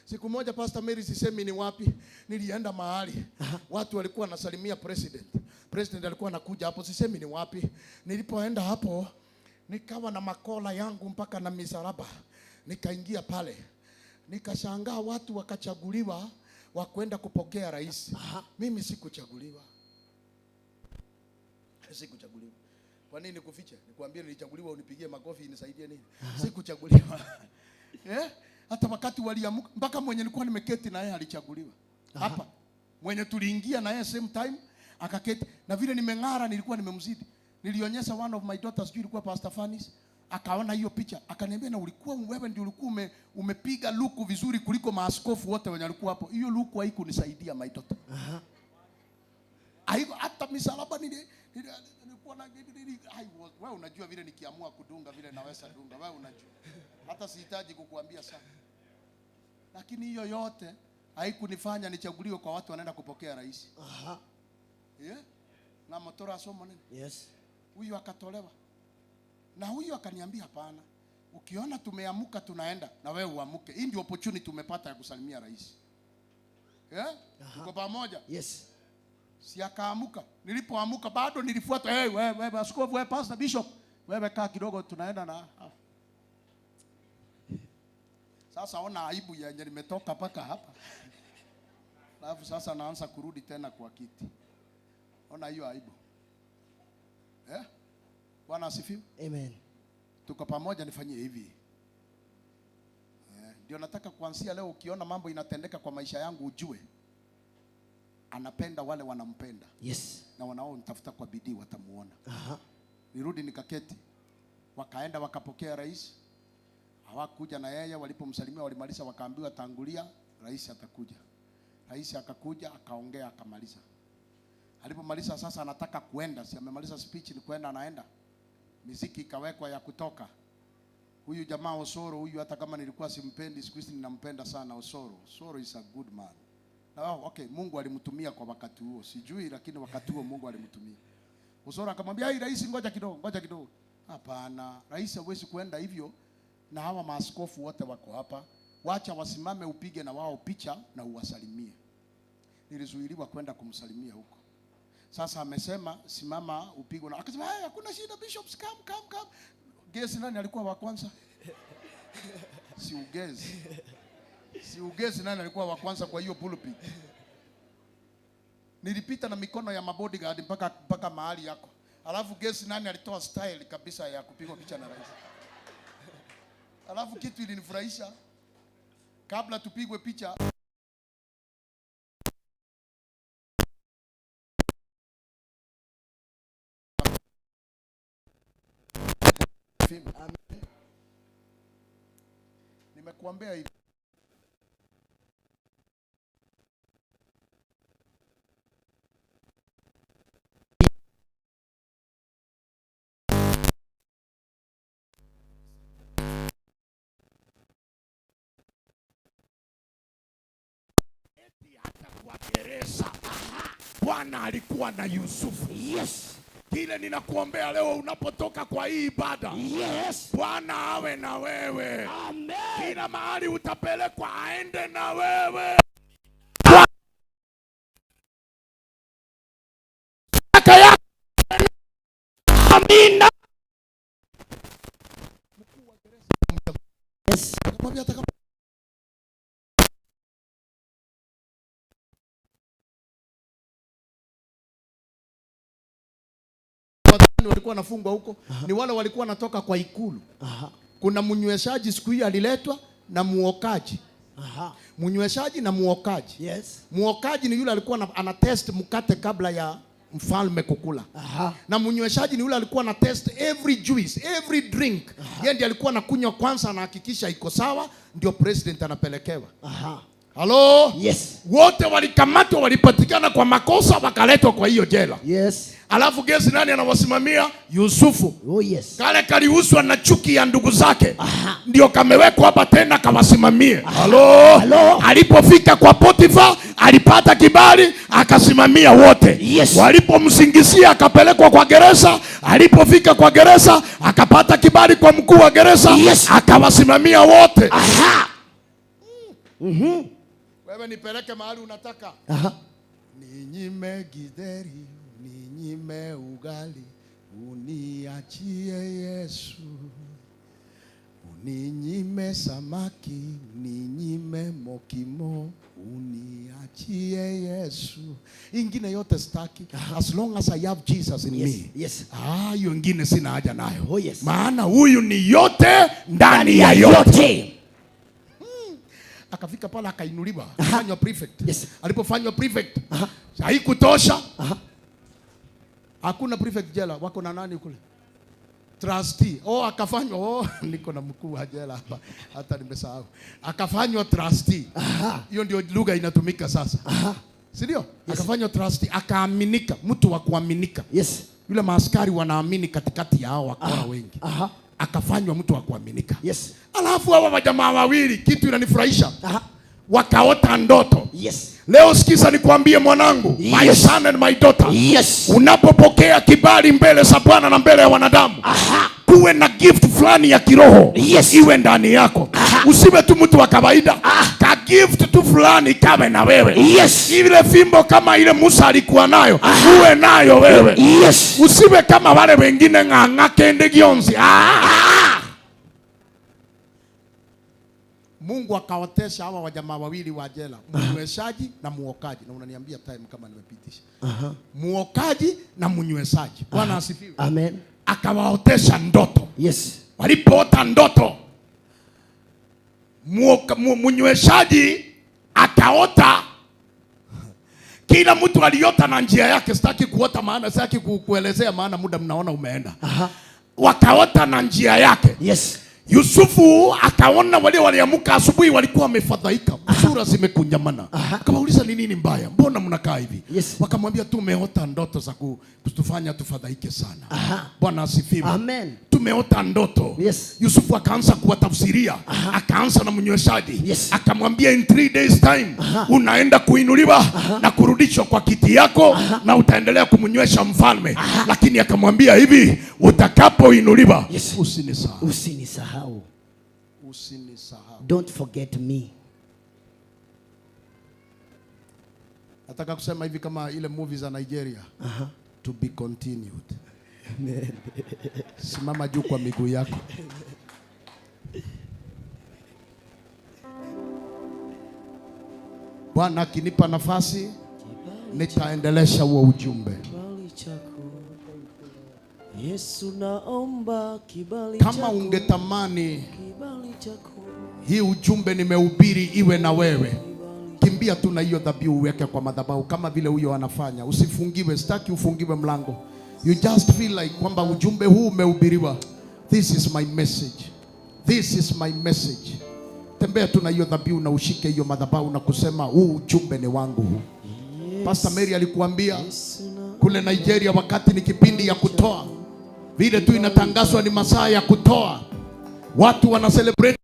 Siku moja Pastor Mary, sisemi ni wapi, nilienda mahali watu walikuwa wanasalimia president. President alikuwa anakuja hapo, sisemi ni wapi. Nilipoenda hapo nikawa na makola yangu mpaka na misalaba. Nikaingia pale. Nikashangaa watu wakachaguliwa wa kwenda kupokea rais. Mimi sikuchaguliwa. Sikuchaguliwa. Kwa nini nikufiche? Nikwambie nilichaguliwa, unipigie makofi nisaidie nini? Sikuchaguliwa. Hata wakati waliamuka mpaka mwenye nilikuwa nimeketi na yeye alichaguliwa. Hapa mwenye tuliingia na yeye same time akaketi, na vile nimeng'ara nilikuwa nimemzidi. Nilionyesha one of my daughters, ilikuwa Pastor Fanis, akaona hiyo picha akaniambia, na ulikuwa wewe ndio ulikuwa umepiga luku vizuri kuliko maaskofu wote wenye walikuwa hapo. Hiyo luku haikunisaidia my daughter. Hata misalaba nilikuwa na wewe unajua vile nikiamua kudunga vile naweza dunga, wewe unajua. Hata sihitaji kukuambia sana. Lakini hiyo yote haikunifanya nichaguliwe kwa watu wanaenda kupokea rais. Na motora somo nini? Yes. Huyu akatolewa. Na huyu akaniambia hapana. Ukiona tumeamuka tunaenda na wewe uamuke. Hii ndio opportunity tumepata ya kusalimia rais. Tuko pamoja? Yes. Si akaamuka. Nilipoamuka bado nilifuata, wewe askofu, wewe pastor, bishop, wewe kaa kidogo tunaenda na Sasa ona aibu yenye nimetoka paka hapa. Alafu sasa naanza kurudi tena kwa kiti. Ona hiyo aibu. Bwana asifiwe. Amen. Tuko pamoja, nifanyie hivi. Ndio nataka kuanzia leo ukiona mambo inatendeka kwa maisha yangu ujue anapenda wale wanampenda. Yes. Na wanao nitafuta kwa bidii watamuona. Nirudi nikaketi. Wakaenda wakapokea rais. Hawakuja na yeye, walipomsalimia walimaliza, wakaambiwa tangulia, rais atakuja. Rais akakuja akaongea akamaliza. Alipomaliza sasa anataka kuenda, si amemaliza speech, ni kuenda anaenda. Muziki ikawekwa ya kutoka. Huyu jamaa Osoro huyu, hata kama nilikuwa simpendi, siku hizi ninampenda sana Osoro. Osoro is a good man. Okay, Mungu alimtumia kwa wakati huo. Sijui, lakini wakati huo Mungu alimtumia. Osoro akamwambia, "Hai rais, ngoja kidogo." Hapana, rais hawezi kuenda hivyo na hawa maaskofu wote wako hapa. Wacha wasimame upige na wao picha na uwasalimie. Nilizuiliwa kwenda kumsalimia huko. Sasa amesema simama upigwe na akasema, "Hakuna shida bishops, come." Gesi nani alikuwa wa kwanza? Si ugezi nani alikuwa wa kwanza kwa hiyo pulpit? Nilipita na mikono ya mabodyguard mpaka mahali yako. Alafu gesi nani alitoa style kabisa ya kupigwa picha na rais. Alafu kitu ilinifurahisha, kabla tupigwe picha nimekuambia hivi, hata kwa gereza Bwana alikuwa na Yusufu. Yes. Kile ninakuombea leo unapotoka kwa hii ibada. Yes. Bwana awe na wewe. Amen. Kila mahali utapelekwa aende na wewe. Amina. Yes. Walikuwa wanafungwa huko. Ni wale walikuwa wanatoka kwa ikulu. Kuna mnyweshaji siku hii aliletwa na muokaji. Mnyweshaji na muokaji. Yes. Muokaji ni yule alikuwa ana test mkate kabla ya mfalme kukula. Na mnyweshaji ni yule alikuwa ana test every juice, every drink. Yeye ndiye alikuwa anakunywa kwanza, anahakikisha iko sawa, ndio president anapelekewa. Halo? Yes. Wote walikamatwa, walipatikana kwa makosa, wakaletwa kwa hiyo jela. Yes. Alafu gesi nani anawasimamia? Yusufu. Oh yes. Kale kaliuswa na chuki ya ndugu zake. Ndio kamewekwa hapa tena kawasimamie. Halo? Halo? Alipofika kwa Potifa, alipata kibali, akasimamia wote. Yes. Walipomsingizia akapelekwa kwa gereza, alipofika kwa gereza, akapata kibali kwa mkuu wa gereza. Yes. Akawasimamia wote. Wewe nipeleke mahali unataka. Ninyime githeri, ninyime ugali, uniachie Yesu. Uninyime samaki, ninyime mokimo, uniachie Yesu. Ingine yote staki. As long as I have Jesus in me. Yes. Hiyo ingine sina haja nayo. Oh yes. Maana huyu ni yote ndani ya yote. Akafika pala akainuliwa, afanywa prefect. Yes. Alipofanywa prefect, haikutosha. Hakuna prefect jela, wako na nani kule? Trustee. Akafanywa, niko na mkuu wa jela hapa, hata nimesahau. Akafanywa trustee. Hiyo ndio lugha inatumika sasa. Si ndio? Yes. Akafanywa trustee, akaaminika, mtu wa kuaminika. Yes. Yule maaskari wanaamini katikati ya hao wakora wengi. Akafanywa mtu wa kuaminika. Yes. Alafu hawa majamaa wawili, kitu inanifurahisha. Wakaota ndoto. Yes. Leo sikiza nikwambie mwanangu, yes. My son and my daughter. Yes. Unapopokea kibali mbele za Bwana na mbele ya wanadamu, kuwe na gift fulani ya kiroho. Yes. Iwe ndani yako. Usiwe tu mtu wa kawaida. Ka gift tu fulani kawe na wewe. Yes. Ile fimbo kama ile Musa alikuwa nayo, uwe nayo wewe. Yes. Usiwe kama wale wengine ng'ang'a kende gionzi. Mungu akaotesha hawa wajamaa wawili wa jela, mnyweshaji na muokaji. Na unaniambia time kama nimepitisha. Muokaji na mnyweshaji. Bwana asifiwe. Amen. Akawaotesha ndoto. Yes. Walipoota ndoto, mnyweshaji akaota. Kila mtu aliota na njia yake, sitaki kuota maana, sitaki kuelezea maana muda mnaona umeenda. Wakaota na njia yake. Yes. Yusufu akaona wale waliamuka asubuhi walikuwa wamefadhaika, sura zimekunjamana. Akawauliza ni nini mbaya? Mbona mnakaa hivi? Wakamwambia tumeota ndoto za kutufanya tufadhaike sana. Bwana asifiwe. Amen. Tumeota ndoto. Yusufu akaanza kuwatafsiria. Akaanza na mnyweshaji. Akamwambia in 3 days time unaenda kuinuliwa na kurudishwa kwa kiti yako na utaendelea kumnywesha mfalme. Lakini akamwambia hivi, utakapoinuliwa usinisahau. Usinisahau. Usinisahau. Don't forget me. Nataka kusema hivi kama ile movie za Nigeria. To be continued. Simama juu kwa miguu yako. Bwana akinipa nafasi nitaendelesha huo ujumbe. Yesu naomba kibali Kama ungetamani hii ujumbe nimehubiri iwe na wewe, kimbia tu na hiyo dhabihu uweke kwa madhabahu kama vile huyo anafanya. Usifungiwe, sitaki ufungiwe mlango. You just feel like kwamba ujumbe huu umehubiriwa. This is my message. This is my message. Tembea tu na hiyo dhabihu na ushike hiyo madhabahu na kusema huu ujumbe ni wangu huu. Pastor Mary alikuambia kule Nigeria wakati ni kipindi ya kutoa. Vile tu inatangazwa ni masaa ya kutoa. Watu wana celebrate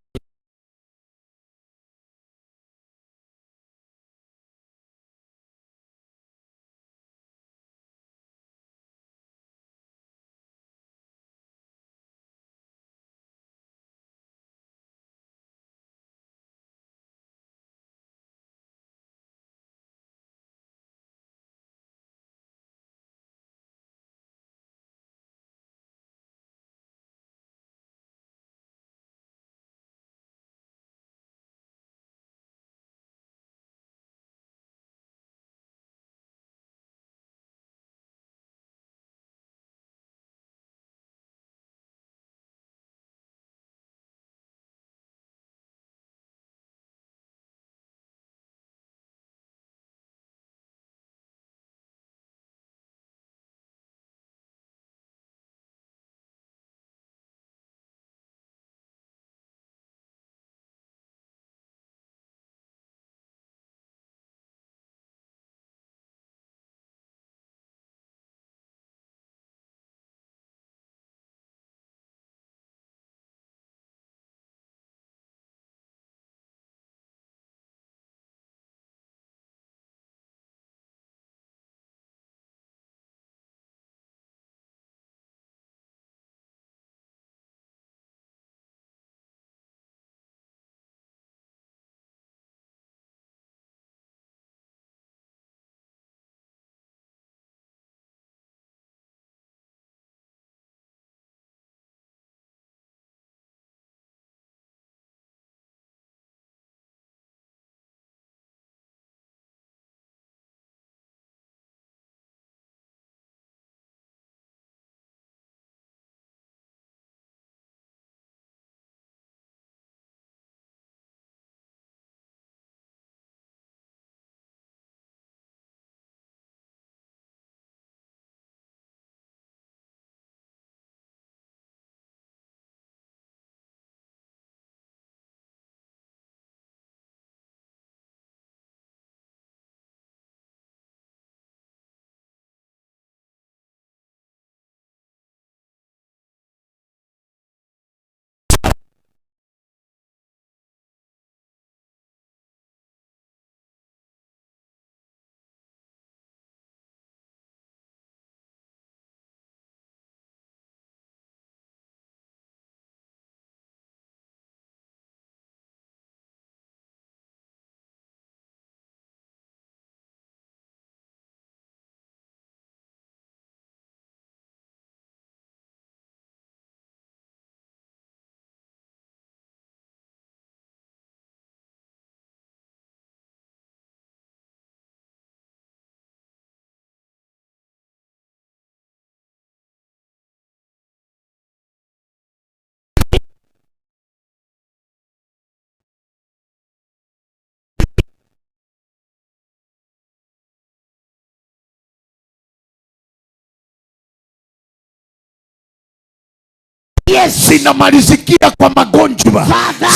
zinamalizikia kwa magonjwa,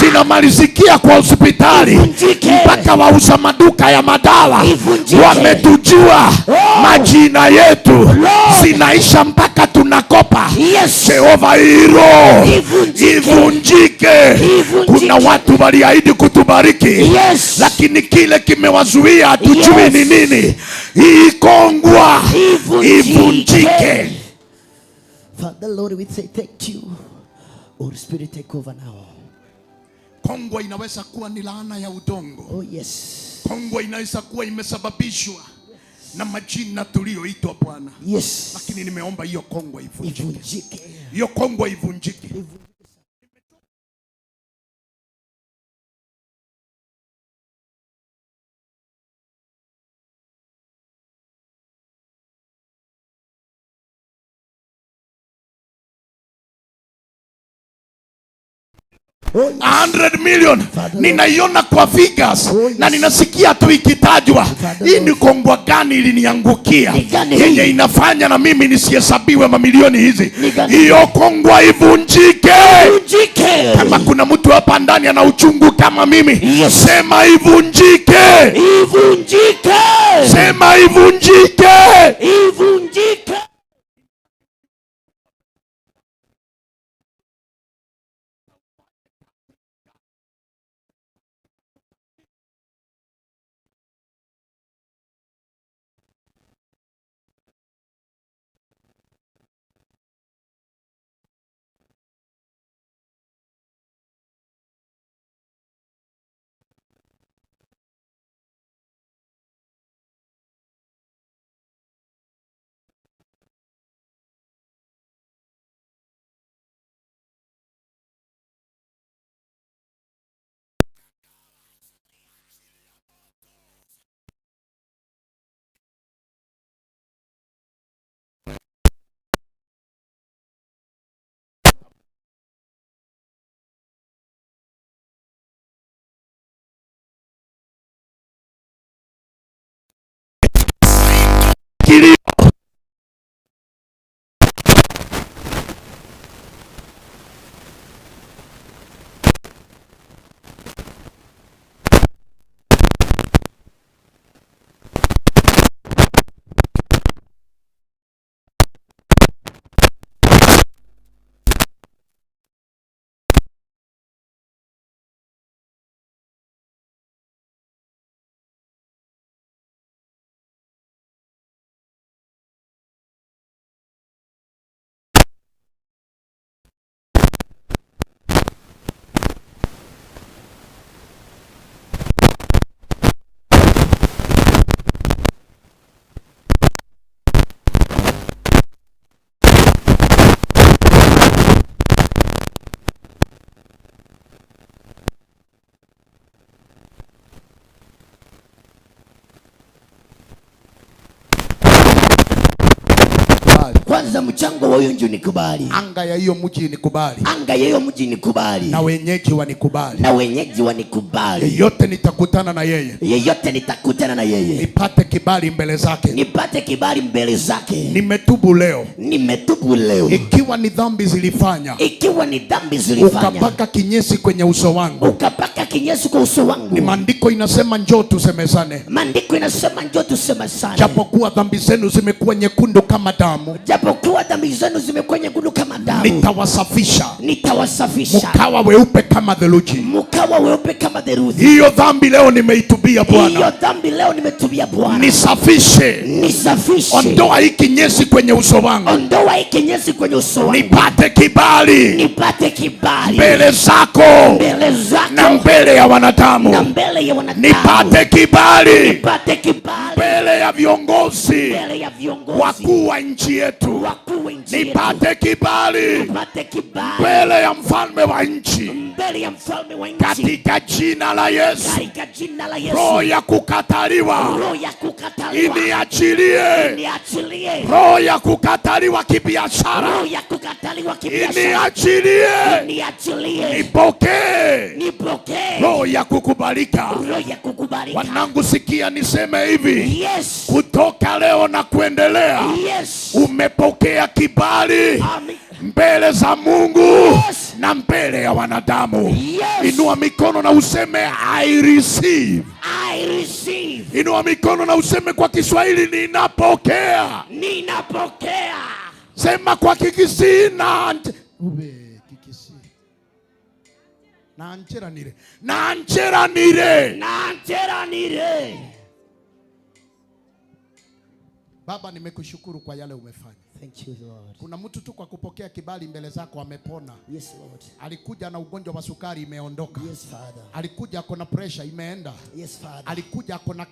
zinamalizikia kwa hospitali, mpaka wauza maduka ya madawa wametujua majina yetu, zinaisha mpaka tunakopa. Jehova hilo ivunjike. Kuna watu waliahidi kutubariki, lakini kile kimewazuia hatujui ni nini. Hii kongwa ivunjike. Father Lord, we say thank you. Holy Spirit, take over now. Kongwa inaweza kuwa ni laana ya udongo. Oh yes. Kongwa inaweza kuwa imesababishwa na majina tulioitwa Bwana. Yes. Lakini nimeomba hiyo kongwa ivunjike. Hiyo kongwa ivunjike. 100 million ninaiona kwa figures na ninasikia tu ikitajwa. Hii ni kongwa gani iliniangukia yenye inafanya na mimi nisihesabiwe mamilioni hizi? Hiyo kongwa ivunjike. Kama kuna mtu hapa ndani ana uchungu kama mimi, sema ivunjike. Sema ivunjike. Kwanza mchango wa huyo nje nikubali. Anga ya hiyo mji nikubali. Anga ya hiyo mji nikubali. Na wenyeji wanikubali. Na wenyeji wanikubali. Yeyote nitakutana na yeye. Yeyote nitakutana na yeye. Nipate kibali mbele zake. Nipate kibali mbele zake. Nimetubu leo. Nimetubu leo. Ikiwa ni dhambi zilifanya. Ikiwa ni dhambi zilifanya. Ukapaka kinyesi kwenye uso wangu. Ukapaka kinyesi kwa uso wangu. Ni maandiko inasema njoo tusemezane. Maandiko inasema njoo tusemezane. Japokuwa dhambi zenu zimekuwa nyekundu kama damu. Japokuwa dhambi zenu zimekuwa nyekundu kama damu. Nitawasafisha. Nitawasafisha. Mkawa weupe kama theluji. Mkawa weupe kama theluji. Hiyo dhambi leo nimeitubia Bwana. Hiyo dhambi leo nimetubia Bwana. Nisafishe. Nisafishe. Ondoa hii kinyesi kwenye uso wangu. Ondoa hii kinyesi kwenye uso wangu. Nipate kibali. Nipate kibali. Mbele zako. Mbele zako. Na mbele ya wanadamu. Na mbele ya wanadamu. Nipate kibali. Nipate kibali. Mbele ya viongozi. Mbele ya viongozi. Wakuu wa nchi yetu. Wakuu wa nchi yetu. Nipate kibali. Nipate kibali. Mbele ya mfalme wa nchi. Mbele ya mfalme wa nchi. Katika jina la Yesu. Katika jina la Yesu. Roho ya kukataliwa. Roho ya kukataliwa. Iniachilie. Iniachilie. Roho ya kukataliwa kibiashara. Roho ya kukataliwa kibiashara. Iniachilie. Iniachilie. Nipokee. Nipokee. Roho ya kukubalika. Roho ya kukubalika. Wanangu sikia niseme hivi. Yes. Kutoka leo na kuendelea. Yes. Umepokea kibali. Amen. mbele za Mungu na mbele ya wanadamu. Inua mikono na useme I receive. I receive. Inua mikono na useme kwa Kiswahili ninapokea. Ninapokea. Sema kwa Kikisii na Kikisii. Nanchera nire. Nanchera nire. Nanchera nire. Baba, nimekushukuru kwa yale umefanya. Thank you, Lord. Kuna mtu tu kwa kupokea kibali mbele zako amepona. Yes, Lord. Alikuja na ugonjwa wa sukari imeondoka. Yes, Father. Alikuja akona pressure imeenda. Yes, Father. Alikuja akona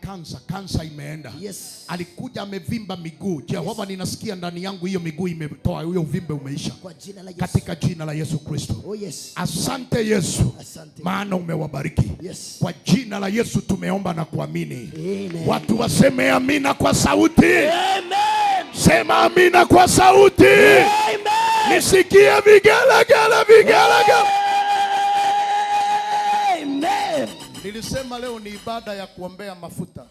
kansa imeenda. Yes. Alikuja amevimba miguu. Jehova, ninasikia ndani yangu hiyo miguu imetoa, hiyo uvimbe umeisha. Kwa jina la Yesu. Katika jina la Yesu Kristo. Oh yes. Asante Yesu. Asante. Maana umewabariki. Yes. Kwa jina la Yesu tumeomba na kuamini. Amen. Watu waseme amina kwa sauti. Amen. Sema amina kwa sauti. Amen. Nisikie vigelegele vigelegele. Amen. Nilisema leo ni ibada ya kuombea mafuta.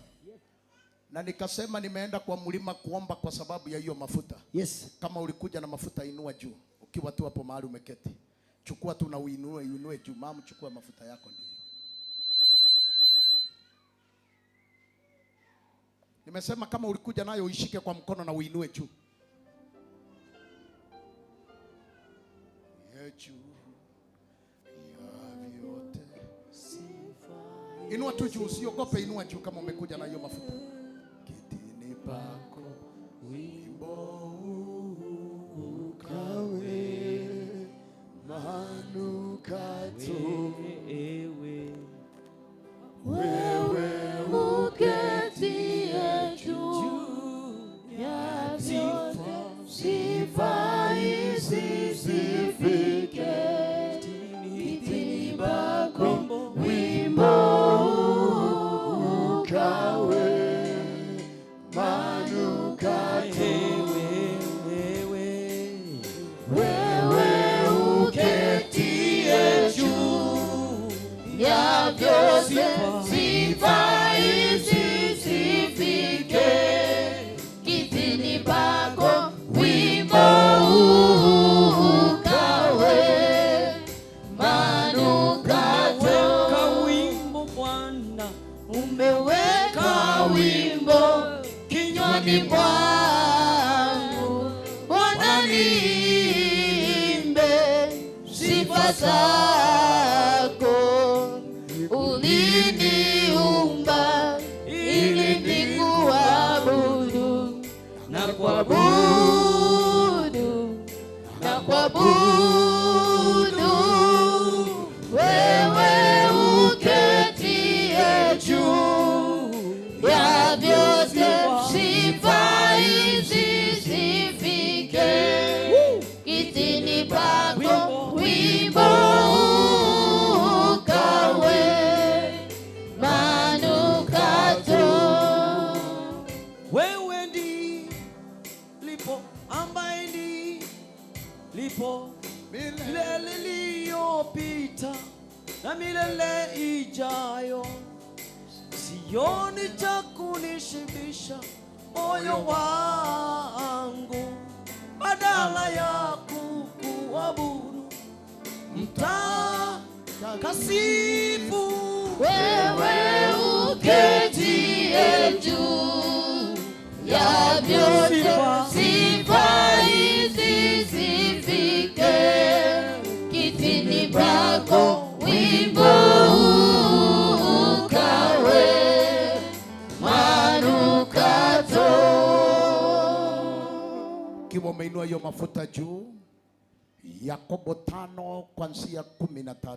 Na nikasema nimeenda kwa mlima kuomba kwa sababu ya hiyo mafuta. Yes. Kama ulikuja na mafuta inua juu. Ukiwa tu hapo mahali umeketi. Chukua tu na uinue juu. Mama, chukua mafuta yako ndio. Nimesema kama ulikuja nayo uishike kwa mkono na uinue juu. Inua tu juu, usiogope, inua juu kama umekuja na hiyo mafuta. Kitini pako wimbo ukawe manukato wewe uketie juu ya vyote, sifa hizi zifike kitini pako wimbo ukawe manukato wewe uketie juu ya vyote, sifa hizi zifike kitini pako wimbo ukawe manukato. Umeweka wimbo Bwana, Umeweka wimbo kinywani mwangu, Bwana niimbe sifa zako. Uliniumba ili nikuabudu na kuabudu na kuabudu, wewe uketie juu ya vyote, sifa hizi zifike kitini pako wimbo ukawe manukato. wewe lipo ambaye lipo milele iliyopita na milele ijayo, sioni cha kunishibisha moyo wangu badala ya kukuabudu mtakatifu. Wewe uketie juu ya vyote, sifa hizi zifike kitini pako wimbo ukawe manukato. Kiwa umeinua hiyo mafuta juu, Yakobo 5 kuanzia 13,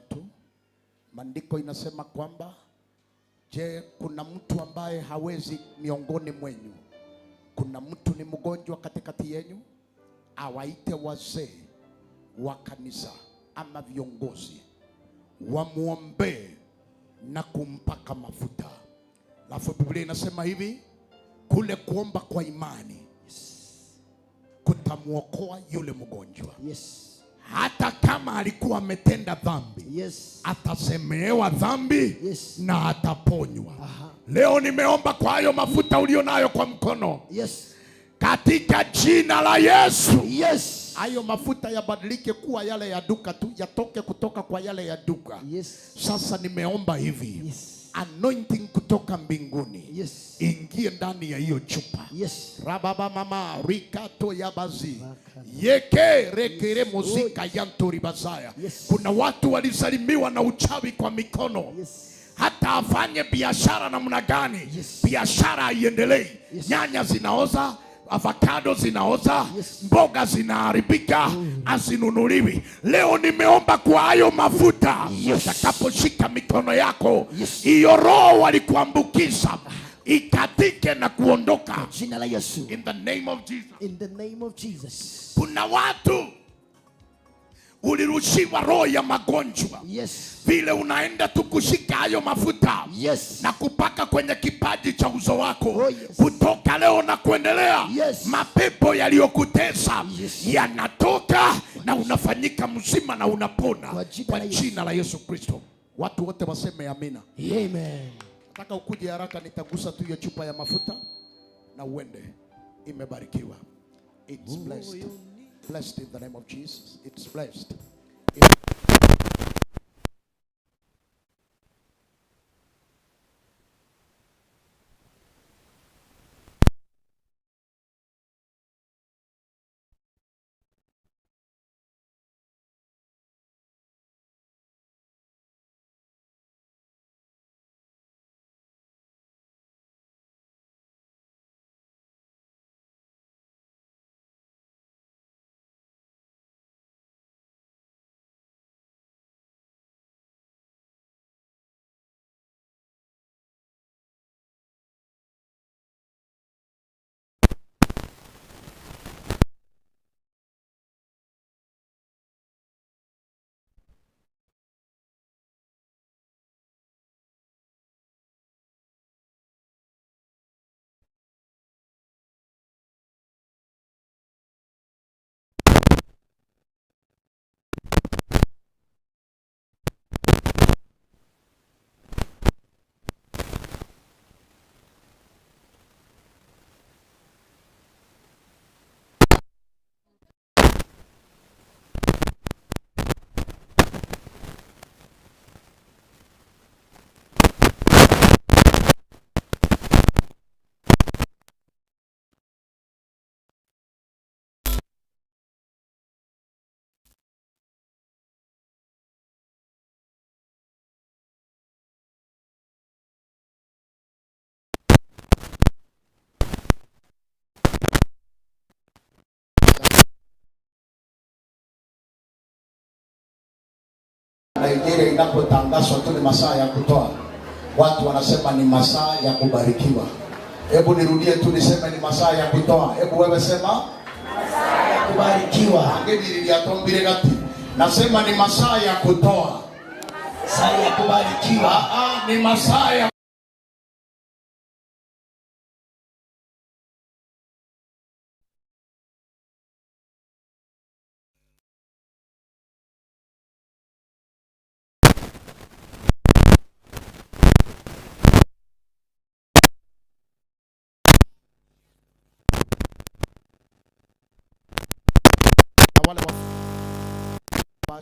maandiko inasema kwamba, je, kuna mtu ambaye hawezi miongoni mwenyu? Kuna mtu ni mgonjwa katikati yenu? Awaite wazee wa kanisa ama viongozi wamuombe na kumpaka mafuta. Alafu Biblia inasema hivi, kule kuomba kwa imani kutamuokoa yule mgonjwa. Yes. Hata kama alikuwa ametenda dhambi, yes, atasemehewa dhambi, yes, na ataponywa. Leo nimeomba kwa hayo mafuta ulionayo kwa mkono, yes, katika jina la Yesu, yes, Hayo mafuta yabadilike kuwa yale ya duka tu, yatoke kutoka kwa yale ya duka. Sasa nimeomba hivi. Anointing kutoka mbinguni ingie ndani ya hiyo chupa. Rababa mama rikato yabazi yeke rekere muzika yantori bazaya. Kuna watu walisalimiwa na uchawi kwa mikono. Hata afanye biashara namna gani, biashara haiendelei. Nyanya zinaoza, avocado zinaoza, mboga zinaharibika, azinunuliwi. Leo nimeomba kwa hayo mafuta, utakaposhika mikono yako, hiyo roho walikuambukiza ikatike na kuondoka. Jina la Yesu. In the name of Jesus. In the name of Jesus. Kuna watu ulirushiwa roho ya magonjwa. Vile unaenda tu kushika hayo mafuta na kupaka kwenye kipaji cha uso wako, kutoka leo na kuendelea, mapepo yaliyokutesa yanatoka na unafanyika mzima na unapona kwa jina la Yesu Kristo. Watu wote waseme amina. Amen. Nataka ukuje haraka, nitagusa tu hiyo chupa ya mafuta na uende. Imebarikiwa. It's blessed. Blessed in the name of Jesus. It's blessed. Nigeria inapotangazwa tu ni masaa ya kutoa, watu wanasema ni masaa ya kubarikiwa. Hebu nirudie tu niseme ni masaa ya kutoa. Hebu wewe sema masaa ya kubarikiwa. Angenilia gati. Nasema ni masaa ya kutoa. Masaa ya kubarikiwa. Ni masaa ya wale wa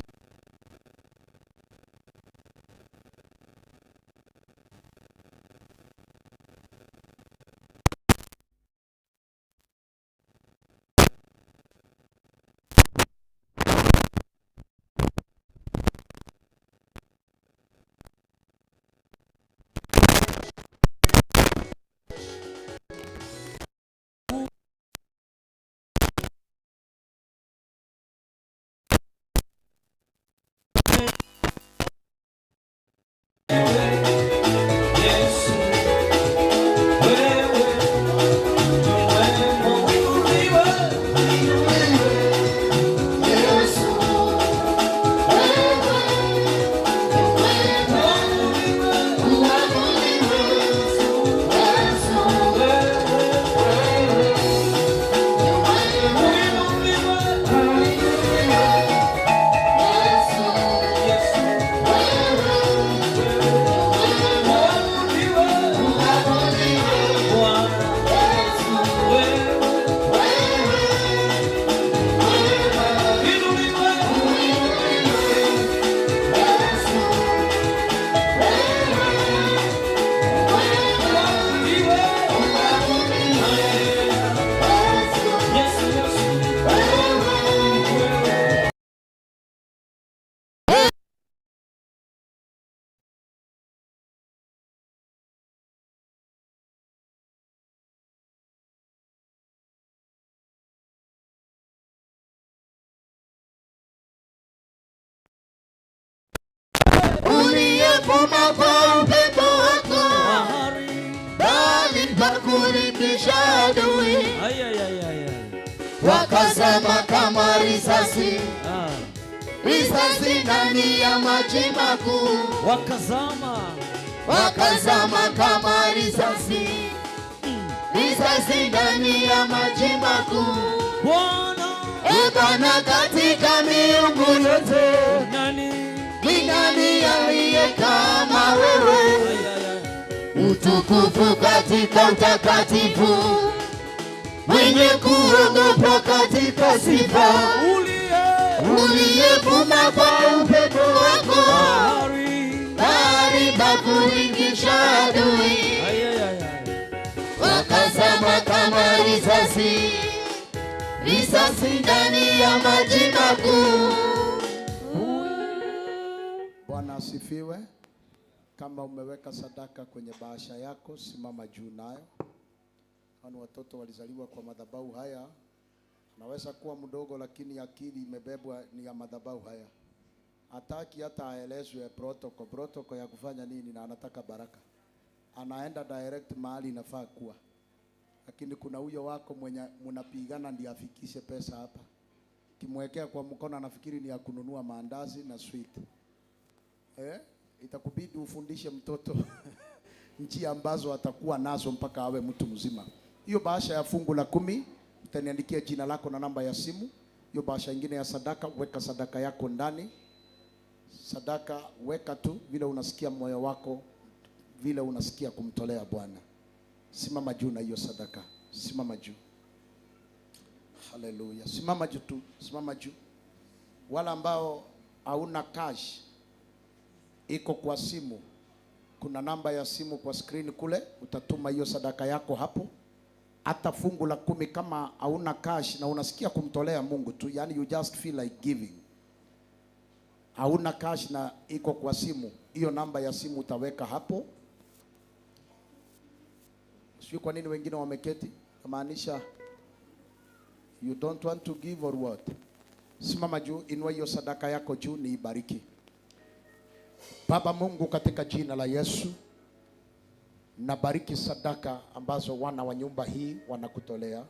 wakazama kama risasi, risasi ndani ya maji makuu, wakazama kama risasi, risasi ndani ya maji makuu. Bwana, katika miungu yote ni nani aliye kama wewe? Utukufu katika utakatifu, mwenye kuogopa katika sifa, uliyevuma kwa upepo wako, bahari kuingisha adui, wakazama kama risasi, risasi ndani ya maji makuu. Bwana asifiwe. Kama umeweka sadaka kwenye bahasha yako, simama juu nayo. Hao watoto walizaliwa kwa madhabahu haya. Naweza kuwa mdogo, lakini akili imebebwa ni ya madhabahu haya. Hataki hata aelezwe protocol ya kufanya nini, na anataka baraka. Anaenda direct mahali inafaa kuwa. Lakini kuna huyo wako mwenye mnapigana ndiye afikishe pesa hapa. Kimwekea kwa mkono anafikiri ni ya kununua maandazi na sweet. Itakubidi ufundishe mtoto njia ambazo atakuwa nazo mpaka awe mtu mzima. Hiyo bahasha ya fungu la 10 utaniandikia jina lako na namba ya simu. Hiyo bahasha nyingine ya sadaka, weka sadaka yako ndani. Sadaka weka tu vile unasikia moyo wako, vile unasikia kumtolea Bwana. Simama juu na hiyo sadaka. Simama juu. Hallelujah. Simama juu tu. Simama juu. Wala ambao hauna cash, iko kwa simu, kuna namba ya simu kwa screen kule, utatuma hiyo sadaka yako hapo. Hata fungu la 10 kama hauna cash na unasikia kumtolea Mungu tu, yani you just feel like giving, hauna cash na iko kwa simu, hiyo namba ya simu utaweka hapo. Sio kwa nini wengine wameketi, maanisha you don't want to give or what? Simama juu, inua hiyo sadaka yako juu, ni ibariki. Baba Mungu, katika jina la Yesu, nabariki sadaka ambazo wana wa nyumba hii wanakutolea.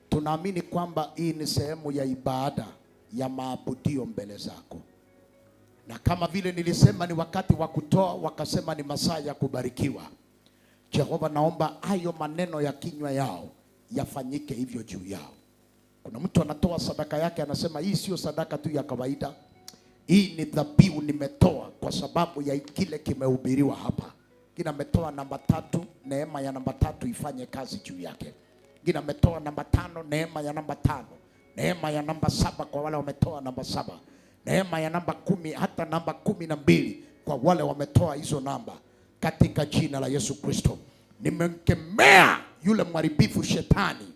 Tunaamini kwamba hii ni sehemu ya ibada ya maabudio mbele zako. Na kama vile nilisema ni wakati wa kutoa, wakasema ni masaa ya kubarikiwa. Jehova, naomba hayo maneno ya kinywa yao yafanyike hivyo juu yao. Kuna mtu anatoa sadaka yake anasema hii sio sadaka tu ya kawaida. Hii ni dhabihu nimetoa kwa sababu ya kile kimehubiriwa hapa. Kina ametoa namba 3, neema ya namba 3 ifanye kazi juu yake. Kina ametoa namba 5, neema ya namba 5. Neema ya namba 7 kwa wale wametoa namba 7. Neema ya namba 10 hata namba 12 kwa wale wametoa hizo namba. Katika jina la Yesu Kristo, nimemkemea yule mharibifu shetani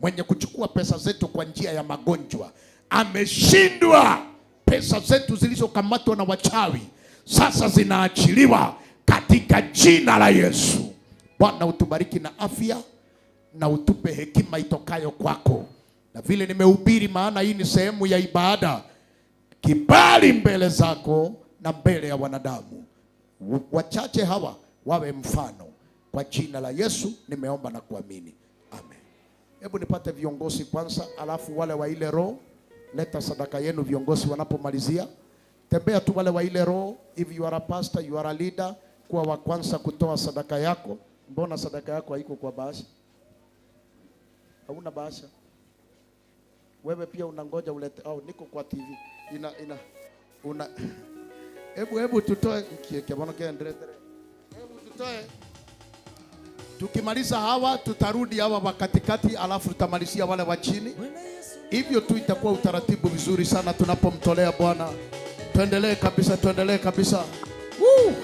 mwenye kuchukua pesa zetu kwa njia ya magonjwa. Ameshindwa. Pesa zetu zilizokamatwa na wachawi sasa zinaachiliwa katika jina la Yesu. Bwana, utubariki na afya na utupe hekima itokayo kwako. Na vile nimehubiri, maana hii ni sehemu ya ibada, kibali mbele zako na mbele ya wanadamu. Wachache hawa wawe mfano. Kwa jina la Yesu nimeomba na kuamini. Amen. Hebu nipate viongozi kwanza, alafu wale wa ile roho. Leta sadaka yenu viongozi wanapomalizia. Tembea tu wale wa ile roho. If you are a pastor, you are a leader, kuwa wa kwanza kutoa sadaka yako. Mbona sadaka yako haiko kwa bahasha? Hauna bahasha? Wewe pia unangoja ulete. Niko kwa TV. Hebu tutoe kibono kiendelee. Hebu tutoe. Tukimaliza hawa tutarudi hawa wa katikati, alafu tutamalizia wale wa chini. Hivyo tu itakuwa utaratibu vizuri sana tunapomtolea Bwana. Tuendelee kabisa, tuendelee kabisa.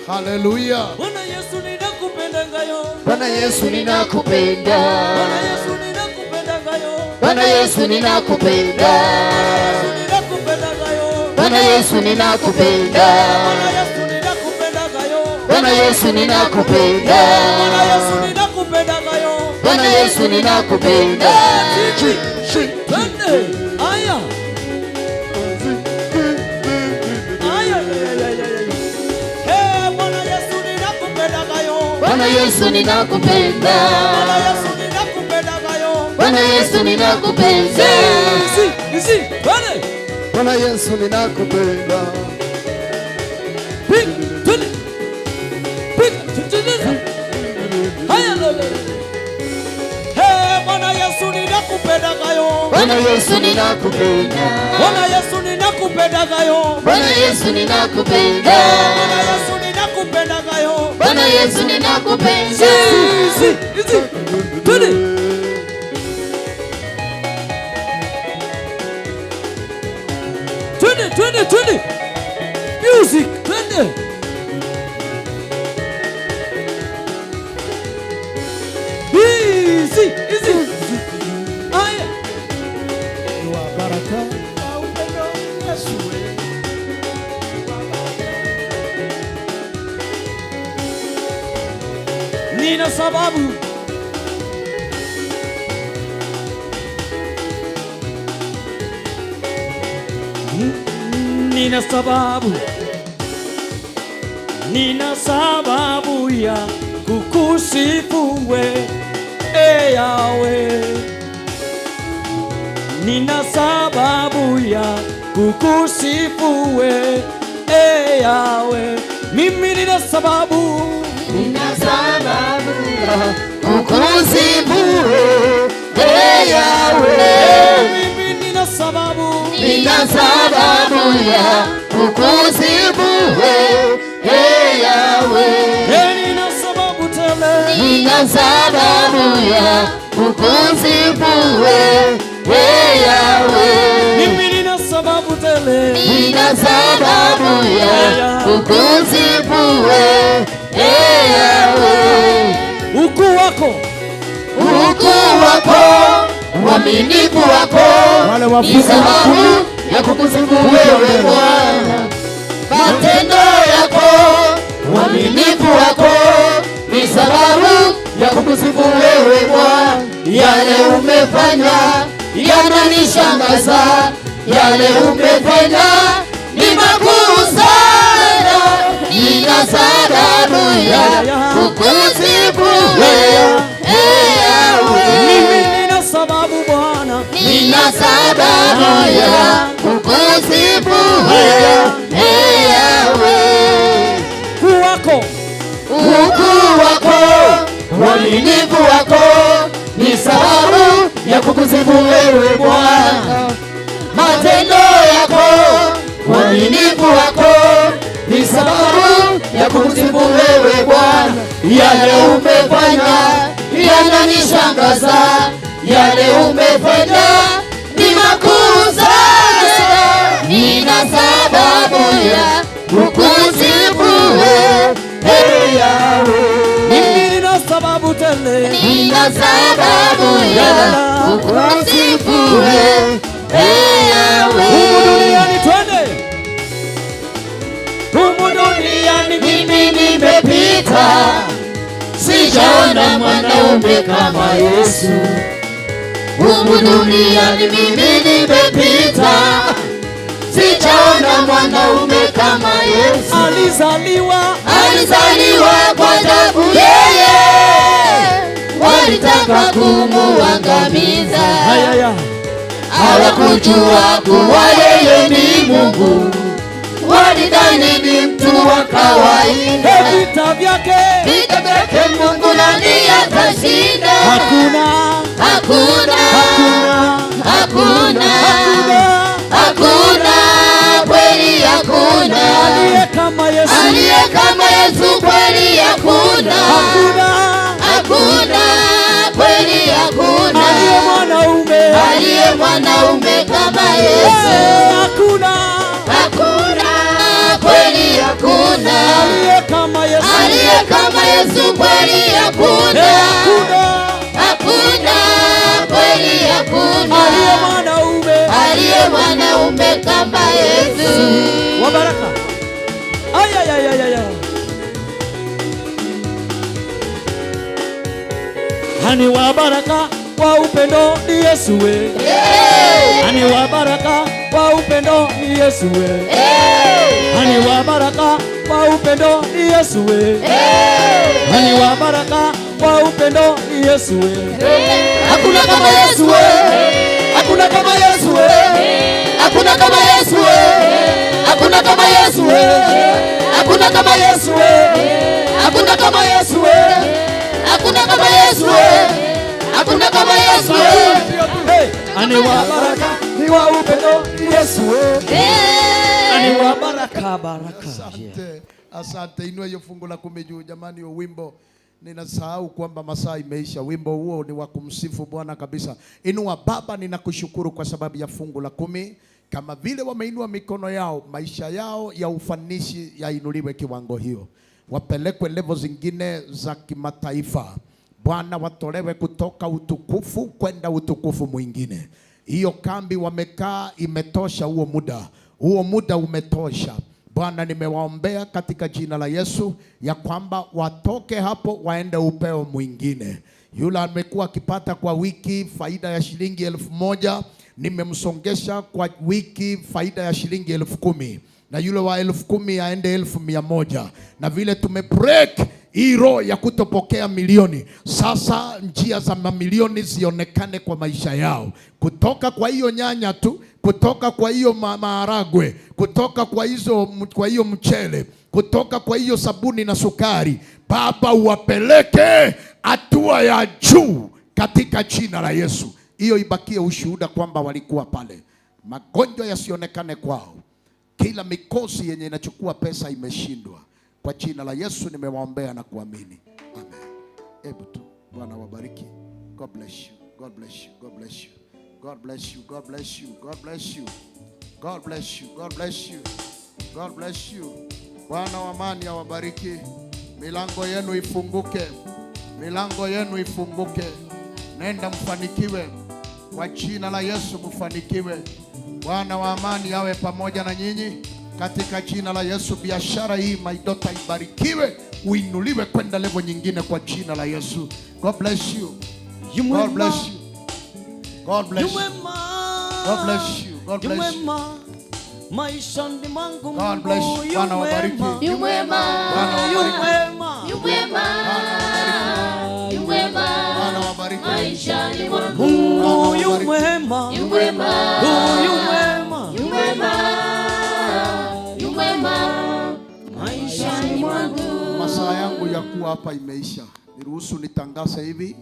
Haleluya. Bwana Yesu ninakupenda ngayo. Bwana Yesu ninakupenda. Bwana Yesu ninakupenda ngayo. Bwana Yesu ninakupenda. Bwana Yesu ninakupenda. Bwana Yesu ninakupenda. Bwana Yesu ninakupenda ngayo. Bwana Yesu ninakupenda. Aya. Bwana Yesu ninakupenda ngayo. Bwana Yesu ninakupenda. Bwana Yesu ninakupenda ngayo. Bwana Yesu ninakupenda. Bwana Yesu ninakupenda. Bwana Yesu ninakupenda gayo. Bwana Yesu ninakupenda. Bwana Yesu ninakupenda gayo. Bwana Yesu ninakupenda. Bwana Yesu ninakupenda gayo. Bwana Yesu ninakupenda. Twende. Music, twende. Easy. Aya. Ni wa baraka na upendo Yesu. Nina sababu. Nina sababu ya kukusifu we, Yahweh. Nina sababu ya kukusifu we, Yahweh. Mimi nina sababu. Nina sababu ya kukusifu we, Yahweh. Mimi nina sababu. Nina sababu ya kukusifu we, Yahweh. Nina sababu tele. Nina sababu ya kukusifu we, Yahweh. Mimi nina sababu tele. Nina sababu ya kukusifu we, Yahweh. Ukuu wako, uaminifu wako ni sababu ya kukusifu wewe Bwana. Matendo yako, uaminifu wako ni sababu ya kukusifu wewe Bwana. Yale umefanya yananishangaza, yale umefanya ni makuu sana. Nina sababu ya kukusifu wewe Yahweh. mimi nina sababu Bwana. Nina sababu ya kukusifu wewe Yahweh. Ukuu wako, uaminifu wako ni sababu ya kukusifu wewe Bwana. Matendo yako, uaminifu wako ni sababu ya kukusifu wewe Bwana. Yale umefanya yananishangaza, yale umefanya ni makuu sana. Nina sababu ya kukusifu wewe Yahweh. Mimi nina sababu tele. Nina sababu ya kukusifu wewe Yahweh. Humu duniani twende. Humu duniani mimi nimepita, sijaona mwanaume kama Yesu. Humu duniani mimi nimepita, sijaona mwanaume kama Yesu. Alizaliwa kwa tabu yeye, walitaka kumuangamiza. Hawakujua kuwa yeye ni Mungu, walidhani ni mtu wa kawaida. Vita vyake Mungu nani atashinda? Hakuna kweli, hakuna aliye kama Yesu kweli, hakuna kweli, hakuna aliye mwanaume kama Yesu. Hakuna kweli, hakuna aliye kama Yesu kweli, hakuna kweli, hakuna aliye mwanaume kama Yesu. Wa baraka. Hani wa baraka wa upendo ni Yesu we. Hani wa baraka wa upendo ni Yesu we. Hani wa baraka wa upendo ni Yesu we. Hani wa baraka wa upendo ni Yesu we. Hakuna kama Yesu we. Hakuna kama Yesu we. Hakuna kama Yesu we. Hakuna kama Yesu we. Hakuna kama Yesu we. Hakuna kama Yesu we. Hakuna kama Yesu we. Hakuna kama Yesu we. Ani wa baraka ni wa upendo ni Yesu we. Ani wa baraka baraka. Asante. Asante. Inua hiyo fungu la 10 juu jamani, hiyo wimbo ninasahau kwamba masaa imeisha. Wimbo huo ni wa kumsifu Bwana kabisa. Inua. Baba, ninakushukuru kwa sababu ya fungu la 10. Kama vile wameinua mikono yao, maisha yao ya ufanisi yainuliwe kiwango hiyo. Wapelekwe level zingine za kimataifa. Bwana, watolewe kutoka utukufu kwenda utukufu mwingine. Hiyo kambi wamekaa imetosha, huo muda umetosha. Bwana, nimewaombea katika jina la Yesu ya kwamba watoke hapo waende upeo mwingine. Yule amekuwa akipata kwa wiki faida ya shilingi 1,000, nimemsongesha kwa wiki faida ya shilingi 10,000, na yule wa 10,000 aende 1,100. Na vile tumebreak hii roho ya kutopokea milioni, sasa njia za mamilioni zionekane kwa maisha yao, kutoka kwa hiyo nyanya tu, kutoka kwa hiyo maharagwe, kutoka kwa hiyo mchele, kutoka kwa hiyo sabuni na sukari. Baba, uwapeleke hatua ya juu katika jina la Yesu. Hiyo ibakie ushuhuda kwamba walikuwa pale. Magonjwa yasionekane kwao. Kila mikosi yenye inachukua pesa imeshindwa. Kwa jina la Yesu nimewaombea na kuamini. Amen. Hebu tu. Bwana wabariki. God bless you. God bless you. God bless you. God bless you. God bless you. God bless you. God bless you. God bless you. God bless you. Bwana wa amani awabariki. Milango yenu ifunguke. Milango yenu ifunguke. Nenda mfanikiwe. Kwa jina la Yesu mfanikiwe. Bwana wa amani awe pamoja na nyinyi. Katika jina la Yesu, biashara hii my daughter ibarikiwe, uinuliwe kwenda level nyingine kwa jina la Yesu. God bless you. God bless you. God bless you. God bless you. God bless you. Maisha ni mwangu. God bless you. Bwana wabariki. Yu mwema. Bwana wabariki. Yu mwema. Yu mwema. Bwana wabariki. Maisha ni mwangu. Yu mwema. Yu mwema. Yu mwema. Yu mwema. Yu mwema. Maisha ni mwangu. Masaa yangu ya kuwa hapa imeisha. Niruhusu nitangaze hivi.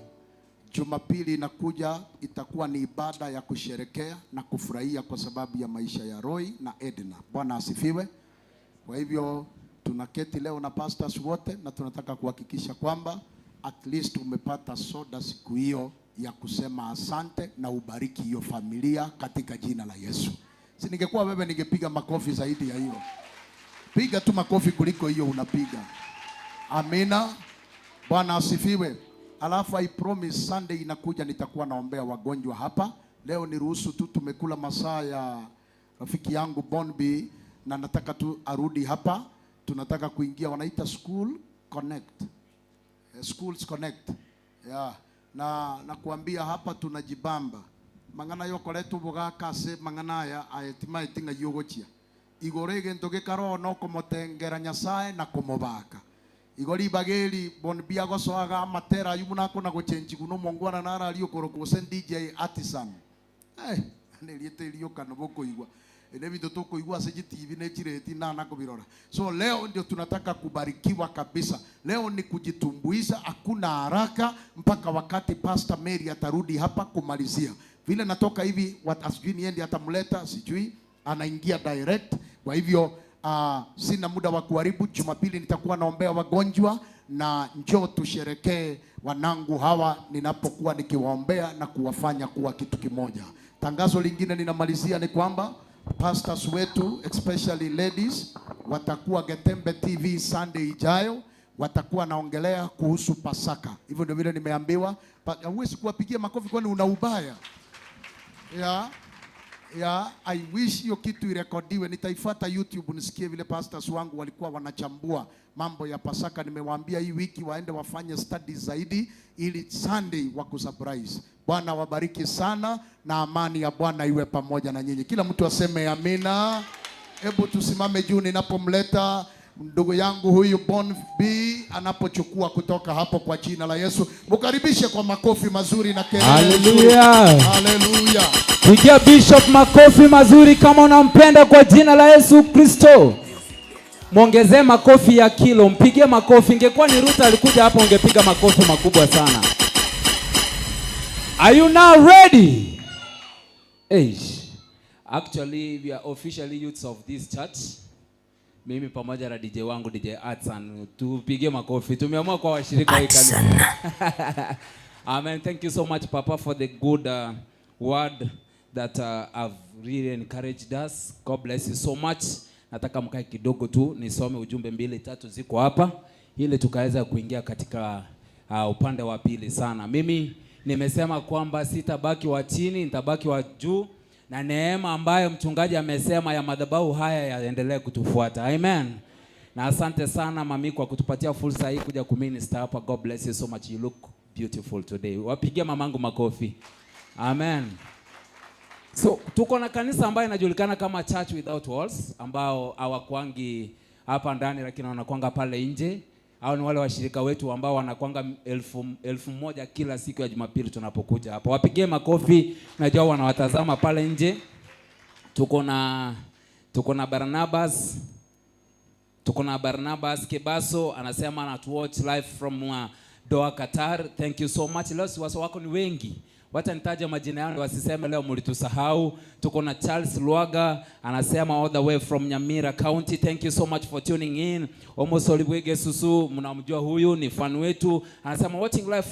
Jumapili inakuja itakuwa ni ibada ya kusherekea na kufurahia kwa sababu ya maisha ya Roy na Edna. Bwana asifiwe. Kwa hivyo tunaketi leo na pastors wote na tunataka kuhakikisha kwamba at least umepata soda siku hiyo ya kusema asante na ubariki hiyo familia katika jina la Yesu. Si ningekuwa wewe ningepiga makofi zaidi ya hiyo. Piga tu makofi kuliko hiyo unapiga. Amina. Bwana asifiwe. Alafu I promise Sunday inakuja nitakuwa naombea wagonjwa hapa. Leo niruhusu tu, tumekula masaa ya rafiki yangu Bonbi na nataka tu arudi hapa. Tunataka kuingia wanaita School Connect. Schools Connect. Yeah. Na kuambia hapa tunajibamba. Mangana yoko letu bugaka se mangana ya ayetima itinga yogochia. Igorege ntoge karo no komotengera Nyasaye na komobaka. Igori bageli Bonbia gosoaga matera yumuna kona gochenji kuno mongwana nara aliyo koroko sen DJ artisan. Neliete iliyo kanoboko igwa. Enebi totoko igwa seji TV ne chireti na nako birora. So leo ndio tunataka kubarikiwa kabisa. Leo ni kujitumbuiza, hakuna haraka mpaka wakati Pastor Mary atarudi hapa kumalizia. Vile natoka hivi asijui niende atamleta sijui anaingia direct. Kwa hivyo sina muda wa kuharibu. Jumapili nitakuwa naombea wagonjwa na njoo tusherekee wanangu hawa ninapokuwa nikiwaombea na kuwafanya kuwa kitu kimoja. Tangazo lingine ninamalizia ni kwamba pastors wetu especially ladies watakuwa Getembe TV Sunday ijayo, watakuwa naongelea kuhusu Pasaka. Hivyo ndio vile nimeambiwa. Huwezi kuwapigia makofi kwani una ubaya. I wish hiyo kitu irekodiwe. Nitaifuata YouTube nisikie vile pastors wangu walikuwa wanachambua mambo ya Pasaka. Nimewaambia hii wiki waende wafanye studies zaidi ili Sunday wakusurprise. Bwana wabariki sana na amani ya Bwana iwe pamoja na nyinyi. Kila mtu aseme amina. Hebu tusimame juu ninapomleta ndugu yangu huyu Bon B anapochukua kutoka hapo kwa jina la Yesu. Mkaribishe kwa makofi mazuri na kelele. Hallelujah. Hallelujah. Pigia Bishop makofi mazuri kama unampenda kwa jina la Yesu Kristo. Muongezee makofi ya kilo, mpigie makofi. Ingekuwa ni Ruth alikuja hapo ungepiga makofi makubwa sana. Are you now ready? Actually, we are officially youths of this church. Mimi pamoja na DJ wangu DJ Atsan tupigie makofi. Tumeamua kwa washirika hii kanisa. Amen. Thank you so much Papa for the good word that have really encouraged us. God bless you so much. Nataka mkae kidogo tu nisome ujumbe 2-3 ziko hapa ili tukaweza kuingia katika upande wa pili sana. Mimi nimesema kwamba sitabaki wa chini, nitabaki wa juu, na neema ambayo mchungaji amesema ya madhabahu haya yaendelee kutufuata. Amen. Na asante sana mami kwa kutupatia fursa hii kuja kuminister hapa. God bless you so much. You look beautiful today. Wapigie mamangu makofi. Amen. So tuko na kanisa ambayo inajulikana kama Church Without Walls, ambao hawakwangi hapa ndani lakini wanakwanga pale nje. Hao ni wale washirika wetu ambao wanakwanga 1,000 kila siku ya Jumapili tunapokuja hapa. Wapigie makofi, najua wanawatazama pale nje. Tuko na Barnabas Kebaso anasema anatuwatch live from Doha, Qatar. Thank you so much. Leo watu wako ni wengi. Wacha nitaje majina yao wasiseme leo mlitusahau. Tuko na Charles Luaga anasema all the way from Nyamira County. Thank you so much for tuning in. Almost Olibwege Susu, mnamjua huyu ni fan wetu. Anasema watching live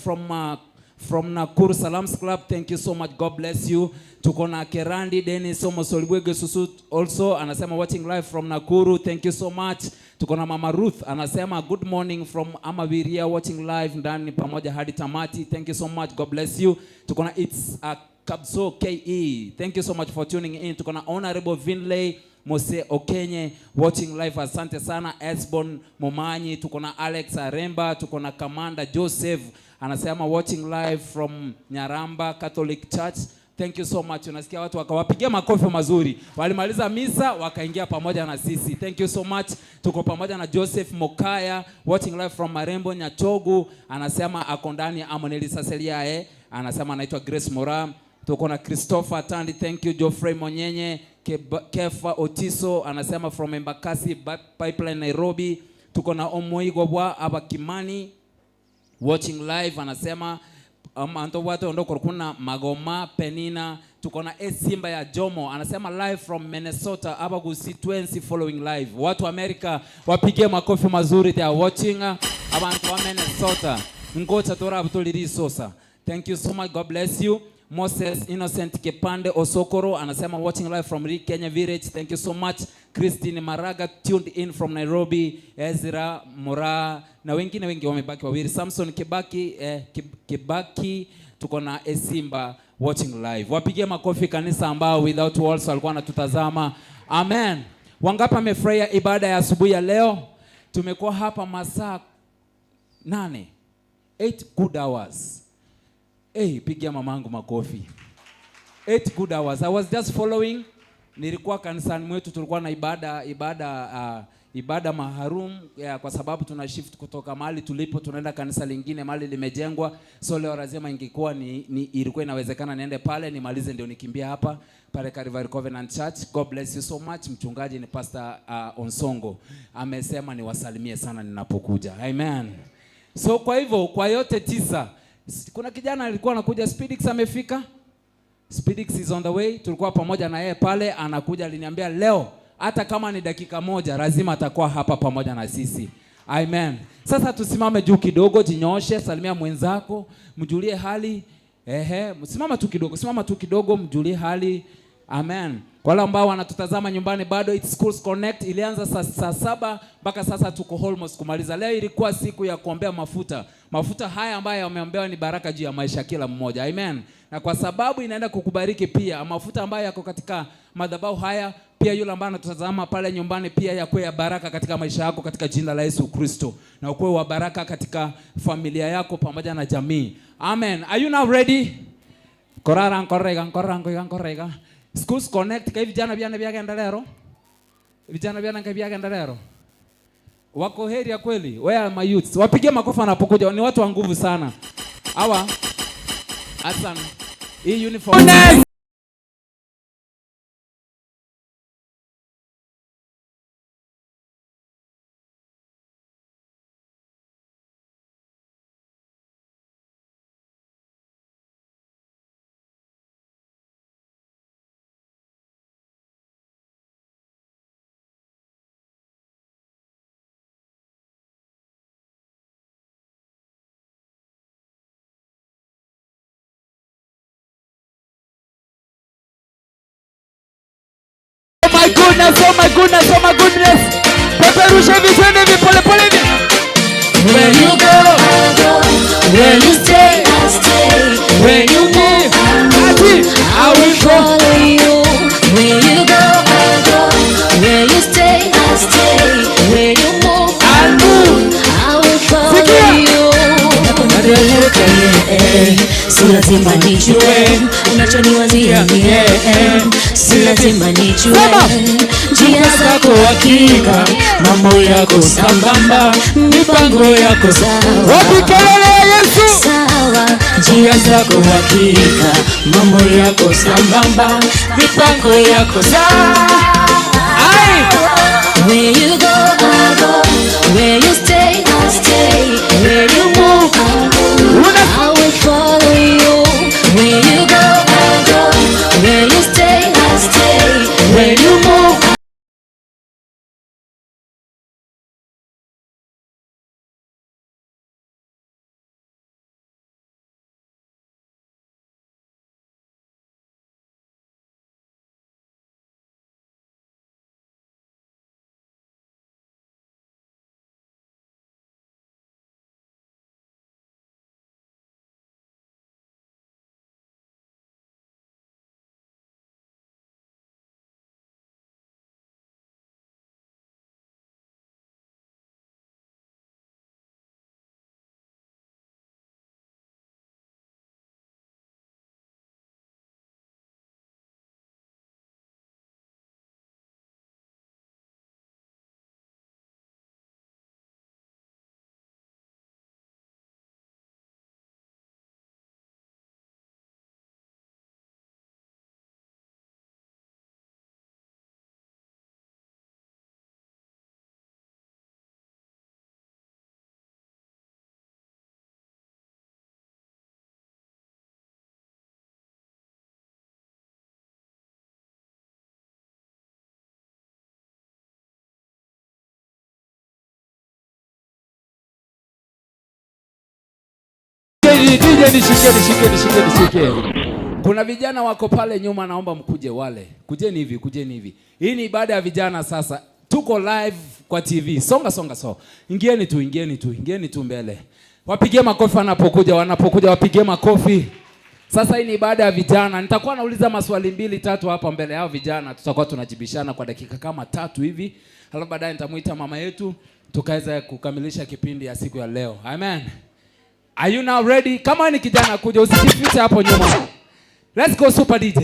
from Nakuru Salams Club. Thank you so much. God bless you. Tuko na Kerandi Dennis Almost Olibwege Susu also anasema watching live from Nakuru. Thank you so much. Tuko na Mama Ruth anasema good morning from Amaviria watching live ndani pamoja hadi tamati. Thank you so much. God bless you. Tuko na It's Kabso KE. Thank you so much for tuning in. Tuko na Honorable Vinley Mose Okenye watching live. Asante sana. Esbon Momanyi. Tuko na Alex Aremba. Tuko na Commander Joseph anasema watching live from Nyaramba Catholic Church. Thank you so much. Unasikia watu wakawapigia makofi mazuri. Walimaliza misa wakaingia pamoja na sisi. Thank you so much. Tuko pamoja na Joseph Mokaya watching live from Marembo Nyachogu. Anasema ako ndani Amoneli Saseliae. Anasema anaitwa Grace Mora. Tuko na Christopher Tandi. Thank you. Geoffrey Monyenye. Kefa Otiso anasema from Embakasi Pipeline Nairobi. Tuko na Omoigobwa Abakimani watching live anasema anto watu ondoko kuna Magoma Penina. Tuko na Simba ya Jomo anasema live from Minnesota Abagusi 20 following live. Watu America wapigie makofi mazuri, they are watching. Abantu wa Minnesota ngocha tora abutoliri sosa. Thank you so much. God bless you. Moses Innocent Kepande Osokoro anasema watching live from Kenya Village. Thank you so much. Christine Maraga tuned in from Nairobi. Ezra Mora na wengine wengi wamebaki wawili. Samson Kibaki tuko na Simba watching live. Wapigie makofi kanisa ambao Without Walls walikuwa wanatutazama. Amen. Wangapi wamefurahia ibada ya asubuhi ya leo? Tumekuwa hapa masaa 8 good hours. Pigia mamangu makofi. 8 good hours. I was just following. Nilikuwa kanisani mwetu tulikuwa na ibada maharum kwa sababu tuna shift kutoka mahali tulipo tunaenda kanisa lingine mahali limejengwa. So leo lazima ingekuwa ilikuwa inawezekana niende pale nimalize ndio nikimbia hapa pale Calvary Covenant Church. God bless you so much. Mchungaji ni Pastor Onsongo. Amesema niwasalimie sana ninapokuja. Amen. So kwa hivyo kwa yote 9 kuna kijana alikuwa anakuja Speedix amefika. Speedix is on the way. Tulikuwa pamoja na yeye pale anakuja aliniambia leo hata kama ni dakika moja lazima atakuwa hapa pamoja na sisi. Amen. Sasa tusimame juu kidogo, jinyooshe, salimia mwenzako, mjulie hali. Simama tu kidogo, mjulie hali. Amen. Kwa wale ambao wanatutazama nyumbani bado It's Schools Connect ilianza saa 7 mpaka sasa tuko almost kumaliza. Leo ilikuwa siku ya kuombea mafuta. Mafuta haya ambayo yameombewa ni baraka juu ya maisha kila mmoja. Amen. Na kwa sababu inaenda kukubariki pia mafuta ambayo yako katika madhabahu haya pia yule ambaye anatutazama pale nyumbani pia yakuwe ya baraka katika maisha yako katika jina la Yesu Kristo. Na ukuwe wa baraka katika familia yako pamoja na jamii. Amen. Are you now ready? Koranga. Schools Connect kai vijana byana byagenda lero. Wako heri ya kweli. Where are my youths? Wapigie makofi wanapokuja. Ni watu wa nguvu sana. Hawa. Hassan. Hii uniform. My goodness, oh my goodness, oh my goodness. Peperusha vizende vipole pole. Where you go, I go. Where you stay, I stay. Where you move, I will follow you. Where you go, I go. Where you stay, I stay. Where you move, I move. I will follow you. Si lazima nijue unachoniwazia mie, si lazima nijue njia zako hakika, mambo yako sambamba, mipango yako sawa. Wapi kelele ya Yesu? Sawa, njia zako hakika, mambo yako sambamba, mipango yako sawa. Where you go, I go. Where you stay, I stay. Where you move, I move. I will follow you. Where you go, I go. Where you stay, I stay. Where you move, Nishike. Kuna vijana wako pale nyuma, naomba mkuje wale. Kujeni hivi. Hii ni ibada ya vijana sasa. Tuko live kwa TV. Songa. Ingieni tu mbele. Wapigie makofi wanapokuja wapigie makofi. Sasa hii ni ibada ya vijana. Nitakuwa nauliza maswali 2-3 hapa mbele yao vijana. Tutakuwa tunajibishana kwa dakika kama 3 hivi. Halafu baadaye nitamuita mama yetu tukaweza kukamilisha kipindi ya siku ya leo. Amen. Are you now ready? Kama ni kijana kuja, usijifiche hapo nyuma. Let's go Super DJ.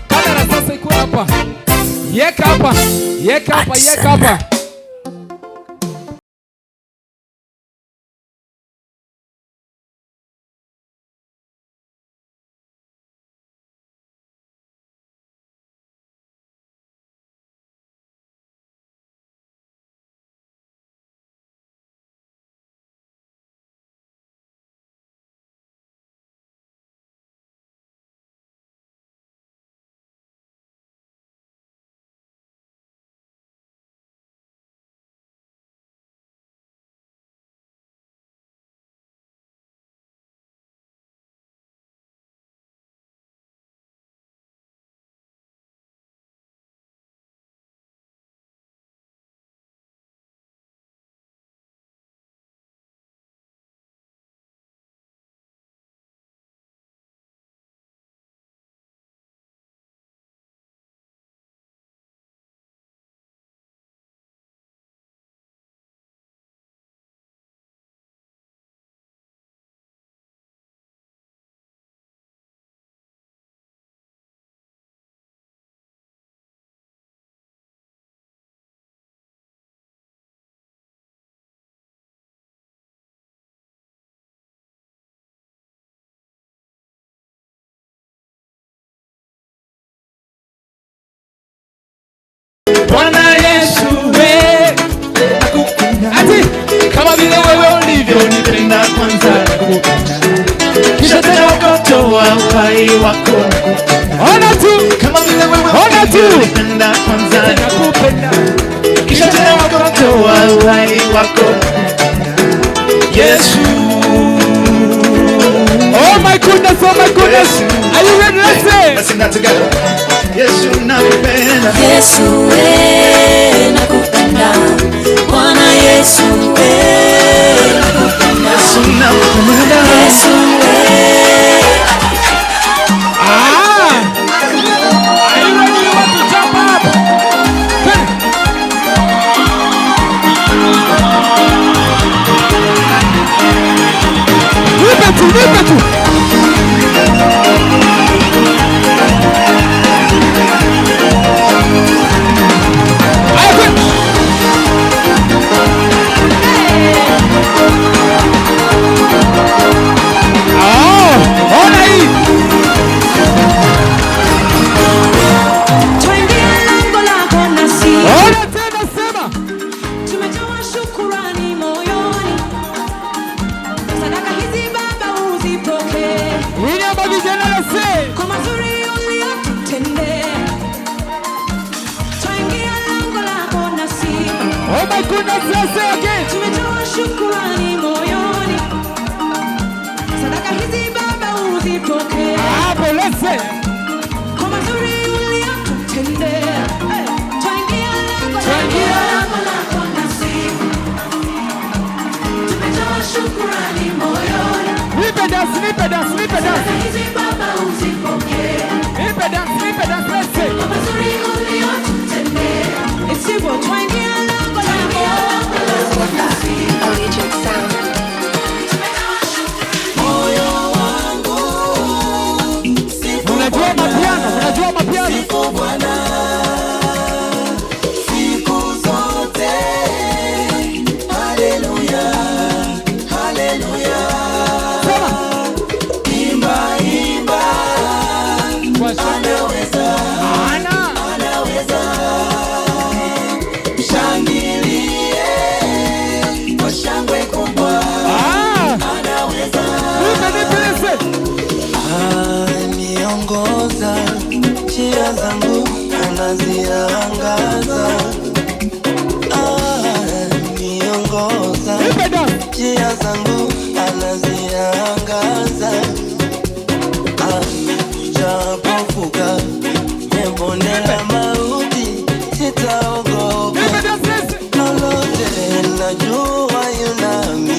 Kamera sasa iko hapa. Yeka hapa. Nakupenda tu. Nakupenda. Kisha tena ukatoa uhai wako. Yesu. Oh my goodness, oh my goodness. Are you ready? Let's say. Let's sing that together. Yesu nakupenda. Yesu nakupenda. Bwana Yesu nakupenda. Yesu nakupenda. Yesu Are you ready? You want to jump up? Nipe tu. Oh my goodness, let's say again. Tumetoa shukrani moyoni. Sadaka hizi Baba uzipokee. Hapo let's say. Kwa mazuri uliyotutendea. Twaingia lango lako na sifa. Tumetoa shukrani moyoni. Nipe dance. Sadaka hizi Baba uzipokee. Nipe dance, let's say. Kwa mazuri uliyotutendea. Isipo twaingia Unajua mapiano. Sifu Bwana siku zote. Haleluya. Imba. Anaweza. Mshangilie kwa shangwe kubwa. Anaweza. Niongoza njia zangu anaziangaza. Niongoza njia zangu anaziangaza. Japovuka bonde la mauti sitaogopa. Lolote najua yunami.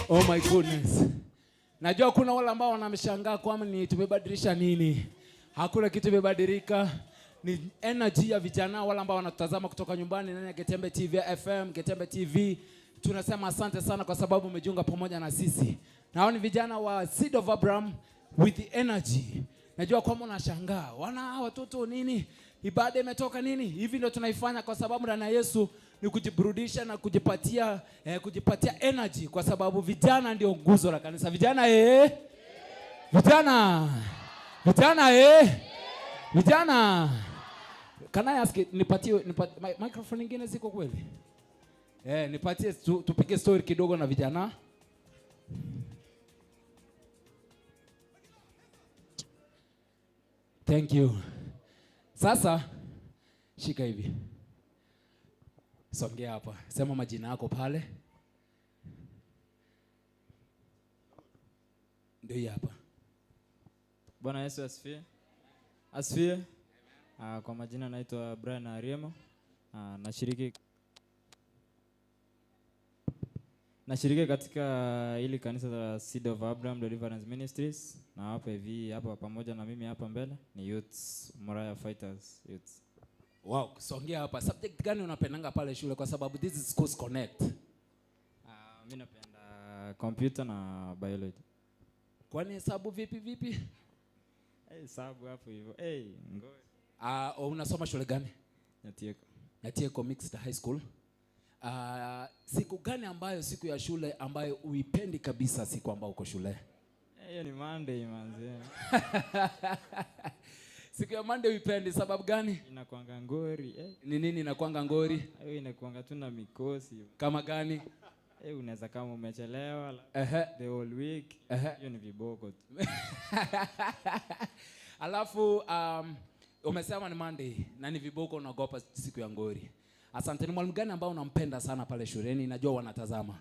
Oh my goodness. Najua kuna wale ambao wanamshangaa kwamba ni tumebadilisha nini. Hakuna kitu kimebadilika. Ni energy ya vijana wale ambao wanatazama kutoka nyumbani ndani ya Getembe TV FM, Getembe TV. Tunasema asante sana kwa sababu umejiunga pamoja na sisi. Na hao ni vijana wa Seed of Abraham with the energy. Najua kwamba unashangaa, wana watoto nini? Ibada imetoka nini? Hivi ndio tunaifanya kwa sababu ndani ya Yesu ni kujiburudisha na kujipatia energy kwa sababu vijana ndio nguzo la kanisa. Vijana Vijana. Can I ask nipatie microphone nyingine ziko kweli? Nipatie tupige story kidogo na vijana. Thank you. Sasa shika hivi. Songea hapa. Sema majina yako pale. Ndio hii hapa. Bwana Yesu asifiwe. Asifiwe. Kwa majina naitwa Brian Ariemo. Nashiriki katika hili kanisa la Seed of Abraham Deliverance Ministries, na hapa hivi hapa pamoja na mimi hapa mbele ni youths, Moriah Fighters youths. Wow, songea hapa. Subject gani unapendanga pale shule kwa sababu this is Schools Connect? Mimi napenda computer na biology. Kwani hesabu vipi? Hesabu hapo hivyo. Ngoja. Unasoma shule gani? Natieko Mixed High School. Siku gani ambayo siku ya shule ambayo uipendi kabisa siku ambayo uko shule? Hiyo ni Monday manze. Siku ya Monday uipendi sababu gani? Inakuanga ngori. Ni nini inakuanga ngori? Hiyo inakuanga tu na mikosi. Kama gani? Unaweza kama umechelewa the whole week. Hiyo ni viboko tu. Alafu umesema ni Monday na ni viboko unaogopa siku ya ngori. Asante. Ni mwalimu gani ambao unampenda sana pale shuleni? Najua wanatazama.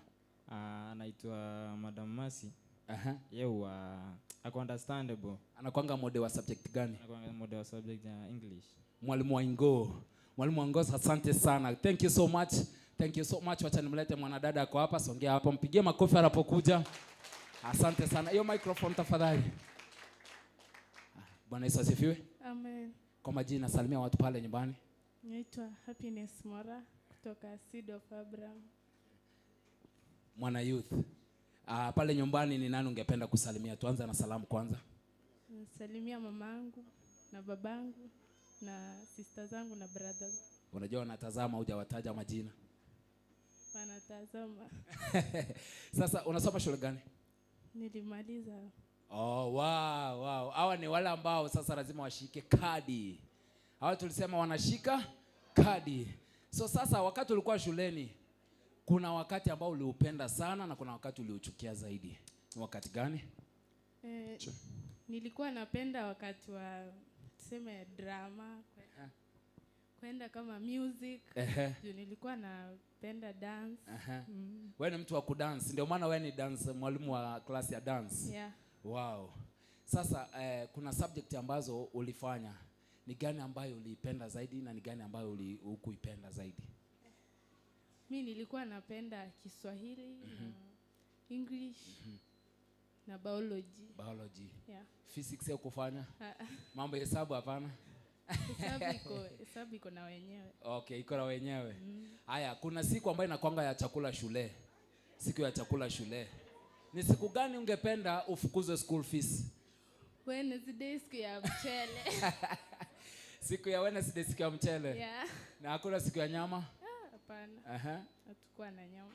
Anaitwa Madam Mercy. Yeye ako understandable. Anakuanga mode wa subject gani? Anakuanga mode wa subject ya English. Mwalimu wa Ingo. Mwalimu wa Ingo, asante sana. Thank you so much. Thank you so much. Wacha nimlete mwanadada ako hapa, songea hapo. Mpigie makofi anapokuja. Asante sana. Hiyo microphone tafadhali. Bwana Yesu asifiwe. Amen. Kwa majina salimia watu pale nyumbani. Naitwa Happiness Mora kutoka Seed of Abraham. Mwana youth. Pale nyumbani ni nani ungependa kusalimia? Tuanze na salamu kwanza. Nasalimia mamangu na babangu na sister zangu na brothers. Unajua wanatazama, hujawataja majina. Wanatazama. Sasa unasoma shule gani? Nilimaliza. Oh, wow. Hawa ni wale ambao sasa lazima washike kadi. Hawa tulisema wanashika kadi. So sasa wakati ulikuwa shuleni, kuna wakati ambao uliupenda sana na kuna wakati uliuchukia zaidi. Ni wakati gani? Nilikuwa napenda wakati wa tuseme drama, kwenda kama music. Nilikuwa napenda dance. Wewe ni mtu wa kudance, ndio maana wewe ni dance, mwalimu wa klasi ya dance. Yeah. Wow. Sasa kuna subject ambazo ulifanya. Ni gani ambayo uliipenda zaidi na ni gani ambayo hukuipenda zaidi? Mimi nilikuwa napenda Kiswahili, English na biology. Yeah. Physics ya kufanya? Mambo ya hesabu hapana? Hesabu iko na wenyewe. Okay, iko na wenyewe. Haya, kuna siku ambayo inakuanga ya chakula shule. Siku ya chakula shule. Ni siku gani ungependa ufukuzwe school fees? Wednesday, siku ya mchele. Siku ya Wednesday, siku ya mchele? Yeah. Na hakuna siku ya nyama? Hapana. Hatakuwa na nyama.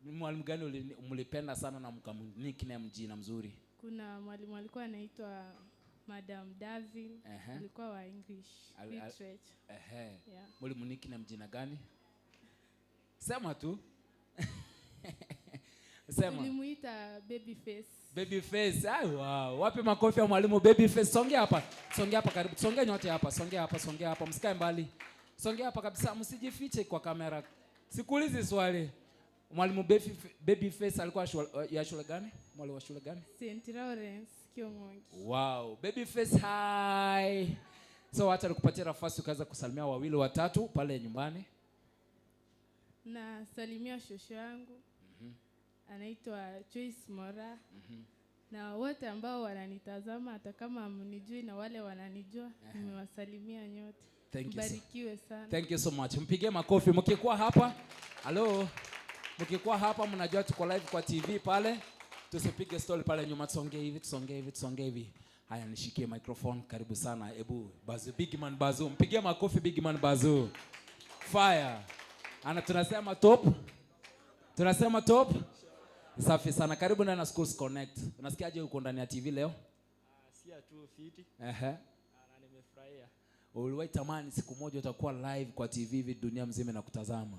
Ni mwalimu gani mlipenda sana na mkamnickname jina mzuri? Kuna mwalimu alikuwa anaitwa Madam Davin. Alikuwa wa English literature. Yeah. Mwalimu nickname jina gani? Sema tu. Sema. Tulimuita Babyface. Babyface. Wow. Wapi makofi ya mwalimu Babyface? Songea hapa. Songea hapa karibu. Songea nyote hapa. Songea hapa. Msikae mbali. Songea hapa kabisa. Msijifiche kwa kamera. Sikuulizi swali. Mwalimu Babyface alikuwa ya shule gani? Mwalimu wa shule gani? St. Lawrence Kiongogi. Wow. Babyface hi. So acha nikupatie nafasi ukaweza kusalimia wawili watatu pale nyumbani. Na salimia shosho yangu. Anaitwa Joyce Mora. Na wote ambao wananitazama hata kama mnijui na wale wananijua, nimewasalimia nyote. Mbarikiwe sana. Thank you so much. Mpigie makofi. Mkikuwa hapa, hello. Mkikuwa hapa mnajua tuko live kwa TV pale. Tusipige story pale nyuma, tusongee hivi. Haya, nishikie microphone. Karibu sana. Ebu Bazu, Big Man Bazu. Mpigie makofi Big Man Bazu. Fire. Tunasema top. Safi sana. Karibu na Schools Connect. Unasikiaje uko ndani ya TV leo? Sia tu fiti. Na nimefurahia. Uliwahi tamani siku moja utakuwa live kwa TV hivi dunia mzima na kutazama?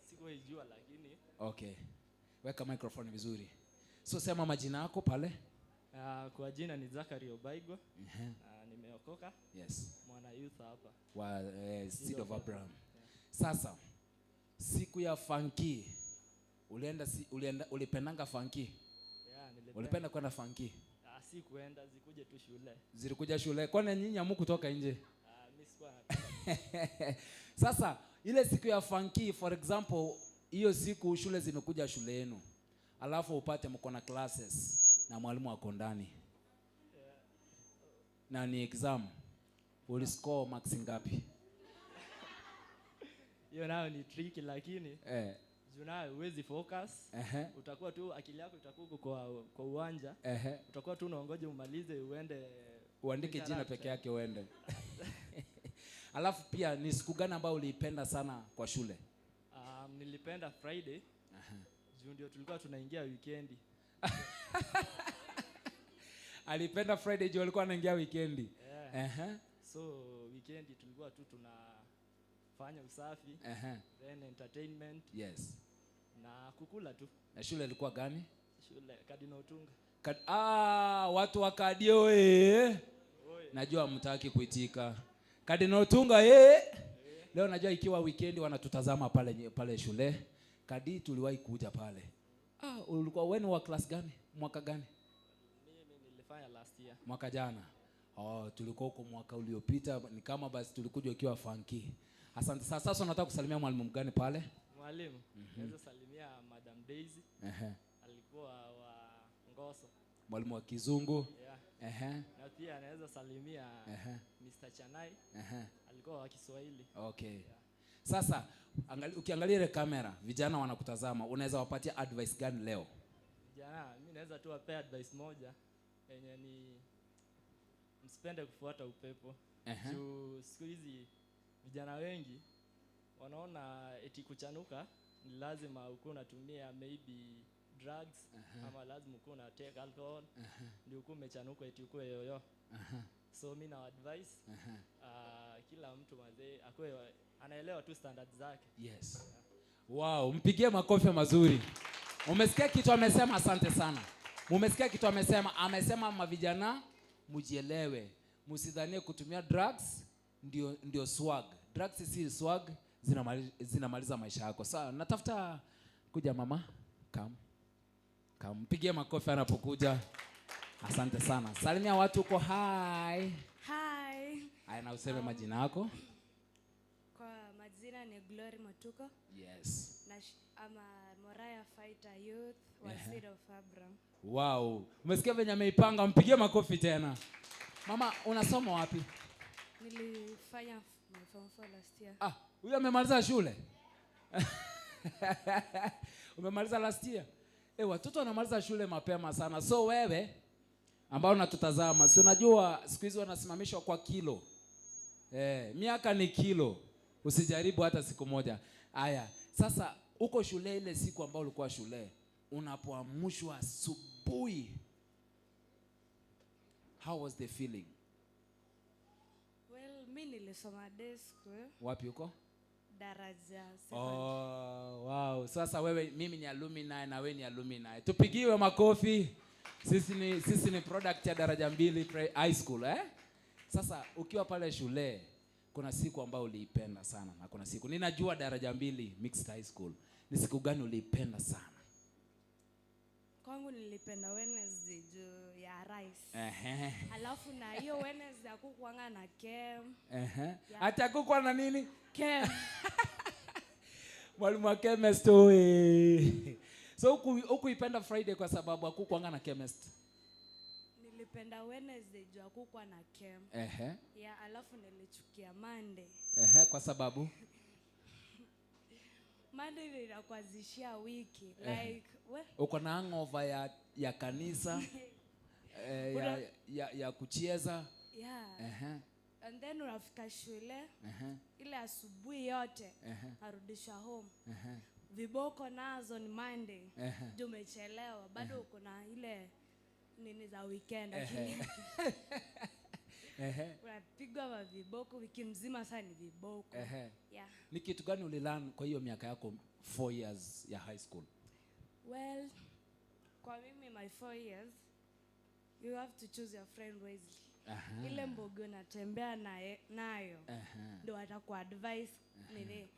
Sikuijua lakini. Okay. Weka microphone vizuri. So sema majina yako pale. Kwa jina ni Zachary Obaigo. Uh-huh. Nimeokoka. Yes. Mwana youth hapa. Wa Seed of Abraham. Sasa siku ya funky ulipendanga funky? Yeah, nilipenda. Ulipenda kwenda funky? Si kuenda, zikuje tu shule. Zilikuja shule. Kwani nyinyi hamkutoka nje? Mimi sikuwa napenda. Sasa ile siku ya funky, for example, hiyo siku shule zimekuja shule yenu. Alafu upate mko na classes na mwalimu wako ndani. Na ni exam. Uliscore marks ngapi? Hiyo nayo ni tricky lakini Juna huwezi focus. Utakuwa tu akili yako itakuwa kwa uwanja. Utakuwa tu unaongoja umalize uandike jina peke yake uende. Alafu pia ni siku gani ambayo uliipenda sana kwa shule? Nilipenda Friday. Juu ndio tulikuwa tunaingia weekend. Alipenda Friday juu alikuwa anaingia weekend. So weekend tulikuwa tu tunafanya usafi, then entertainment. Yes. Na kukula tu. Na shule ilikuwa gani? Shule Cardinal Tunga. Watu wa Kadio Najua mtaki kuitika. Cardinal Tunga Leo najua ikiwa weekend wanatutazama pale shule. Kadi tuliwahi kuja pale. Ulikuwa wewe wa class gani? Mwaka gani? Mimi nilifanya last year. Mwaka jana. Tulikuwa huko mwaka uliopita, ni kama basi tulikuja ukiwa funky. Asante. Sasa unataka kusalimia mwalimu mgani pale? Mwalimu, naweza salimia Madam Daisy. Alikuwa wa Ngoso. Mwalimu wa Kizungu. Na pia anaweza salimia Mr. Chanai. Alikuwa wa Kiswahili. Okay. Sasa ukiangalia ile kamera, vijana wanakutazama, unaweza wapatia advice gani leo? Vijana, mimi naweza tu wapea advice moja yenye ni msipende kufuata upepo. Juu siku hizi vijana wengi wanaona eti kuchanuka ni lazima ukue unatumia maybe drugs ama lazima ukue una take alcohol ndio ukue umechanuka eti ukue yoyo. So mimi na advice kila mtu mazee akue anaelewa tu standards zake. Yes. Wow, mpigie makofi mazuri. Umesikia kitu amesema? Asante sana. Umesikia kitu amesema mavijana mujielewe. Msidhanie kutumia drugs ndio swag. Drugs si swag, zinamaliza maisha yako. Sawa, natafuta kuja mama. Come. Mpigie makofi anapokuja. Asante sana. Salimia watu uko hi. Hi. Aya, na useme majina yako. Kwa majina ni Glory Matuko. Yes. I'm a Moriah Fighter Youth wa Seed of Abraham. Wow. Umesikia venye ameipanga, mpigie makofi tena. Mama, unasoma wapi? Nilifanya my form 4 last year. Huyu amemaliza shule? Umemaliza last year? Watoto wanamaliza shule mapema sana. So wewe ambao unatutazama, si unajua siku hizi wanasimamishwa kwa kilo. Miaka ni kilo. Usijaribu hata siku moja. Aya, sasa uko shule ile siku ambao ulikuwa shule, unapoamshwa asubuhi, how was the feeling? Well, mimi nilisoma day school. Wapi uko? Daraja 7. Wow. Sasa mimi ni alumni na wewe ni alumni. Tupigiwe makofi. Sisi ni product ya Daraja 2 high school Sasa ukiwa pale shule, kuna siku ambayo uliipenda sana na kuna siku ninajua Daraja 2 mixed high school. Ni siku gani uliipenda sana? Kwangu nilipenda Wednesday juu ya rice. Alafu na hiyo Wednesday hakukuanga na kem. Hata kukuwa na nini? Kem. Mwalimu wa chemist So hukuipenda Friday kwa sababu hakukuanga na chemist? Nilipenda Wednesday juu hakukuwa na kem. Alafu nilichukia Monday. Kwa sababu? Monday inakuanzishia wiki. Like, uko na hangover ya kanisa, ya kucheza. And then unafika shule, ile asubuhi yote, arudisha home. Viboko nazo ni Monday, juu umechelewa, bado uko na ile nini za weekend. Unapigwa viboko wiki mzima, sasa ni viboko. Ni kitu gani ulilearn kwa hiyo miaka yako 4 years ya high school? Well, kwa mimi my 4 years, you have to choose your friend wisely. Aha. Ile mbogo unatembea nayo Aha. ndo watakuwa advice nini,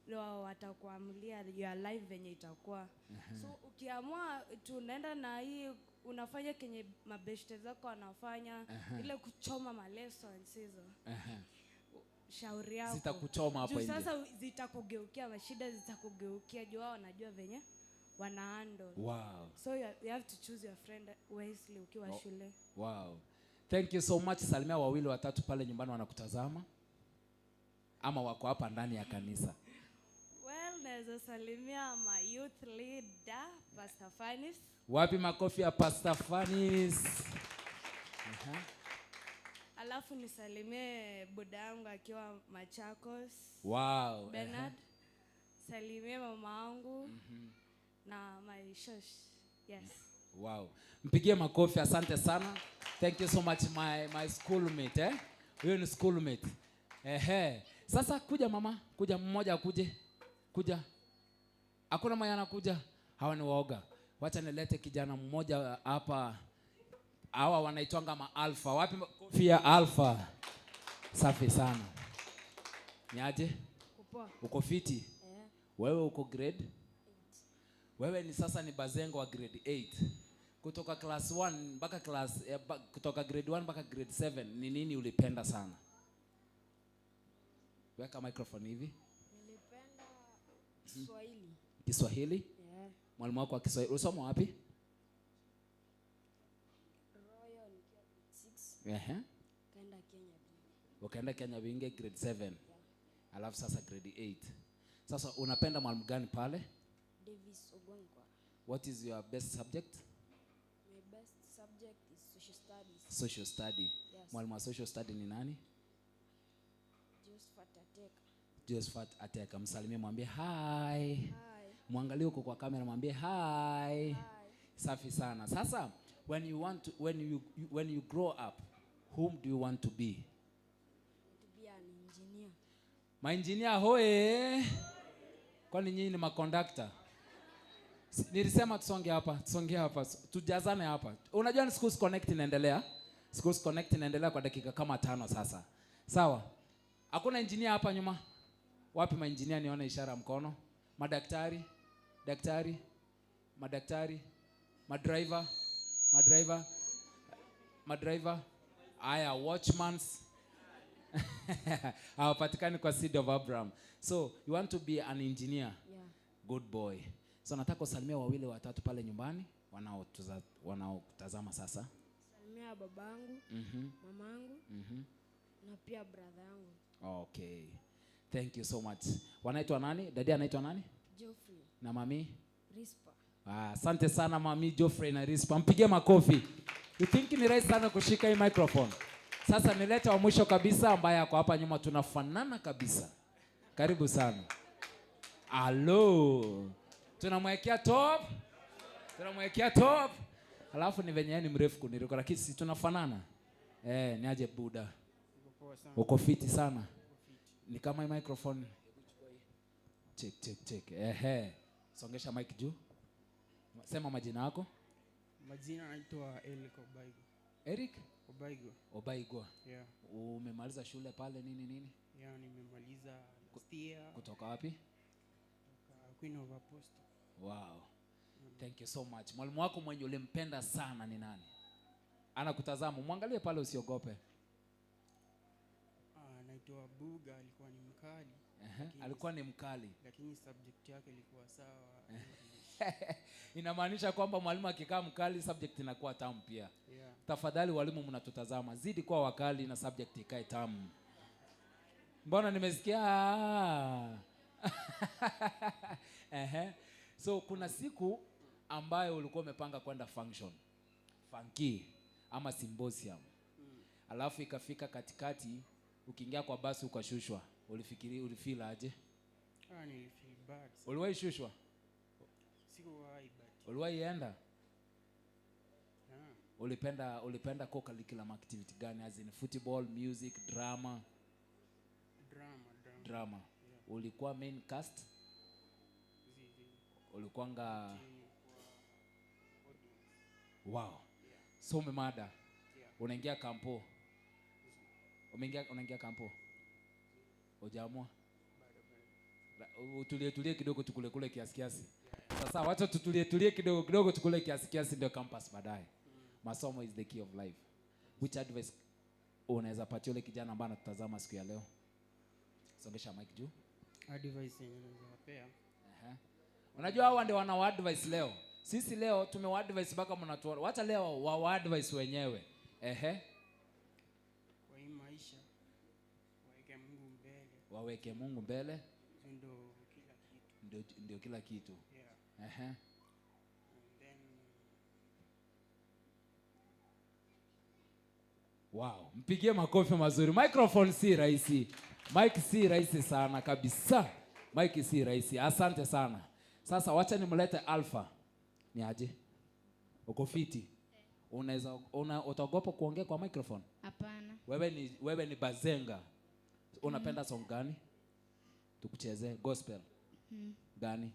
ndo watakuamulia your life venye itakuwa. Aha. So ukiamua tunaenda na hii unafanya kenye mabeshte zako wanafanya, Aha. ile kuchoma malessons hizo, Aha. shauri yako Zitakuchoma hapo juu nje. sasa zitakugeukia, mashida zitakugeukia juu wao wanajua venye wana handle. Wow. So you have to choose your friend wisely ukiwa shule. Wow. Thank you so much. Salimia wawili watatu pale nyumbani wanakutazama ama wako hapa ndani ya kanisa. Well, naweza salimia my youth leader Pastor Fanis. Wapi makofi ya Pastor Fanis? Aha. Alafu nisalimie buda yangu akiwa Machakos. Wow. Bernard. Salimie mama yangu na my shosh. Yes. Wow. Mpigie makofi, asante sana. Thank you so much my schoolmate, eh? Huyo ni schoolmate. Ehe. Sasa kuja mama, kuja mmoja akuje. Kuja. Hakuna mwenye anakuja. Hawa ni waoga. Wacha nilete kijana mmoja hapa. Hawa wanaitwanga ma alpha. Wapi makofi ya alpha? Safi sana. Niaje? Kupoa. Uko fiti? Yeah. Wewe uko grade? 8. Wewe ni sasa ni bazengo wa grade 8. Kutoka class 1 mpaka kutoka grade 1 mpaka grade 7 ni nini ulipenda sana? Weka microphone hivi. Nilipenda Kiswahili. Kiswahili? Yeah. Mwalimu wako wa Kiswahili ulisoma wapi? Royal nikiwa grade 6. Ehe. Kaenda Kenya Binge. Ukaenda Kenya Binge grade 7. Yeah. Alafu sasa grade 8. Sasa unapenda mwalimu gani pale? Davis Ogwangwa. What is your best subject? My best subject is social studies. Social study. Yes. Mwalimu wa social study ni nani? Josephat Ateka. Josephat Ateka. Msalimie, mwambie hi. Hi. Mwangalie huko kwa kamera, mwambie hi. Hi. Safi sana. Sasa when you grow up, whom do you want to be? To be an engineer. Maengineer hoe. Kwani nyinyi ni makondakta? Nilisema tusonge hapa, tujazane hapa. Unajua ni Schools Connect inaendelea. Schools Connect inaendelea kwa dakika kama 5 sasa. Sawa? Hakuna engineer hapa nyuma? Wapi maengineer nione ishara ya mkono? Madaktari, madriver. Aya, watchmans. Hawapatikani kwa Seed of Abraham. So, you want to be an engineer? Yeah. Good boy. So nataka usalimia wawili watatu pale nyumbani wanaotazama sasa. Salimia babangu, mamangu, na pia brother yangu. Okay. Thank you so much. Wanaitwa nani? Dadi anaitwa nani? Geoffrey. Na mami? Rispa. Asante sana mami Geoffrey na Rispa. Mpigie makofi. You think ni rahisi sana kushika hii microphone? Sasa nileta wa mwisho kabisa ambaye ako hapa nyuma, tunafanana kabisa. Karibu sana. Hello. Tunamwekea top. Alafu ni venye ni mrefu kuniliko, lakini si tunafanana. Niaje buda. Uko fiti sana. Ni kama hii microphone. Check. Songesha mic juu. Sema majina yako. Majina naitwa Eric Obaigo. Eric? Obaigo. Yeah. Umemaliza shule pale nini? Yeah, nimemaliza last year. Kutoka wapi? Kutoka Queen of Apostle. Wow. Thank you so much. Mwalimu wako mwenye ulimpenda sana ni nani? Anakutazama, mwangalie pale usiogope. Naitwa Buga, alikuwa ni mkali. Alikuwa ni mkali. Lakini subject yake ilikuwa sawa. Inamaanisha kwamba mwalimu akikaa mkali subject inakuwa tamu pia. Yeah. Tafadhali walimu mnatutazama, zidi kuwa wakali na subject ikae tamu. Mbona nimesikia? So kuna siku ambayo ulikuwa umepanga kwenda funky ama symposium. Alafu ikafika katikati, ukiingia kwa basi ukashushwa. Ulifeel aje? Nilifeel bad. Uliwahi shushwa? Sikuwahi but. Uliwahi enda? Yeah. Ulipenda co-curriculum activity gani, as in football, music, drama? Drama. Yeah. Ulikuwa main cast? Ulikuanga Wow. So umemada. Unaingia kampo. Unaingia kampo. Hujaamua? Tulie kidogo tukule kule kiasi. Sasa wacha tutulie kidogo tukule kiasi ndio campus baadaye. Masomo is the key of life. Which advice unaweza patia yule kijana ambaye anatutazama siku ya leo? Songesha mic juu. Advice ninawapea. Unajua hao ndio wana advice leo. Sisi leo tumewa-advise mpaka mnatoa. Wacha leo wa-advise wenyewe. Kwa hii maisha waweke Mungu mbele. Waweke Mungu mbele. Ndio kila kitu. Ndio kila kitu. Yeah. And then wow, mpigie makofi mazuri. Microphone si rahisi. Mic si rahisi sana kabisa. Mic si rahisi. Asante sana. Sasa wacha nimlete Alpha. Ni aje? Uko fiti? Unaweza utaogopa kuongea kwa microphone? Hapana. Wewe ni bazenga. Unapenda song gani? Tukuchezee gospel. Gani?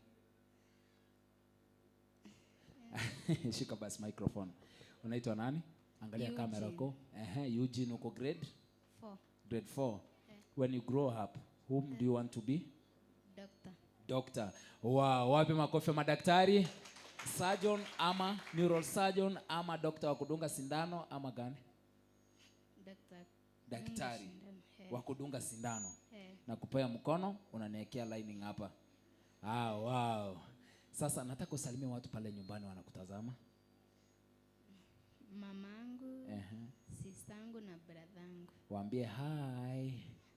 Shika basi microphone. Unaitwa nani? Angalia kamera yako. Eugene, uko grade 4. Grade 4. When you grow up, whom do you want to be? Doctor. Wow, wapi makofi madaktari? Surgeon ama neurosurgeon ama doctor wa kudunga sindano ama gani? Daktari wa kudunga sindano. Na kupea mkono unaniwekea lining hapa. Wow. Sasa nataka usalimie watu pale nyumbani wanakutazama. Mamangu, sistangu na bradhangu. Waambie hi.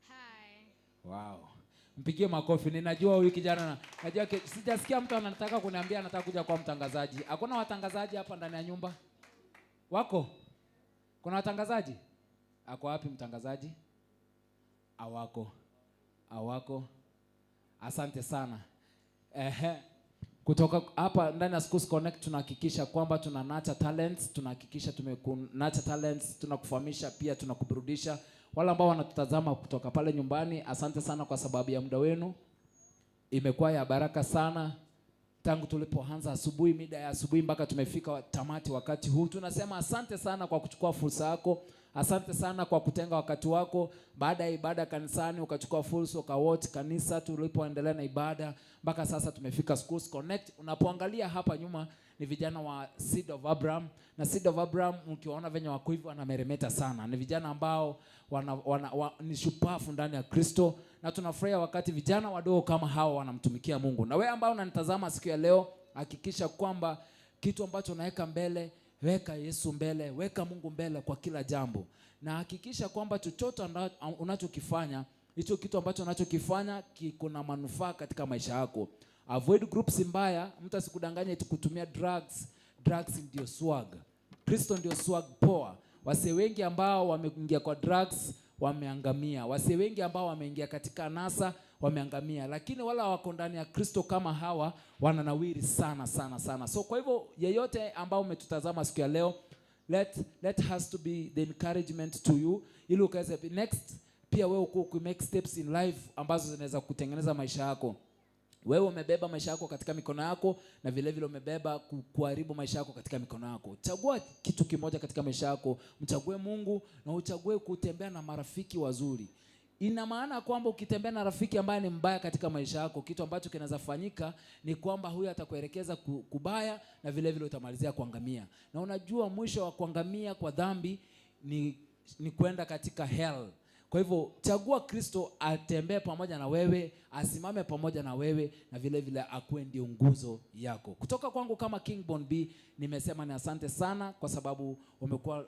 Hi. Wow. Mpigie makofi. Ninajua huyu kijana najua sijasikia mtu anataka kuniambia anataka kuja kwa mtangazaji. Hakuna watangazaji hapa ndani ya nyumba? Wako? Kuna watangazaji? Ako wapi mtangazaji? Awako. Asante sana. Kutoka hapa ndani ya Schools Connect tunahakikisha kwamba tuna nurture talents, tunahakikisha nurture talents, tunakufahamisha pia tunakuburudisha. Wale ambao wanatutazama kutoka pale nyumbani, asante sana kwa sababu ya muda wenu. Imekuwa ya baraka sana tangu tulipoanza asubuhi, mida ya asubuhi mpaka tumefika tamati wakati huu. Tunasema asante sana kwa kuchukua fursa yako. Asante sana kwa kutenga wakati wako baada ya ibada kanisani ukachukua fursa ukawatch kanisa tulipoendelea na ibada mpaka sasa tumefika Schools Connect. Unapoangalia hapa nyuma ni vijana wa Seed of Abraham, na Seed of Abraham ukiwaona venye wako hivyo wanameremeta sana. Ni vijana ambao ni shupavu ndani ya Kristo, na tunafurahia wakati vijana wadogo kama hao wanamtumikia Mungu. Na wewe ambao unanitazama siku ya leo, hakikisha kwamba kitu ambacho unaweka mbele, weka Yesu mbele, weka Mungu mbele kwa kila jambo. Na hakikisha kwamba chochote unachokifanya, hicho kitu ambacho unachokifanya kuna manufaa katika maisha yako. Avoid groups mbaya, mtu asikudanganye eti kutumia drugs. Drugs ndio swag. Kristo ndio swag poa. Wase wengi ambao wameingia kwa drugs wameangamia. Wase wengi ambao wameingia katika anasa wameangamia. Lakini wala wako ndani ya Kristo kama hawa wananawiri sana sana sana. So kwa hivyo yeyote ambao umetutazama siku ya leo, let us to be the encouragement to you ili ukaweze next pia wewe uko make steps in life ambazo zinaweza kutengeneza maisha yako. Wewe umebeba maisha yako katika mikono yako, na vile vile umebeba kuharibu maisha yako katika mikono yako. Chagua kitu kimoja katika maisha yako, mchague Mungu na uchague kutembea na marafiki wazuri. Ina maana kwamba ukitembea na rafiki ambaye ni mbaya katika maisha yako, kitu ambacho kinaweza fanyika ni kwamba huyu atakuelekeza kubaya na vile vile utamalizia kuangamia. Na unajua mwisho wa kuangamia kwa dhambi ni kwenda katika hell. Kwa hivyo chagua Kristo atembee pamoja na wewe, asimame pamoja na wewe, na vile vile akuwe ndio nguzo yako. Kutoka kwangu kama King Bon B, nimesema ni asante sana kwa sababu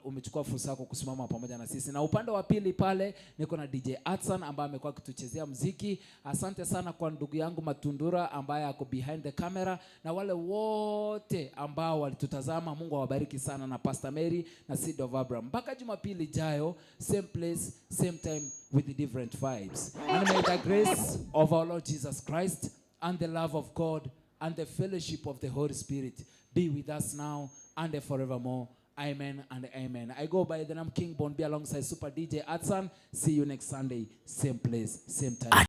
umechukua fursa yako kusimama pamoja na sisi. Na upande wa pili pale niko na DJ Atsan ambaye amekuwa akituchezea muziki. Asante sana kwa ndugu yangu Matundura ambaye ako behind the camera, na wale wote ambao walitutazama. Mungu awabariki sana, na Pastor Mary na Seed of Abraham. Mpaka Jumapili ijayo, same place, same time, with the different vibes. And may the grace of our Lord Jesus Christ and the love of God and the fellowship of the Holy Spirit be with us now and forevermore. Amen and amen. I go by the name King Bon B alongside Super DJ Atsan. See you next Sunday, same place, same time.